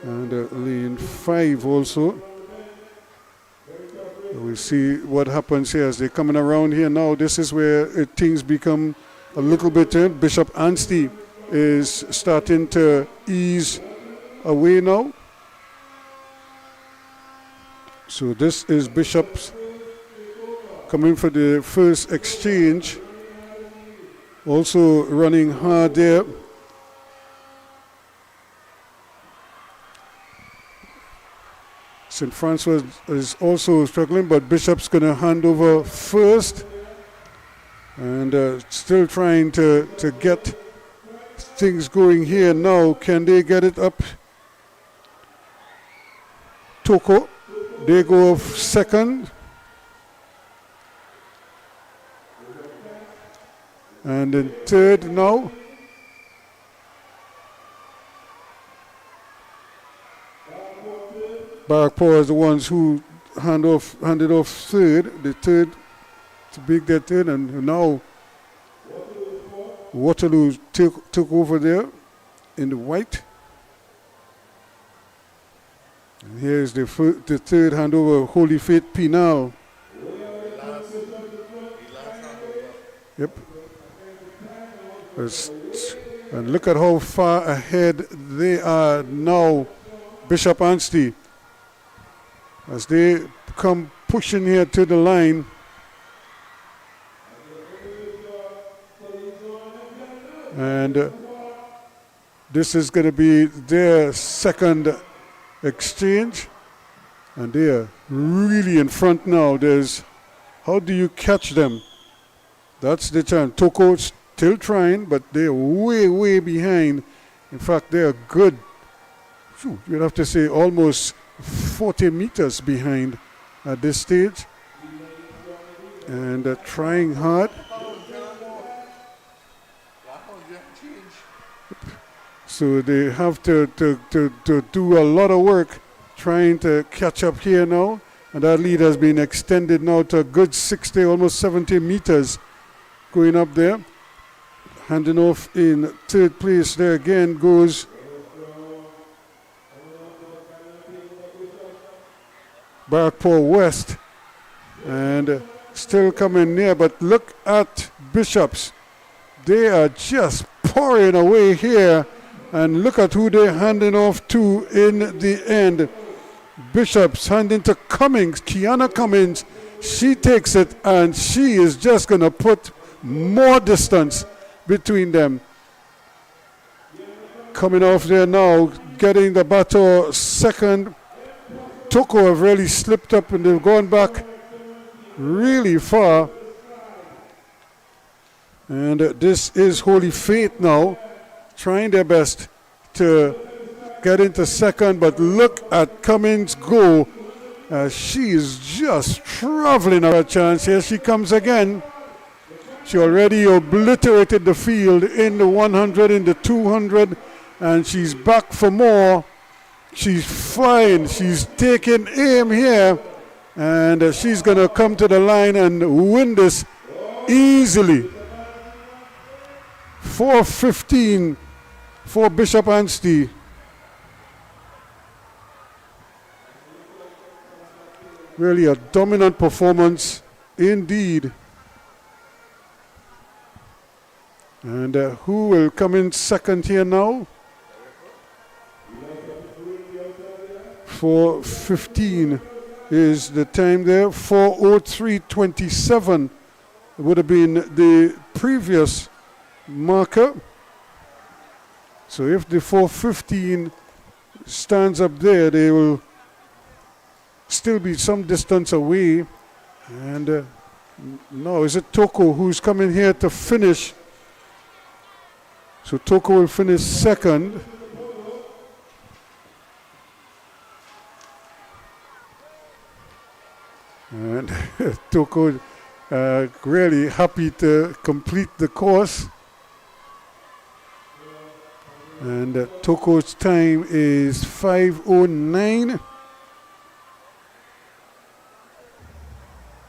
Speaker 2: And lane 5 also. We'll see what happens here as they're coming around here now. This is where things become a little bit. Bishop Anstey is starting to ease away now. So this is Bishop's coming for the first exchange. Also running hard there. St. Francois is also struggling, but Bishop's going to hand over first. And still trying to get things going here now. Can they get it up? Toko, they go off second. And in third now. Barwell is the ones who handed off third. The third to make that third, and now Waterloo took over there in the white. And here's the third handover, Holy Faith Pinal. Yep. And look at how far ahead they are now, Bishop Anstey, as they come pushing here to the line. And this is going to be their second exchange. And they are really in front now. How do you catch them? That's the chance. Toko still trying, but they're way, way behind. In fact, they are good. You'd have to say almost 40 meters behind at this stage. And trying hard. So they have to do a lot of work trying to catch up here now. And that lead has been extended now to a good 60, almost 70 meters going up there. Handing off in third place there again goes Barwell West. And still coming near, but look at Bishops. They are just pouring away here. And look at who they're handing off to in the end. Bishop's handing to Cummings, Kiana Cummings. She takes it, and she is just going to put more distance between them. Coming off there now, getting the battle second. Toko have really slipped up, and they've gone back really far. And this is Holy Faith now, trying their best to get into second, but look at Cummings go. She is just traveling her chance. Here she comes again. She already obliterated the field in the 100, in the 200, and she's back for more. She's fine. She's taking aim here, and she's going to come to the line and win this easily. 4:15 for Bishop Anstey. Really a dominant performance indeed. And who will come in second here now? 4:15 is the time there. 4:03.27 would have been the previous marker. So if the 4:15 stands up there, they will still be some distance away. And now is it Toko who's coming here to finish? So Toko will finish second. And Toko really happy to complete the course. And Toko's time is 5:09.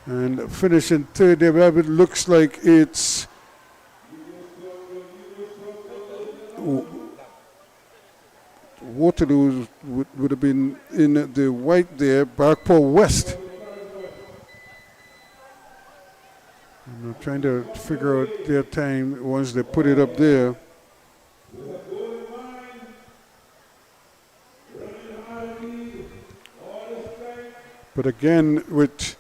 Speaker 2: And finishing third there, it looks like it's Waterloo would have been in the white there, Barwell West. I'm trying to figure out their time once they put it up there. But again, with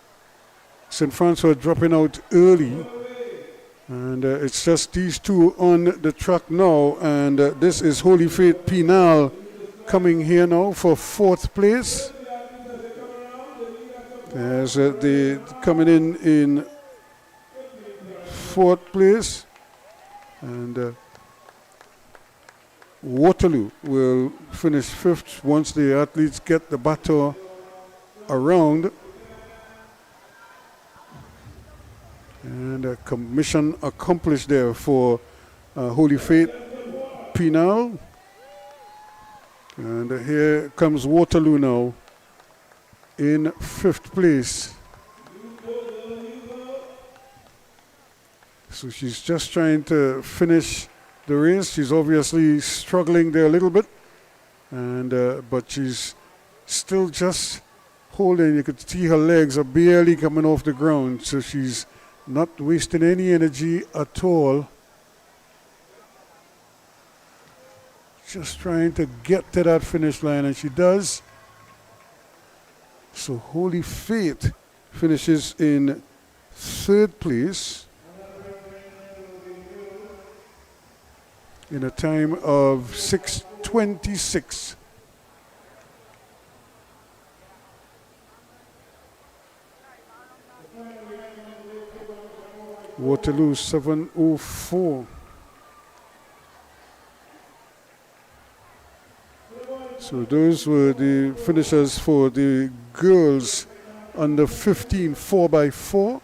Speaker 2: St. Francois dropping out early, and it's just these two on the track now, and this is Holy Faith Penal coming here now for 4th place. As they coming in 4th place, and Waterloo will finish 5th once the athletes get the baton around. And mission accomplished there for Holy Faith Penal. And here comes Waterloo now in 5th place. So she's just trying to finish the race. She's obviously struggling there a little bit, and but she's still just holding. You could see her legs are barely coming off the ground, so she's not wasting any energy at all. Just trying to get to that finish line, and she does. So Holy Faith finishes in 3rd place in a time of 6:26. Waterloo 7:04. So those were the finishers for the girls under 15 4x4.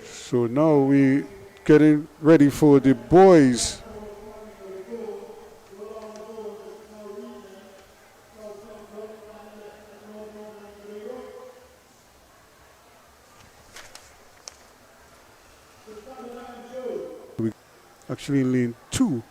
Speaker 2: So now we getting ready for the boys. We actually in lane 2.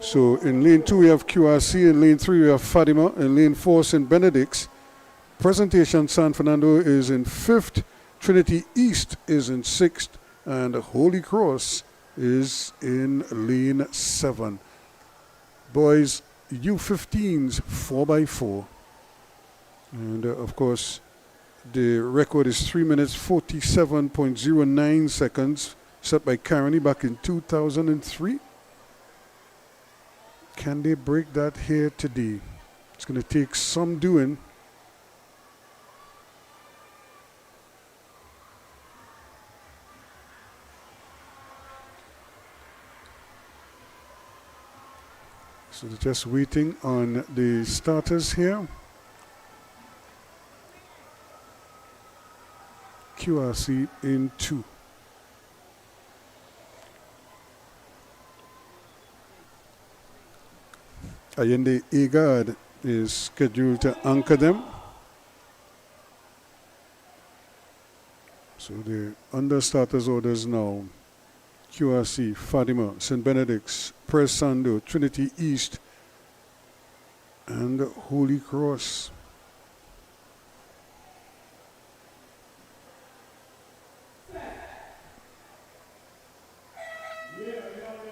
Speaker 2: So in lane 2 we have QRC, in lane 3 we have Fatima, in lane 4 St. Benedict's. Presentation San Fernando is in 5th, Trinity East is in 6th, and Holy Cross is in lane 7. Boys U15s 4x4. And of course the record is 3 minutes 47.09 seconds, set by Carney back in 2003. Can they break that here today? It's going to take some doing. So they're just waiting on the starters here. QRC in 2. Yinde Agard is scheduled to anchor them. So the under starters orders now. QRC, Fatima, St. Benedict's, Pres Sando, Trinity East, and Holy Cross.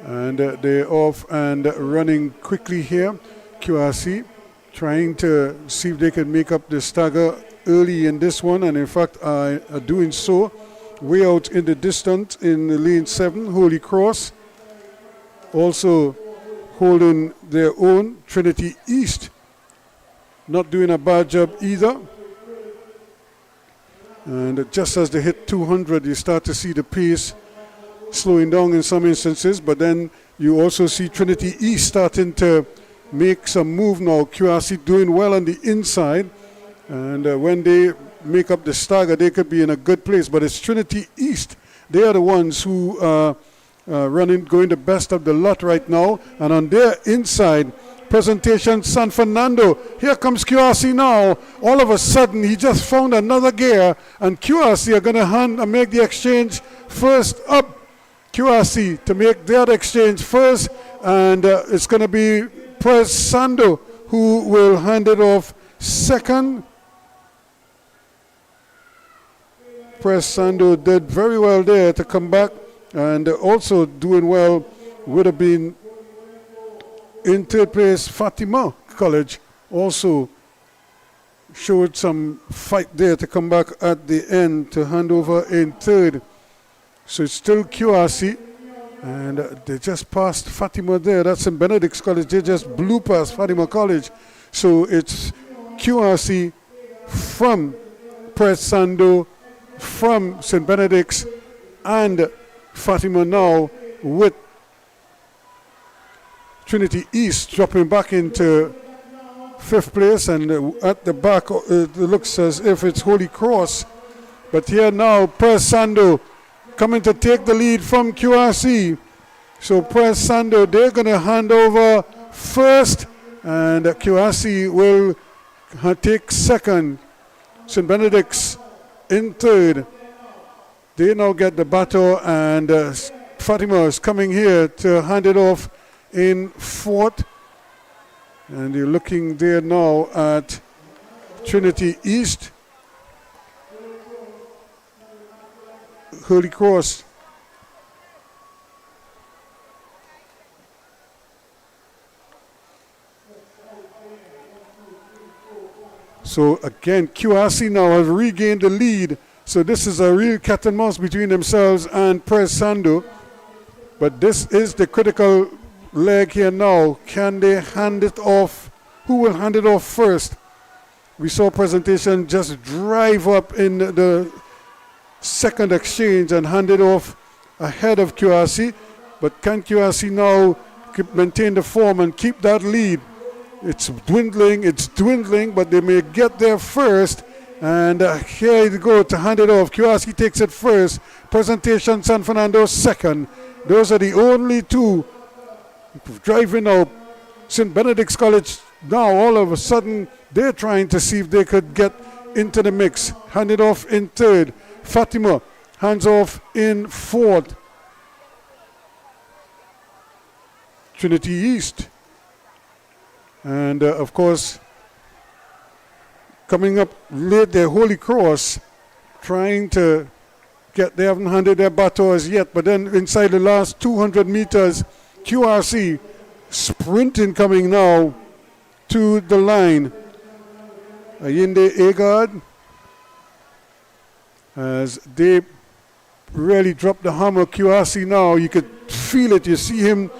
Speaker 2: And they're off and running quickly here. QRC trying to see if they can make up the stagger early in this one, and in fact are doing so. Way out in the distance in the lane 7, Holy Cross. Also holding their own. Trinity East not doing a bad job either. And just as they hit 200, you start to see the pace slowing down in some instances, but then You also see Trinity East starting to make some move now. QRC doing well on the inside. And when they make up the stagger, they could be in a good place. But it's Trinity East. They are the ones who are going the best of the lot right now. And on their inside, presentation San Fernando. Here comes QRC now. All of a sudden, he just found another gear. And QRC are going to make the exchange first up. QRC to make their exchange first. And it's going to be Prez Sando who will hand it off second. Prez Sando did very well there to come back, and also doing well would have been in third place. Fatima College also showed some fight there to come back at the end to hand over in third. So it's still QRC, and they just passed Fatima there. That's in Benedict's College. They just blew past Fatima College. So it's QRC from Prez Sando, from St. Benedict's, and Fatima now, with Trinity East dropping back into fifth place, and at the back it looks as if it's Holy Cross. But here now Prez Sando coming to take the lead from QRC. So Prez Sando, they're going to hand over first, and QRC will take second. St. Benedict's in third. They now get the battle, and Fatima is coming here to hand it off in fourth. And you're looking there now at Trinity East, Holy Cross. So again, QRC now has regained the lead. So this is a real cat and mouse between themselves and Prez Sando. But this is the critical leg here now. Can they hand it off? Who will hand it off first? We saw presentation just drive up in the second exchange and hand it off ahead of QRC. But can QRC now maintain the form and keep that lead? It's dwindling, but they may get there first. And here you go to hand it off. QRC takes it first. Presentation San Fernando second. Those are the only two driving out. St. Benedict's College now all of a sudden they're trying to see if they could get into the mix. Hand it off in third. Fatima hands off in fourth. Trinity East. And of course, coming up late there, Holy Cross, trying to they haven't handed their baton as yet, but then inside the last 200 meters, QRC sprinting coming now to the line. Yinde Agard, as they really drop the hammer. QRC now, you could feel it, you see him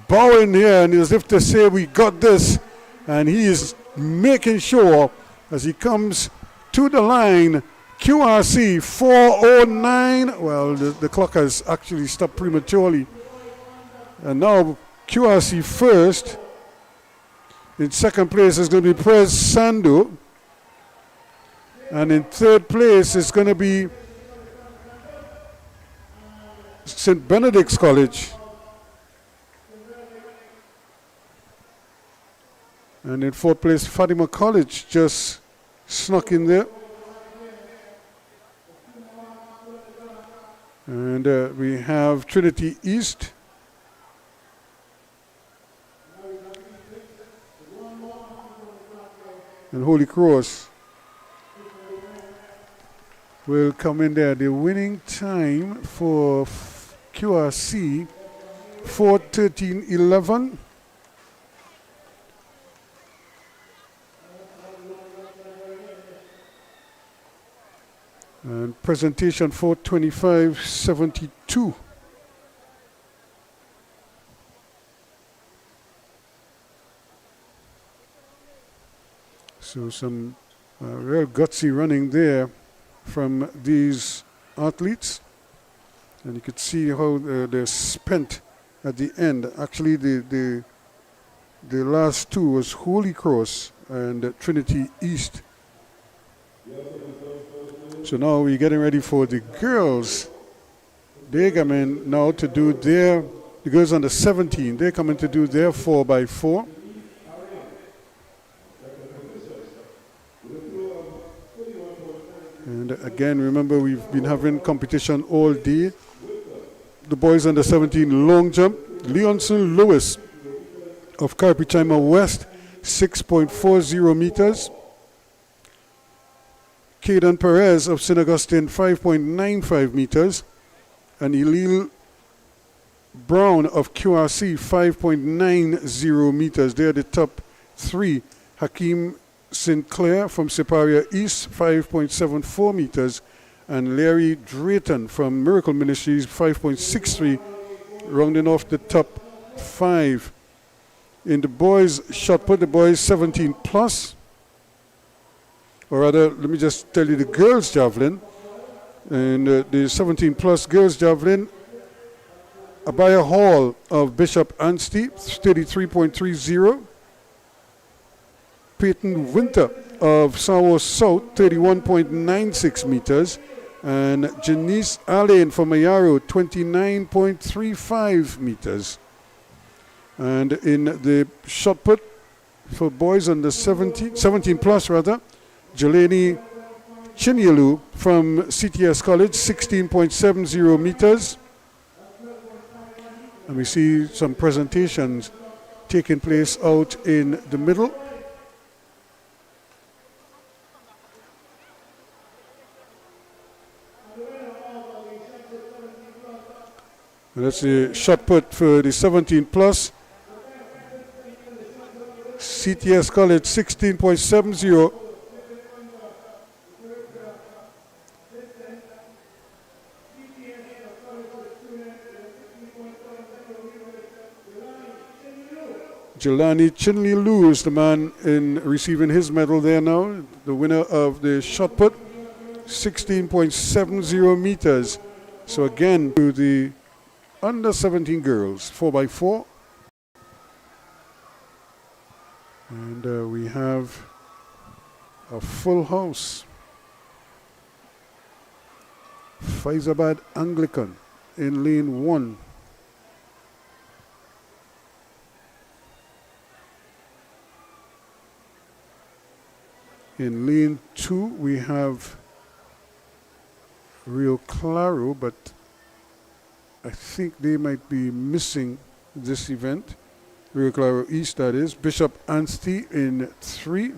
Speaker 2: bowing here, and as if to say, we got this. And he is making sure as he comes to the line. QRC 409. Well, the clock has actually stopped prematurely. And now QRC first. In second place is going to be Prez Sando. And in third place is going to be St. Benedict's College. And in fourth place, Fatima College just snuck in there. And we have Trinity East. And Holy Cross will come in there. The winning time for QRC, 4:13:11. And presentation 4:25:72. So some real gutsy running there from these athletes. And you could see how they're spent at the end. Actually, the last two was Holy Cross and Trinity East. So now we're getting ready for the girls. They come in now to do the girls under 17, they're coming to do their 4x4. And again, remember, we've been having competition all day. The boys under 17 long jump. Leonson Lewis of Carpichima West, 6.40 meters. Caden Perez of St. Augustine, 5.95 meters. And Elil Brown of QRC, 5.90 meters. They're the top three. Hakeem Sinclair from Separia East, 5.74 meters. And Larry Drayton from Miracle Ministries, 5.63, rounding off the top five. In the boys shot put, the boys 17 plus, or rather, let me just tell you the girls javelin. And the 17 plus girls javelin, Abaya Hall of Bishop Anstey, 33.30. Peyton Winter of Sawo South, 31.96 meters. And Janice Allen from Mayaro, 29.35 meters. And in the shot put for boys under 17 plus rather, Jelani Chinyalu from CTS College, 16.70 meters. And we see some presentations taking place out in the middle. And that's the shot put for the 17 plus. CTS College 16.70. Jelani Chinley Liu is the man in receiving his medal there now, the winner of the shot put, 16.70 meters. So again, to the under 17 girls, 4x4. And we have a full house. Faizabad Anglican in lane 1. In lane 2, we have Rio Claro, but I think they might be missing this event. Rio Claro East, that is. Bishop Anstey in 3.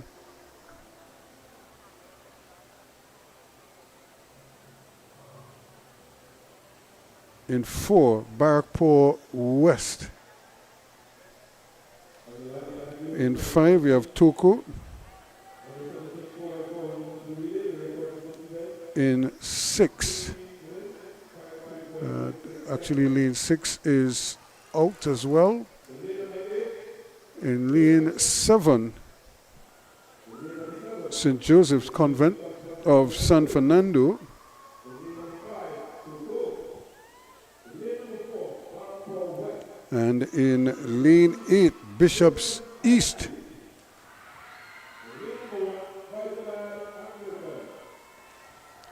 Speaker 2: In 4, Barkpore West. In 5, we have Toko. In 6, actually lane 6 is out as well. In lane 7, St. Joseph's Convent of San Fernando. And in lane 8, Bishop's East.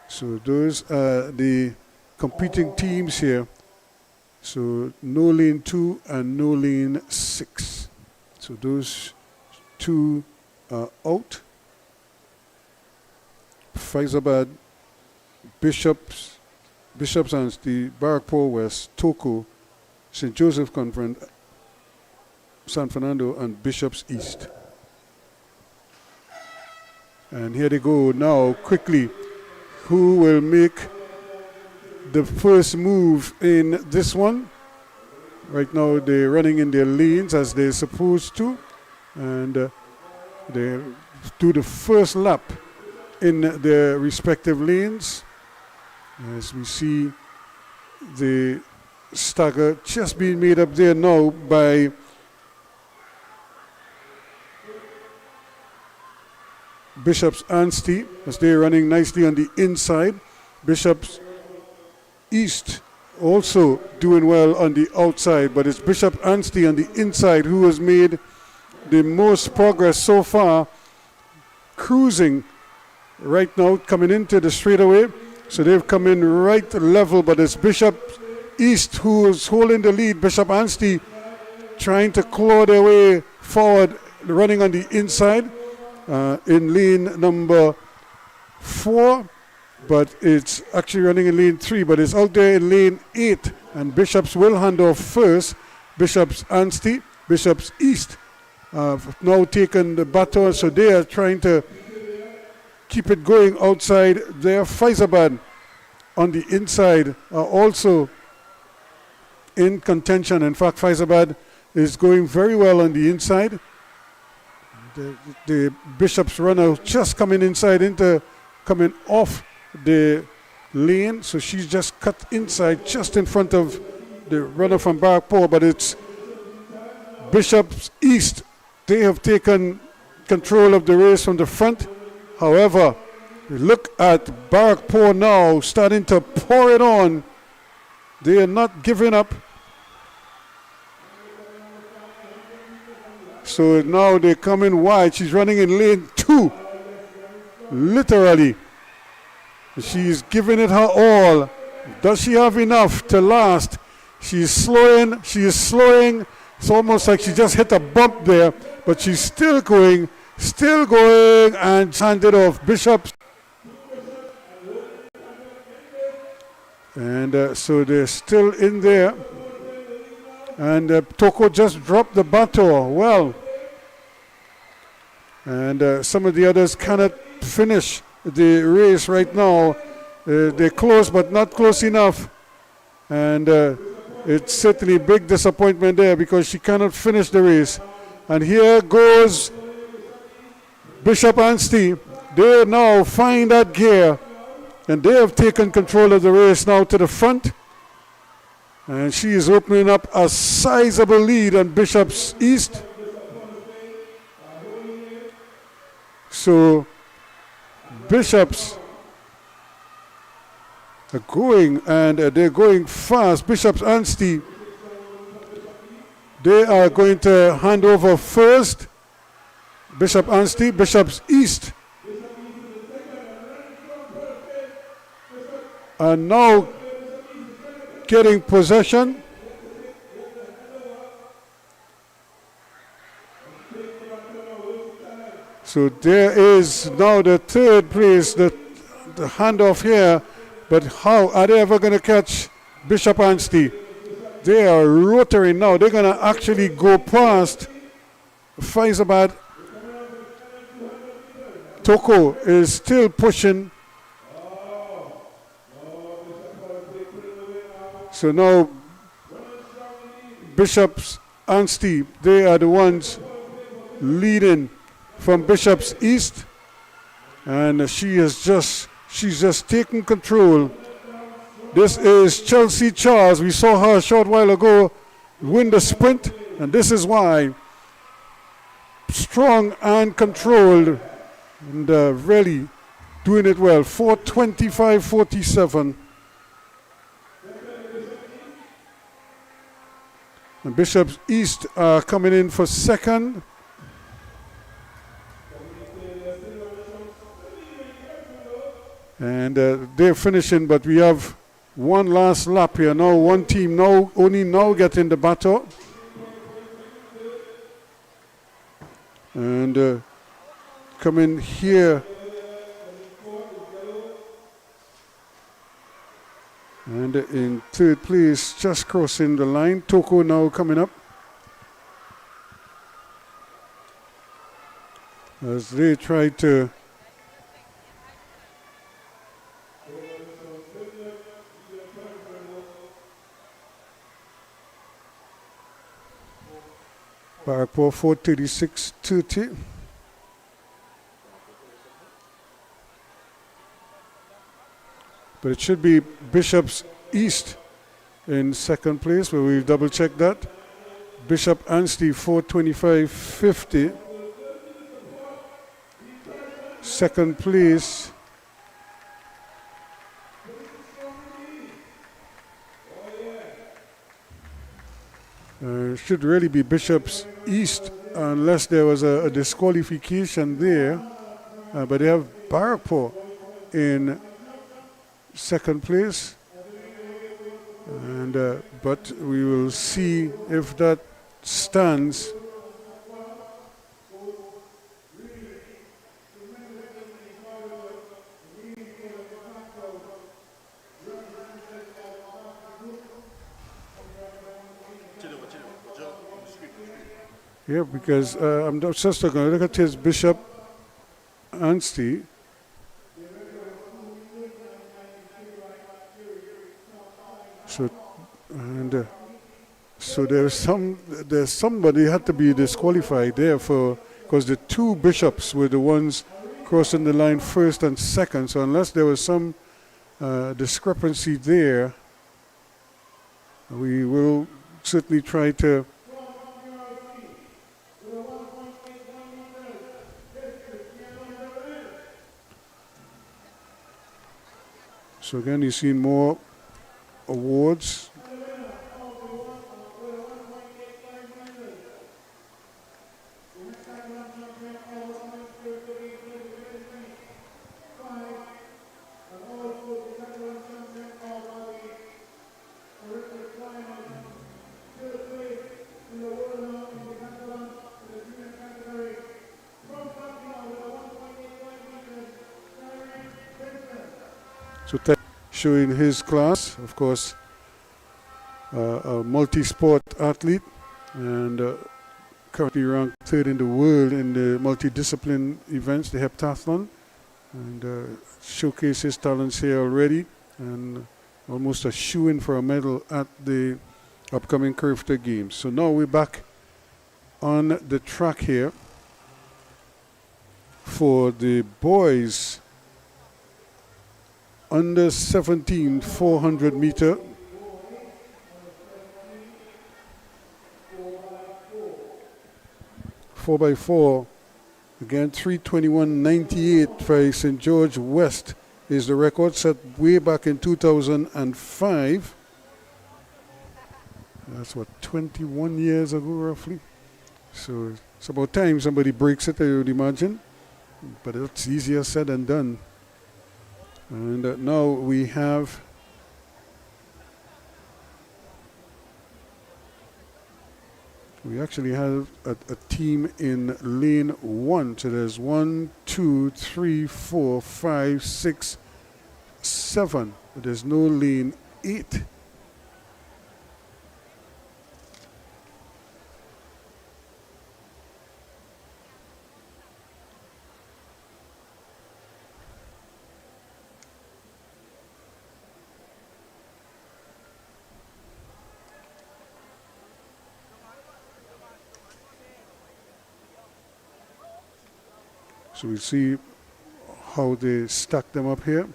Speaker 2: So those are the competing teams here. So no lane 2 and no lane 6. So those two are out. Faizabad, Bishops Anstey, Barkpore West, Toko, St. Joseph Convent, San Fernando, and Bishops East. And here they go now, quickly. Who will make the first move in this one? Right now they're running in their lanes as they're supposed to, and they do the first lap in their respective lanes. As we see the stagger just being made up there now by Bishop's Anstey, as they're running nicely on the inside. Bishop's East also doing well on the outside, but it's Bishop Anstey on the inside who has made the most progress so far, cruising right now, coming into the straightaway. So they've come in right level, but it's Bishop East who is holding the lead. Bishop Anstey trying to claw their way forward, running on the inside in lane number 4, but it's actually running in lane 3, but it's out there in lane 8, and Bishops will hand off first. Bishops Anstey, Bishops East have now taken the baton, so they are trying to keep it going outside there. Faizabad on the inside are also in contention. In fact, Faizabad is going very well on the inside. The Bishop's runner just coming inside coming off the lane, so she's just cut inside just in front of the runner from Barkpore, but it's Bishop's East. They have taken control of the race from the front. However, look at Barkpore now starting to pour it on. They are not giving up. So now they come in wide. She's running in lane 2, literally. She's giving it her all. Does she have enough to last? She's slowing. She is slowing. It's almost like she just hit a bump there, but she's still going, and handed off. Bishops. And so they're still in there. And Toko just dropped the baton. Well, and some of the others cannot finish the race right now. They're close, but not close enough. And it's certainly a big disappointment there because she cannot finish the race. And here goes Bishop Anstey. They now find that gear, and they have taken control of the race now to the front. And she is opening up a sizable lead on Bishop's East. So Bishops are going, and they're going fast. Bishops Anstey, they are going to hand over first. Bishop Anstey, Bishops East are now getting possession. So there is now the third place, the handoff here. But how are they ever going to catch Bishop Anstey? They are rotary now. They're going to actually go past Faizabad. Toko is still pushing. So now Bishop's Anstey, they are the ones leading from Bishop's East, and she's just taking control. This is Chelsea Charles. We saw her a short while ago win the sprint, and this is why. Strong and controlled, and really doing it well. 4:25.47. And Bishop's East are coming in for second. And they're finishing, but we have one last lap here. Now one team only now getting the baton. And coming here. And in third place, just crossing the line. Toko now coming up. As they try to Barkpore 4:36.30. But it should be Bishop's East in second place, where we've double checked that. Bishop Anstey 4:25.50. Second place should really be Bishops East unless there was a disqualification there. But they have Barwell in second place. And but we will see if that stands. Yeah, because I'm just going to look at his Bishop Anstey. So there's somebody had to be disqualified there because the two bishops were the ones crossing the line first and second. So unless there was some discrepancy there, we will certainly try to. So again, you've seen more awards. So showing his class, of course, a multi-sport athlete and currently ranked third in the world in the multidiscipline events, the heptathlon, and showcase his talents here already and almost a shoo-in for a medal at the upcoming Curved Games. So now we're back on the track here for the boys under 17 400 meter. Four by four, again 3:21.98 by St. George West is the record set way back in 2005. That's what, 21 years ago roughly. So it's about time somebody breaks it, I would imagine, but it's easier said than done. And now we have actually have a team in lane 1. So there's 1, 2, 3, 4, 5, 6, 7. But there's no lane 8. So we see how they stack them up here.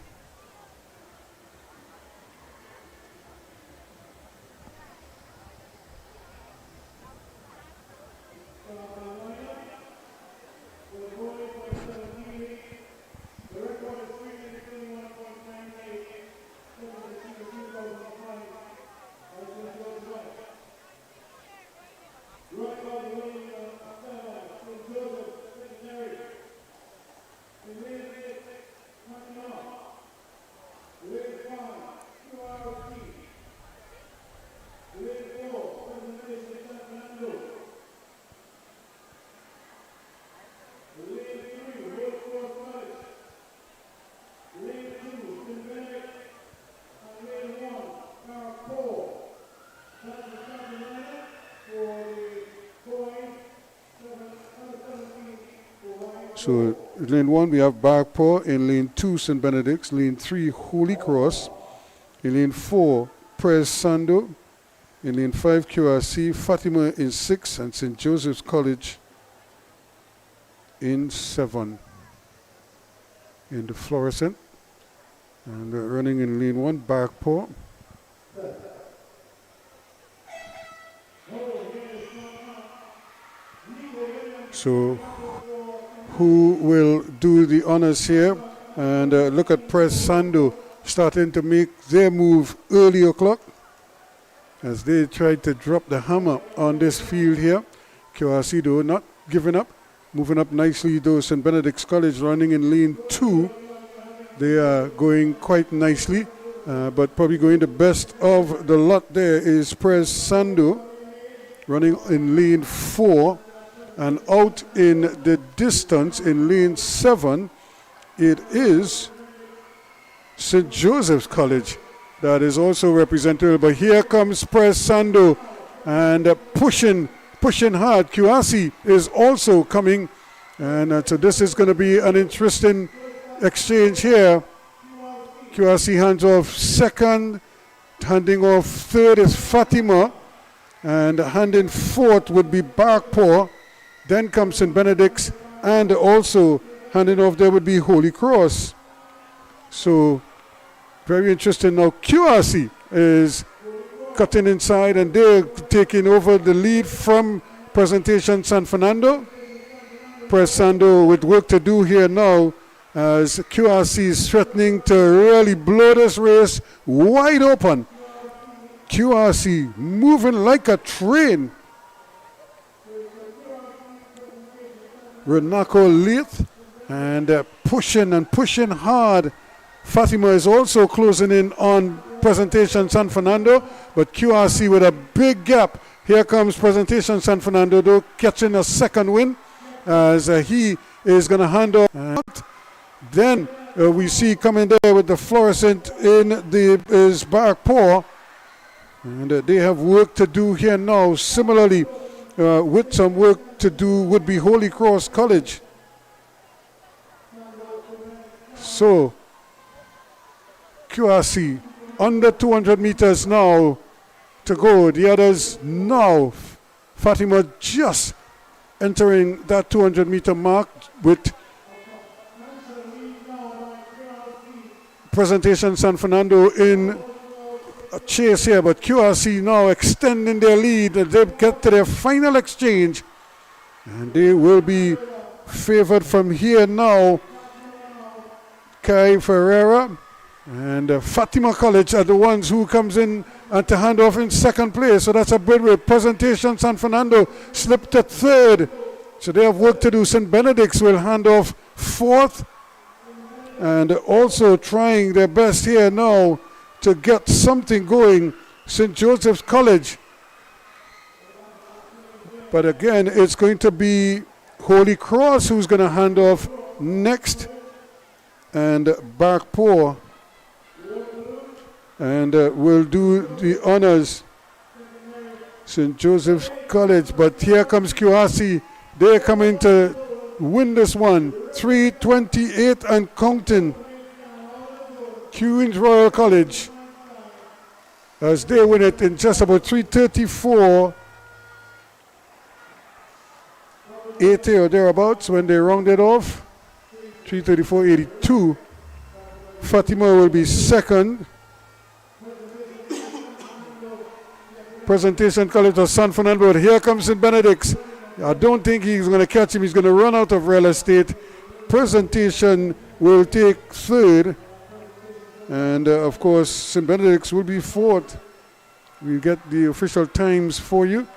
Speaker 2: So in lane 1 we have Barwell, in lane 2 St. Benedict's, lane 3 Holy Cross, in lane 4 Prez Sando, in lane 5 QRC, Fatima in 6 and St. Joseph's College in 7 in the fluorescent. And running in lane 1 Barwell. So who will do the honors here? And look at Press Sando starting to make their move early o'clock. as they try to drop the hammer on this field here. QRC though not giving up, moving up nicely though. St. Benedict's College running in lane 2. They are going quite nicely, but probably going the best of the lot there is Prez Sando running in lane 4, and out in the distance in lane 7 it is St. Joseph's College that is also represented. But here comes Prez Sando and pushing hard. QRC is also coming, and so this is going to be an interesting exchange here. QRC hands off second, handing off third is Fatima, and handing fourth would be Barkpaw. Then comes St. Benedict's, and also handing off there would be Holy Cross. So very interesting. Now QRC is cutting inside, and they're taking over the lead from Presentation San Fernando. Prez Sando with work to do here now, as QRC is threatening to really blow this race wide open. QRC moving like a train. Renako late and pushing hard. Fatima is also closing in on Presentation San Fernando, but QRC with a big gap. Here comes Presentation San Fernando though, catching a second win, as he is going to hand off. Then we see coming there with the fluorescent in the is Barkpaw, and they have work to do here now. Similarly, with some work to do would be Holy Cross College. So QRC under 200 meters now to go. The others now. Fatima just entering that 200 meter mark with Presentation San Fernando in a chase here, but QRC now extending their lead. They get to their final exchange, and they will be favored from here now. Kai Ferreira and Fatima College are the ones who comes in and to hand off in second place. So that's a bit with Presentation San Fernando slipped to third. So they have work to do. St. Benedict's will hand off fourth, and also trying their best here now to get something going, St. Joseph's College. But again, it's going to be Holy Cross who's going to hand off next, and Barkpaw, and will do the honors, St. Joseph's College. But here comes QRC. They're coming to win this one. 3:28 and counting. Queens Royal College, as they win it in just about 3:34, 80 or thereabouts when they round it off. 3:34.82. Fatima will be second. Presentation College of San Fernando. But here comes St. Benedict's. I don't think he's going to catch him. He's going to run out of real estate. Presentation will take third. And of course, St. Benedict's will be fourth. We'll get the official times for you.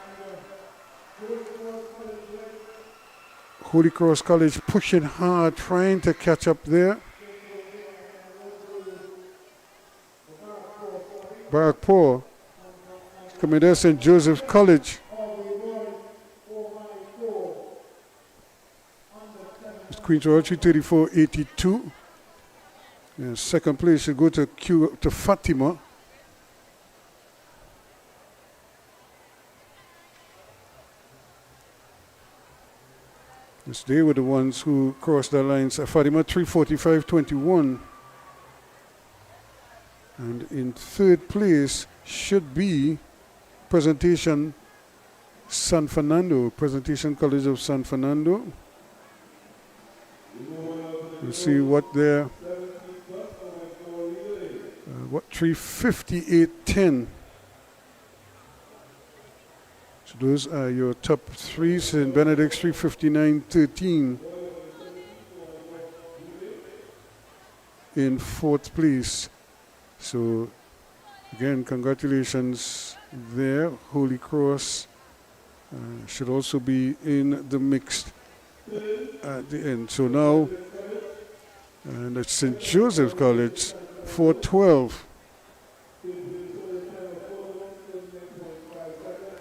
Speaker 2: Holy Cross College pushing hard, trying to catch up there. Barkpaw coming there, St. Joseph's College. It's Queen's Royal 3:34.82. Yeah, second place should go to Fatima. Yes, they were the ones who crossed the lines. Fatima 3:45.21. And in third place should be Presentation San Fernando, Presentation College of San Fernando. We'll see what their 3:58.10. So those are your top three. St. Benedict's 3:59.13 in fourth place. So Again, congratulations there. Holy Cross should also be in the mix at the end. So now, and it's St. Joseph's College, 412.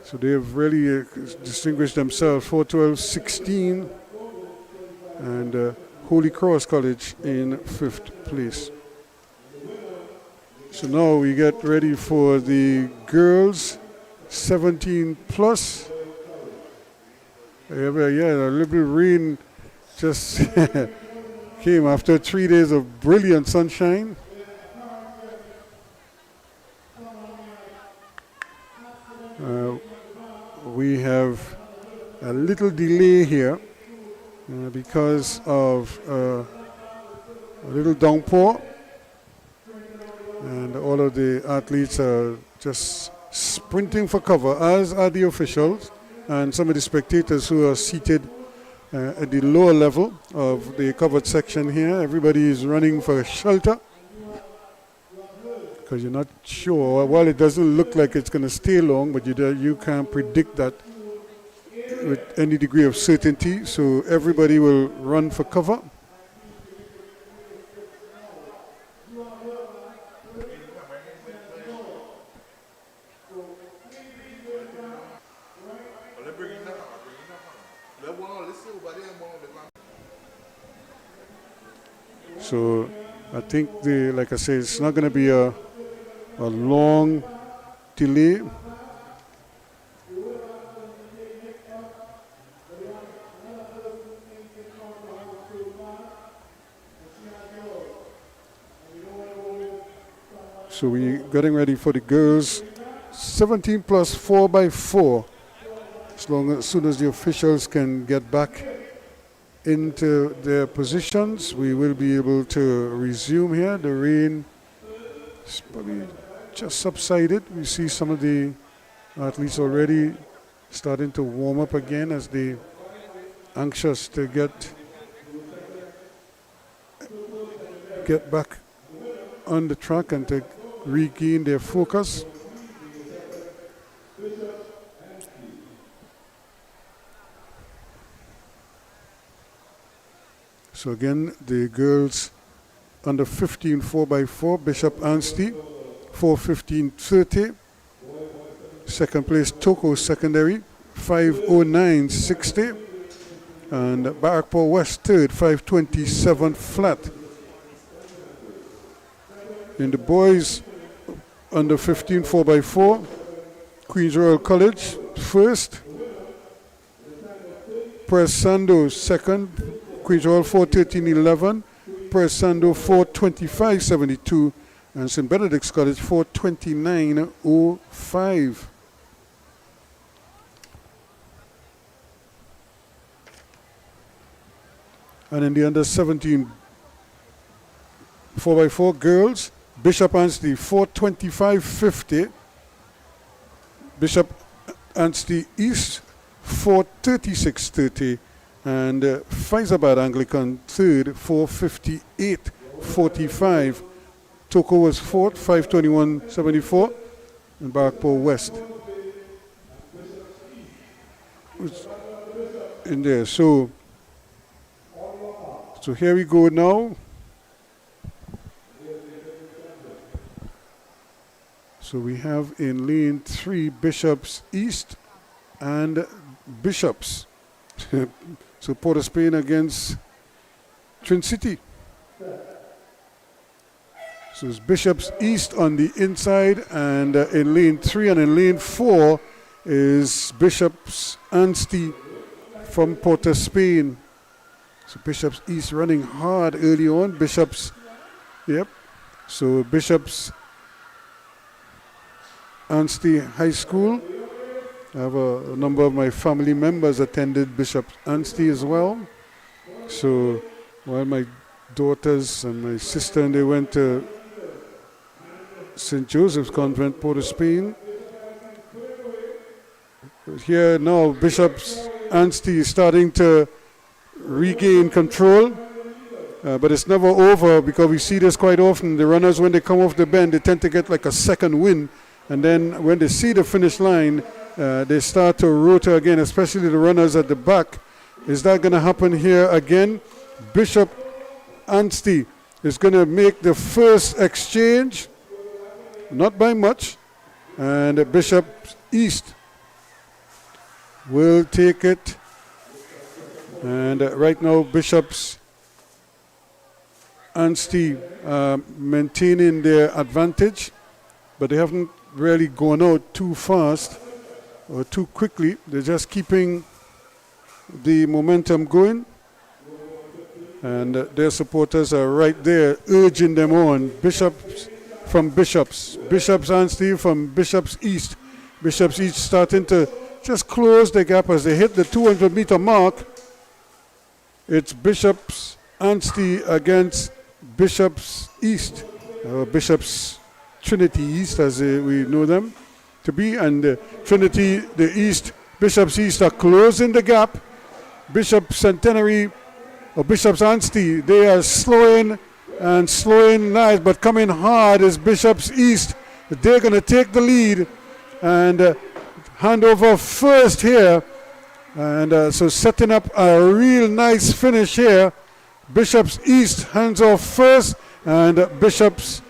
Speaker 2: So they have really distinguished themselves, 412-16, and Holy Cross College in 5th place. So now we get ready for the girls, 17 plus. Yeah, a little rain just came after 3 days of brilliant sunshine. We have a little delay here because of a little downpour, and all of the athletes are just sprinting for cover, as are the officials and some of the spectators who are seated at the lower level of the covered section here. Everybody is running for shelter because you're not sure. While it doesn't look like it's going to stay long, but you can't predict that with any degree of certainty. So everybody will run for cover. So I think, like I say, it's not going to be a long delay. So we're getting ready for the girls, 17 plus 4x4. As soon as the officials can get back into their positions, we will be able to resume here. The rain is probably just subsided. We see some of the athletes already starting to warm up again as they anxious to get back on the track and to regain their focus. So again, the girls under 15 4x4, Bishop Anstey, 4:15:30. Second place, Toko Secondary, 5:09:60. And Barwell West third, 5:27 flat. In the boys under 15 4x4, Queens Royal College first, Presando second, Queens Royal 4:13:11, Presando 4:25:72, and St. Benedict's College 4:29:05. And in the under 17 4x4 girls, Bishop Anstey 4:25:50, Bishop Anstey East 4:36:30, and Faizabad Anglican third, 4:58:45. Toko was fourth, 5:21:74, and Barwell West was in there. So here we go now. So we have in lane 3 Bishops East and Bishops. So Port of Spain against Trin City. So it's Bishops East on the inside, and in lane 3 and in lane 4 is Bishops Anstey from Port of Spain. So Bishops East running hard early on. Bishops, yep. So Bishops Anstey High School. I have a number of my family members attended Bishop Anstey as well. So while my daughters and my sister and they went to St. Joseph's Convent, Port of Spain. Here now Bishop's Anstey is starting to regain control But it's never over because we see this quite often. The runners, when they come off the bend, they tend to get like a second wind. And then when they see the finish line, they start to rotor again, especially the runners at the back. Is that going to happen here again? Bishop Anstey is going to make the first exchange, not by much. And Bishop East will take it. And right now, Bishop's Anstey maintaining their advantage, but they haven't really gone out too fast or too quickly. They're just keeping the momentum going, and their supporters are right there urging them on. Bishops from Bishops Anstey from Bishops East. Bishops East starting to just close the gap as they hit the 200-meter mark. It's Bishops Anstey against Bishops East, Bishops Trinity East as we know them to be, and Trinity, the East, Bishops East are closing the gap. Bishop Centenary or Bishops Anstey, they are slowing nice, but coming hard is Bishops East. They're going to take the lead and hand over first here, and so setting up a real nice finish here. Bishops East hands off first, and Bishops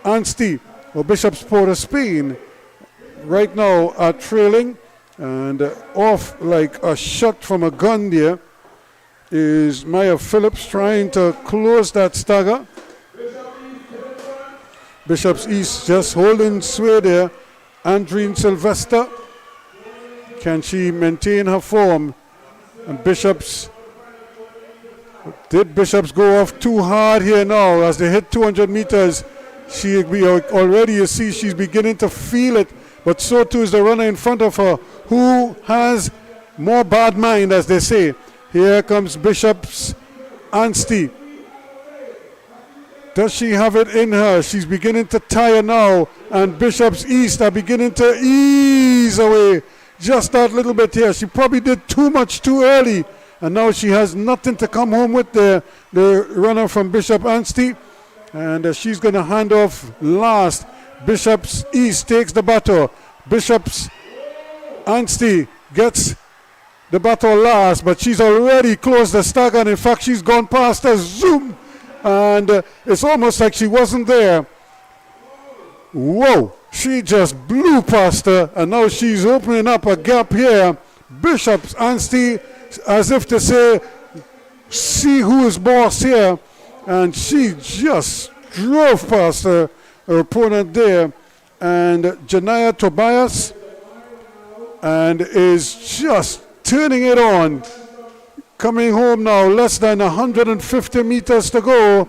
Speaker 2: Anstey or Bishops Port of Spain right now are trailing, and off like a shot from a gun there is Maya Phillips trying to close that stagger. Bishops East just holding sway there. Andrine Sylvester, can she maintain her form? And did Bishops go off too hard here now as they hit 200 meters? Already you see she's beginning to feel it, but so too is the runner in front of her, who has more bad mind, as they say. Here comes Bishops Anstey. Does she have it in her? She's beginning to tire now, and Bishops East are beginning to ease away just that little bit here. She probably did too much too early, and now she has nothing to come home with the runner from Bishop Anstey, and she's going to hand off last. Bishops East takes the battle. Bishops Anstey gets the battle last, but she's already closed the stagger, and in fact she's gone past her. Zoom! And it's almost like she wasn't there. Whoa! She just blew past her, and now she's opening up a gap here. Bishops Anstey, as if to say, see who is boss here, and she just drove past her opponent there. And Janaya Tobias, and is just turning it on. Coming home now, less than 150 meters to go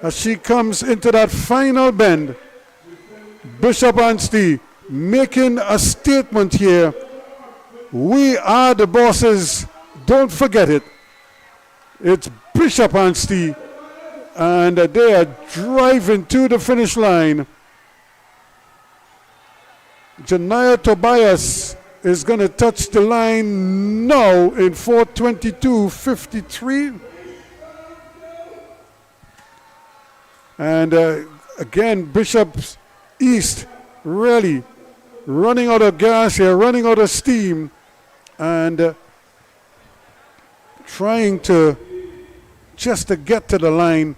Speaker 2: as she comes into that final bend. Bishop Anstey making a statement here. We are the bosses, don't forget it. It's Bishop Anstey, and they are driving to the finish line. Janaya Tobias is going to touch the line now in 4:22.53. And again, Bishops East really running out of gas here, running out of steam, and trying to just to get to the line.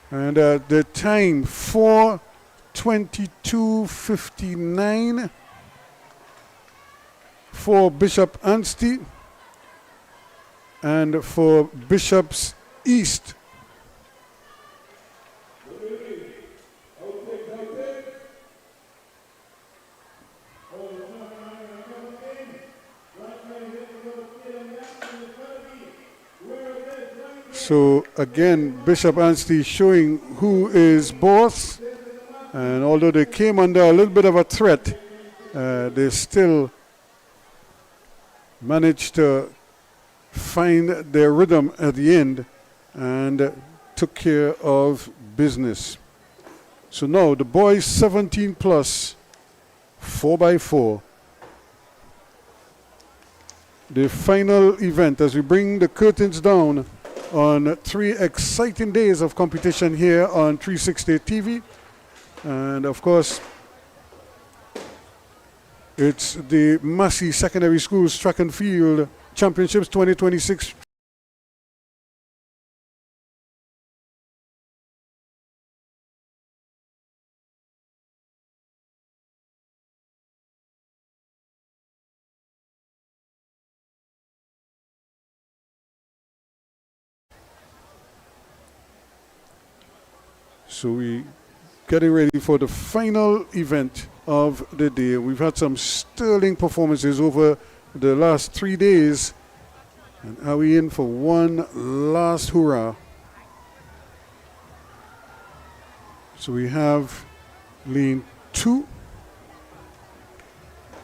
Speaker 2: And the time 4:22.59 for Bishop Anstey, and for Bishops East. So again, Bishop Anstey showing who is boss, and although they came under a little bit of a threat, they still managed to find their rhythm at the end and took care of business. So now the boys 17 plus 4x4. The final event as we bring the curtains down on 3 exciting days of competition here on 360 TV. And of course, it's the Massey Secondary Schools Track and Field Championships 2026. So we getting ready for the final event of the day. We've had some sterling performances over the last 3 days. And are we in for one last hurrah? So we have lane 2.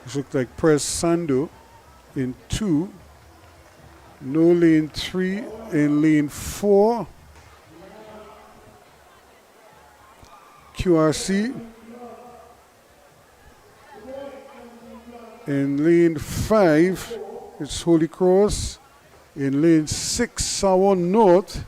Speaker 2: This looks like Press Sando in 2. No lane 3 in lane 4. QRC in lane 5, it's Holy Cross. In lane 6, Sawa North.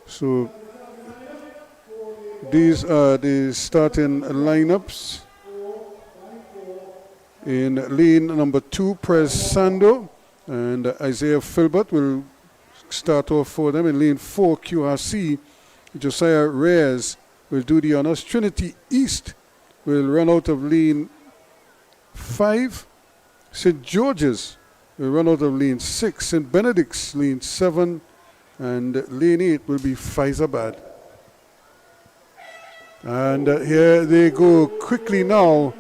Speaker 2: So these are the starting lineups. In lane number 2, Press Sando and Isaiah Filbert will start off for them. In lane 4, QRC, Josiah Reyes will do the honors. Trinity East will run out of lane 5. St. George's will run out of lane 6. St. Benedict's lane 7. And lane 8 will be Faizabad. And here they go quickly now.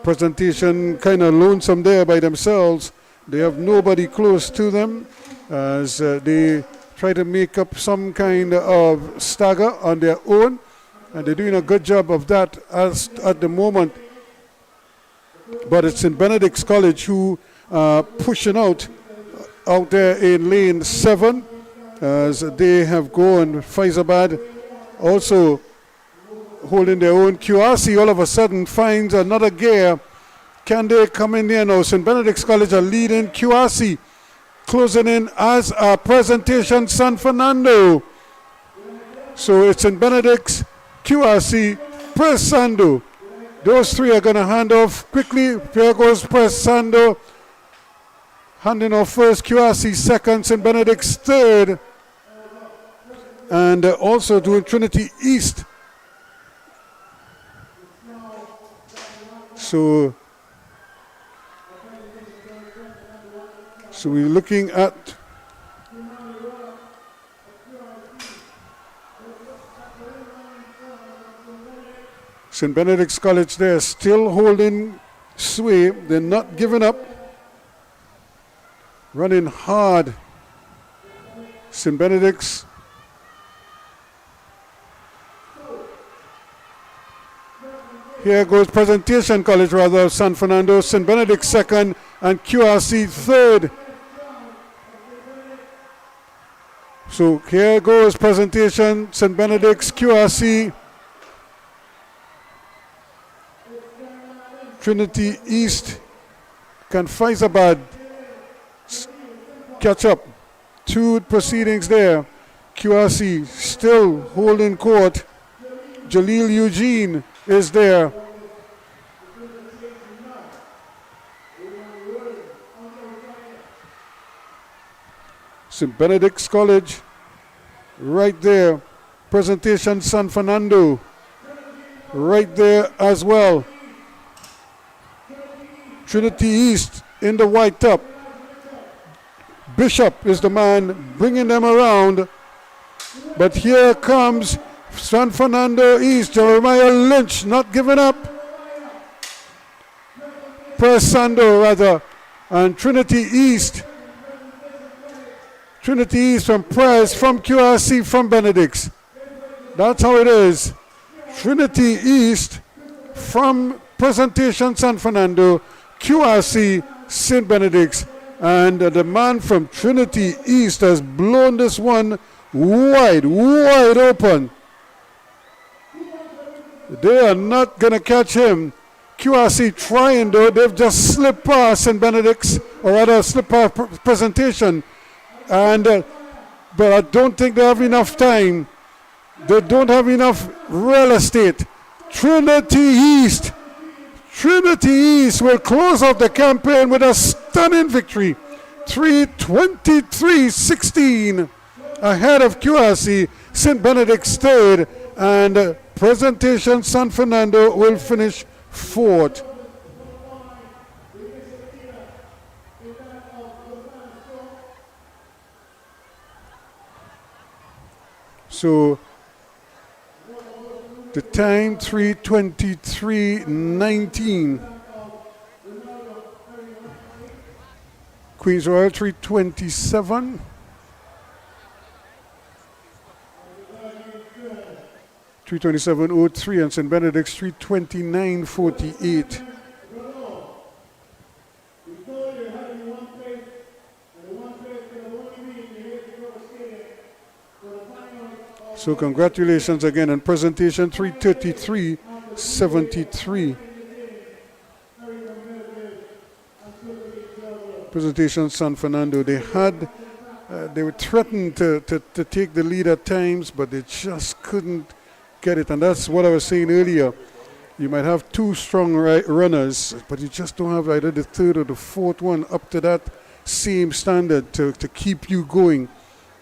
Speaker 2: Presentation kind of lonesome there by themselves. They have nobody close to them as they try to make up some kind of stagger on their own. And they're doing a good job of that as at the moment. But it's St. Benedict's College who are pushing out there in lane 7. As they have gone. Faizabad also holding their own. QRC all of a sudden finds another gear. Can they come in there now? St. Benedict's College are leading. QRC closing in as a presentation San Fernando. So it's St. Benedict's, QRC, Press Sando. Those three are going to hand off quickly. Here goes Press Sando. Handing off first, QRC second, St. Benedict's third. And also doing Trinity East. So we're looking at St. Benedict's College there, still holding sway. They're not giving up. Running hard. St. Benedict's. Here goes Presentation College, rather, San Fernando. St. Benedict's second and QRC third. So here goes Presentation, St. Benedict's, QRC. Trinity East. Can Faizabad catch up? 2 proceedings there. QRC still holding court. Jalil Eugene is there. St. Benedict's College, right there. Presentation San Fernando, right there as well. Trinity East in the white top. Bishop is the man bringing them around. But here comes San Fernando East. Jeremiah Lynch not giving up. Persando rather. And Trinity East from Press, from QRC, from Benedict's. That's how it is. Trinity East from Presentation San Fernando, QRC, St. Benedict's. And the man from Trinity East has blown this one wide open. They are not going to catch him. QRC trying though. They've just slipped past St. Benedict's, or rather slipped past Presentation. And but I don't think they have enough time. They don't have enough real estate. Trinity East will close out the campaign with a stunning victory. 3:23:16 ahead of QRC. St. Benedict's third, and Presentation San Fernando will finish fourth. So the time 3:23:19. Queens Royal 3:27. $327.03 and St. Benedict's 329.48. So congratulations again on Presentation 333.73. Presentation San Fernando. They were threatened to take the lead at times, but they just couldn't get it. And that's what I was saying earlier. You might have two strong runners, but you just don't have either the third or the fourth one up to that same standard to keep you going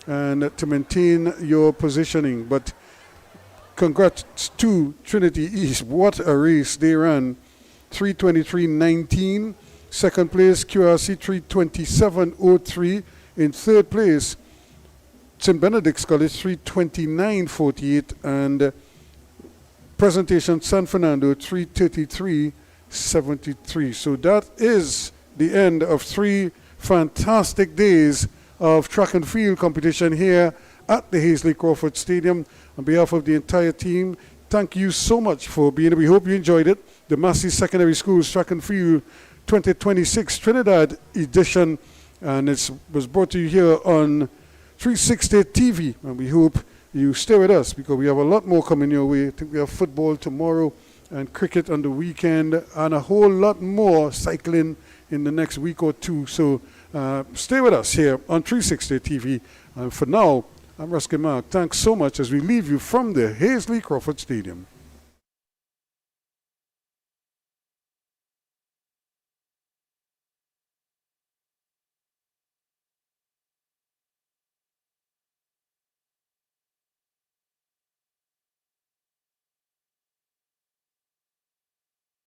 Speaker 2: and to maintain your positioning. But congrats to Trinity East. What a race they ran. 3:23:19. Second place, QRC 3:27:03. In third place, St. Benedict's College 3:29:48. And Presentation San Fernando 3:33:73. So that is the end of 3 fantastic days of track and field competition here at the Hazley Crawford Stadium. On behalf of the entire team, thank you so much for being here. We hope you enjoyed it. The Massey Secondary Schools Track and Field 2026 Trinidad edition, and it was brought to you here on 360 TV, and we hope you stay with us because we have a lot more coming your way. I think we have football tomorrow and cricket on the weekend and a whole lot more cycling in the next week or two. So stay with us here on 360 TV. And for now, I'm Ruskin Mark. Thanks so much as we leave you from the Hazley Crawford Stadium.